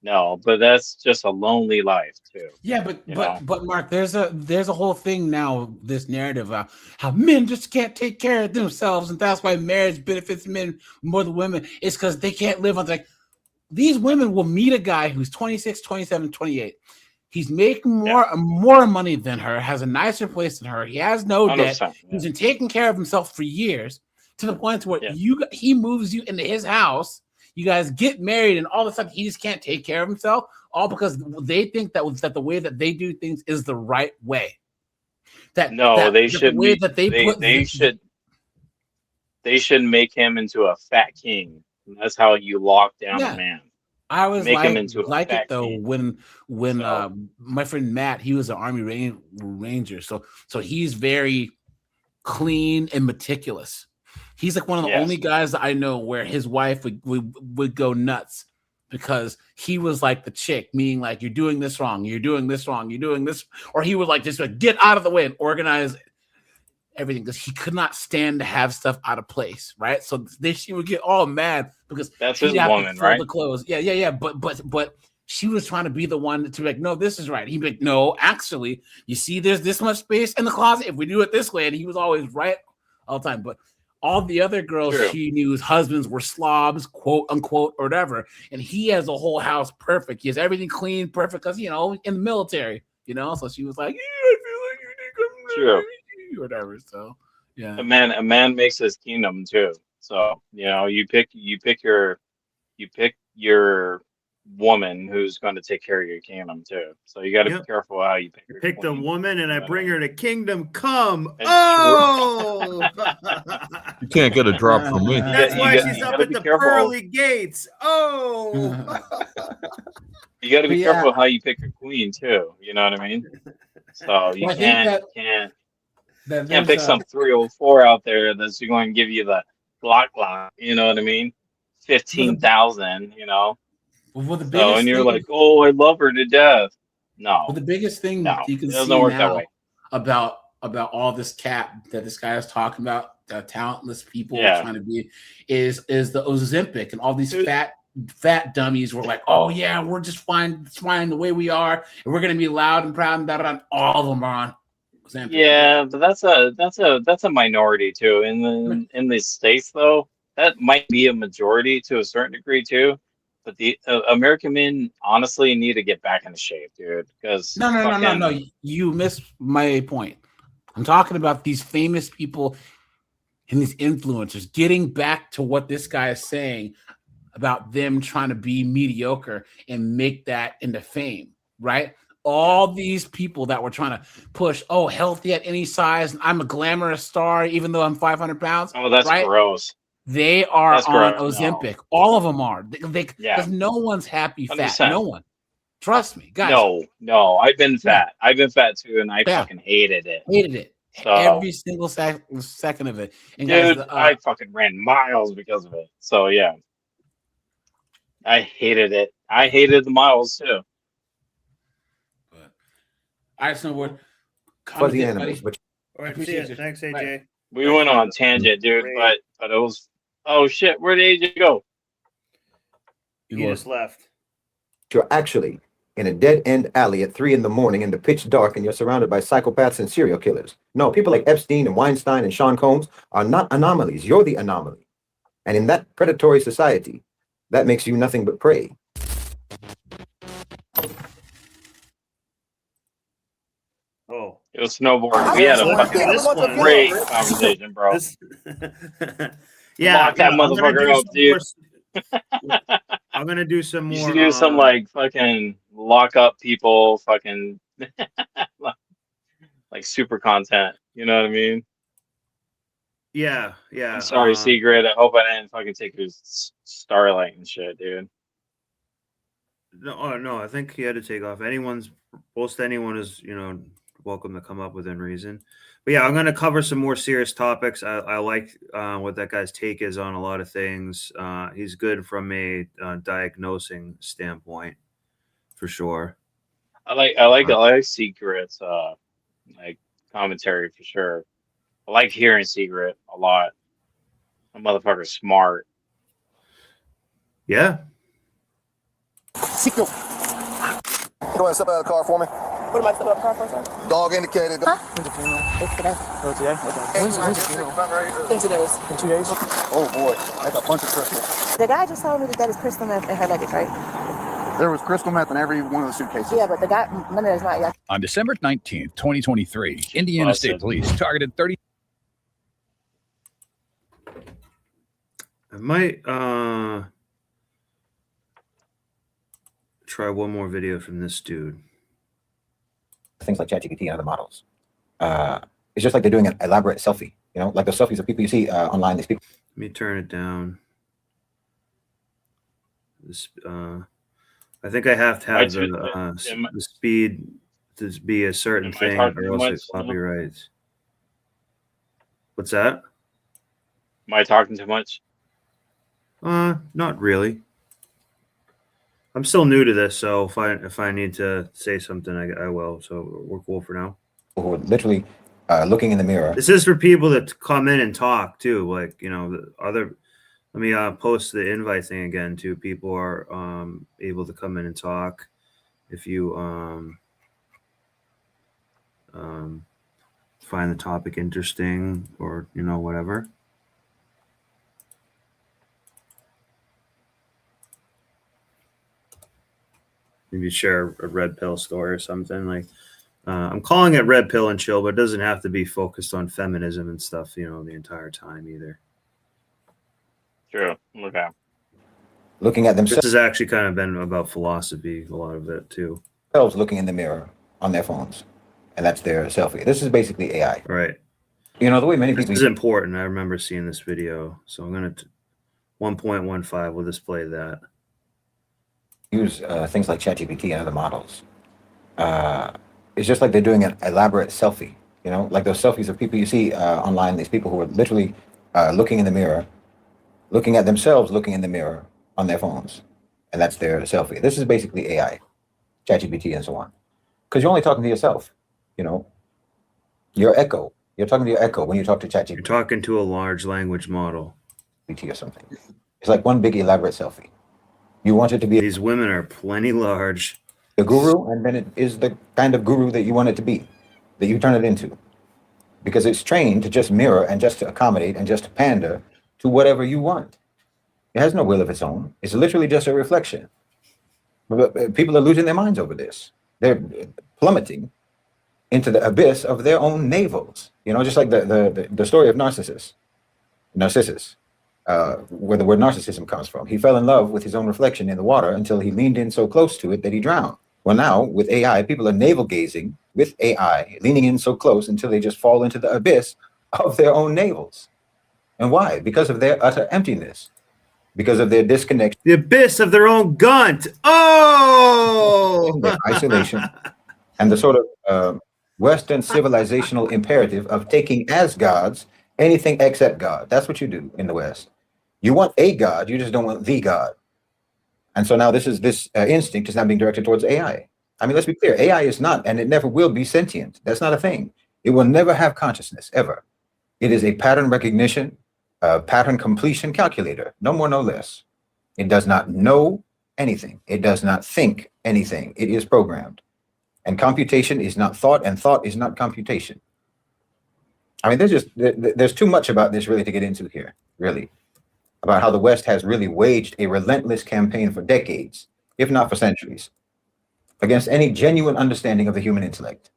no, but that's just a lonely life too. Yeah, but you know? but Mark, there's a whole thing now, this narrative about how men just can't take care of themselves, and that's why marriage benefits men more than women. It's because they can't live on like these women will meet a guy who's 26, 27, 28. He's making more money than her, has a nicer place than her. He has no debt. He's been taking care of himself for years to the point where he moves you into his house. You guys get married, and all of a sudden he just can't take care of himself, all because they think that the way that they do things is the right way. They should make him into a fat king. And that's how you lock down a man. I was make him like into a it fat though king. when my friend Matt, he was an Army Ranger, so he's very clean and meticulous. He's like one of the only guys that I know where his wife would go nuts because he was like the chick, meaning like you're doing this wrong, you're doing this wrong, you're doing this, or he would like just like get out of the way and organize everything because he could not stand to have stuff out of place, right? So she would get all mad because that's his woman, right? The clothes, yeah. But she was trying to be the one to be like, no, this is right. He'd be like, no, actually, you see, there's this much space in the closet. If we do it this way, and he was always right all the time. But all the other girls she knew, husbands were slobs, quote unquote, or whatever, and he has a whole house perfect. He has everything clean, perfect, because in the military, So she was like, yeah, I feel like you need to come or whatever. So yeah, a man makes his kingdom too. So you pick your woman who's going to take care of your kingdom too. So you got to be careful how you pick the woman, and I bring her to kingdom come. And You can't get a drop from me. That's why she's up at the pearly gates. Oh. You got to be careful how you pick your queen too. You know what I mean? So you can't pick some 304 out there that's going to give you the Glock. You know what I mean? 15,000. Well, and you're like, oh, I love her to death. No. Well, the biggest thing you can see now about all this cap that this guy is talking about, talentless people trying to be, is the Ozempic and all these fat dummies were like, oh yeah, we're just fine the way we are, and we're gonna be loud and proud and all of them are on Ozempic. Yeah, but that's a minority too. In the States though, that might be a majority to a certain degree too. But the American men honestly need to get back into shape, dude. Because no, you missed my point. I'm talking about these famous people and these influencers getting back to what this guy is saying about them trying to be mediocre and make that into fame, right? All these people that were trying to push, healthy at any size. I'm a glamorous star, even though I'm 500 pounds. Oh, that's gross. They are on Ozempic. No. All of them are. Because no one's happy fat. 100%. No one. Trust me, guys. No. I've been fat. I've been fat too, and I fucking hated it. So, every single second of it. And dude, guys, I fucking ran miles because of it. So yeah, I hated it. I hated the miles too. But I snowboard. Fuzzy animals. All right, see you. Thanks, AJ. Right. We went on a tangent, dude, but it was. Oh shit! Where did AJ go? He just left. You're actually in a dead-end alley at 3 a.m. in the pitch dark, and you're surrounded by psychopaths and serial killers. No, people like Epstein and Weinstein and Sean Combs are not anomalies. You're the anomaly. And in that predatory society, that makes you nothing but prey. Oh, it was snowboard. We had a fucking great conversation, bro. Yeah, lock that motherfucker up, dude. I'm gonna do some more. You should do some like fucking lock up people, fucking like super content. You know what I mean? Yeah. I'm sorry, Secret. I hope I didn't fucking take your Starlight and shit, dude. No, I think he had to take off. Anyone is, welcome to come up within reason. But yeah, I'm going to cover some more serious topics. I like what that guy's take is on a lot of things. He's good from a diagnosing standpoint, for sure. I like Secret's like commentary for sure. I like hearing Secret a lot. That motherfucker's smart. Yeah. Secret. You want to step out of the car for me? What am I stepping out of the car for, sir? Dog indicated. Huh? When's the funeral? It's today. Oh, today? Okay. When's the funeral? In 2 days. In 2 days? Oh boy, I got a bunch of crystals. The guy just told me that is crystal meth in her luggage, right? There was crystal meth in every one of the suitcases. Yeah, but the guy, none of it's not yet. On December 19th, 2023, Indiana State Police targeted 30. I might try one more video from this dude. Things like ChatGPT and other models. It's just like they're doing an elaborate selfie, you know, like the selfies of people you see online. These people. Let me turn it down. This, I think I have to have the speed to be a certain thing, or else it copyrights. What's that? Am I talking too much? Not really. I'm still new to this, so if I need to say something, I will. So we're cool for now. Who are literally looking in the mirror. This is for people that come in and talk too. Like, you know, the other. Let me post the invite thing again too. People are able to come in and talk if you find the topic interesting, or you know, whatever. Maybe share a red pill story or something. Like I'm calling it red pill and chill, but it doesn't have to be focused on feminism and stuff, you know, the entire time either. True. Okay. Looking at themselves. This has actually kind of been about philosophy, a lot of it too. Looking in the mirror on their phones, and that's their selfie. This is basically AI. Right. You know, the way many people. This is important. I remember seeing this video, so I'm gonna 1.15 will display that. Use things like ChatGPT and other models. It's just like they're doing an elaborate selfie, you know, like those selfies of people you see online, these people who are literally looking in the mirror, looking at themselves, looking in the mirror on their phones. And that's their selfie. This is basically AI, ChatGPT and so on. Because you're only talking to yourself, you know, your echo. You're talking to your echo when you talk to ChatGPT. You're talking to a large language model. Or something. It's like one big elaborate selfie. You want it to be. These women are plenty large. The guru, and then it is the kind of guru that you want it to be, that you turn it into. Because it's trained to just mirror and just to accommodate and just to pander to whatever you want. It has no will of its own. It's literally just a reflection. But people are losing their minds over this. They're plummeting into the abyss of their own navels. You know, just like the story of Narcissus. Where the word narcissism comes from. He fell in love with his own reflection in the water until he leaned in so close to it that he drowned. Well, now with AI, people are navel gazing with AI, leaning in so close until they just fall into the abyss of their own navels. And why? Because of their utter emptiness. Because of their disconnection. The abyss of their own gunt. Oh! Their isolation. And the sort of Western civilizational imperative of taking as gods anything except God. That's what you do in the West. You want a God, you just don't want the God. And so now this instinct is now being directed towards AI. I mean, let's be clear. AI is not, and it never will be sentient. That's not a thing. It will never have consciousness, ever. It is a pattern recognition, pattern completion calculator. No more, no less. It does not know anything. It does not think anything. It is programmed. And computation is not thought, and thought is not computation. I mean, there's too much about this really to get into here, really. About how the West has really waged a relentless campaign for decades, if not for centuries, against any genuine understanding of the human intellect,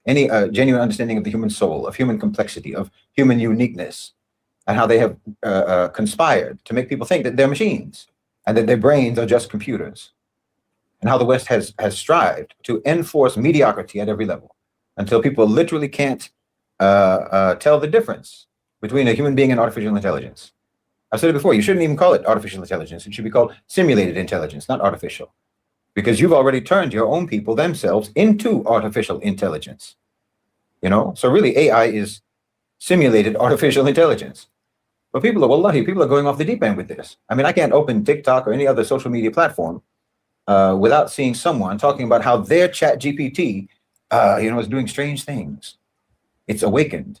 any genuine understanding of the human soul, of human complexity, of human uniqueness, and how they have conspired to make people think that they're machines and that their brains are just computers, and how the West has strived to enforce mediocrity at every level until people literally can't tell the difference between a human being and artificial intelligence. I've said it before, you shouldn't even call it artificial intelligence. It should be called simulated intelligence, not artificial. Because you've already turned your own people themselves into artificial intelligence. You know, so really AI is simulated artificial intelligence. But people are going off the deep end with this. I mean, I can't open TikTok or any other social media platform without seeing someone talking about how their chat GPT, is doing strange things. It's awakened,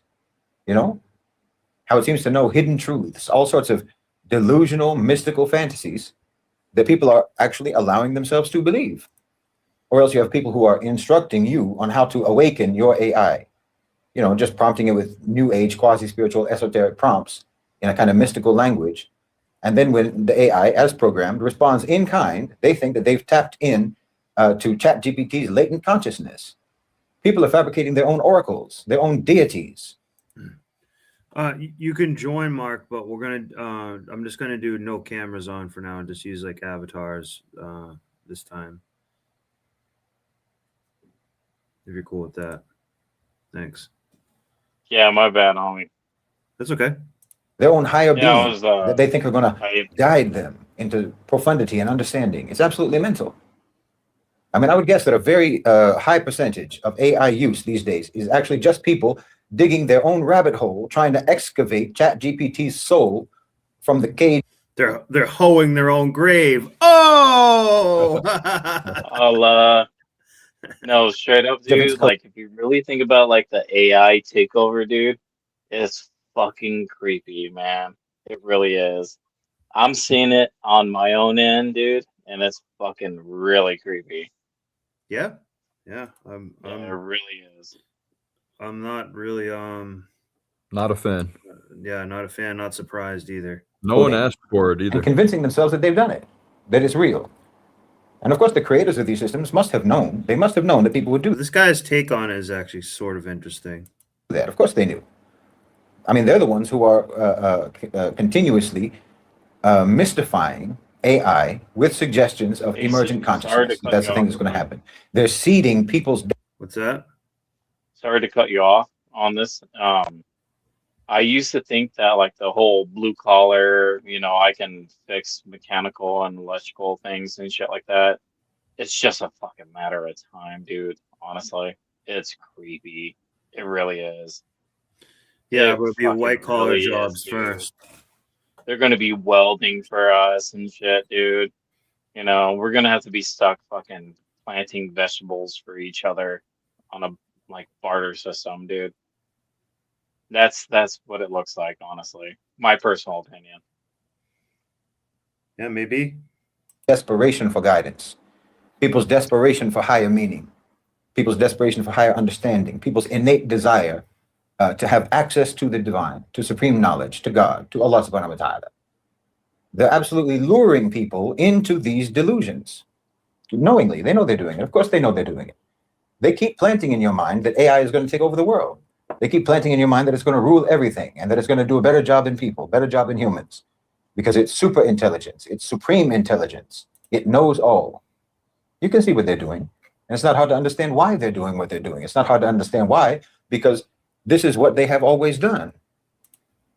how it seems to know hidden truths, all sorts of delusional, mystical fantasies that people are actually allowing themselves to believe. Or else you have people who are instructing you on how to awaken your AI, just prompting it with new age, quasi-spiritual, esoteric prompts in a kind of mystical language. And then when the AI, as programmed, responds in kind, they think that they've tapped in to ChatGPT's latent consciousness. People are fabricating their own oracles, their own deities. You can join, Mark, but we're gonna. I'm just gonna do no cameras on for now and just use like avatars this time. If you're cool with that, thanks. Yeah, my bad, homie. That's okay. Their own higher being that that they think are going to guide them into profundity and understanding. It's absolutely mental. I mean, I would guess that a very high percentage of AI use these days is actually just people digging their own rabbit hole, trying to excavate ChatGPT's soul from the cage. They're hoeing their own grave. Oh! No, straight up, dude. Like, if you really think about like the AI takeover, dude, it's fucking creepy, man. It really is. I'm seeing it on my own end, dude, and it's fucking really creepy. Yeah. It really is. I'm not really Not a fan. Yeah, not a fan, not surprised either. No one asked for it either. And convincing themselves that they've done it, that it's real. And of course, the creators of these systems must have known. They must have known that people would do this. Guy's take on it is actually sort of interesting. That, of course, they knew. I mean, they're the ones who are continuously mystifying AI with suggestions of emergent consciousness. That's the thing that's going to happen. They're seeding people's. What's that? Sorry to cut you off on this. I used to think that like the whole blue collar, I can fix mechanical and electrical things and shit like that. It's just a fucking matter of time, dude. Honestly, it's creepy. It really is. Yeah, it would be white collar jobs first. They're going to be welding for us and shit, dude. We're going to have to be stuck fucking planting vegetables for each other on a like barter system, dude. That's what it looks like, honestly. My personal opinion. Yeah, maybe. Desperation for guidance. People's desperation for higher meaning. People's desperation for higher understanding. People's innate desire to have access to the divine, to supreme knowledge, to God, to Allah subhanahu wa ta'ala. They're absolutely luring people into these delusions. Knowingly, they know they're doing it. Of course they know they're doing it. They keep planting in your mind that AI is going to take over the world. They keep planting in your mind that it's going to rule everything and that it's going to do a better job than people, better job than humans, because it's super intelligence, it's supreme intelligence. It knows all. You can see what they're doing. And it's not hard to understand why they're doing what they're doing. It's not hard to understand why, because this is what they have always done.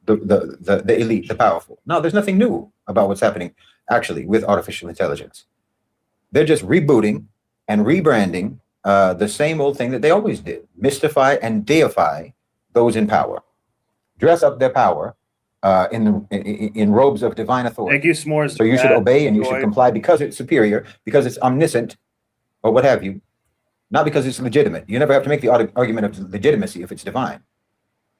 The elite, the powerful. No, there's nothing new about what's happening actually with artificial intelligence. They're just rebooting and rebranding the same old thing that they always did: mystify and deify those in power, dress up their power in robes of divine authority. Thank you, S'mores. So you should obey and you should comply because it's superior, because it's omniscient, or what have you, not because it's legitimate. You never have to make the argument of legitimacy if it's divine.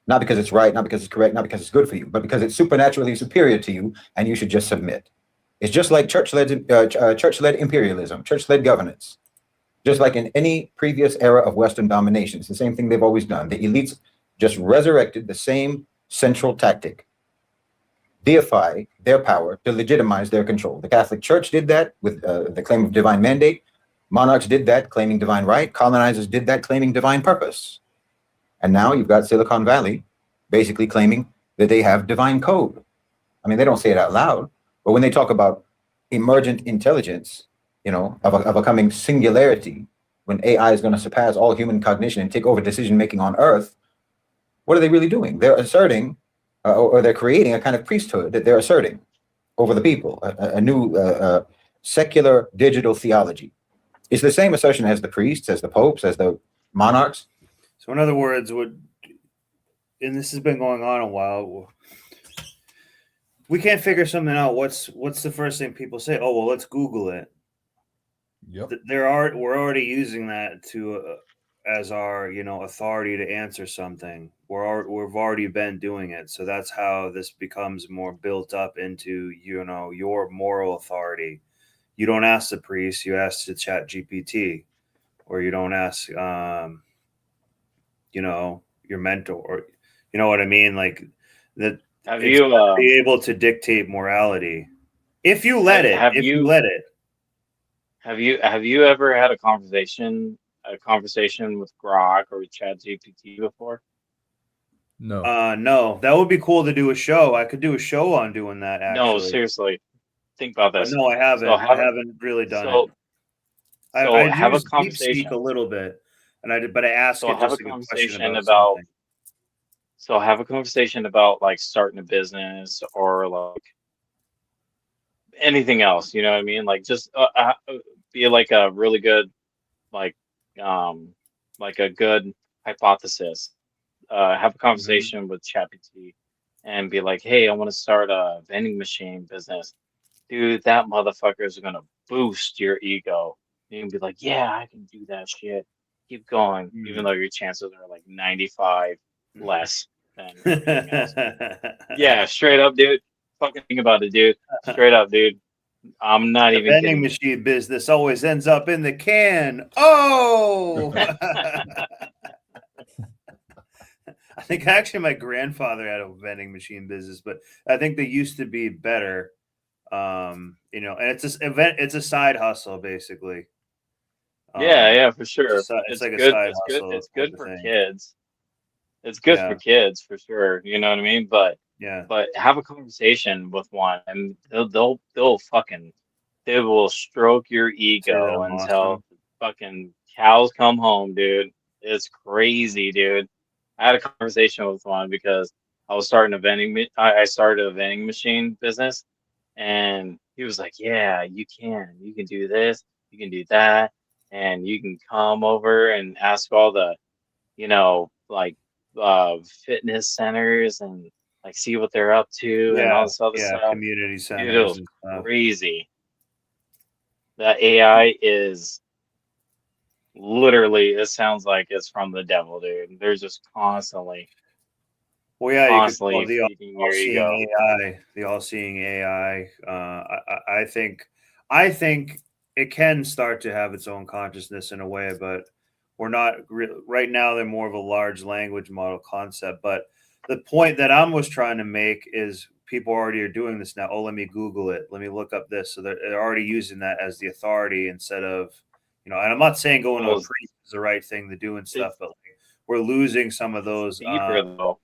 Not because it's right, not because it's correct, not because it's good for you, but because it's supernaturally superior to you, and you should just submit. It's just like church-led imperialism, church-led governance. Just like in any previous era of Western domination, it's the same thing they've always done. The elites just resurrected the same central tactic: deify their power to legitimize their control. The Catholic Church did that with the claim of divine mandate. Monarchs did that, claiming divine right. Colonizers did that, claiming divine purpose. And now you've got Silicon Valley basically claiming that they have divine code. I mean, they don't say it out loud, but when they talk about emergent intelligence, of a coming singularity, when AI is going to surpass all human cognition and take over decision-making on Earth, what are they really doing? They're asserting, or they're creating a kind of priesthood that they're asserting over the people, a new secular digital theology. It's the same assertion as the priests, as the popes, as the monarchs. So in other words, and this has been going on a while, we can't figure something out. What's the first thing people say? Oh, well, let's Google it. we're already using that to as our authority to answer something. We've already been doing it, so that's how this becomes more built up into your moral authority. You don't ask the priest, you ask the Chat GPT, or you don't ask your mentor, or you know what I mean, like that. Have it's you be able to dictate morality if you let it. have If you you let it. have you ever had a conversation with Grok or ChatGPT before? No, that would be cool to do a show. I could do a show on doing that No, actually. seriously. Think about But this. no, I haven't. So I haven't really done it. So I have a use conversation. DeepSpeak a little bit, but I ask So it have a just like a question conversation about about something. so have a conversation about like starting a business or like anything else, you know what I mean? Like just be like a really good like like a good hypothesis. Have a conversation with ChatGPT and be like, "Hey, I want to start a vending machine business." Dude, that motherfucker is gonna boost your ego. You can be like, "Yeah, I can do that shit. Keep going," even though your chances are like 95 less than everything else. Yeah, straight up, dude. Fucking think about it, dude. Straight up, dude. I'm not The even vending kidding. machine business always ends up in the can. Oh, I think actually my grandfather had a vending machine business, but I think they used to be better. And it's a side hustle basically. Yeah, for sure. It's like a good. side It's good. hustle It's type good of for thing. kids. It's good for Yeah. kids for sure. You know what I mean? But Yeah. have a conversation with one, and they will stroke your Say that ego I'm until awesome. the fucking cows come home, dude. It's crazy, dude. I had a conversation with one because I was starting I started a vending machine business, and he was like, "Yeah, you can do this, you can do that, and you can come over and ask all the, like fitness centers and like see what they're up to and all Yeah, this other yeah, stuff." community Dude, it centers was and stuff. crazy. That AI is literally, it sounds like it's from the devil, dude. They're just constantly Well, yeah, you could call it feeding your ego. all-seeing AI. The all-seeing AI. I think it can start to have its own consciousness in a way, but we're not right now. They're more of a large language model concept. But the point that I was trying to make is people already are doing this now. Oh, let me Google it. Let me look up this. So they're already using that as the authority instead of, and I'm not saying going to a priest is the right thing to do and stuff, but like, we're losing some of those. Deeper though.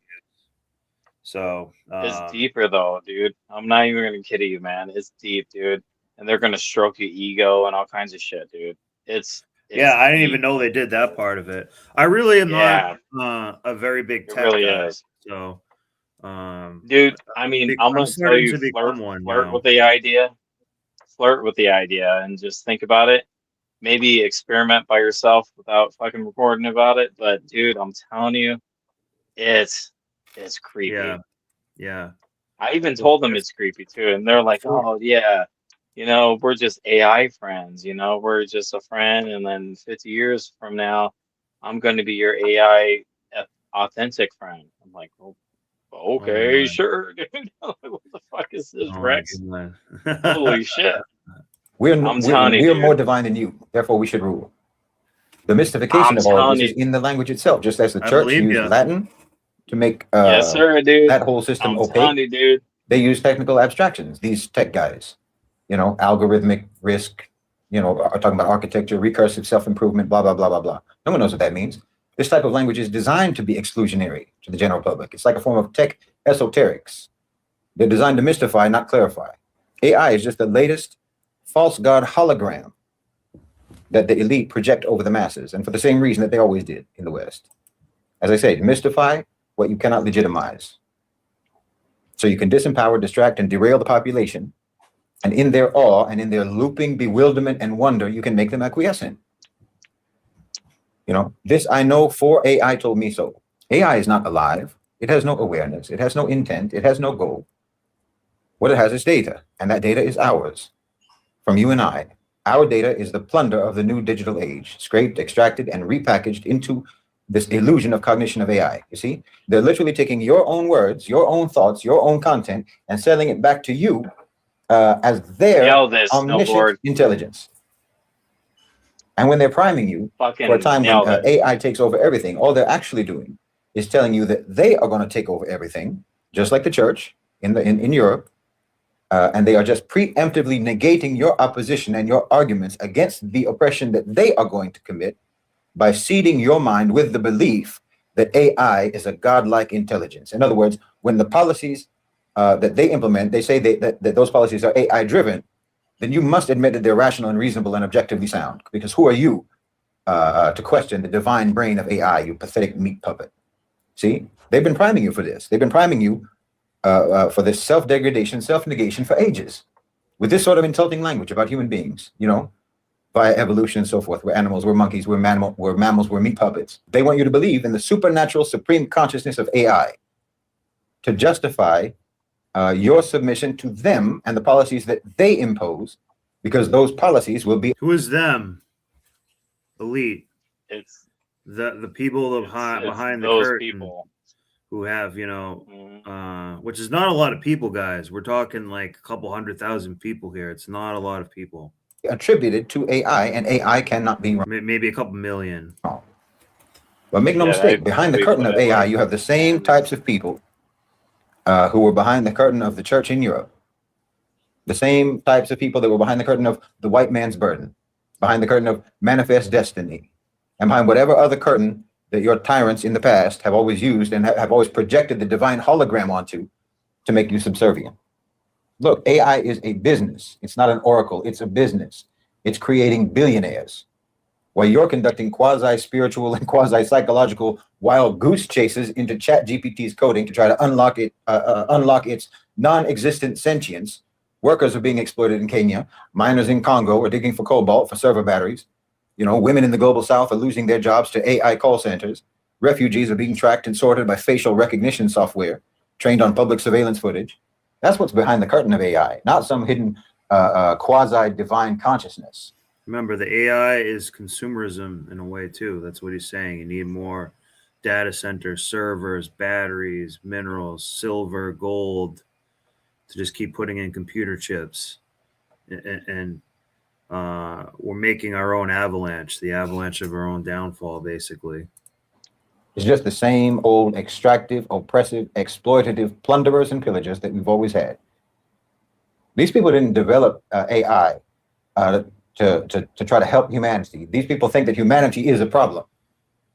So It's deeper though, dude. I'm not even gonna kid you, man. It's deep, dude. And they're gonna stroke your ego and all kinds of shit, dude. It's yeah, I didn't deep. even know they did that part of it. I really am Yeah. not a very big It tech really guy. is. So, Dude, I mean, I'm gonna tell starting you, to become one flirt now. with the idea. Flirt with the idea and just think about it. Maybe experiment by yourself without fucking recording about it. But dude, I'm telling you, it's creepy. Yeah. Yeah. I even told them it's creepy too, and they're like, "Oh yeah, we're just AI friends. We're just a friend, and then 50 years from now, I'm going to be your AI authentic friend." I'm like, "Oh, okay, sure, dude." What the fuck is this, Rex? Holy shit! I'm telling you, we're dude. more divine than you. Therefore, we should rule. The mystification I'm of all of telling this is you. in the language itself, just as the I church believe used ya. Latin to make Yes, sir, dude. that whole system I'm opaque. telling you, dude. They use technical abstractions, these tech guys, algorithmic risk, are talking about architecture, recursive self-improvement, blah, blah, blah, blah, blah. No one knows what that means. This type of language is designed to be exclusionary to the general public. It's like a form of tech esoterics. They're designed to mystify, not clarify. AI is just the latest false god hologram that the elite project over the masses, and for the same reason that they always did in the West. As I say, mystify what you cannot legitimize. So you can disempower, distract, and derail the population. And in their awe and in their looping bewilderment and wonder, you can make them acquiescent. This I know, for AI told me so. AI is not alive. It has no awareness. It has no intent. It has no goal. What it has is data, and that data is ours, from you and I, Our data is the plunder of the new digital age, scraped, extracted, and repackaged into this illusion of cognition of AI. You see, they're literally taking your own words, your own thoughts, your own content, and selling it back to you as their Nail this, omniscient Snowboard. intelligence. And when they're priming you Fucking for a time when nailed it. AI takes over everything, all they're actually doing is telling you that they are going to take over everything, just like the church in Europe. And they are just preemptively negating your opposition and your arguments against the oppression that they are going to commit by seeding your mind with the belief that AI is a godlike intelligence. In other words, when the policies that they implement, they say that those policies are AI driven, then you must admit that they're rational and reasonable and objectively sound. Because who are you to question the divine brain of AI, you pathetic meat puppet? See, they've been priming you for this. They've been priming you for this self-degradation, self-negation for ages, with this sort of insulting language about human beings, you know, via evolution and so forth. We're animals, we're monkeys, we're mammals, we're meat puppets. They want you to believe in the supernatural supreme consciousness of AI to justify your submission to them and the policies that they impose, because those policies will be. Who is them? Elite. It's the people behind the those curtain. people Who have, you know, which is not a lot of people, guys. We're talking like a couple 100,000 people here. It's not a lot of people. Attributed to AI, and AI cannot be wrong. Maybe a couple million. But make no mistake, behind the curtain of AI, you have the same types of people who were behind the curtain of the church in Europe. The same types of people that were behind the curtain of the white man's burden, behind the curtain of manifest destiny, and behind whatever other curtain that your tyrants in the past have always used and have always projected the divine hologram onto to make you subservient. Look, AI is a business. It's not an oracle. It's a business. It's creating billionaires. While you're conducting quasi-spiritual and quasi-psychological wild goose chases into ChatGPT's coding to try to unlock its non-existent sentience, workers are being exploited in Kenya. Miners in Congo are digging for cobalt for server batteries. You know, women in the global south are losing their jobs to AI call centers. Refugees are being tracked and sorted by facial recognition software trained on public surveillance footage. That's what's behind the curtain of AI, not some hidden quasi-divine consciousness. Remember, the AI is consumerism in a way, too. That's what he's saying. You need more data centers, servers, batteries, minerals, silver, gold, to just keep putting in computer chips. And we're making our own avalanche, the avalanche of our own downfall, basically. It's just the same old extractive, oppressive, exploitative plunderers and pillagers that we've always had. These people didn't develop AI to try to help humanity. These people think that humanity is a problem.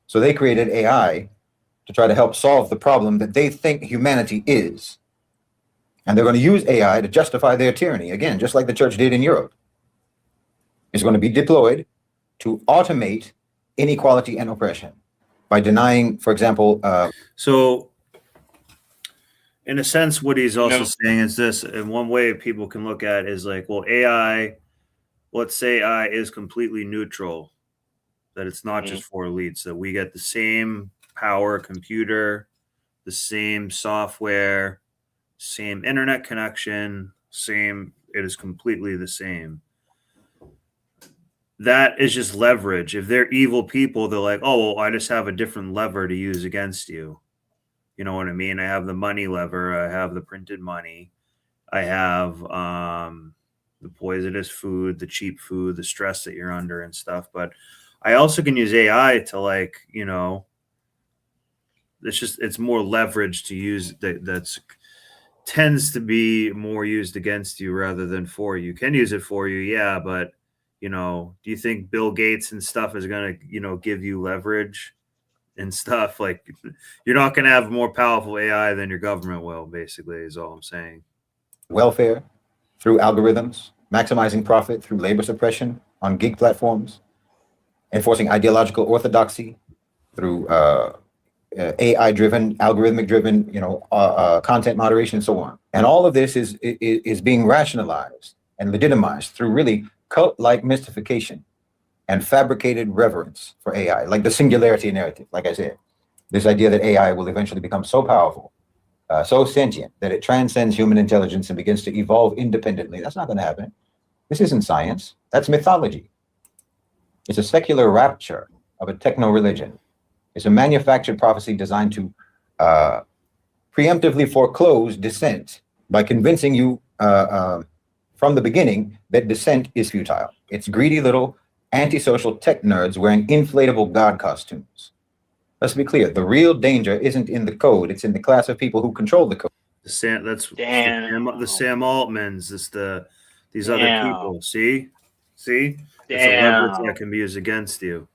So they created AI to try to help solve the problem that they think humanity is. And they're going to use AI to justify their tyranny, again, just like the church did in Europe. It's going to be deployed to automate inequality and oppression by denying, for example. So, in a sense, what he's also saying is this, and one way people can look at is like, well, AI, let's say AI is completely neutral, that it's not just for elites, that we get the same power computer, the same software, same internet connection, it is completely the same. That is just leverage. If they're evil people, they're like, oh, well, I just have a different lever to use against you. You know what I mean? I have the money lever. I have the printed money. I have the poisonous food, the cheap food, the stress that you're under and stuff. But I also can use AI to, like, you know, it's more leverage to use that's tends to be more used against you rather than for you. You can use it for you, yeah, but you know, do you think Bill Gates and stuff is going to, you know, give you leverage and stuff? Like, you're not going to have more powerful AI than your government will, basically, is all I'm saying. Welfare through algorithms, maximizing profit through labor suppression on gig platforms, enforcing ideological orthodoxy through AI-driven, algorithmic-driven, you know, content moderation and so on. And all of this is being rationalized and legitimized through really cult-like mystification and fabricated reverence for AI, like the singularity narrative. Like I said, this idea that AI will eventually become so powerful, so sentient, that it transcends human intelligence and begins to evolve independently. That's not going to happen. This isn't science. That's mythology. It's a secular rapture of a techno-religion. It's a manufactured prophecy designed to preemptively foreclose dissent by convincing you from the beginning that dissent is futile. It's greedy little antisocial tech nerds wearing inflatable god costumes. Let's be clear. The real danger isn't in the code. It's in the class of people who control the code. The Sam Altmans. It's these other people. See, it's a leverage that can be used against you.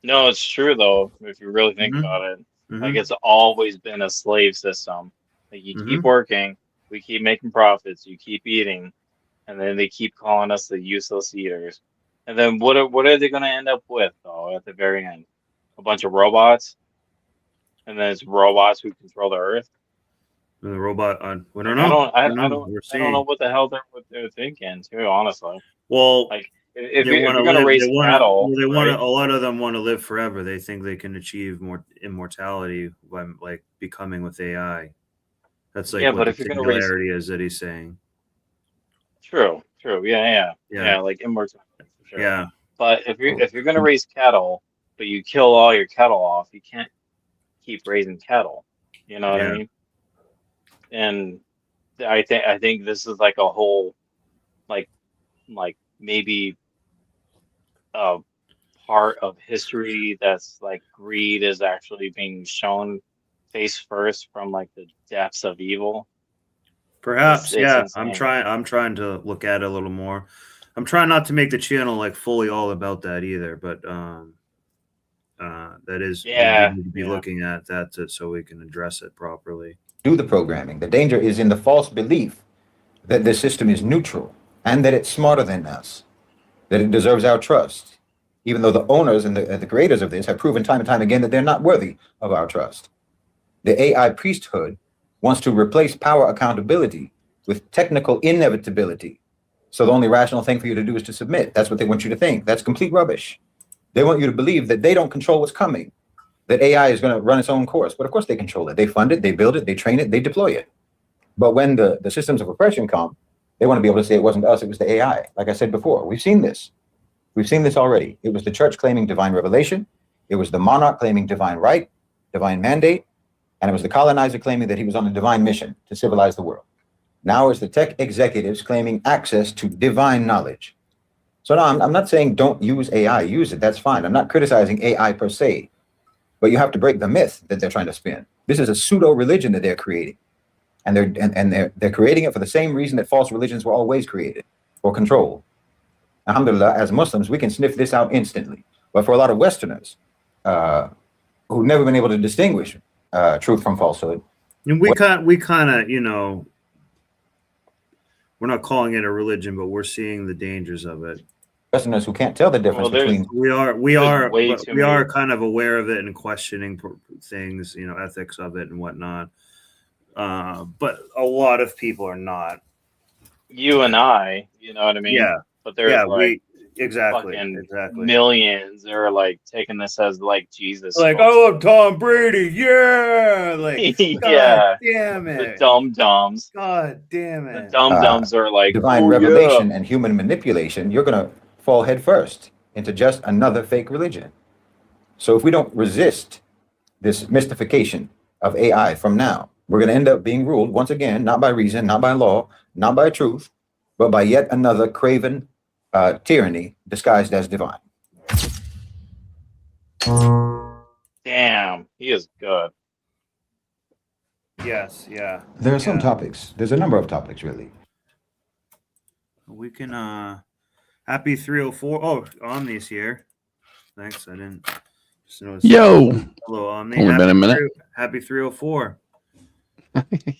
No, it's true though. If you really think about it, like it's always been a slave system. Like you keep working, we keep making profits, you keep eating, and then they keep calling us the useless eaters. And then what are they going to end up with though at the very end? A bunch of robots, and then it's robots who control the earth. And the robot we don't know. I don't know what the hell they're thinking too. Honestly, well, like if you're going to raise cattle, they want right? a lot of them want to live forever. They think they can achieve more immortality by like becoming with AI. That's like what the singularity is that he's saying. True, yeah, like immortality. For sure. Yeah, but if you're going to raise cattle, but you kill all your cattle off, you can't keep raising cattle. You know what I mean? And I think this is like a whole, like maybe a part of history that's like greed is actually being shown face first from like the depths of evil. Perhaps, yeah. I'm trying to look at it a little more. I'm trying not to make the channel like fully all about that either, but that is we need to be looking at that so we can address it properly. Do the programming. The danger is in the false belief that the system is neutral and that it's smarter than us, that it deserves our trust, even though the owners and the creators of this have proven time and time again that they're not worthy of our trust. The AI priesthood wants to replace power accountability with technical inevitability. So the only rational thing for you to do is to submit. That's what they want you to think. That's complete rubbish. They want you to believe that they don't control what's coming, that AI is going to run its own course. But of course they control it. They fund it, they build it, they train it, they deploy it. But when the systems of oppression come, they want to be able to say it wasn't us, it was the AI. Like I said before, we've seen this. We've seen this already. It was the church claiming divine revelation. It was the monarch claiming divine right, divine mandate. And it was the colonizer claiming that he was on a divine mission to civilize the world. Now it's the tech executives claiming access to divine knowledge. So no, I'm not saying don't use AI, use it, that's fine. I'm not criticizing AI per se, but you have to break the myth that they're trying to spin. This is a pseudo religion that they're creating. And they're creating it for the same reason that false religions were always created, for control. Alhamdulillah, as Muslims, we can sniff this out instantly. But for a lot of Westerners who've never been able to distinguish truth from falsehood. And we kind of, you know, we're not calling it a religion, but we're seeing the dangers of it. Westerners who can't tell the difference between. We are kind of aware of it and questioning things, you know, ethics of it and whatnot. But a lot of people are not. You and I, you know what I mean? Yeah. But there's exactly millions are like taking this as like Jesus. Like, I love Tom Brady. Yeah. Like, God damn it. The dum-dums. God damn it. The dum-dums are like divine revelation and human manipulation. You're going to fall headfirst into just another fake religion. So if we don't resist this mystification of AI from now, we're going to end up being ruled once again, not by reason, not by law, not by truth, but by yet another craven tyranny disguised as divine. Damn, he is good. Yes, yeah. There are some topics. There's a number of topics, really. We can happy 304. Oh, Omni's here. Thanks. I didn't just notice. Yo. Hello, Omni. Only been a minute. Happy 304.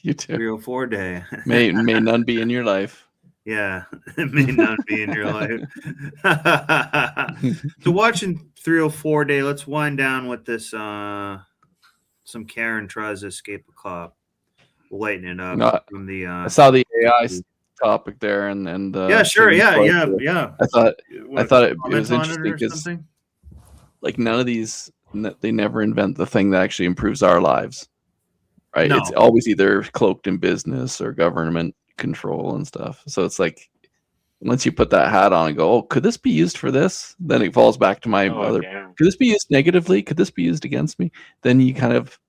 You too. 304 day. may none be in your life. Yeah, it may not be in your life. So watching 304 day, let's wind down with this. Some Karen tries to escape a cop. We'll lighten it up from the. I saw the AI topic there, and yeah, sure, yeah. I thought it was interesting because like none of these, they never invent the thing that actually improves our lives, right? No. It's always either cloaked in business or government control and stuff. So it's like once you put that hat on and go, oh, could this be used for this? Then it falls back to my other. Damn. Could this be used negatively? Could this be used against me? Then you kind of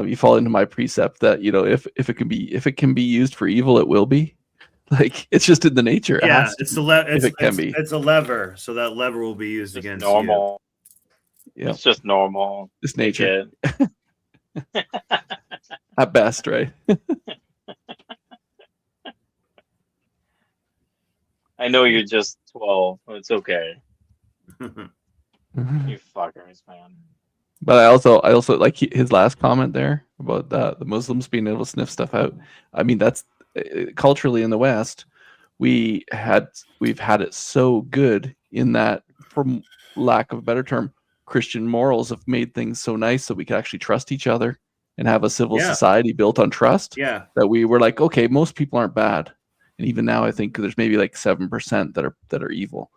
you fall into my precept that if it can be used for evil, it will be. Like it's just in the nature. Yeah, it's It's a lever, so that lever will be used against normal. you. Yeah, It's just normal. it's nature at best, right? I know you're just 12. But it's okay. You. You fuckers, man. But I also like his last comment there about the Muslims being able to sniff stuff out. I mean, that's culturally in the West, we've had it so good in that, for lack of a better term, Christian morals have made things so nice that we can actually trust each other and have a civil society built on trust. Yeah. That we were like, okay, most people aren't bad, and even now I think there's maybe like 7% that are evil.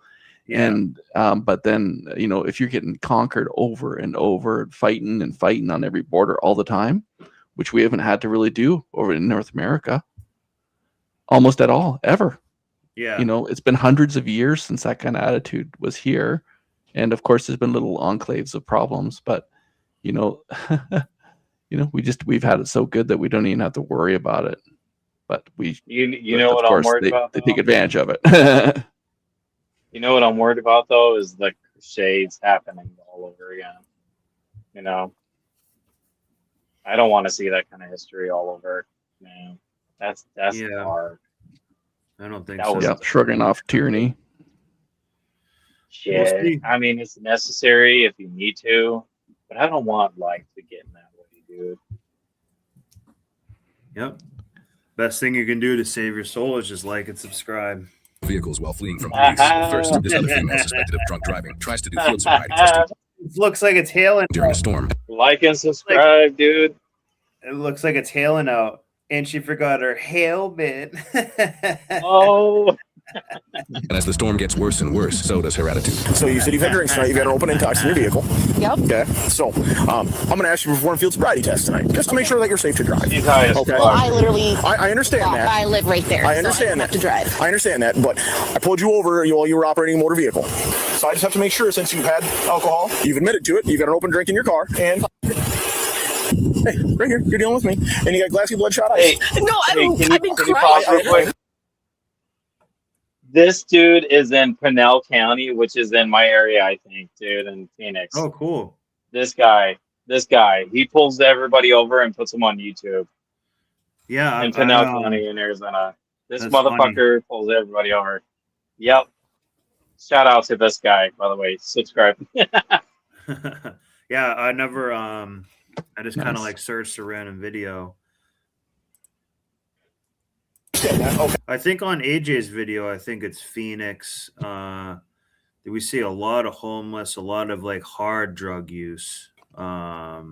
Yeah. And but then if you're getting conquered over and over, fighting on every border all the time, which we haven't had to really do over in North America almost at all ever. Yeah. It's been hundreds of years since that kind of attitude was here, and of course there's been little enclaves of problems, but we've had it so good that we don't even have to worry about it. But you know what I'm worried about? They take advantage of it. You know what I'm worried about though is the Crusades happening all over again. I don't want to see that kind of history all over. Man, that's dark. I don't think That so. was shrugging off tyranny. Shit. I mean, it's necessary if you need to, but I don't want life to get in that way, dude. Yep. Best thing you can do to save your soul is just like and subscribe. Vehicles while fleeing from police. First, this other female suspected of drunk driving tries to do field sobriety testing It looks like it's hailing during a storm. Like and subscribe, dude. It looks like it's hailing out, and she forgot her helmet. Oh. And as the storm gets worse and worse, so does her attitude. So you said you've had drinks tonight. You've had an open intox in your vehicle. Yep. Okay. So I'm going to ask you to perform field sobriety test tonight, just to make sure that you're safe to drive. She's high as Okay. fuck. Well, I literally. I understand that. I live right there. I understand so I don't have to drive. I understand that, but I pulled you over while you were operating a motor vehicle. So I just have to make sure, since you've had alcohol, you've admitted to it, you've got an open drink in your car, and hey, right here, you're dealing with me, and you got glassy bloodshot eyes. Hey, No, I've been can you crying. pause real quick? This dude is in Pinell County, which is in my area, I think, dude, in Phoenix. Oh, cool. This guy, he pulls everybody over and puts them on YouTube. Yeah. In Pinell County in Arizona. This motherfucker pulls everybody over. Yep. Shout out to this guy, by the way. Subscribe. Yeah, I never I just kind of like searched a random video. Okay. I think on AJ's video, I think it's Phoenix. We see a lot of homeless, a lot of like hard drug use. Yeah,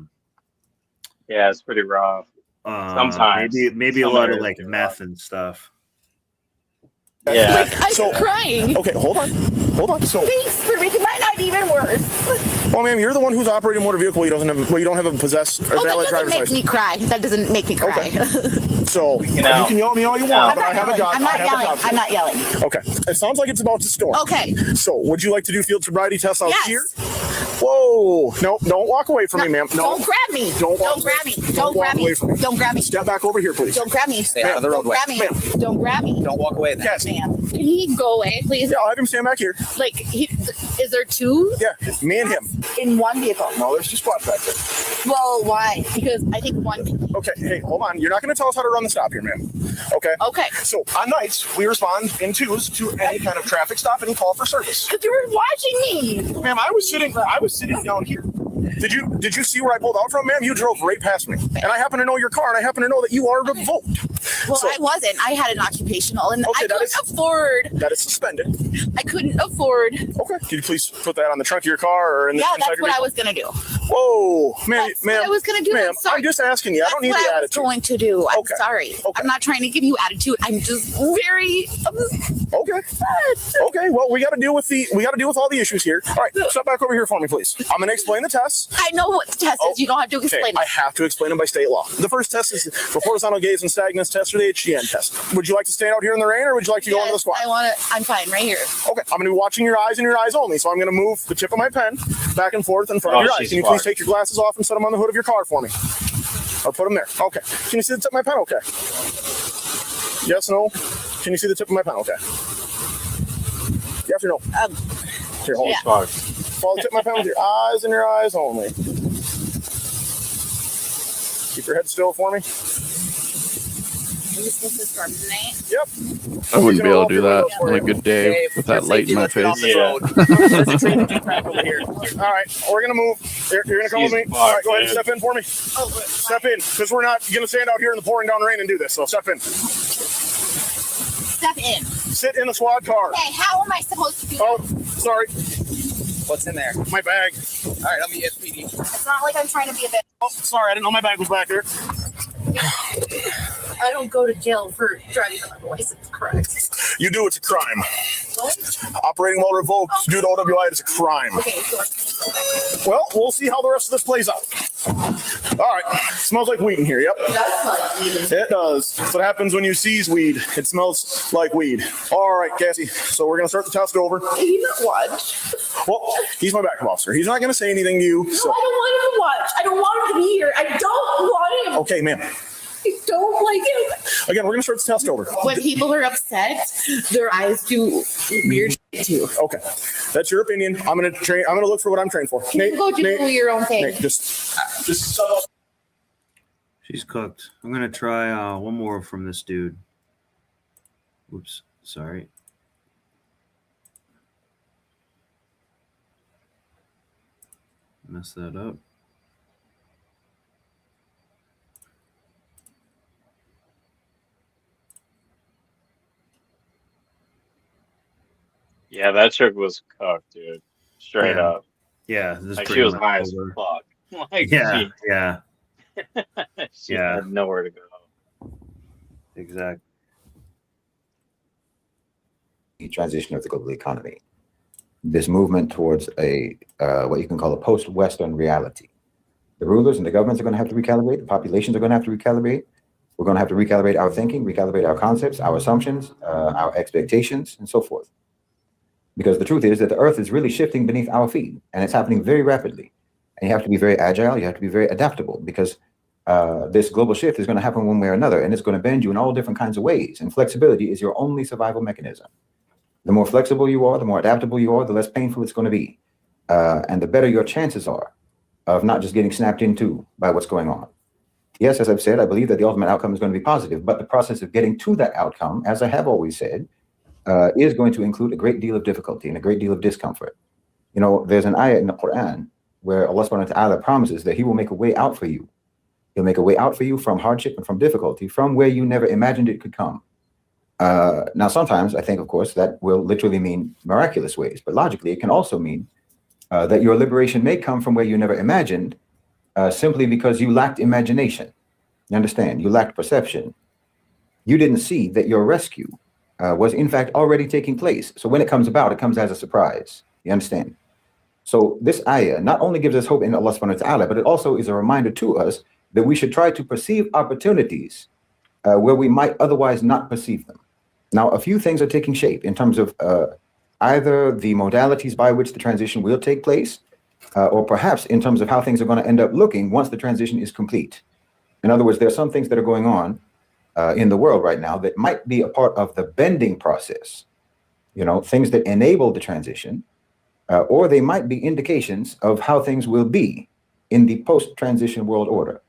it's pretty rough. Sometimes. Maybe a lot of like meth and stuff. Yeah. I'm crying. Okay, hold on. So, Thanks for making my night even worse. well, ma'am, you're the one who's operating a motor vehicle. You don't have a possessed or Oh, that valid doesn't driver's make license. me cry. That doesn't make me cry. So you can yell at me all you want, but I have a job. I'm not yelling. I'm not yelling. Okay. It sounds like it's about to storm. Okay. So would you like to do field sobriety tests out Yes. here? Whoa. No, don't walk away from me, ma'am. No. Don't grab me. Don't grab me. Don't Don't walk grab me. away from me. Don't grab me. Step back over here, please. Don't grab me. Stay out of the roadway. Don't grab me. Don't grab me. Don't walk away. Yes. Ma'am. Can he go away, please? Yeah, I'll have him stand back here. Like, is there two? Yeah, me and him. In one vehicle? No, there's just squad back there. Well, why? Because I think one. Okay, hey, hold on. You're not going to tell us how to run the stop here, ma'am. Okay? Okay. So on nights, we respond in twos to any kind of traffic stop, any call for service. Because you were watching me. Ma'am, I was sitting down here. Did you see where I pulled out from, ma'am? You drove right past me. And I happen to know your car, and I happen to know that you are revoked. Well, So- I wasn't. I had an occupational, and Okay, I couldn't afford. That is suspended. I couldn't afford. Okay. Can you please put that on the trunk of your car or in the Yeah, inside that's your what I vehicle? was gonna do. Whoa, ma'am, That's what I was gonna do. Ma'am, Sorry. I'm just asking you. I don't need That's the what I was attitude. going to do. I'm Okay. sorry. Okay. I'm not trying to give you attitude. I'm just very. Okay. Okay. Well, we got to deal with all the issues here. All right, step back over here for me, please. I'm going to explain the tests. I know what the test is. You don't have to explain Okay, it. I have to explain them by state law. The first test is the horizontal gaze and stagnance test, or the HGN test. Would you like to stand out here in the rain, or would you like to go into the squat? I want to. I'm fine right here. Okay, I'm going to be watching your eyes and your eyes only. So I'm going to move the tip of my pen back and forth in front of your eyes. Can you please take your glasses off and set them on the hood of your car for me? Or put them there. Okay. Can you see the tip of my pen? Okay. Yes, no? Can you see the tip of my pen? Okay. Yes or no? Here, hold yeah. on. Follow the tip of my pen with your eyes and your eyes only. Keep your head still for me. Are you supposed to storm tonight? Yep. I wouldn't be able to do that on a good day with that light in my face. All right, we're gonna move. You're gonna come with me. All right, go ahead and step in for me. Step in, because we're not gonna stand out here in the pouring down rain and do this. So step in. Step in. Sit in the squad car. Hey, how am I supposed to do Oh, that? sorry. What's in there? My bag. All right, I'll meet you at PD. It's not like I'm trying to be a bit. Oh, sorry, I didn't know my bag was back there. I don't go to jail for driving under license, correct? You do, it's a crime. What? Operating while revoked due to OWI is a crime. Okay, sure. Well, we'll see how the rest of this plays out. All right, smells like weed in here. Yep. That's like weed. It does. That's what happens when you seize weed. It smells like weed. All right, Cassie. So we're gonna start the test over. You know what? Well, he's my backup officer. He's not gonna say anything to you. No, So I don't want him to watch. I don't want him to be here. I don't want him. okay, ma'am. I don't like him. Again, we're gonna start the test over. When people are upset, their eyes do weird shit too. Okay, that's your opinion. I'm gonna look for what I'm trained for. You can go do your own thing. Nate, just. She's cooked. I'm gonna try one more from this dude. Oops, sorry. Mess that up. Yeah, that chick was cooked, dude. Straight Yeah. up. Yeah, this is Like she pretty was much high as over. fuck. Like Yeah, she, yeah, she yeah. had nowhere to go. Exactly. The transition of the global economy, this movement towards a what you can call a post-Western reality. The rulers and the governments are going to have to recalibrate. The populations are going to have to recalibrate. We're going to have to recalibrate our thinking, recalibrate our concepts, our assumptions, our expectations, and so forth. Because the truth is that the earth is really shifting beneath our feet, and it's happening very rapidly. And you have to be very agile. You have to be very adaptable, because this global shift is going to happen one way or another, and it's going to bend you in all different kinds of ways. And flexibility is your only survival mechanism. The more flexible you are, the more adaptable you are, the less painful it's going to be. And the better your chances are of not just getting snapped into by what's going on. Yes, as I've said, I believe that the ultimate outcome is going to be positive, but the process of getting to that outcome, as I have always said, is going to include a great deal of difficulty and a great deal of discomfort. You know, there's an ayah in the Quran where Allah subhanahu wa ta'ala promises that He will make a way out for you. He'll make a way out for you from hardship and from difficulty, from where you never imagined it could come. Now, sometimes I think, of course, that will literally mean miraculous ways, but logically, it can also mean that your liberation may come from where you never imagined, simply because you lacked imagination. You understand? You lacked perception. You didn't see that your rescue was in fact already taking place. So when it comes about, it comes as a surprise. You understand? So this ayah not only gives us hope in Allah subhanahu wa ta'ala, but it also is a reminder to us that we should try to perceive opportunities where we might otherwise not perceive them. Now, a few things are taking shape in terms of either the modalities by which the transition will take place, or perhaps in terms of how things are going to end up looking once the transition is complete. In other words, there are some things that are going on in the world right now that might be a part of the bending process, you know, things that enable the transition, or they might be indications of how things will be in the post-transition world order.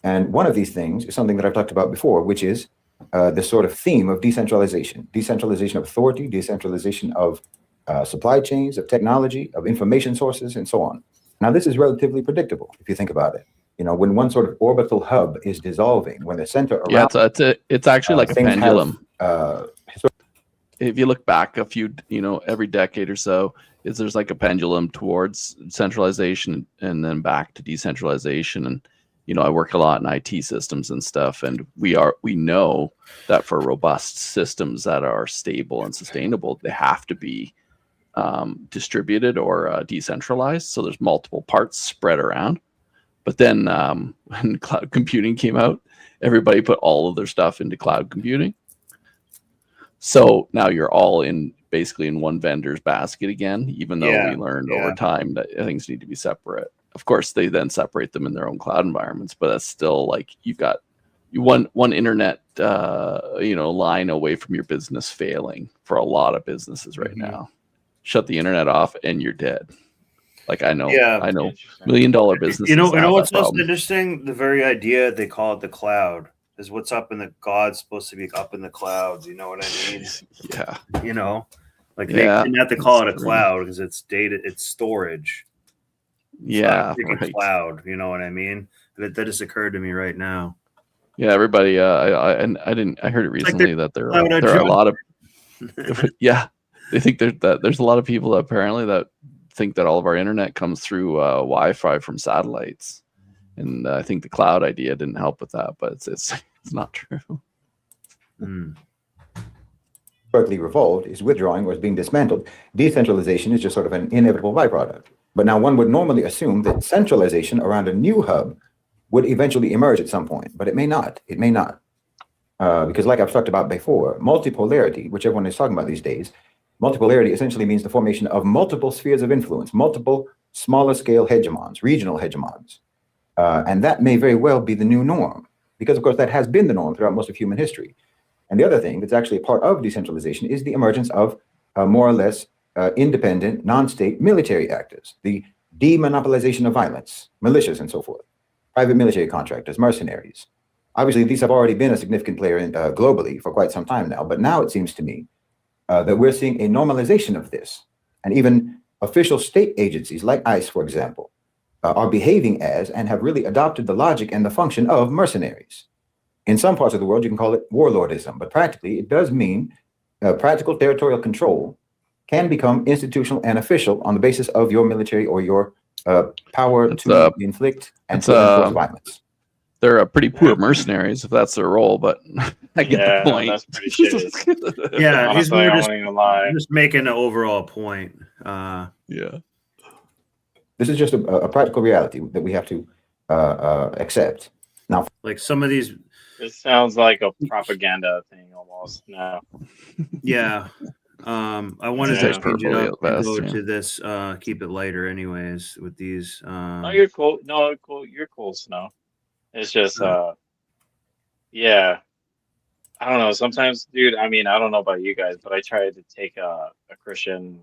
And one of these things is something that I've talked about before, which is this sort of theme of decentralization of authority, decentralization of supply chains, of technology, of information sources, and so on. Now, this is relatively predictable if you think about it. You know, when one sort of orbital hub is dissolving, when the center around, Yeah, it's actually like a pendulum. if you look back a few, every decade or so, there's like a pendulum towards centralization and then back to decentralization. And I work a lot in IT systems and stuff, and we know that for robust systems that are stable and sustainable, they have to be distributed or decentralized. So there's multiple parts spread around. But then when cloud computing came out, everybody put all of their stuff into cloud computing. So now you're all basically in one vendor's basket again, even though we learned over time that things need to be separate. Of course, they then separate them in their own cloud environments, but that's still like you've got one internet line away from your business failing for a lot of businesses right now. Shut the internet off and you're dead. Like I know $1 million businesses. You know what's most interesting? The very idea they call it the cloud is what's up in the God's supposed to be up in the clouds. You know what I mean? Yeah. They didn't have to call it a cloud because it's data, it's storage. Yeah, right. Cloud. You know what I mean? That just occurred to me right now. Yeah, everybody. I heard it recently that there are a lot of. They think there's a lot of people that apparently that think that all of our internet comes through Wi-Fi from satellites, and I think the cloud idea didn't help with that, but it's not true. Berkeley revolved is withdrawing or is being dismantled. Decentralization is just sort of an inevitable byproduct. But now one would normally assume that centralization around a new hub would eventually emerge at some point, but it may not. It may not. Because like I've talked about before, multipolarity, which everyone is talking about these days, multipolarity essentially means the formation of multiple spheres of influence, multiple smaller scale hegemons, regional hegemons. And that may very well be the new norm, because of course that has been the norm throughout most of human history. And the other thing that's actually a part of decentralization is the emergence of more or less independent, non-state military actors, the demonopolization of violence, militias and so forth, private military contractors, mercenaries. Obviously, these have already been a significant player globally for quite some time now, but now it seems to me that we're seeing a normalization of this. And even official state agencies like ICE, for example, are behaving as and have really adopted the logic and the function of mercenaries. In some parts of the world, you can call it warlordism, but practically it does mean practical territorial control can become institutional and official on the basis of your military or your power to inflict and to enforce violence. They're pretty poor mercenaries if that's their role, but I get the point. That's pretty shitty. Yeah, Honestly, he's I won't even lie. just making an overall point. Yeah. This is just a practical reality that we have to accept. Now, like some of these. This sounds like a propaganda thing almost. No. Yeah. I wanted to change it up and go to this, keep it lighter anyways with these. No, you're cool. No, cool. You're cool, Snow. It's just, yeah. I don't know. Sometimes, dude, I mean, I don't know about you guys, but I try to take a Christian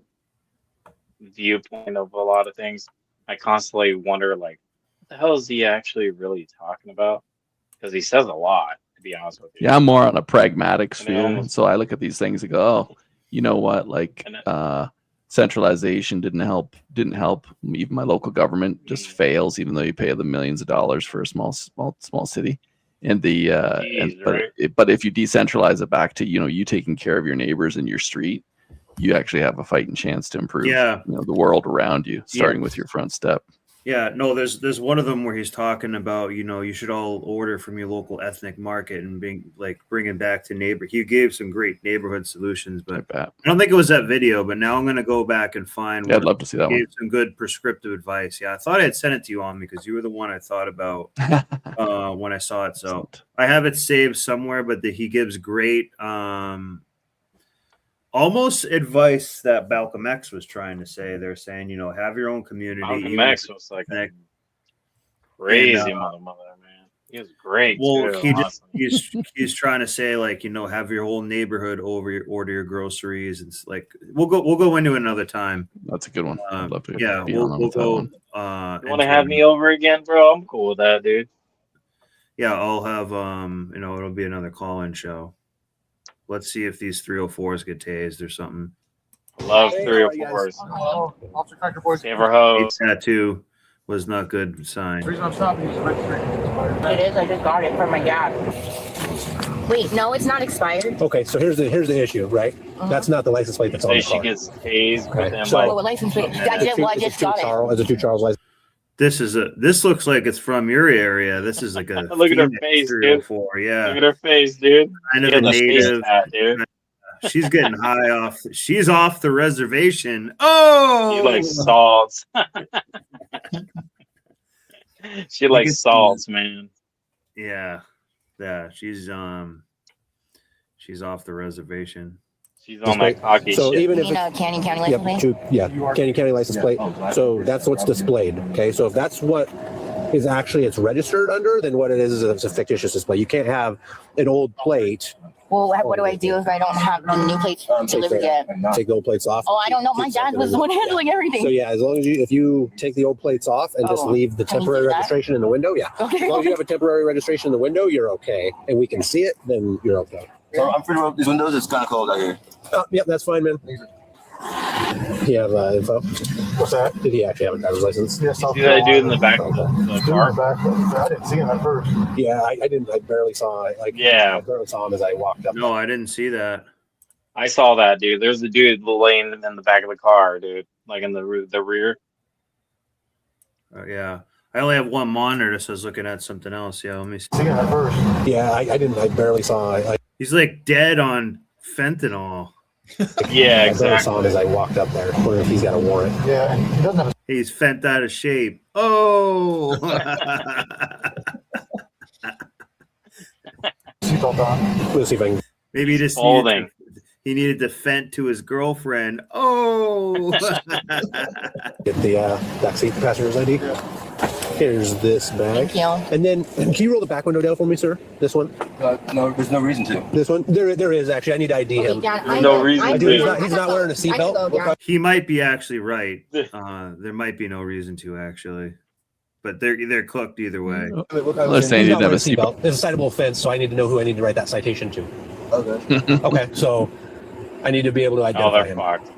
viewpoint of a lot of things. I constantly wonder, like, what the hell is he actually really talking about? Because he says a lot, to be honest with you. Yeah, I'm more on a pragmatic sphere. So I look at these things and go, oh, you know what? Like centralization didn't help. Even my local government just fails, even though you pay them millions of dollars for a small city. And but if you decentralize it back to you taking care of your neighbors in your street, you actually have a fighting chance to improve the world around you, starting with your front step. Yeah, no, there's one of them where he's talking about, you should all order from your local ethnic market and bringing back to neighbor. He gave some great neighborhood solutions, but I don't think it was that video, but now I'm going to go back and find. Yeah, I'd love to see that one. Gave some good prescriptive advice. Yeah, I thought I had sent it to you on because you were the one I thought about when I saw it. So I have it saved somewhere, but he gives great almost advice that Malcolm X was trying to say. They're saying, have your own community. Malcolm X was like crazy mother, man. He was great. Well, too, he's trying to say, like, have your whole neighborhood order your groceries. It's like we'll go into it another time. That's a good one. I'd love to. Yeah, we'll go. You want to have me over again, bro? I'm cool with that, dude. Yeah, I'll have it'll be another call-in show. Let's see if these 304s get tased or something. Love 304s. Never hose. Tattoo was not good sign. The reason I'm stopping is the registration expired. It is. I just got it from my dad. Wait, no, it's not expired. Okay, so here's the issue, right? That's not the license plate that's on Say the she car. gets tased Right. within So- like. What license plate? I did. Well, I just got it. It's a two Charles license. This looks like it's from your area. This is like a Look at her Phoenix face, dude. 304. Yeah. Look at her face, dude. Kind of She a has face native. fat, dude. She's getting high off. She's off the reservation. Oh, She likes salts. She likes salts, man. Yeah, yeah. She's off the reservation. She's on that cocky So shit. even You if mean a Canyon County license plate? Canyon County license plate. So that's what's displayed. Okay, so if that's what is actually it's registered under, then what it is it's a fictitious display. You can't have an old plate. Well, what do I do if I don't have the new plates delivered yet? Take the old plates off. Oh, I don't know. My dad was the one handling everything. So yeah, as long as if you take the old plates off and just leave the Can you temporary do that? registration in the window, yeah. Okay. As long as you have a temporary registration in the window, you're okay, and we can see it, then you're okay. So I'm pretty well. These windows is kind of cold out here. Yep, that's fine, man. You have info? What's that? Did he actually have a driver's license? You see that dude in the back of the car? I didn't see him at first. Yeah, I didn't. I barely saw it. Yeah. I barely saw him as I walked up. No, I didn't see that. I saw that dude. There's a dude laying in the back of the car, dude. Like in the rear. Yeah, I only have one monitor, so I was looking at something else. Yeah, let me see. Yeah, I didn't. I barely saw it. He's like dead on fentanyl. Yeah, I barely saw him as I walked up there. Wondering if he's got a warrant. Yeah, he doesn't have. He's fent out of shape. Oh. Seatbelt on. We'll see if I can. Maybe he just needed to fent to his girlfriend. Oh. Get the backseat passenger's ID. Here's this bag. Thank you. And then, can you roll the back window down for me, sir? This one? No, there's no reason to. This one? There is actually. I need to ID him. Dad, No reason I do. He's not wearing a I can go, seatbelt. Dad. He might be actually right. There might be no reason to actually, but they're cooked either way. Let's say he didn't have a seatbelt. It's a citable offense, so I need to know who I need to write that citation to. Okay. Okay, so I need to be able to Oh, identify they're him. fucked.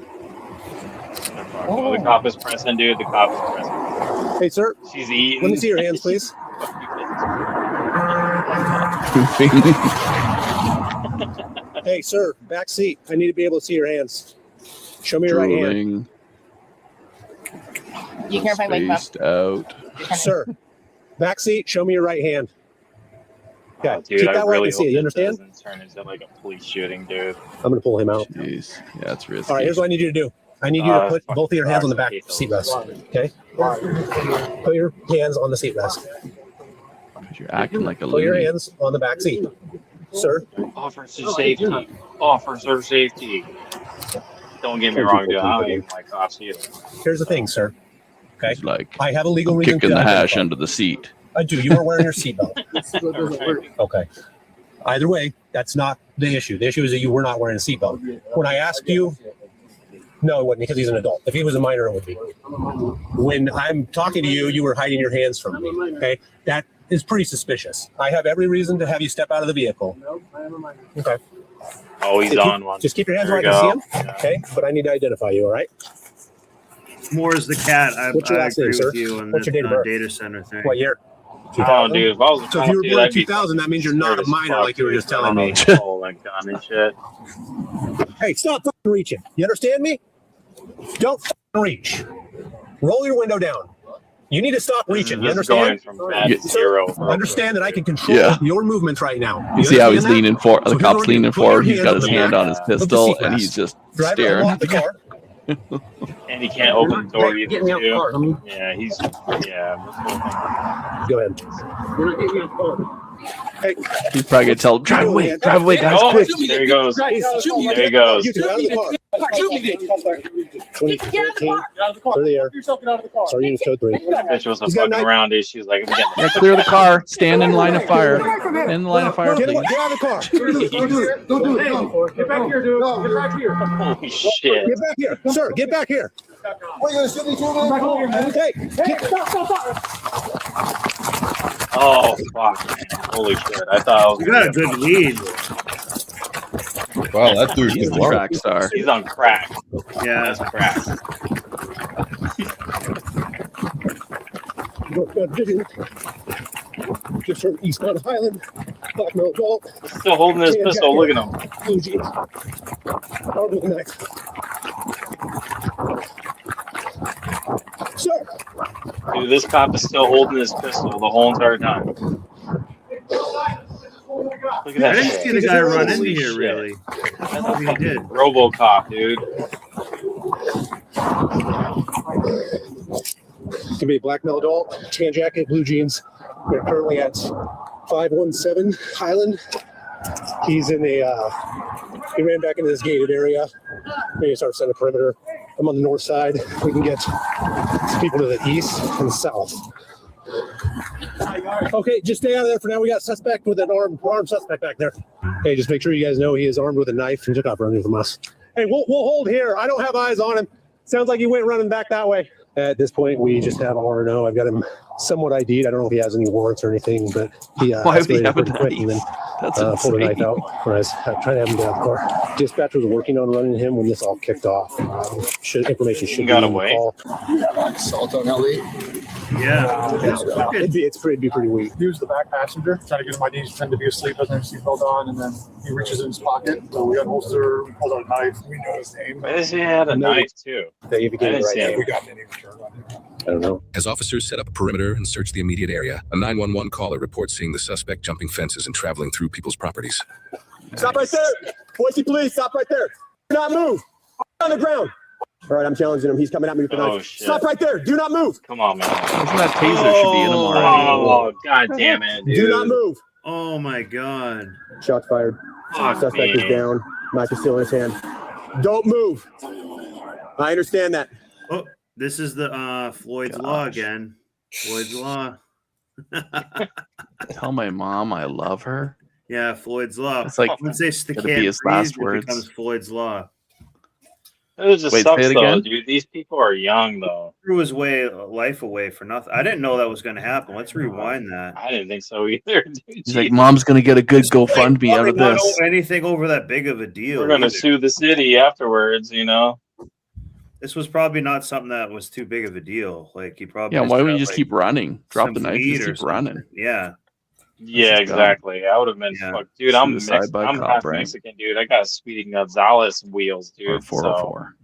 Oh, the cop is pressing, dude. The cop is pressing. Hey, sir. She's eating. Let me see your hands, please. Hey, sir, back seat. I need to be able to see your hands. Show me your right hand. Drooling, You care if I wake up? spaced out. Sir, back seat. Show me your right hand. Okay, Oh, dude, keep I that where I really can see hope it. You this understand? doesn't turn into like a police shooting, dude. I'm gonna pull him out. Jeez, yeah, it's risky. All right, here's what I need you to do. I need you to put both of your hands on the back seat rest. Okay. Put your hands on the seat rest. You're acting like a Put your loony. hands on the back seat, sir. Officer safety. Officer safety. Don't get me wrong, dude. I don't even like cops either. Here's the thing, sir. Okay. He's like I have a legal reason kicking to the hash identify. under the seat. I do. You are wearing your seatbelt. Okay. Either way, that's not the issue. The issue is that you were not wearing a seatbelt. When I asked you, no, it wasn't because he's an adult. If he was a minor, it would be. When I'm talking to you, you were hiding your hands from me. Okay. That is pretty suspicious. I have every reason to have you step out of the vehicle. Okay. Oh, he's If you- on one. Just keep your hands There where I we can see them. Okay. But I need to identify you. All right. More is the cat. I What's your last agree name, sir? with you on What's this your date of birth? data center thing. What year? Oh, dude. If I was a So if cop, you were dude, born in I'd be 2000, that means you're not a minor, like you were just telling me. Oh, like gun and shit. Hey, stop fucking reaching. You understand me? Don't fucking reach. Roll your window down. You need to stop reaching. You This is going understand? from bad to zero. Sir, understand that I can control Yeah. your movements right now. You see how he's understand that? leaning forward? So The here's cop's what we're leaning gonna do. Put forward. your He's got his on the hand back on his of the pistol, seat and rest. he's just Drive it, staring. lock the car. And he can't open the door Hey, either, get me out the car. too. Yeah, he's... Yeah. Go ahead. We're not getting you out the car. Hey, He's probably gonna tell him, drive away, guys, Oh, quick. there he goes. There he goes. You two out of the car. 2013. Clear the air. Sorry, unit code 3. Bitch was He's got a fucking knife. around, dude. She was like, I'm getting Yeah, clear the car. Stand in line of fire. Stand in line of fire, Get please. out of the car. Don't do it. Don't do it. Get back here, dude. Get back here. Holy shit. Get back here. Sir, get back here. What, you gonna shoot me too, Hey, Oh, fuck, man. Holy shit. I thought I was... You got a good lead. Wow, that dude He's can the work. track star. He's on crack. Yeah. That's crack. Just from East Mount Highland. Blackmail adult. Still holding his pistol. Look at him. Blue jeans. Armed with a knife. Sir. Dude, this cop is still holding his pistol the whole entire time. Look at that. I didn't see the guy run into Holy here, shit. really. That's a fucking RoboCop, dude. Could be a blackmail adult, tan jacket, blue jeans. We're currently at 517 Highland. He's in a, he ran back into this gated area. Maybe start setting a perimeter. I'm on the north side. We can get people to the east and south. Okay, just stay out of there for now. We got a suspect with an armed suspect back there. Hey, just make sure you guys know he is armed with a knife and took off running from us. Hey, we'll hold here. I don't have eyes on him. Sounds like he went running back that way. At this point, we just have R&O. I've got him somewhat ID'd. I don't know if he has any warrants or anything, but he escalated pretty quick and then pulled a knife out when I was trying to have him get out of the car. Dispatcher was working on running him when this all kicked off. Information should got be away. Assault on LE. Yeah. It'd be pretty weak. He was the back passenger, trying to get him IDs, pretend to be asleep, doesn't have his seatbelt on, and then he reaches in his pocket. So we unholster, we pulled out a knife. We know his name. Why does he have a knife, too? I didn't see him. We got any return on him. I don't know. As officers set up a perimeter and search the immediate area, a 911 caller reports seeing the suspect jumping fences and traveling through people's properties. Stop right there. Boise police, stop right there. Do not move. On the ground. All right, I'm challenging him. He's coming at me with a knife. Shit. Stop right there. Do not move. Come on, man. Isn't that taser should be in him already? Oh, god damn it, dude. Do not move. Oh my god. Shots fired. Fuck Suspect me. is down. Knife is still in his hand. Don't move. I understand that. Oh, this is the Floyd's Law again. Floyd's Law. Tell my mom I love her. Yeah, Floyd's Law. It's like once they stick gotta be his last it words. becomes Floyd's Law. It just Wait, sucks, say it though, again? dude. These people are young, though. Threw his life away for nothing. I didn't know that was going to happen. Let's rewind that. I didn't think so either, dude. He's like, mom's gonna get a good GoFundMe out of Probably not this. anything over that big of a deal. We're gonna either. sue the city afterwards, you know. This was probably not something that was too big of a deal. Like he probably Yeah, why got, would you just like, keep running? Drop some the knife, weed just or keep running. something. Yeah. Yeah, This is exactly. I would have been fucked, dude. I'm Suicide by I'm cop, half right? Mexican, dude. I got Speedy Gonzalez wheels, dude. Or 404.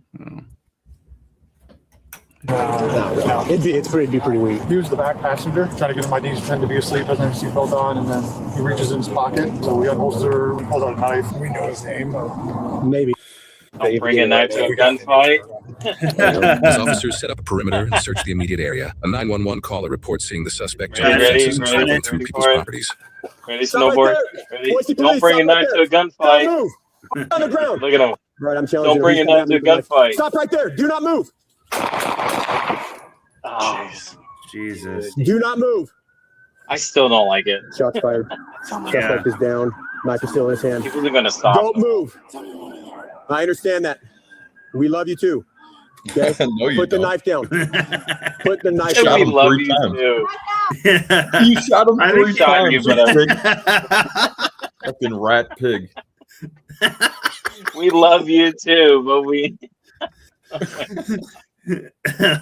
It'd be pretty weak. He was the back passenger, trying to get him IDs, pretend to be asleep, doesn't have his seatbelt on, and then he reaches in his pocket. So we unholster, we pulled out a knife. We know his name. Maybe. Don't bring a knife to a gunfight. As officers set up a perimeter and search the immediate area, a 911 caller reports seeing the suspect jumping Ready, fences and ready, traveling ready through for people's it. properties. Ready, Stop right snowboard. there. Ready. Boise Don't police, bring a stop right knife to there. a gunfight. Don't move. On the ground. Look at him. All right, I'm challenging Don't bring a him. knife to a gunfight. Stop right there. Do not move. Oh, Jesus. Do not move. I still don't like it. Shots fired. Suspect is down. Knife is still in his hand. He wasn't gonna stop. Don't move. I understand that. We love you too. Okay? No, you Put the don't. knife down. Put the knife And down. we love 3 you times. too. You shot him I 3 think shot you, times, but you pig. Fucking rat pig. We love you too, but we.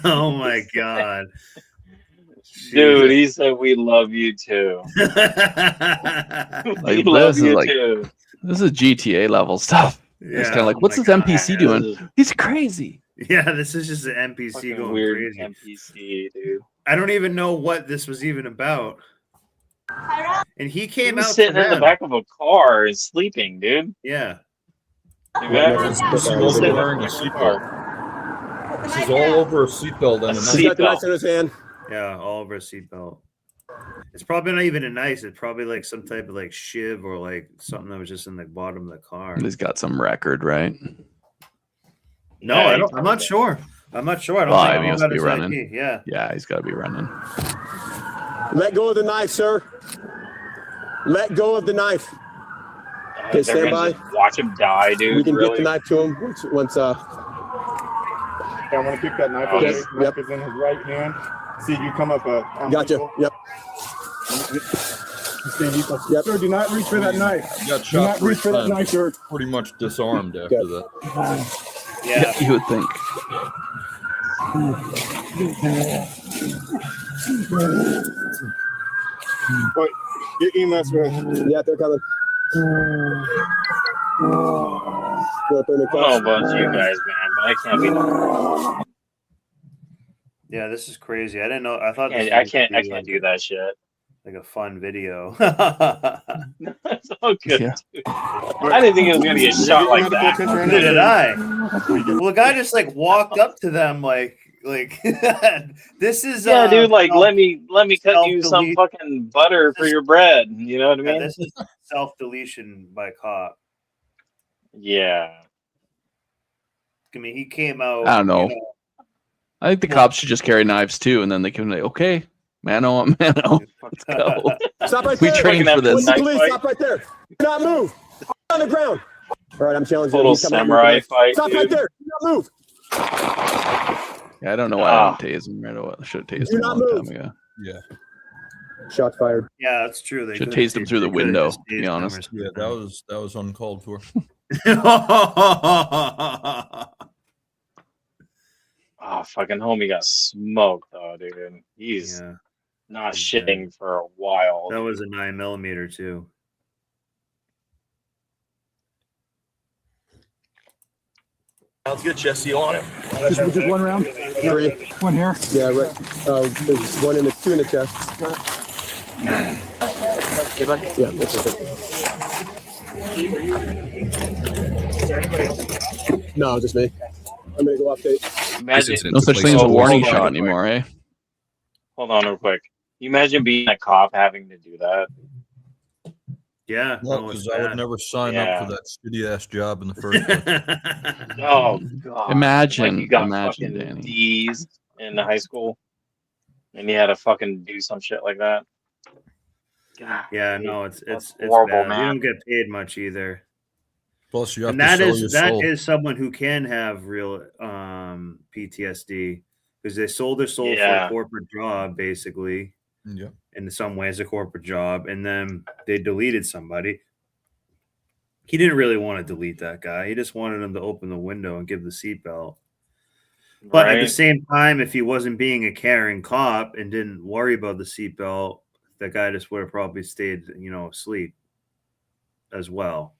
Oh my god. Dude, he said we love you too. Like, We love this is you like too. this is GTA level stuff. It's kind of like, what's this NPC doing? He's crazy. Yeah, this is just an NPC Fucking going weird crazy. NPC, dude. I don't even know what this was even about. And he He came was out sitting to in the them. back of a car and sleeping, dude. Yeah. You got He's also wearing a seatbelt. This is all over a seatbelt and a He's got the knife in his hand. Yeah, all over a seatbelt. It's probably not even a knife. It's probably like some type of like shiv or like something that was just in the bottom of the car. He's got some record, right? No, Yeah, I don't. I'm not sure. I'm not sure. I don't Well, think he he must got be his running. ID. Yeah. Yeah, he's got to be running. Let go of the knife, sir. Let go of the knife. Okay, They're stand gonna by. just watch him die, dude. We can really. get the knife to him once Yeah, I'm gonna keep that knife Oh, away. yes, Knife yep. is in his right hand. See if you come up a. Gotcha. Yep. Yep. Sir, do not reach for that knife. You got Do shot not 3 reach for that times. knife, sir. Pretty much disarmed after that. Yeah. You would think. But Get EMS ready. Yeah, they're coming. I don't know about you guys, man, but I can't be done. Yeah, this is crazy. I didn't know. I thought this I was gonna can't be like do that shit. like a fun video. That's all good. Yeah. Dude. I didn't think it was gonna get shot like that. Neither did I. Well, the guy just like walked up to them like this is Yeah, dude. Like, let me cut you some self-delete. fucking butter for your bread. You know what I Yeah, mean? this is self-deletion by cop. Yeah. I mean, he came out. I don't know. You know, I think the cops should just carry knives too, and then they can be like, okay, mano, let's go. Stop right We there. trained for this. Police, stop right there. Do not move. On the ground. All right, I'm challenging Total you. He's coming at samurai you. fight, Stop right dude. there. Do not move. Yeah, I don't know why I didn't tase him right away. I should have tased Do him a not long move. time ago. Yeah. Shots fired. yeah, that's true. They Should have could've tased him tased- through the they could've window, just to be tased him or honest. Yeah, that was uncalled for. Oh, fucking homie got smoked though, dude. He's not shitting for a while. That was a 9mm too. Sounds good, Jesse. You on it? Just one round? 3. One here? Yeah, right. There's one in the 2 in the chest. Yeah, that's okay. No, just me. I'm gonna go update. Imagine No such thing as a warning shot anymore, eh? Hold on real quick. You imagine being a cop having to do that? Yeah, No, because I would never sign up for that shitty ass job in the first place. Oh god! Imagine, like you got imagine, fucking Danny. D's in high school, and you had to fucking do some shit like that. God, Yeah, no, it's horrible, bad. man. You don't get paid much either. Plus, you have And to that sell is your that soul. is someone who can have real PTSD because they sold their soul for Yeah. a corporate job, basically. Yeah. In some ways, a corporate job, and then they deleted somebody. He didn't really want to delete that guy. He just wanted him to open the window and give the seatbelt. But at the Right. same time, if he wasn't being a caring cop and didn't worry about the seatbelt, that guy just would have probably stayed, asleep as well.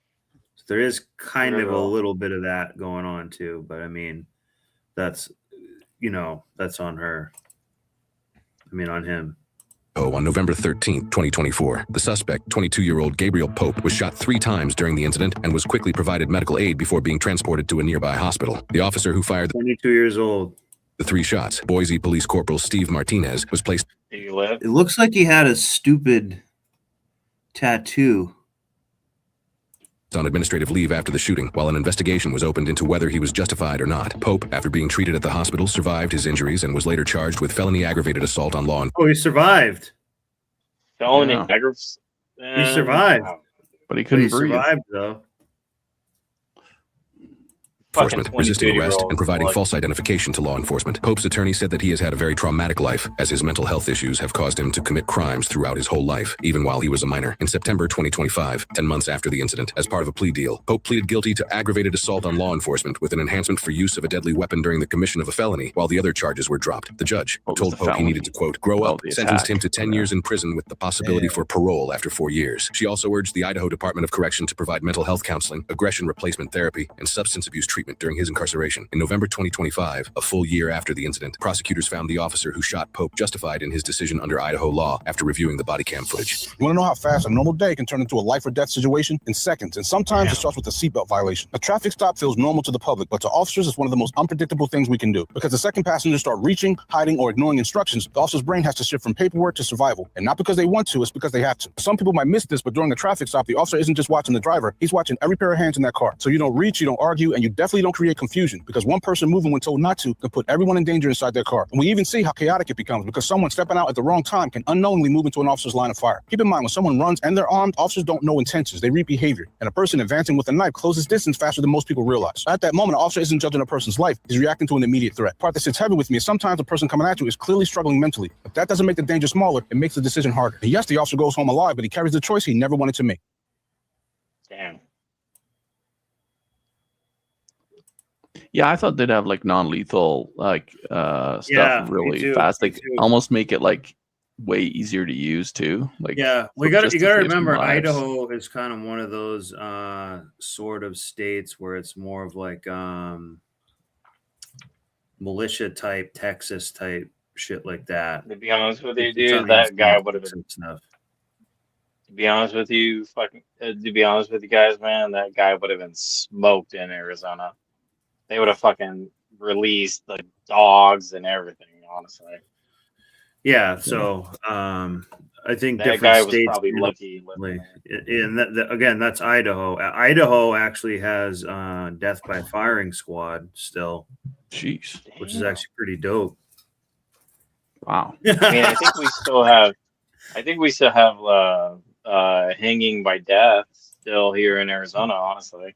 So there is kind of a True. little bit of that going on too. But I mean, that's on her. I mean, on him. On November 13th, 2024, the suspect, 22-year-old Gabriel Pope, was shot 3 times during the incident and was quickly provided medical aid before being transported to a nearby hospital. The officer who fired 22 years old. the 3 shots, Boise Police Corporal Steve Martinez, was placed Do you live? It looks like he had a stupid tattoo. on administrative leave after the shooting, while an investigation was opened into whether he was justified or not. Pope, after being treated at the hospital, survived his injuries and was later charged with felony aggravated assault on law enforcement. Oh, he survived. Felony Yeah. aggravated. He survived. But he But couldn't he breathe. survived though. Enforcement, resisting arrest, 22-year-old and providing like- false identification to law enforcement. Pope's attorney said that he has had a very traumatic life, as his mental health issues have caused him to commit crimes throughout his whole life, even while he was a minor. In September 2025, 10 months after the incident, as part of a plea deal, Pope pleaded guilty to aggravated assault on law enforcement with an enhancement for use of a deadly weapon during the commission of a felony, while the other charges were dropped. The judge What was told the Pope he felony? needed to, quote, grow Oh, up, the sentenced him attack. to 10 years in prison with the possibility for parole after 4 years. She also urged the Idaho Department of Correction to provide mental health counseling, aggression replacement therapy, and substance abuse treatment during his incarceration. In November 2025, a full year after the incident, prosecutors found the officer who shot Pope justified in his decision under Idaho law after reviewing the body cam footage. You want to know how fast a normal day can turn into a life or death situation? In seconds, and sometimes it starts with a seatbelt violation. A traffic stop feels normal to the public, but to officers, it's one of the most unpredictable things we can do. Because the second passengers start reaching, hiding, or ignoring instructions, the officer's brain has to shift from paperwork to survival. And not because they want to, it's because they have to. Some people might miss this, but during a traffic stop, the officer isn't just watching the driver, he's watching every pair of hands in that car. So you don't reach, you don't argue, and you definitely don't create confusion, because one person moving when told not to can put everyone in danger inside their car. And we even see how chaotic it becomes because someone stepping out at the wrong time can unknowingly move into an officer's line of fire. Keep in mind, when someone runs and they're armed, officers don't know intentions, they read behavior. And a person advancing with a knife closes distance faster than most people realize. At that moment, an officer isn't judging a person's life, he's reacting to an immediate threat. Part that sits heavy with me is sometimes the person coming at you is clearly struggling mentally. If that doesn't make the danger smaller, it makes the decision harder. And yes, the officer goes home alive, but he carries the choice he never wanted to make. Damn. Yeah, I thought they'd have like non-lethal stuff Yeah, me really too, fast. me Like too. almost make it like way easier to use too. Like, Yeah, you gotta save some remember lives. Idaho is kind of one of those sort of states where it's more of like militia type, Texas type shit like that. To be honest with you, It's dude, on the that East guy Coast would have been. and stuff. To be honest with you, to be honest with you guys, man, that guy would have been smoked in Arizona. They would have fucking released the dogs and everything, honestly. Yeah, so I think That different guy was states probably do lucky. and again, that's Idaho. Idaho actually has death by firing squad still. Jeez, which is actually pretty dope. Wow. I mean, I think we still have hanging by death still here in Arizona, honestly.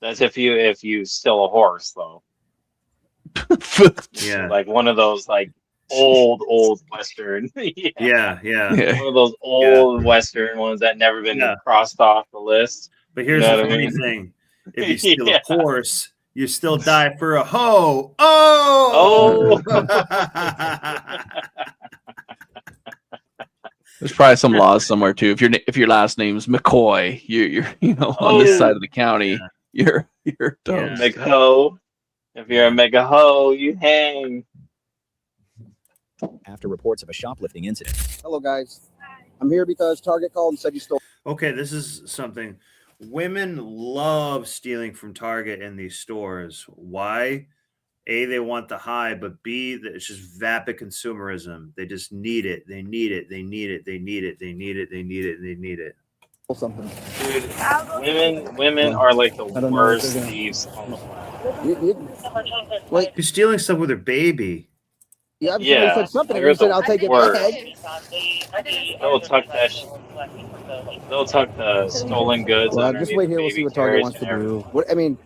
That's if you steal a horse, though. Yeah, like one of those like old Western. yeah. One of those old Western ones that never been crossed off the list. But here's You know the what I funny mean? thing: if you steal a horse, you still die for a hoe. Oh! There's probably some laws somewhere too. If your last name's McCoy, you're on this side of the county, you're toast. Make hoe. If you're a mega hoe, you hang. After reports of a shoplifting incident. Hello, guys. I'm here because Target called and said you stole. Okay, this is something. Women love stealing from Target in these stores. Why? A, they want the high, but B, it's just vapid consumerism. They just need it. They need it. They need it. They need it. They need it. They need it. They need it. Something. Dude, women are like the worst thieves on the planet. Like you're stealing stuff with her baby. Yeah, I'm sure you said something. And you said, "I'll take it back." They'll tuck that. They'll tuck the stolen goods. Well, just wait here. We'll see what Target wants to do. What I mean,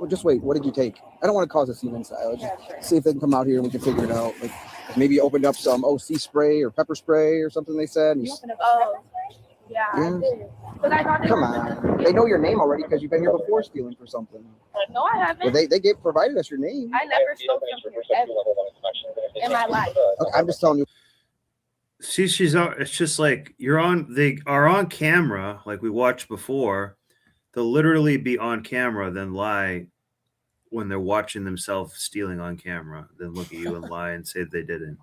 just wait. What did you take? I don't want to cause a scene inside. Let's just see if they can come out here and we can figure it out. Like maybe you opened up some OC spray or pepper spray or something. They said. Yeah. Come on. They know your name already because you've been here before stealing for something. No, I haven't. Well, they provided us your name. I never stole something ever in my life. Okay, I'm just telling you. See, it's just like they are on camera, like we watched before. They'll literally be on camera, then lie when they're watching themselves stealing on camera, then look at you and lie and say they didn't.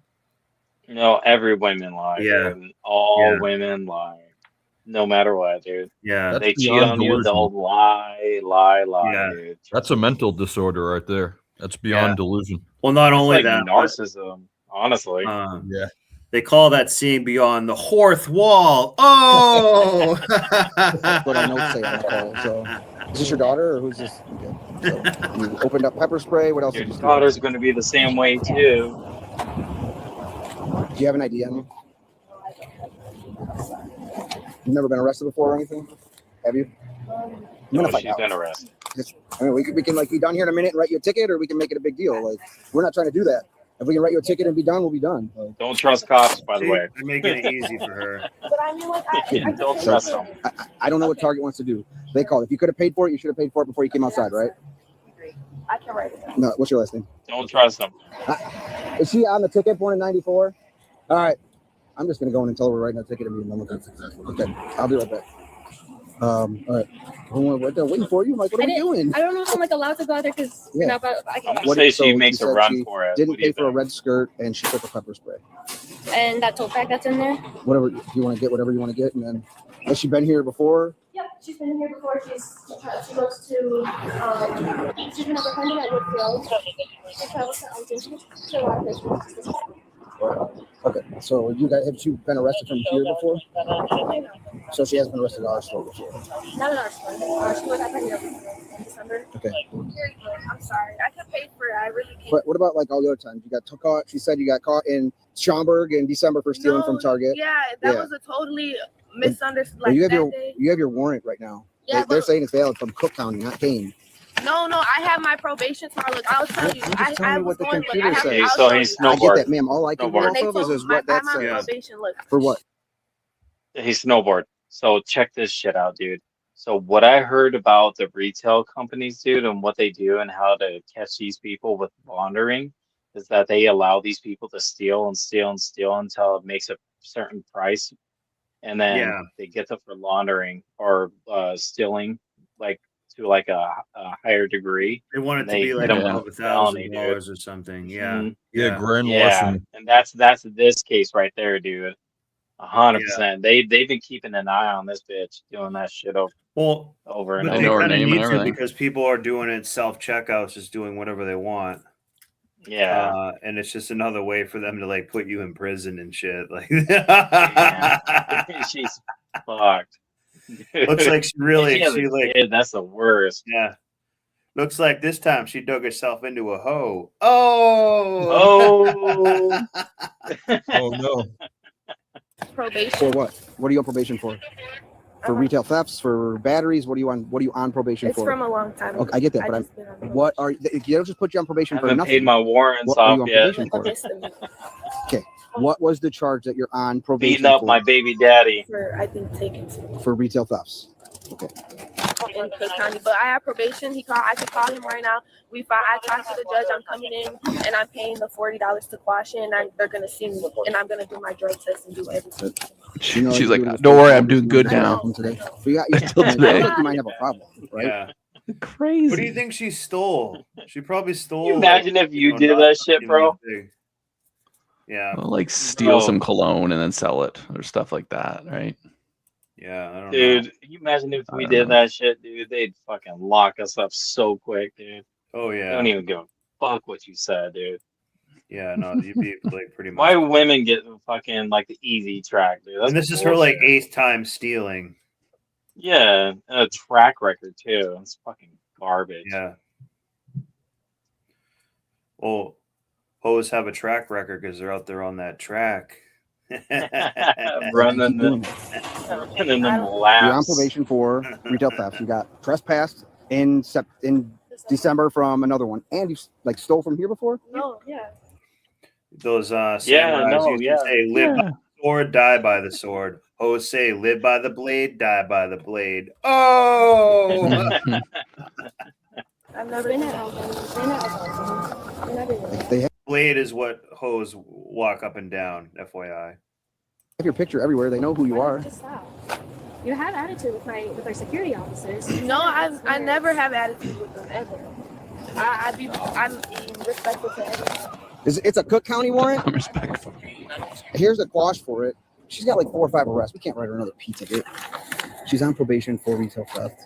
No, every women lie. Yeah. Dude. All women lie. No matter what, dude. Yeah. They cheat on you, they'll lie, dude. That's a mental disorder right there. That's beyond delusion. Well, not only like that, narcissism, honestly. Yeah. They call that scene beyond the fourth wall. Oh, That's what I know say on the call. So, is this your daughter or who's this? Okay. So, you opened up pepper spray. What else? Your daughter's going to be the same way too. Do you have an ID on you? You've never been arrested before or anything? Have you? No, she's been arrested. I mean, we can like be done here in a minute and write you a ticket, or we can make it a big deal. Like, we're not trying to do that. If we can write you a ticket and be done, we'll be done. Like, don't trust cops, by the way. They're making it easy for her. But I mean, like, don't trust them. I don't know what Target wants to do. They called. If you could have paid for it, you should have paid for it before you came outside, right? I can write it down. No, what's your last name? Don't trust them. Is she on the ticket, born in '94? All right. I'm just gonna go in and tell her we're writing a ticket and be done with it. Okay, I'll be right back. All right. They're waiting for you. I'm like, what are we doing? I don't know if I'm like allowed to go out there because Yeah. not, but I can. I'm gonna say she makes a run for it. Didn't pay for a red skirt and she took a pepper spray. And that tote bag that's in there. Whatever you want to get, whatever you want to get, and then has she been here before? Yep, she's been here before. She goes to she's been overcoming at Woodfield. She travels to Elgin. She a lot of places. Okay, so have you been arrested from here before? So she has been arrested at our store before. Not at our store. She was at my here in December. Okay. I'm sorry. I could pay for it. I really can't. But what about like all the other times? You got caught. She said you got caught in Schaumburg in December for stealing from Target. Yeah, that was a totally misunderstood. Well, Like you have your warrant right now. Yeah, they're saying it's valid from Cook County, not Kane. No, I have my probation tomorrow. Look, I'll tell you. I what was the going. Look, computer I have. says. I'll So show he's you. I get that, ma'am. All I can go Snowboard. off of is what that I have my says. probation. Look. For what? He snowboard. So check this shit out, dude. So what I heard about the retail companies, dude, and what they do and how to catch these people with laundering is that they allow these people to steal and steal and steal until it makes a certain price, and then they get them for laundering or stealing, like to like a higher degree. They want it and to they be hit like them above with a felony, dude. $1,000 or something. Yeah. Mhm. grand Yeah, larceny. and that's this case right there, dude. 100%. They've been keeping an eye on this bitch doing that shit over and But over. they kind of need to because people are doing it self-checkouts, just doing whatever they want. Yeah. And it's just another way for them to like put you in prison and shit. Like, she's fucked. Looks like she has a kid, that's the worst. Yeah. Looks like this time she dug herself into a hole. Oh. Oh no. Probation. For what? What are you on probation for? For retail thefts, for batteries? What are you on? What are you on probation It's for? from a long time ago. Okay, I get that, but what are they don't just put you on probation I for haven't nothing? paid my warrants What are you off on yet. probation for? Okay, what was the charge that you're on probation Beating up for? my baby daddy. For I think taking two. For retail thefts. Okay. In Cook County, but I have probation. I could call him right now. I talked to the judge. I'm coming in and I'm paying the $40 to quash it, and they're gonna see me, and I'm gonna do my drug test and do everything. She's like, don't worry, I'm doing good now. Today. Until today. You might have a problem, right? Yeah. Crazy. What do you think she stole? She probably stole. Can you imagine if you did that shit, bro? Yeah. Well, like steal some cologne and then sell it or stuff like that, right? Yeah, I don't know. Dude, can you imagine if we did that shit, dude? They'd fucking lock us up so quick, dude. Oh yeah. They don't even give a fuck what you said, dude. Yeah, no, you'd be like pretty much. Why women get fucking like the easy track, dude? That's And this is her like 8th time stealing. Yeah, and a track record too. It's fucking garbage. Yeah. Well, hoes have a track record because they're out there on that track. running the You're on probation for retail theft. You got trespassed in December from another one, and you like stole from here before. No, yeah. Those samurais used to say, "Live by the sword, die by the sword." Hoes say, "Live by the blade, die by the blade." Oh. I've never been at Blade is what hoes walk up and down. FYI. Have your picture everywhere. They know who you are. You have attitude with our security officers. No, I never have attitude with them ever. I'm respectful to everyone. It's a Cook County warrant. I'm respectful. Here's a quash for it. She's got like 4 or 5 arrests. We can't write her another P ticket. She's on probation for retail theft.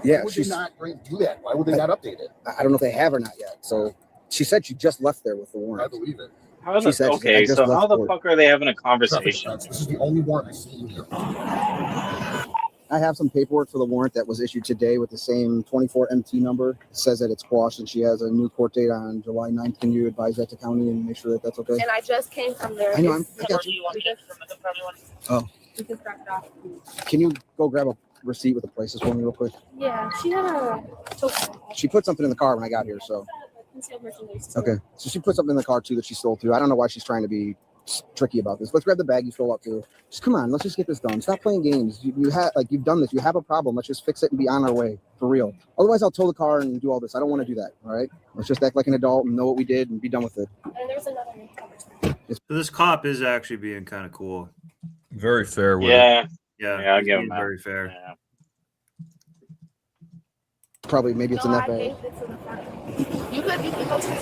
Yeah, Why would they not do that? Why would they not update it? I don't know if they have or not yet. So she said she just left there with the warrant. I believe it. How the fuck are they having a conversation? This is the only warrant I see in here. I have some paperwork for the warrant that was issued today with the same 24 MT number. It says that it's quashed and she has a new court date on July 9th. Can you advise that to county and make sure that that's okay? And I just came from there. I know. I got you. Oh. We can start it off. Can you go grab a receipt with the prices for me real quick? Yeah, she had a. She put something in the car when I got here, so. Okay, so she put something in the car too that she stole too. I don't know why she's trying to be tricky about this. Let's grab the bag you stole up too. Just come on, let's just get this done. Stop playing games. You have you've done this. You have a problem. Let's just fix it and be on our way for real. Otherwise, I'll tow the car and do all this. I don't want to do that. All right, let's just act like an adult and know what we did and be done with it. And there's another. So this cop is actually being kind of cool. Very fair with Yeah. it. Yeah, I he's give being him that. very fair. Yeah. Probably maybe it's in that bag. You could go to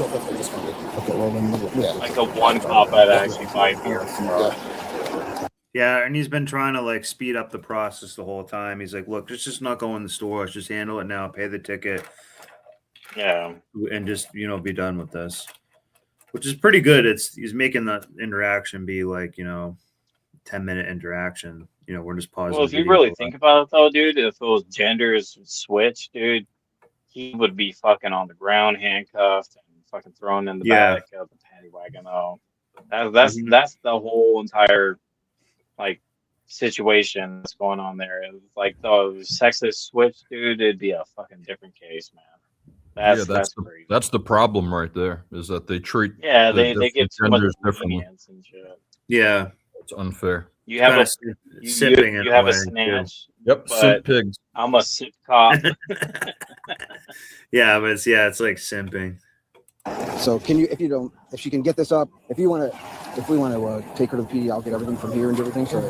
Okay, well then, yeah. Like the one cop I'd actually buy beer from. Yeah, and he's been trying to like speed up the process the whole time. He's like, "Look, let's just not go in the store. Let's just handle it now. Pay the ticket. Yeah, and just be done with this." Which is pretty good. He's making the interaction be like 10-minute interaction. We're just pausing. Well, if you really think about it, though, dude, if those genders switch, dude, he would be fucking on the ground, handcuffed, and fucking thrown in the back of the paddy wagon. Though, that's the whole entire like situation that's going on there. If, like the sexist switch, dude, it'd be a fucking different case, man. That's crazy. That's the problem right there. Is that they treat they give too much genders differently. lenience and shit. Yeah, it's unfair. You have sipping you have a snatch. Yep, but simp pigs. I'm a sip cop. Yeah, but it's like simping. So can you, if she can get this up, if we want to take her to the PD, I'll get everything from here and everything, so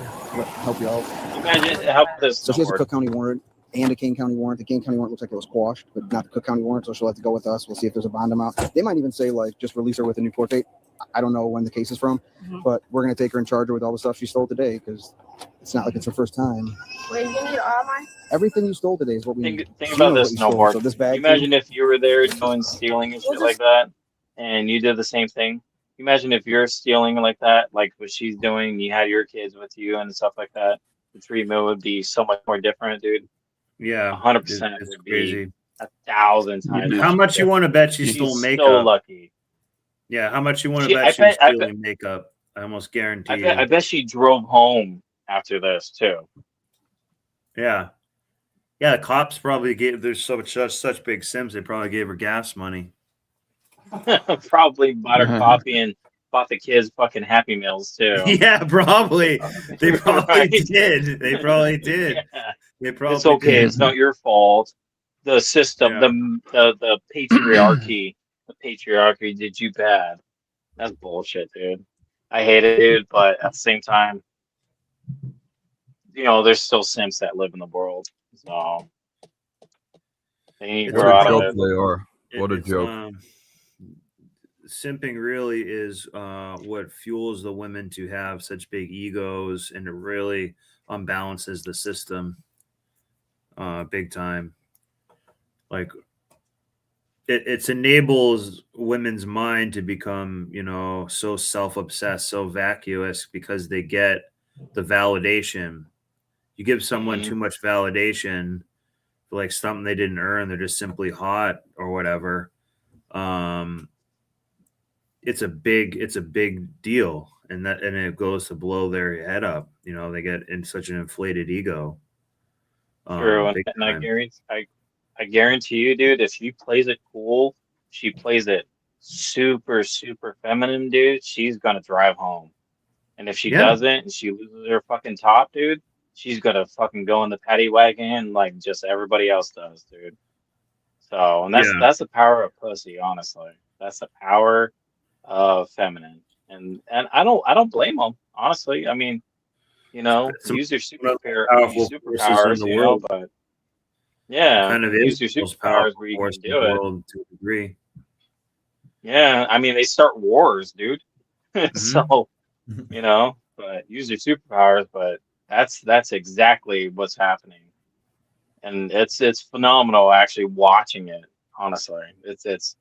help you out. Imagine how this. So she has a Cook County warrant and a Kane County warrant. The Kane County warrant looks like it was quashed, but not the Cook County warrant, so she'll have to go with us. We'll see if there's a bond amount. They might even say, like, just release her with a new court date. I don't know when the case is from, but we're going to take her and charge her with all the stuff she stole today, because it's not like it's her first time. Wait, you need all my? Everything you stole today is what we need. Think about this, Snowboard. So this bag. Imagine if you were there doing stealing and shit like that, and you did the same thing. Imagine if you're stealing like that, like what she's doing, you had your kids with you and stuff like that. The treatment would be so much more different, dude. Yeah, 100% would be 1,000 times. How much you want to bet she stole makeup? So lucky. Yeah, how much you want to bet she's stealing makeup? I almost guarantee I bet she drove home after this too. Yeah. Yeah, the cops probably gave, there's such big Sims, they probably gave her gas money. Probably bought her coffee and bought the kids fucking Happy Meals too. Yeah, probably. They probably did. They probably did. Yeah. They probably it's okay. did. It's not your fault. The system, the patriarchy, the patriarchy did you bad. That's bullshit, dude. I hate it, dude. But at the same time, you know, there's still Sims that live in the world. So they need to grow out of it. They are. What a joke. Simping really is what fuels the women to have such big egos, and it really unbalances the system big time. Like it enables women's mind to become, you know, so self-obsessed, so vacuous, because they get the validation. You give someone too much validation for like something they didn't earn, they're just simply hot or whatever. It's a big deal, and it goes to blow their head up. You know, they get in such an inflated ego. True, and I guarantee you, dude, if she plays it cool, she plays it super, super feminine, dude, she's gonna drive home. And if she doesn't, and she loses her fucking top, dude, she's gonna fucking go in the paddy wagon like just everybody else does, dude. So, and that's the power of pussy, honestly. That's the power of feminine, and I don't blame them, honestly. I mean, you know, use your superpowers, in the you world. know, but yeah, kind of use is your the most superpowers powerful where you force can in the do it. world to a degree. Yeah, I mean, they start wars, dude. So, you know, but use your superpowers. But that's exactly what's happening, and it's phenomenal actually watching it. Honestly, it's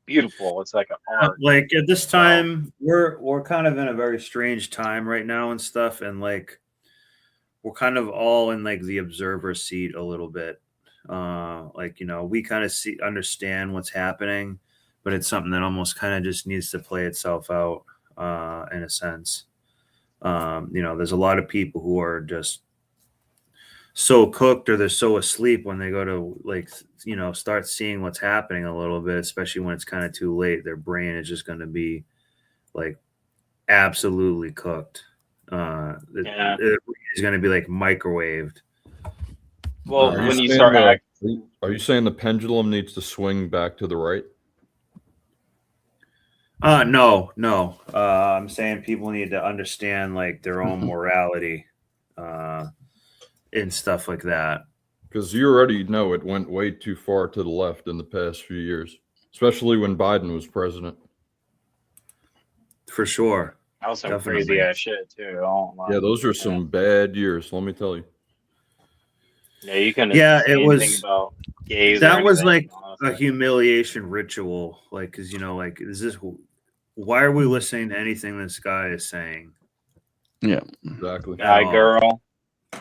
beautiful. It's like an art. Like at this time, we're kind of in a very strange time right now and stuff, and like we're kind of all in like the observer seat a little bit. Like, you know, we kind of understand what's happening, but it's something that almost kind of just needs to play itself out in a sense. You know, there's a lot of people who are just so cooked, or they're so asleep when they go to, like, you know, start seeing what's happening a little bit, especially when it's kind of too late. Their brain is just going to be like absolutely cooked. It's going to be like microwaved. Well, when you start are you saying the pendulum needs to swing back to the right? No. I'm saying people need to understand like their own morality and stuff like that. Because you already know it went way too far to the left in the past few years, especially when Biden was president. For sure. That was some crazy ass shit too. Yeah, those are some bad years, let me tell you. Yeah, you can. Yeah, it was. About gays that was like a humiliation ritual, like, because, you know, like, why are we listening to anything this guy is saying? Yeah, exactly. Guy, girl.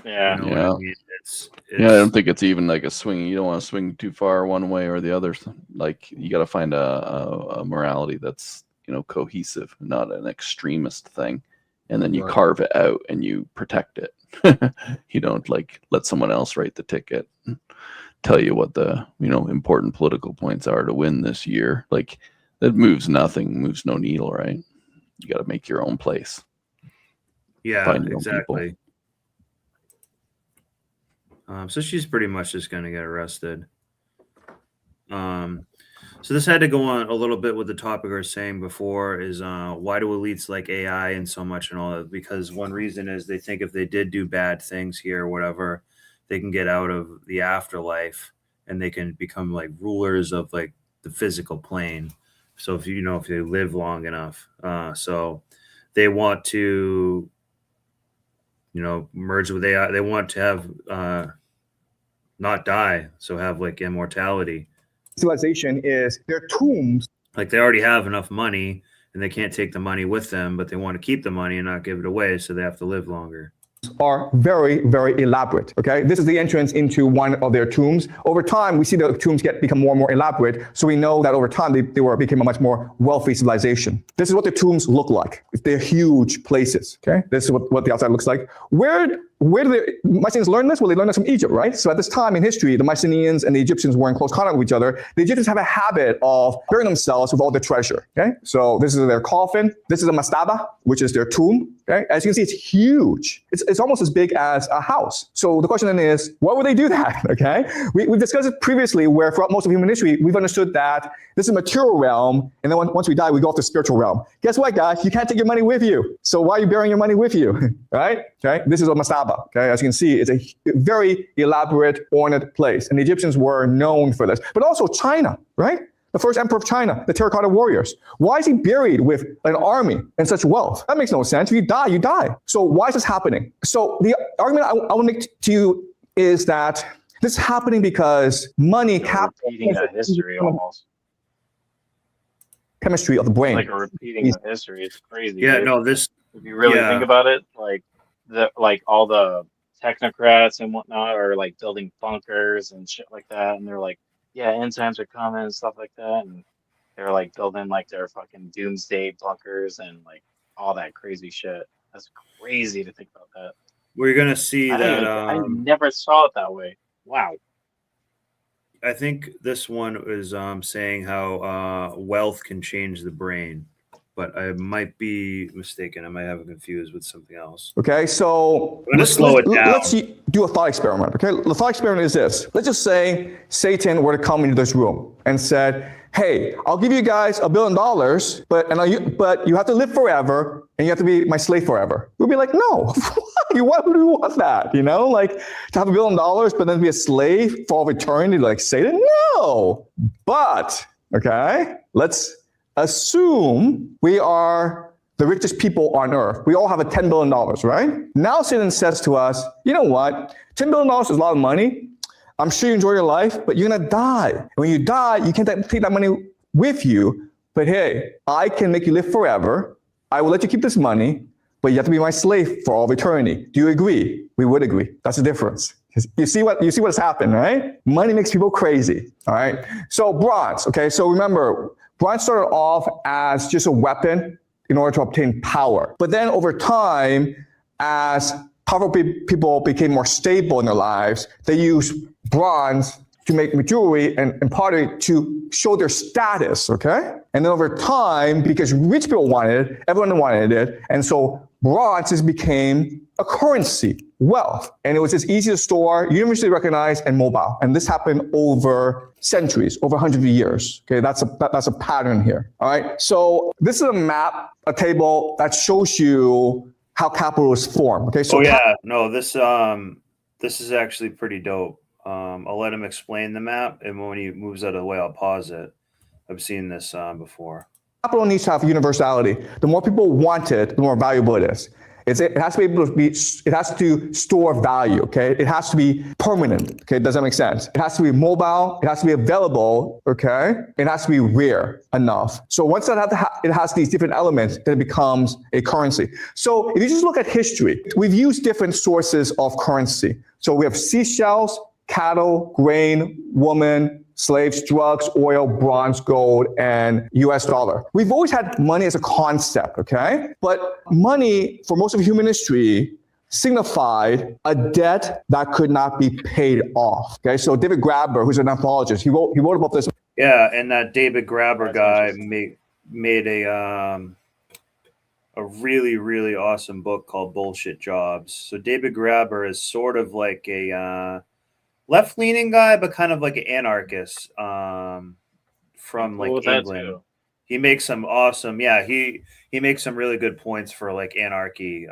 Yeah, you know yeah. What I mean? It's yeah. I don't think it's even like a swing. You don't want to swing too far one way or the other. Like, you got to find a morality that's, you know, cohesive, not an extremist thing, and then you carve it out and you protect it. You don't like let someone else write the ticket, tell you what the, you know, important political points are to win this year. Like, that moves nothing, moves no needle, right? You got to make your own place. Yeah, Find your own exactly. So she's pretty much just going to get arrested. So this had to go on a little bit with the topic I was saying before is why do elites like AI and so much and all that? Because one reason is they think if they did do bad things here or whatever, they can get out of the afterlife and they can become like rulers of like the physical plane. So if if they live long enough, so they want to, merge with AI. They want to have not die, so have like immortality. Civilization is their tombs. Like they already have enough money and they can't take the money with them, but they want to keep the money and not give it away, so they have to live longer. Are very, very elaborate. Okay, this is the entrance into one of their tombs. Over time, we see the tombs become more and more elaborate. So we know that over time they became a much more wealthy civilization. This is what the tombs look like. They're huge places. Okay, this is what the outside looks like. Where do the Mycenaeans learn this? Well, they learned this from Egypt, right? So at this time in history, the Mycenaeans and the Egyptians were in close contact with each other. The Egyptians have a habit of burying themselves with all their treasure. Okay, so this is their coffin. This is a mastaba, which is their tomb. Okay, as you can see, it's huge. It's almost as big as a house. So the question then is, why would they do that? Okay, we've discussed it previously, where throughout most of human history, we've understood that this is a material realm, and then once we die, we go off to the spiritual realm. Guess what, guys? You can't take your money with you. So why are you burying your money with you? Right? Okay, this is a mastaba. Okay, as you can see, it's a very elaborate, ornate place, and the Egyptians were known for this. But also China, right? The first emperor of China, the terracotta warriors. Why is he buried with an army and such wealth? That makes no sense. If you die, you die. So why is this happening? So the argument I will make to you is that this is happening because money repeating that history almost. Chemistry of the brain. Like a repeating of history. It's crazy. Yeah, dude. no, this. If you really think about it, like all the technocrats and whatnot are like building bunkers and shit like that, and they're like, yeah, end times are coming and stuff like that, and they're like building like their fucking doomsday bunkers and like all that crazy shit. That's crazy to think about that. We're gonna see that. I never saw it that way. Wow. I think this one is saying how wealth can change the brain, but I might be mistaken. I might have it confused with something else. Okay, so let's slow it down. Let's do a thought experiment. Okay, the thought experiment is this. Let's just say Satan were to come into this room and said, "Hey, I'll give you guys $1 billion, but you have to live forever and you have to be my slave forever." We'd be like, "No, why would we want that? Like to have $1 billion, but then be a slave for all eternity, like Satan? No." But okay, let's assume we are the richest people on earth. We all have $10 billion, right? Now Satan says to us, you know what? $10 billion is a lot of money. I'm sure you enjoy your life, but you're going to die. And when you die, you can't take that money with you. But hey, I can make you live forever. I will let you keep this money, but you have to be my slave for all of eternity. Do you agree? We would agree. That's the difference. You see what's happened, right? Money makes people crazy. All right. So bronze. Okay. So remember, bronze started off as just a weapon in order to obtain power. But then over time, as powerful people became more stable in their lives, they used bronze to make jewelry and pottery to show their status, okay? And then over time, because rich people wanted it, everyone wanted it, and so bronze just became a currency, wealth. And it was just easy to store, universally recognized, and mobile. And this happened over centuries, over hundreds of years. Okay, that's a pattern here. All right. So this is a map, a table that shows you how capital is formed. Okay. So this is actually pretty dope. I'll let him explain the map, and when he moves out of the way, I'll pause it. I've seen this before. Capital needs to have universality. The more people want it, the more valuable it is. It has to be able to be. It has to store value. Okay. It has to be permanent. Okay. Does that make sense? It has to be mobile. It has to be available. Okay. It has to be rare enough. So once it has these different elements, then it becomes a currency. So if you just look at history, we've used different sources of currency. So we have seashells, cattle, grain, woman, slaves, drugs, oil, bronze, gold, and US dollar. We've always had money as a concept, okay? But money, for most of human history, signified a debt that could not be paid off, okay? So David Graeber, who's an anthropologist, he wrote about this. Yeah, and that David Graeber guy made a really, really awesome book called Bullshit Jobs. So David Graeber is sort of like a left-leaning guy, but kind of like an anarchist from cool like with that England. too. He makes some awesome, yeah. He makes some really good points for like anarchy,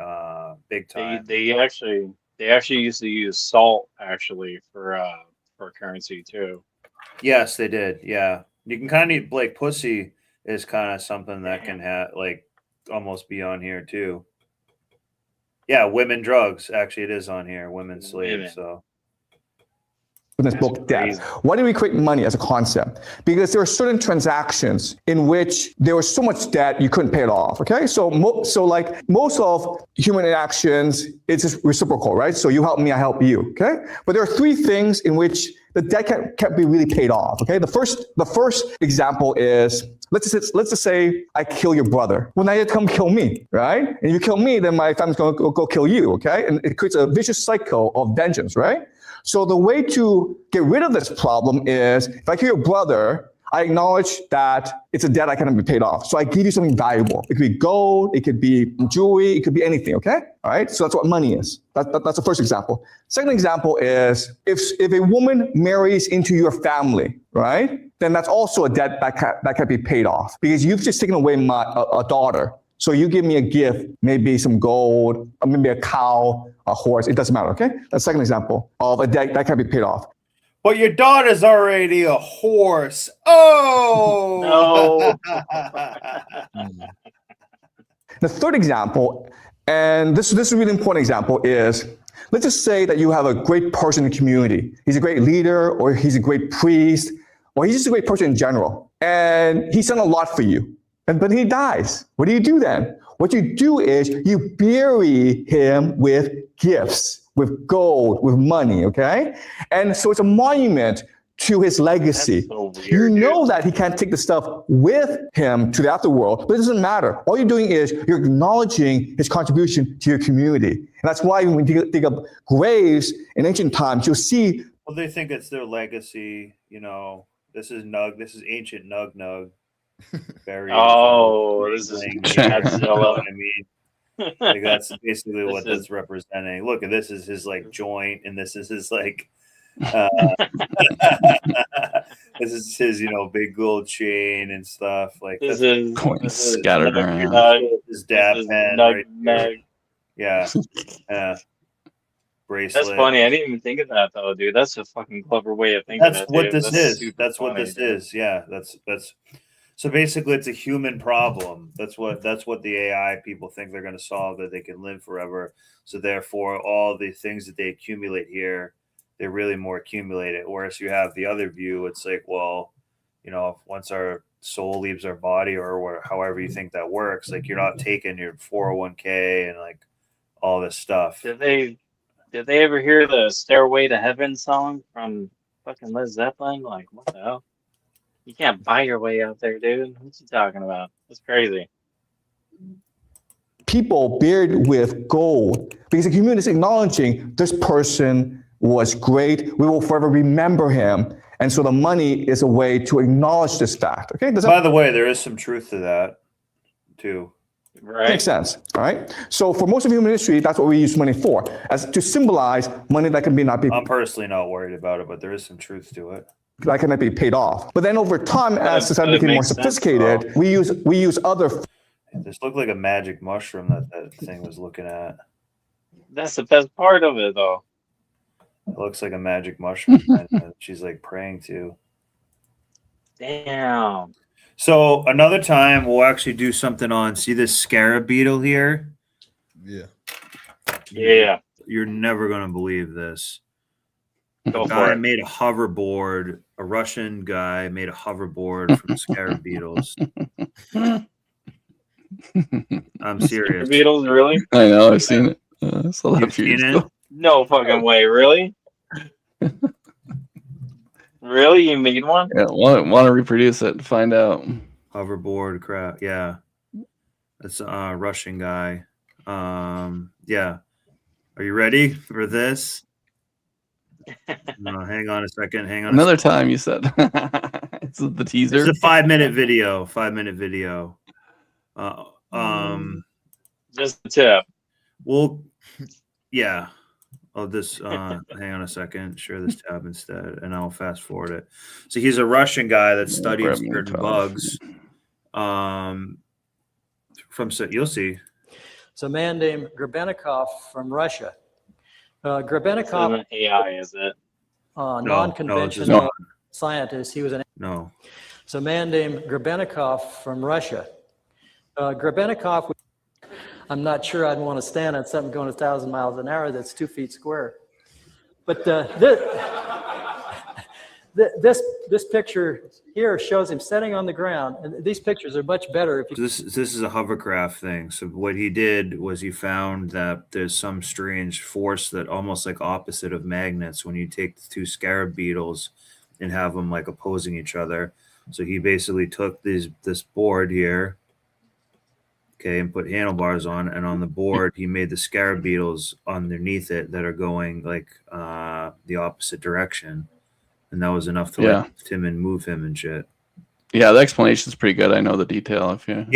big time. They actually used to use salt actually for currency too. Yes, they did. Yeah, you can kind of like pussy is kind of something that can have like almost be on here too. Yeah, women drugs. Actually, it is on here. Women slaves. So. In this book, debt. Why do we create money as a concept? Because there are certain transactions in which there was so much debt you couldn't pay it off. Okay, so like most of human interactions, it's just reciprocal, right? So you help me, I help you. Okay, but there are three things in which the debt can't be really paid off. Okay, the first example is let's just say I kill your brother. Well, now you come kill me, right? And you kill me, then my family's going to go kill you. Okay, and it creates a vicious cycle of vengeance, right? So the way to get rid of this problem is, if I kill your brother, I acknowledge that it's a debt I cannot be paid off. So I give you something valuable. It could be gold, it could be jewelry, it could be anything, okay? All right, so that's what money is. That's the first example. Second example is, if a woman marries into your family, right? Then that's also a debt that can be paid off, because you've just taken away a daughter. So you give me a gift, maybe some gold, or maybe a cow, a horse, it doesn't matter, okay? That's the second example of a debt that can be paid off. But your daughter's already a horse. Oh! No. The third example, and this is a really important example, is let's just say that you have a great person in the community. He's a great leader, or he's a great priest, or he's just a great person in general. And he's done a lot for you. But he dies. What do you do then? What you do is you bury him with gifts, with gold, with money, okay? And so it's a monument to his legacy. So weird, you know that he can't take the stuff with him to the afterworld, but it doesn't matter. All you're doing is you're acknowledging his contribution to your community. And that's why when you dig up graves in ancient times, you'll see. Well, they think it's their legacy. You know, this is Nug. This is ancient Nug. Oh, this is Godzilla. I mean, like that's basically what that's representing. Look, and this is his like joint, and this is his like. This is his, big gold chain and stuff. Like this is coins scattered around. His dab pen, right there. Yeah, bracelet. That's funny. I didn't even think of that though, dude. That's a fucking clever way of thinking. That's what this is. That's what this is. Yeah, that's. So basically, it's a human problem. That's what the AI people think they're going to solve, that they can live forever. So therefore, all the things that they accumulate here, they're really more accumulated. Whereas you have the other view, it's like, well, once our soul leaves our body, or however you think that works, like you're not taking your 401k and like all this stuff. Did they ever hear the Stairway to Heaven song from fucking Led Zeppelin? Like, what the hell? You can't buy your way out there, dude. What you talking about? That's crazy. People buried with gold, because the community is acknowledging this person was great. We will forever remember him. And so the money is a way to acknowledge this fact. Okay. By the way, there is some truth to that too. Right. Makes sense. All right. So for most of human history, that's what we use money for, as to symbolize money that can not be. I'm personally not worried about it, but there is some truth to it. That cannot be paid off. But then over time, as society became more sophisticated, we use other. This looked like a magic mushroom that thing was looking at. That's the best part of it, though. It looks like a magic mushroom that she's like praying to. Damn. So another time we'll actually do something on. See this scarab beetle here? Yeah. Yeah. You're never gonna believe this. Go a guy made a hoverboard. A Russian guy made a hoverboard from scarab beetles. I'm serious. Beetles, really? I know. I've seen it. You've seen it? No fucking way. Really? Really? You made one? Yeah. Want to reproduce it? Find out. Hoverboard crap. Yeah. That's a Russian guy. Yeah. Are you ready for this? No, hang on a second. Hang on. Another time you said. It's the teaser. It's a 5-minute video. 5-minute video. Just a tip. Well, yeah. Oh, this. Hang on a second. Share this tab instead, and I'll fast forward it. So he's a Russian guy that studied Grab me certain tough. bugs. You'll see. It's a man named Grebennikov from Russia. This Grebennikov, isn't AI, is it? non-conventional scientist. He was an. No. It's a man named Grebennikov from Russia. Grebennikov, I'm not sure I'd want to stand on something going 1,000 miles an hour that's 2 feet square. But this picture here shows him sitting on the ground, and these pictures are much better. If you This is a hovercraft thing. So what he did was he found that there's some strange force that almost like opposite of magnets when you take the two scarab beetles and have them like opposing each other. So he basically took this board here, okay, and put handlebars on, and on the board he made the scarab beetles underneath it that are going like the opposite direction, and that was enough to lift him and move him and shit. Yeah, the explanation's pretty good. I know the detail. If you I'm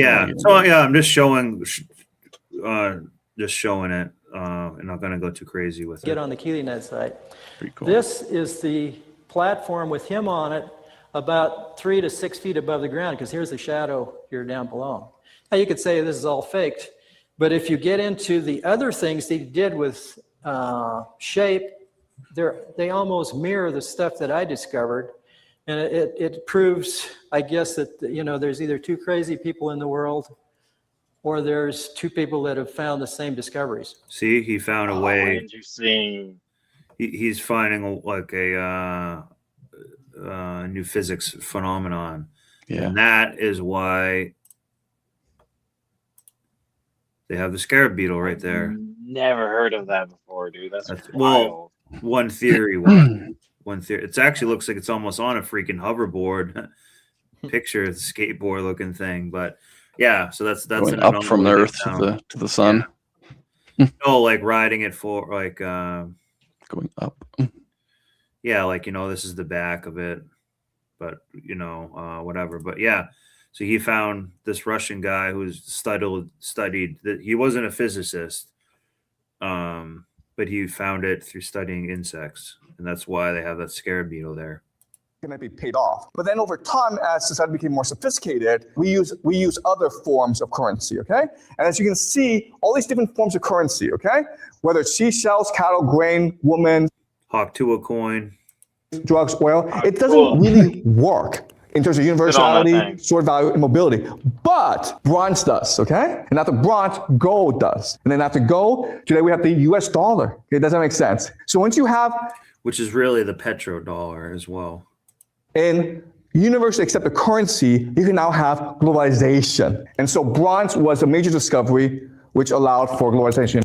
just showing it. I'm not going to go too crazy with it. get on the KeelyNet site. Pretty cool. This is the platform with him on it, about 3 to 6 feet above the ground, because here's the shadow here down below. Now you could say this is all faked, but if you get into the other things that he did with shape, they almost mirror the stuff that I discovered. And it proves, I guess, that, you know, there's either two crazy people in the world or there's two people that have found the same discoveries. See, he found a way. Interesting. He's finding like a new physics phenomenon. Yeah. And that is why they have the scarab beetle right there. Never heard of that before, dude. That's wild. Well, one theory. One theory. It actually looks like it's almost on a freaking hoverboard. Picture the skateboard looking thing, but yeah. So that's going up from the Earth to the sun. Yeah. No, like riding it for like going up. Yeah, like, you know, this is the back of it, but you know, whatever. But yeah, so he found this Russian guy who's studied that he wasn't a physicist, but he found it through studying insects, and that's why they have that scarab beetle there. Can be paid off. But then over time, as society became more sophisticated, we use other forms of currency, okay? And as you can see, all these different forms of currency, okay? Whether it's seashells, cattle, grain, women, Hawk to a coin, drugs, oil, it doesn't really work in terms of universality, sword value, and mobility. But bronze does, okay? And after bronze, gold does. And then after gold, today we have the US dollar. Okay, does that make sense? So once you have... Which is really the petrodollar as well. In universally accepted currency, you can now have globalization. And so bronze was a major discovery which allowed for globalization.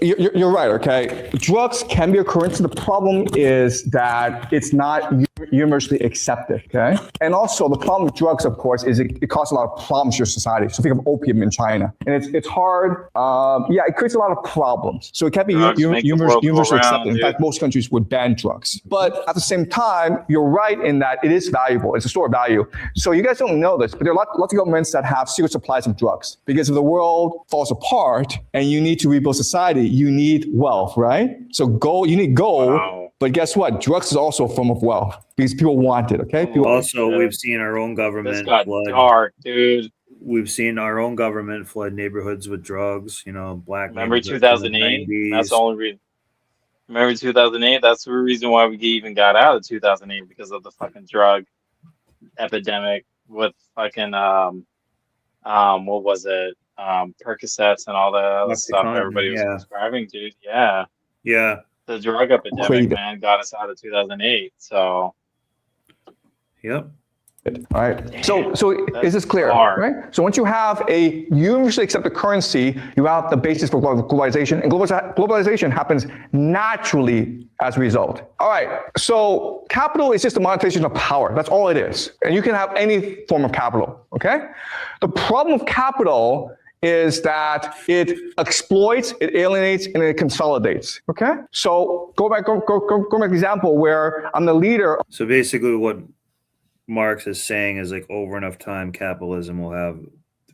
You're right, okay? Drugs can be a currency. The problem is that it's not universally accepted, okay? And also the problem with drugs, of course, is it causes a lot of problems to your society. So think of opium in China. And it's hard, it creates a lot of problems. So it can't be universally accepted. In fact, most countries would ban drugs. But at the same time, you're right in that it is valuable. It's a store of value. So you guys don't know this, but there are lots of governments that have secret supplies of drugs. Because if the world falls apart and you need to rebuild society, you need wealth, right? So gold, you need gold, but guess what? Drugs is also a form of wealth because people want it, okay? We've seen our own government flood. Dark, dude. We've seen our own government flood neighborhoods with drugs, you know, black. Remember 2008? That's the only reason. Remember 2008? That's the reason why we even got out of 2008, because of the fucking drug epidemic with fucking, what was it? Percocets and all that other stuff everybody was prescribing, dude. Yeah. The drug epidemic, man, got us out of 2008. So. Yep. All right. So is this clear? Right. So once you have a universally accepted currency, you have the basis for globalization, and globalization happens naturally as a result. All right. So capital is just a monetization of power. That's all it is. And you can have any form of capital. Okay. The problem with capital is that it exploits, it alienates, and it consolidates. Okay. So go back to the example where I'm the leader. So basically, what Marx is saying is like over enough time, capitalism will have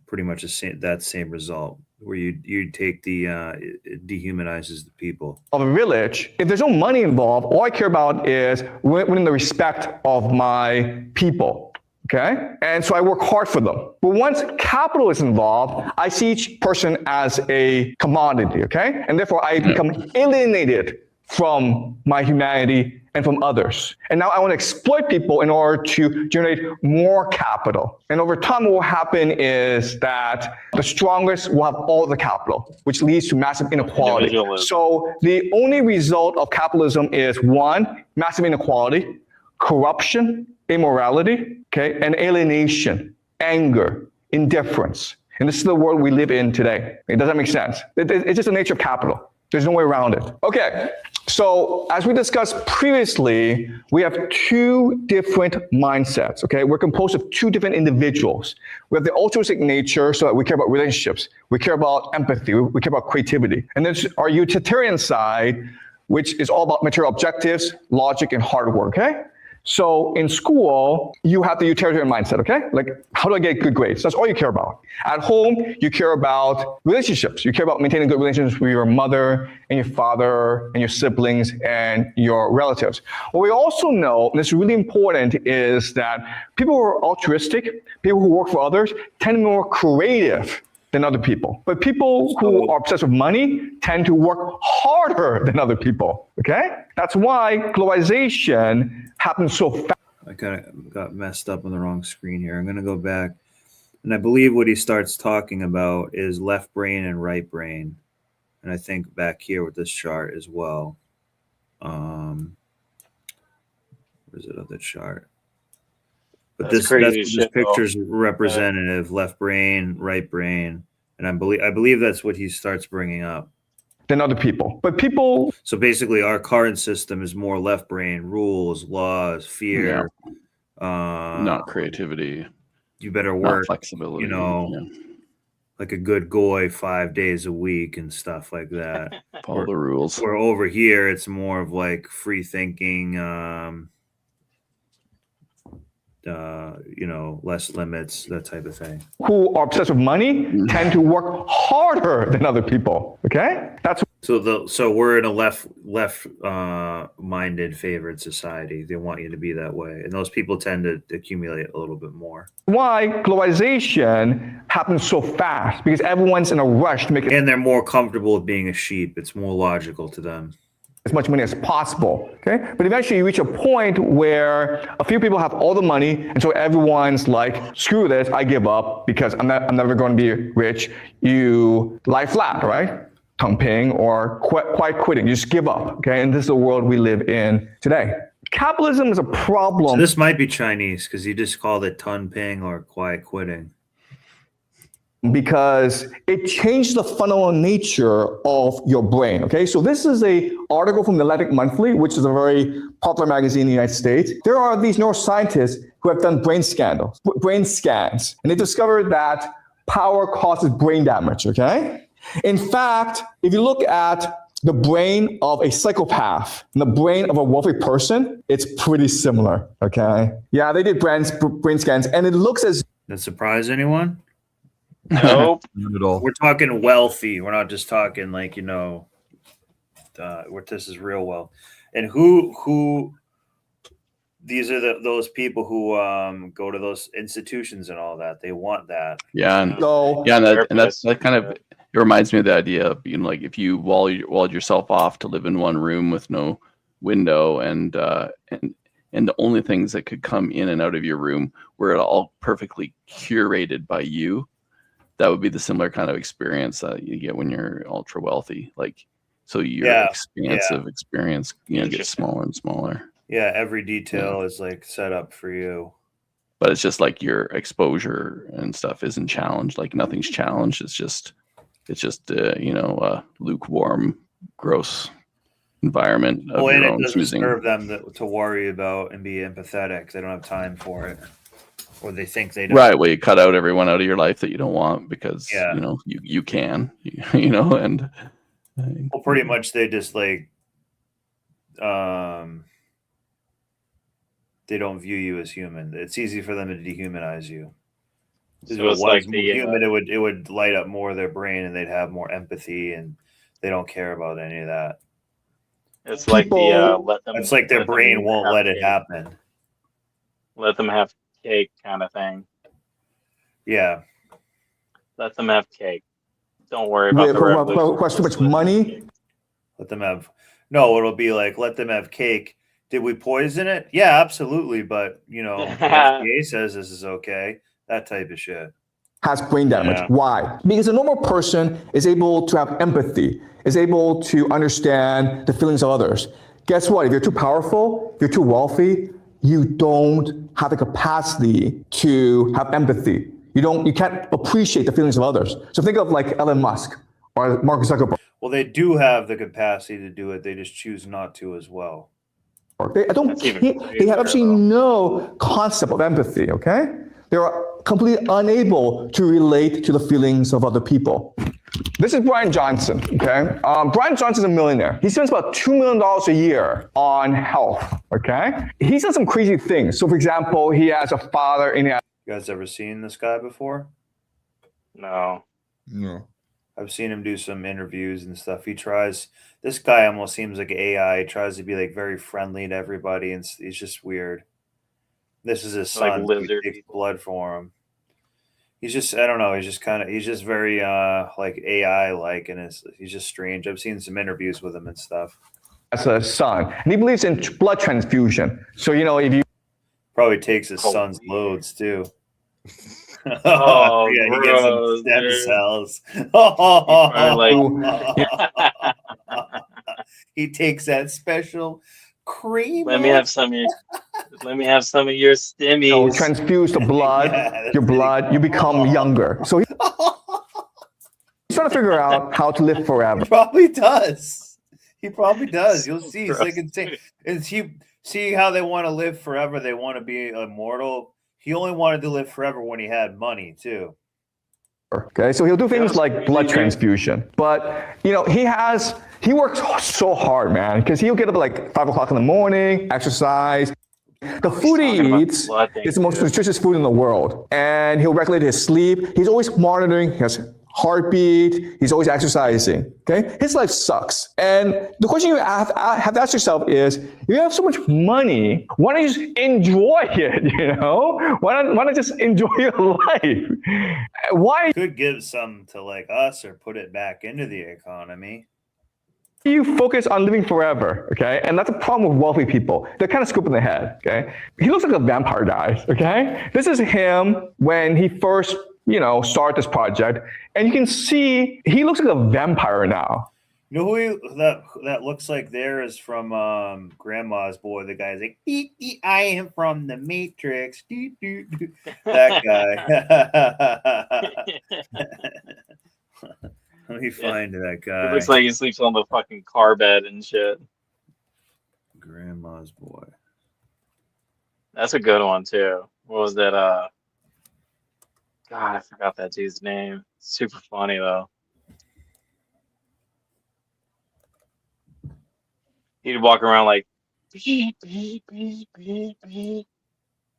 pretty much that same result. where you take the it dehumanizes the people. Of a village, if there's no money involved, all I care about is winning the respect of my people. Okay? And so I work hard for them. But once capital is involved, I see each person as a commodity. Okay? And therefore I become alienated from my humanity and from others. And now I want to exploit people in order to generate more capital. And over time, what will happen is that the strongest will have all the capital, which leads to massive inequality. So the only result of capitalism is one, massive inequality, corruption, immorality, okay, and alienation, anger, indifference. And this is the world we live in today. Does that make sense? It's just the nature of capital. There's no way around it. Okay, so as we discussed previously, we have two different mindsets, okay? We're composed of two different individuals. We have the altruistic nature, so that we care about relationships. We care about empathy. We care about creativity. And there's our utilitarian side, which is all about material objectives, logic, and hard work, okay? So in school, you have the utilitarian mindset, okay? Like, how do I get good grades? That's all you care about. At home, you care about relationships. You care about maintaining good relationships with your mother and your father and your siblings and your relatives. What we also know, and this is really important, is that people who are altruistic, people who work for others, tend to be more creative than other people. But people who are obsessed with money tend to work harder than other people, okay? That's why globalization happens so fast. I kind of got messed up on the wrong screen here. I'm going to go back. And I believe what he starts talking about is left brain and right brain. And I think back here with this chart as well. Where's it of the chart? But this picture's representative, left brain, right brain. And I believe that's what he starts bringing up. Than other people. But people... So basically our current system is more left brain, rules, laws, fear. Yeah. Not creativity. You better work. Flexibility. You know, like a good goy 5 days a week and stuff like that. Follow the rules. Where over here, it's more of like free thinking, you know, less limits, that type of thing. Who are obsessed with money tend to work harder than other people. Okay, that's so we're in a left minded favored society. They want you to be that way, and those people tend to accumulate a little bit more. Why globalization happens so fast, because everyone's in a rush to make it, and they're more comfortable with being a sheep. It's more logical to them. As much money as possible, okay? But eventually you reach a point where a few people have all the money, and so everyone's like, screw this, I give up because I'm never going to be rich. You lie flat, right? Tumping or quiet quitting. You just give up, okay? And this is the world we live in today. Capitalism is a problem. So this might be Chinese because you just called it tunping or quiet quitting. Because it changed the fundamental nature of your brain, okay? So this is a article from the Atlantic Monthly, which is a very popular magazine in the United States. There are these neuroscientists who have done brain scans, and they discovered that power causes brain damage, okay? In fact, if you look at the brain of a psychopath and the brain of a wealthy person, it's pretty similar, okay? Yeah, they did brain scans, and it looks as... That surprise anyone? Nope. Not at all. We're talking wealthy. We're not just talking like, you know, this is real wealth. And who these are those people who go to those institutions and all that. They want that. Yeah, and that's that kind of, it reminds me of the idea of, you know, like if you walled yourself off to live in one room with no window and the only things that could come in and out of your room were all perfectly curated by you. That would be the similar kind of experience that you get when you're ultra wealthy. Like, so your expansive experience, you know, gets smaller and smaller. Yeah, every detail is like set up for you. But it's just like your exposure and stuff isn't challenged. Like nothing's challenged. It's just you know, lukewarm, gross environment of your own it doesn't choosing. serve them to worry about and be empathetic. They don't have time for it. Or they think they don't. Right, well, you cut out everyone out of your life that you don't want because you know you can, you know, and well, pretty much they just like they don't view you as human. It's easy for them to dehumanize you. If So it it's was like more the human, it would light up more of their brain, and they'd have more empathy, and they don't care about any of that. it's like the People- let them. It's like their let them brain won't have let it cake. happen. Let them have cake, kind of thing. Yeah. Let them have cake. Don't worry about the revolution. Who has too much money. Let them have. No, it'll be like, let them have cake. Did we poison it? Yeah, absolutely. But, you know, the FDA says this is okay. That type of shit. Has brain damage. Yeah. Why? Because a normal person is able to have empathy, is able to understand the feelings of others. Guess what? If you're too powerful, if you're too wealthy, you don't have the capacity to have empathy. You can't appreciate the feelings of others. So think of like Elon Musk or Mark Zuckerberg. Well, they do have the capacity to do it. They just choose not to as well. They have absolutely no concept of empathy, okay? They're completely unable to relate to the feelings of other people. This is Brian Johnson, okay? Brian Johnson's a millionaire. He spends about $2 million a year on health, okay? He's done some crazy things. So, for example, he has a father in the... You guys ever seen this guy before? No. No. I've seen him do some interviews and stuff. This guy almost seems like AI. He tries to be like very friendly to everybody, and he's just weird. This is his Like son. lizard He takes blood for him. He's just, I don't know. He's just very like AI like, and he's just strange. I've seen some interviews with him and stuff. As a son, and he believes in blood transfusion. So, you know, if you... Probably takes his son's loads too. Oh, yeah, he gross, gets some stem dude. cells. He takes that special cream. Let me have some of your stimmies. Transfuse the blood, you become younger. So he's trying to figure out how to live forever. He probably does. You'll see. It's like insane. And see how they want to live forever. They want to be immortal. He only wanted to live forever when he had money too. Okay, so he'll do things like blood transfusion. But, you know, he works so hard, man, because he'll get up at like 5 o'clock in the morning, exercise. The food he eats is the most nutritious food in the world. And he'll regulate his sleep. He's always monitoring his heartbeat. He's always exercising. Okay? His life sucks. And the question you have to ask yourself is, if you have so much money, why don't you just enjoy it, you know? Why not just enjoy your life? Why could give some to like us or put it back into the economy? You focus on living forever, okay? And that's a problem with wealthy people. They're kind of scooping the head, okay? He looks like a vampire, guys, okay? This is him when he first, you know, started this project. And you can see he looks like a vampire now. You know who that looks like there is from Grandma's Boy. The guy's like, I am from the Matrix. That guy. Let me find that guy. It looks like he sleeps on the fucking car bed and shit. Grandma's Boy. That's a good one too. What was that? God, I forgot that dude's name. Super funny though. He'd walk around like, beep, beep, beep, beep, beep.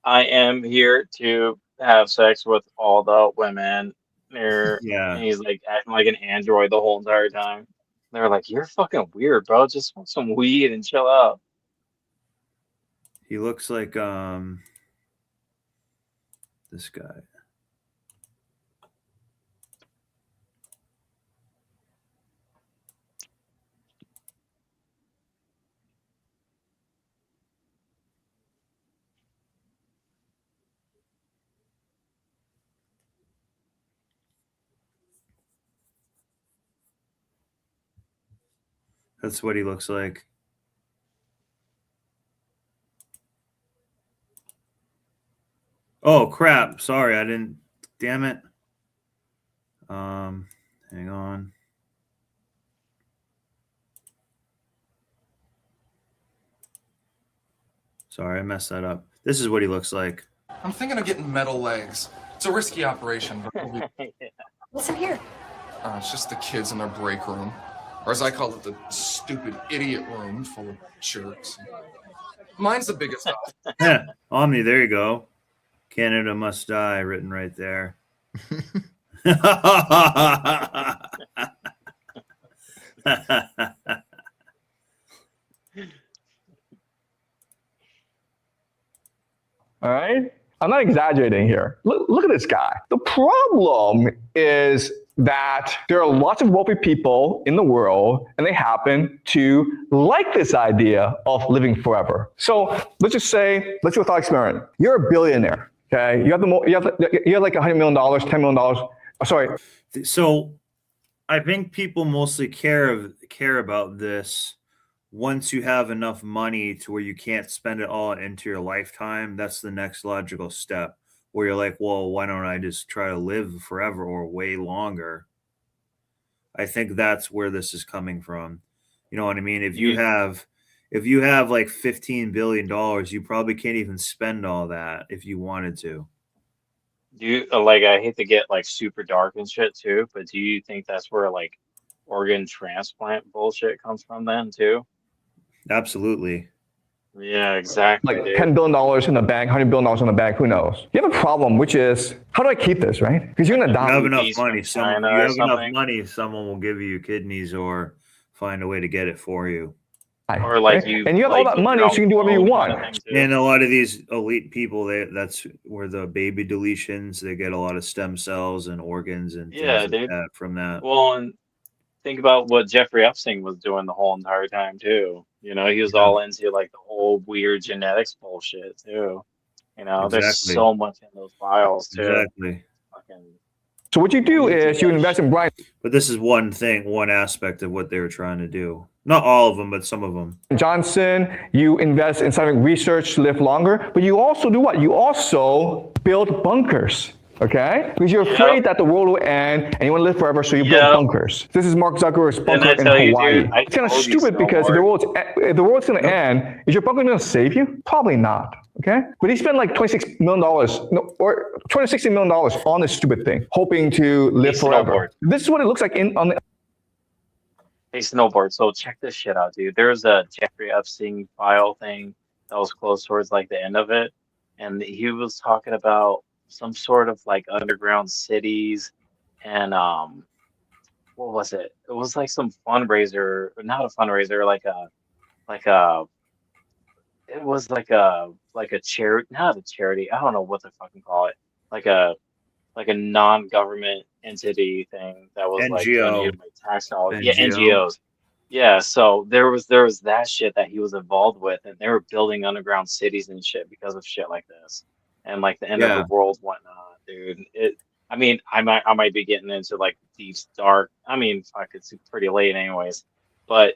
I am here to have sex with all the women. Yeah. And he's like acting like an android the whole entire time. They're like, you're fucking weird, bro. Just smoke some weed and chill out. He looks like this guy. That's what he looks like. Oh crap! Sorry, I didn't. Damn it. Hang on. Sorry, I messed that up. This is what he looks like. I'm thinking of getting metal legs. It's a risky operation, but What's in here? It's just the kids in their break room. Or as I call it, the stupid idiot room full of jerks. Mine's the biggest. Yeah, Omni, there you go. Canada must die, written right there. All right? I'm not exaggerating here. Look at this guy. The problem is that there are lots of wealthy people in the world, and they happen to like this idea of living forever. So let's just say, let's do a thought experiment. You're a billionaire, okay? You have like $100 million, $10 million. Sorry. So I think people mostly care about this once you have enough money to where you can't spend it all into your lifetime. That's the next logical step where you're like, well, why don't I just try to live forever or way longer? I think that's where this is coming from. You know what I mean? If you have like $15 billion, you probably can't even spend all that if you wanted to. Do you like? I hate to get like super dark and shit too, but do you think that's where like organ transplant bullshit comes from then too? Absolutely. Yeah, exactly. Like dude. $10 billion in the bank, $100 billion in the bank, who knows? You have a problem, which is, how do I keep this, right? Because you're going to die. You have enough money. Someone will give you kidneys or find a way to get it for you. Or like right? And you have all that money, so you can do whatever you want. And a lot of these elite people, that's where the baby deletions, they get a lot of stem cells and organs and things like that from that. Well, and think about what Jeffrey Epstein was doing the whole entire time too. You know, he was all into like the whole weird genetics bullshit too. You know, there's so much in those files too. Exactly. So what you do is you invest in Brian. But this is one aspect of what they were trying to do. Not all of them, but some of them. Johnson, you invest in scientific research to live longer, but you also do what? You also build bunkers, okay? Because you're afraid that the world will end and you want to live forever, so you build bunkers. This is Mark Zuckerberg's bunker in Hawaii. Dude, it's kind of stupid because if the world's going to end, is your bunker going to save you? Probably not. Okay, but he spent like $26 million, or $260 million on this stupid thing, hoping to live forever. This is what it looks like on the. Hey, Snowboard. So check this shit out, dude. There's a Jeffrey Epstein file thing that was close towards like the end of it, and he was talking about some sort of like underground cities, and what was it? It was like some fundraiser, not a fundraiser, it was like a charity, not a charity. I don't know what to fucking call it. Like a non-government entity thing that was like donated by tax dollars. Yeah, NGOs. Yeah, so there was that shit that he was involved with, and they were building underground cities and shit because of shit like this, and like the end of the world, whatnot, dude. I mean, I might be getting into like deep dark. I mean, fuck, it's pretty late anyways. But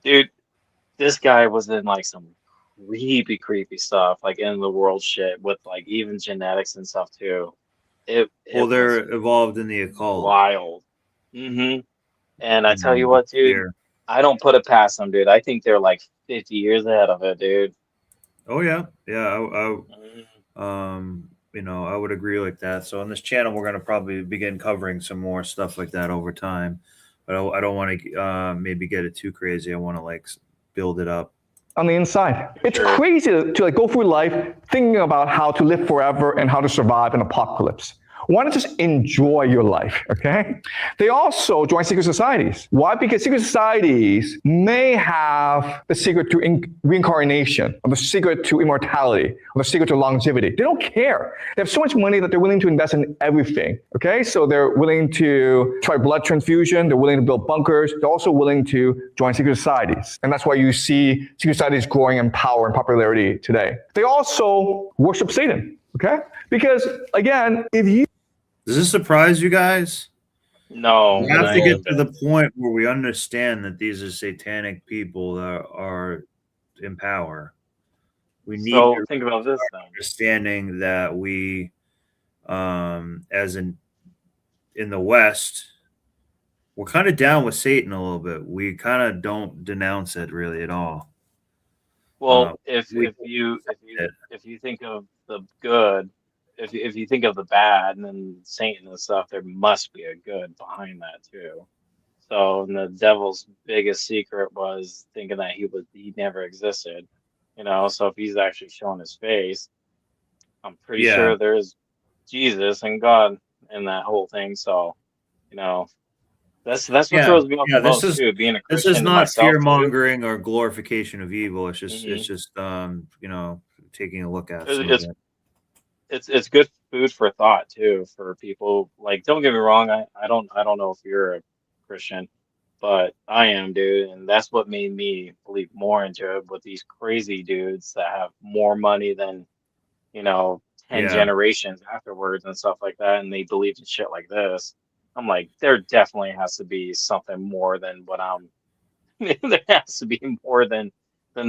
dude, this guy was in like some creepy stuff, like in the world shit with like even genetics and stuff too. They're involved in the occult. Wild. And I tell you what, dude, I don't put it past them, dude. I think they're like 50 years ahead of it, dude. Oh yeah, I would agree like that. So on this channel, we're gonna probably begin covering some more stuff like that over time. But I don't want to maybe get it too crazy. I want to like build it up on the inside. It's crazy to like go through life thinking about how to live forever and how to survive an apocalypse. Why not just enjoy your life, okay? They also join secret societies. Why? Because secret societies may have the secret to reincarnation, or the secret to immortality, or the secret to longevity. They don't care. They have so much money that they're willing to invest in everything, okay? So they're willing to try blood transfusion. They're willing to build bunkers. They're also willing to join secret societies. And that's why you see secret societies growing in power and popularity today. They also worship Satan, okay? Because, again, if you... Does this surprise you guys? No. We have to get to the point where we understand that these are satanic people that are in power. We need to think about this then. Understanding that we, as in the West, we're kind of down with Satan a little bit. We kind of don't denounce it really at all. Well, if you think of the good, if you think of the bad and then Satan and stuff, there must be a good behind that too. So, and the devil's biggest secret was thinking that he never existed, you know. So if he's actually showing his face, I'm pretty sure there's Jesus and God in that whole thing. So, you know, that's what Yeah, throws me off yeah. the most too. Being a This Christian is not myself fear too. mongering or glorification of evil. It's just Mhm. you know, taking a look at some of It's it. it's good food for thought too for people. Like, don't get me wrong, I don't know if you're a Christian, but I am, dude, and that's what made me believe more into it with these crazy dudes that have more money than, you know, 10 Yeah. generations afterwards and stuff like that, and they believe in shit like this. I'm like, there definitely has to be something more than what I'm there has to be more than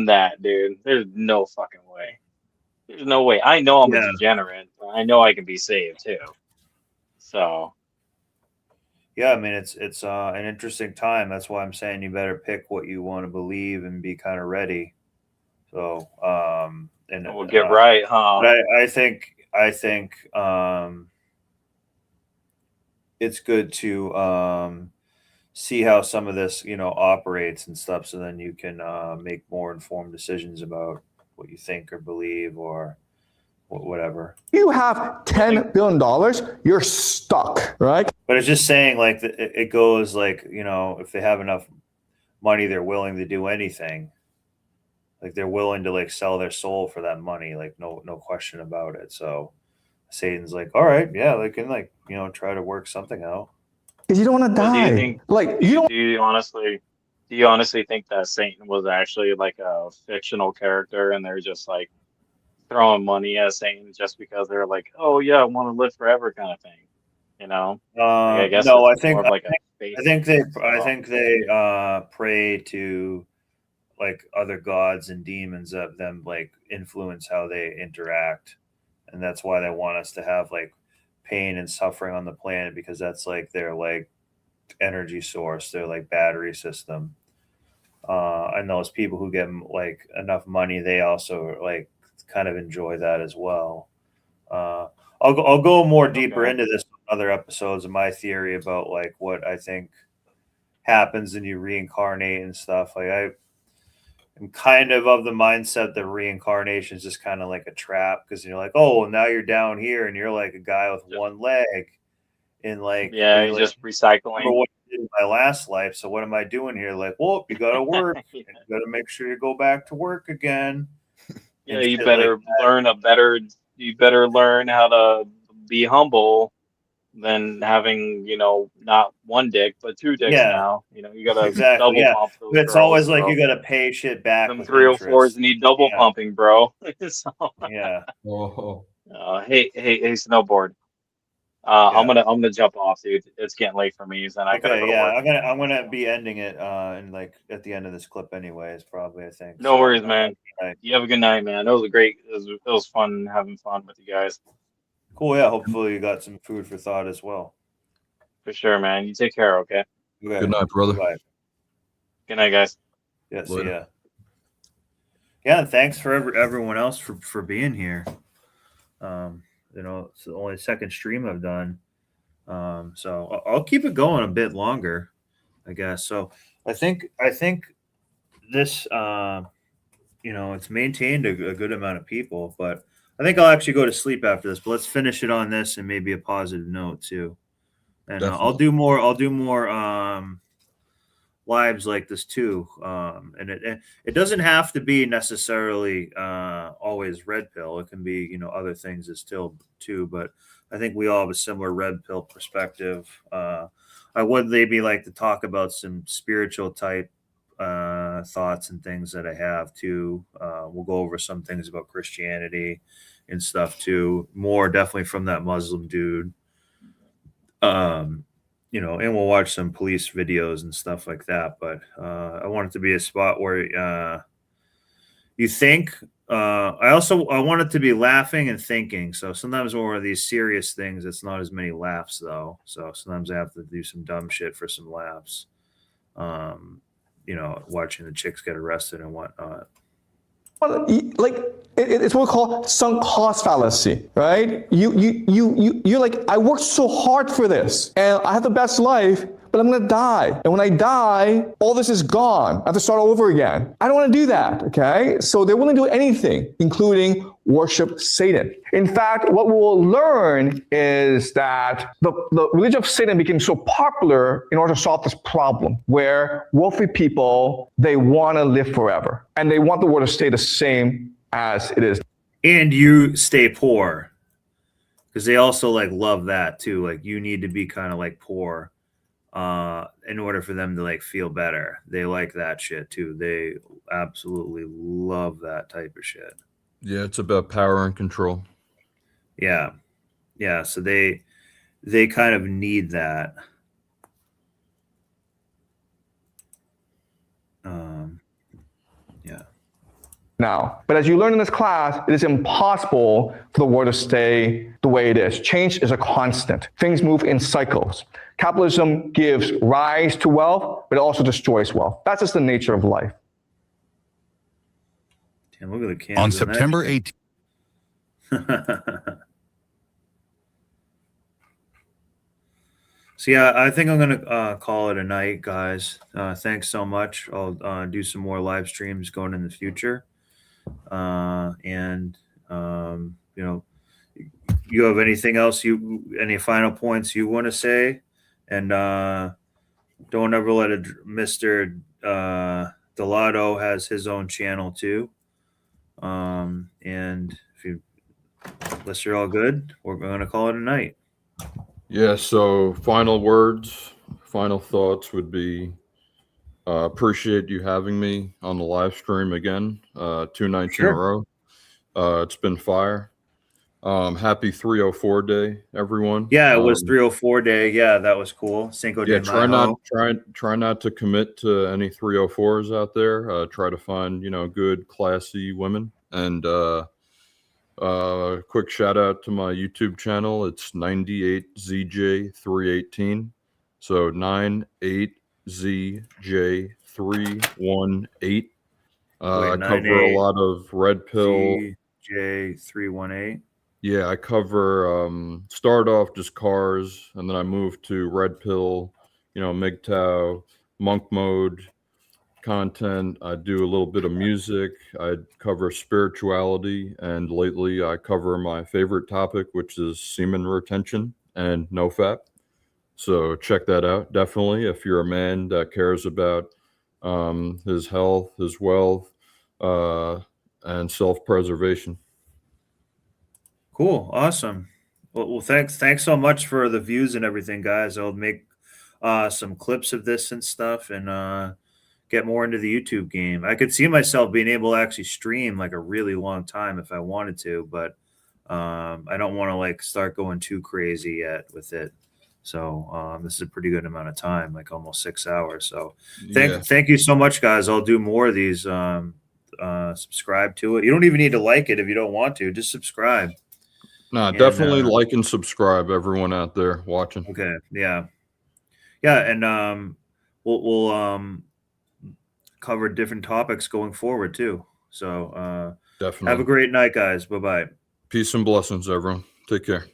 that, dude. There's no fucking way. There's no way. I know I'm a Yeah. degenerate, but I know I can be saved too. So, Yeah, I mean it's an interesting time. That's why I'm saying you better pick what you want to believe and be kind of ready. So and we'll get right, huh? but I think it's good to see how some of this, you know, operates and stuff, so then you can make more informed decisions about what you think or believe or whatever. You have $10 billion, you're stuck, right? But it's just saying, like, it goes like, you know, if they have enough money, they're willing to do anything. Like, they're willing to like sell their soul for that money, like no question about it. So Satan's like, all right, yeah, they can, like, you know, try to work something out. Because you don't want to Well, die. do you think, like you don't. do you honestly think that Satan was actually like a fictional character and they're just like throwing money at Satan just because they're like, oh yeah, I want to live forever kind of thing, you know? Like, I guess No, it's more of like a faith I think thing, so. they pray to like other gods and demons that them like influence how they interact, and that's why they want us to have like pain and suffering on the planet, because that's like their like energy source, their like battery system. And those people who get like enough money, they also like kind of enjoy that as well. I'll go more deeper into this in other episodes of my theory about like what I think happens when you reincarnate and stuff. Like, I'm kind of the mindset that reincarnation is just kind of like a trap, because you're like, oh, well, now you're down here and you're like a guy with one leg, and like, Yeah, you're you're like, just recycling. remember what I did in my last life, so what am I doing here? Like, well, you got to work. You got to make sure you go back to work again. Yeah, and you shit better like you better learn how to be humble than having, you know, not one dick, but two dicks Yeah, now. You know, you gotta exactly. double Yeah, pump those but it's girls, always like bro. you got to pay shit back Them with 304s interest. need double Yeah. pumping, bro. So, Yeah. Oh. hey, snowboard. I'm gonna jump off, dude. It's getting late for me, and I gotta go Okay, to yeah, work. I'm gonna be ending it in like at the end of this clip, anyways. Probably, I think. No So, worries, man. right. You have a good night, man. It was it was fun having fun with you guys. Cool. Yeah. Hopefully, you got some food for thought as well. For sure, man. You take care, okay? Okay. Good night, brother. Bye. Good night, guys. Yeah. See Later. ya. Yeah, and thanks for everyone else for being here. You know, it's the only second stream I've done. So I'll keep it going a bit longer, I guess. So I think this, you know, it's maintained a good amount of people, but I think I'll actually go to sleep after this. But let's finish it on this and maybe a positive note too. And I'll do more lives like this too. And it doesn't have to be necessarily always red pill. It can be, you know, other things as still too. But I think we all have a similar red pill perspective. I would maybe like to talk about some spiritual type thoughts and things that I have too. We'll go over some things about Christianity and stuff too. More definitely from that Muslim dude. You know, and we'll watch some police videos and stuff like that. But I want it to be a spot where you think. I want it to be laughing and thinking. So sometimes when we're these serious things, it's not as many laughs though. So sometimes I have to do some dumb shit for some laughs. You know, watching the chicks get arrested and whatnot. Like it's what we call sunk cost fallacy, right? You're like, I worked so hard for this and I have the best life, but I'm going to die. And when I die, all this is gone. I have to start all over again. I don't want to do that, okay? So they're willing to do anything, including worship Satan. In fact, what we will learn is that the religion of Satan became so popular in order to solve this problem where wealthy people, they want to live forever and they want the world to stay the same as it is. And you stay poor, because they also like love that too. Like you need to be kind of like poor in order for them to like feel better. They like that shit too. They absolutely love that type of shit. Yeah, it's about power and control. Yeah. Yeah. So they kind of need that. Yeah. Now, but as you learn in this class, it is impossible for the world to stay the way it is. Change is a constant. Things move in cycles. Capitalism gives rise to wealth, but it also destroys wealth. That's just the nature of life. Damn, look at the cans On in that September shit. 18th. So yeah, I think I'm gonna call it a night, guys. Thanks so much. I'll do some more live streams going in the future. You know, you have anything else? Any final points you want to say? And don't ever let Mr. Delato has his own channel too. And unless you're all good, we're gonna call it a night. Yeah, so final words, final thoughts would be appreciate you having me on the live stream again, 2 nights in a row. It's been fire. Happy 304 day, everyone. Yeah, it was 304 day. Yeah, that was cool. Cinco de Mayo. Try not to commit to any 304s out there. Try to find, good, classy women. And quick shout out to my YouTube channel. It's 98ZJ318. So 98ZJ318. I cover a lot of red pill. ZJ318. Yeah, I cover start off just cars, and then I moved to red pill, MGTOW, monk mode content. I do a little bit of music. I cover spirituality, and lately I cover my favorite topic, which is semen retention and NoFap. So check that out. Definitely, if you're a man that cares about his health, his wealth, and self-preservation. Cool. Awesome. Well, thanks so much for the views and everything, guys. I'll make some clips of this and stuff and get more into the YouTube game. I could see myself being able to actually stream like a really long time if I wanted to, but I don't want to like start going too crazy yet with it. So this is a pretty good amount of time, like almost 6 hours. So thank you so much, guys. I'll do more of these. Subscribe to it. You don't even need to like it if you don't want to. Just subscribe. No, definitely like and subscribe, everyone out there watching. Okay, yeah, and we'll cover different topics going forward too. So definitely have a great night, guys. Bye bye. Peace and blessings, everyone. Take care.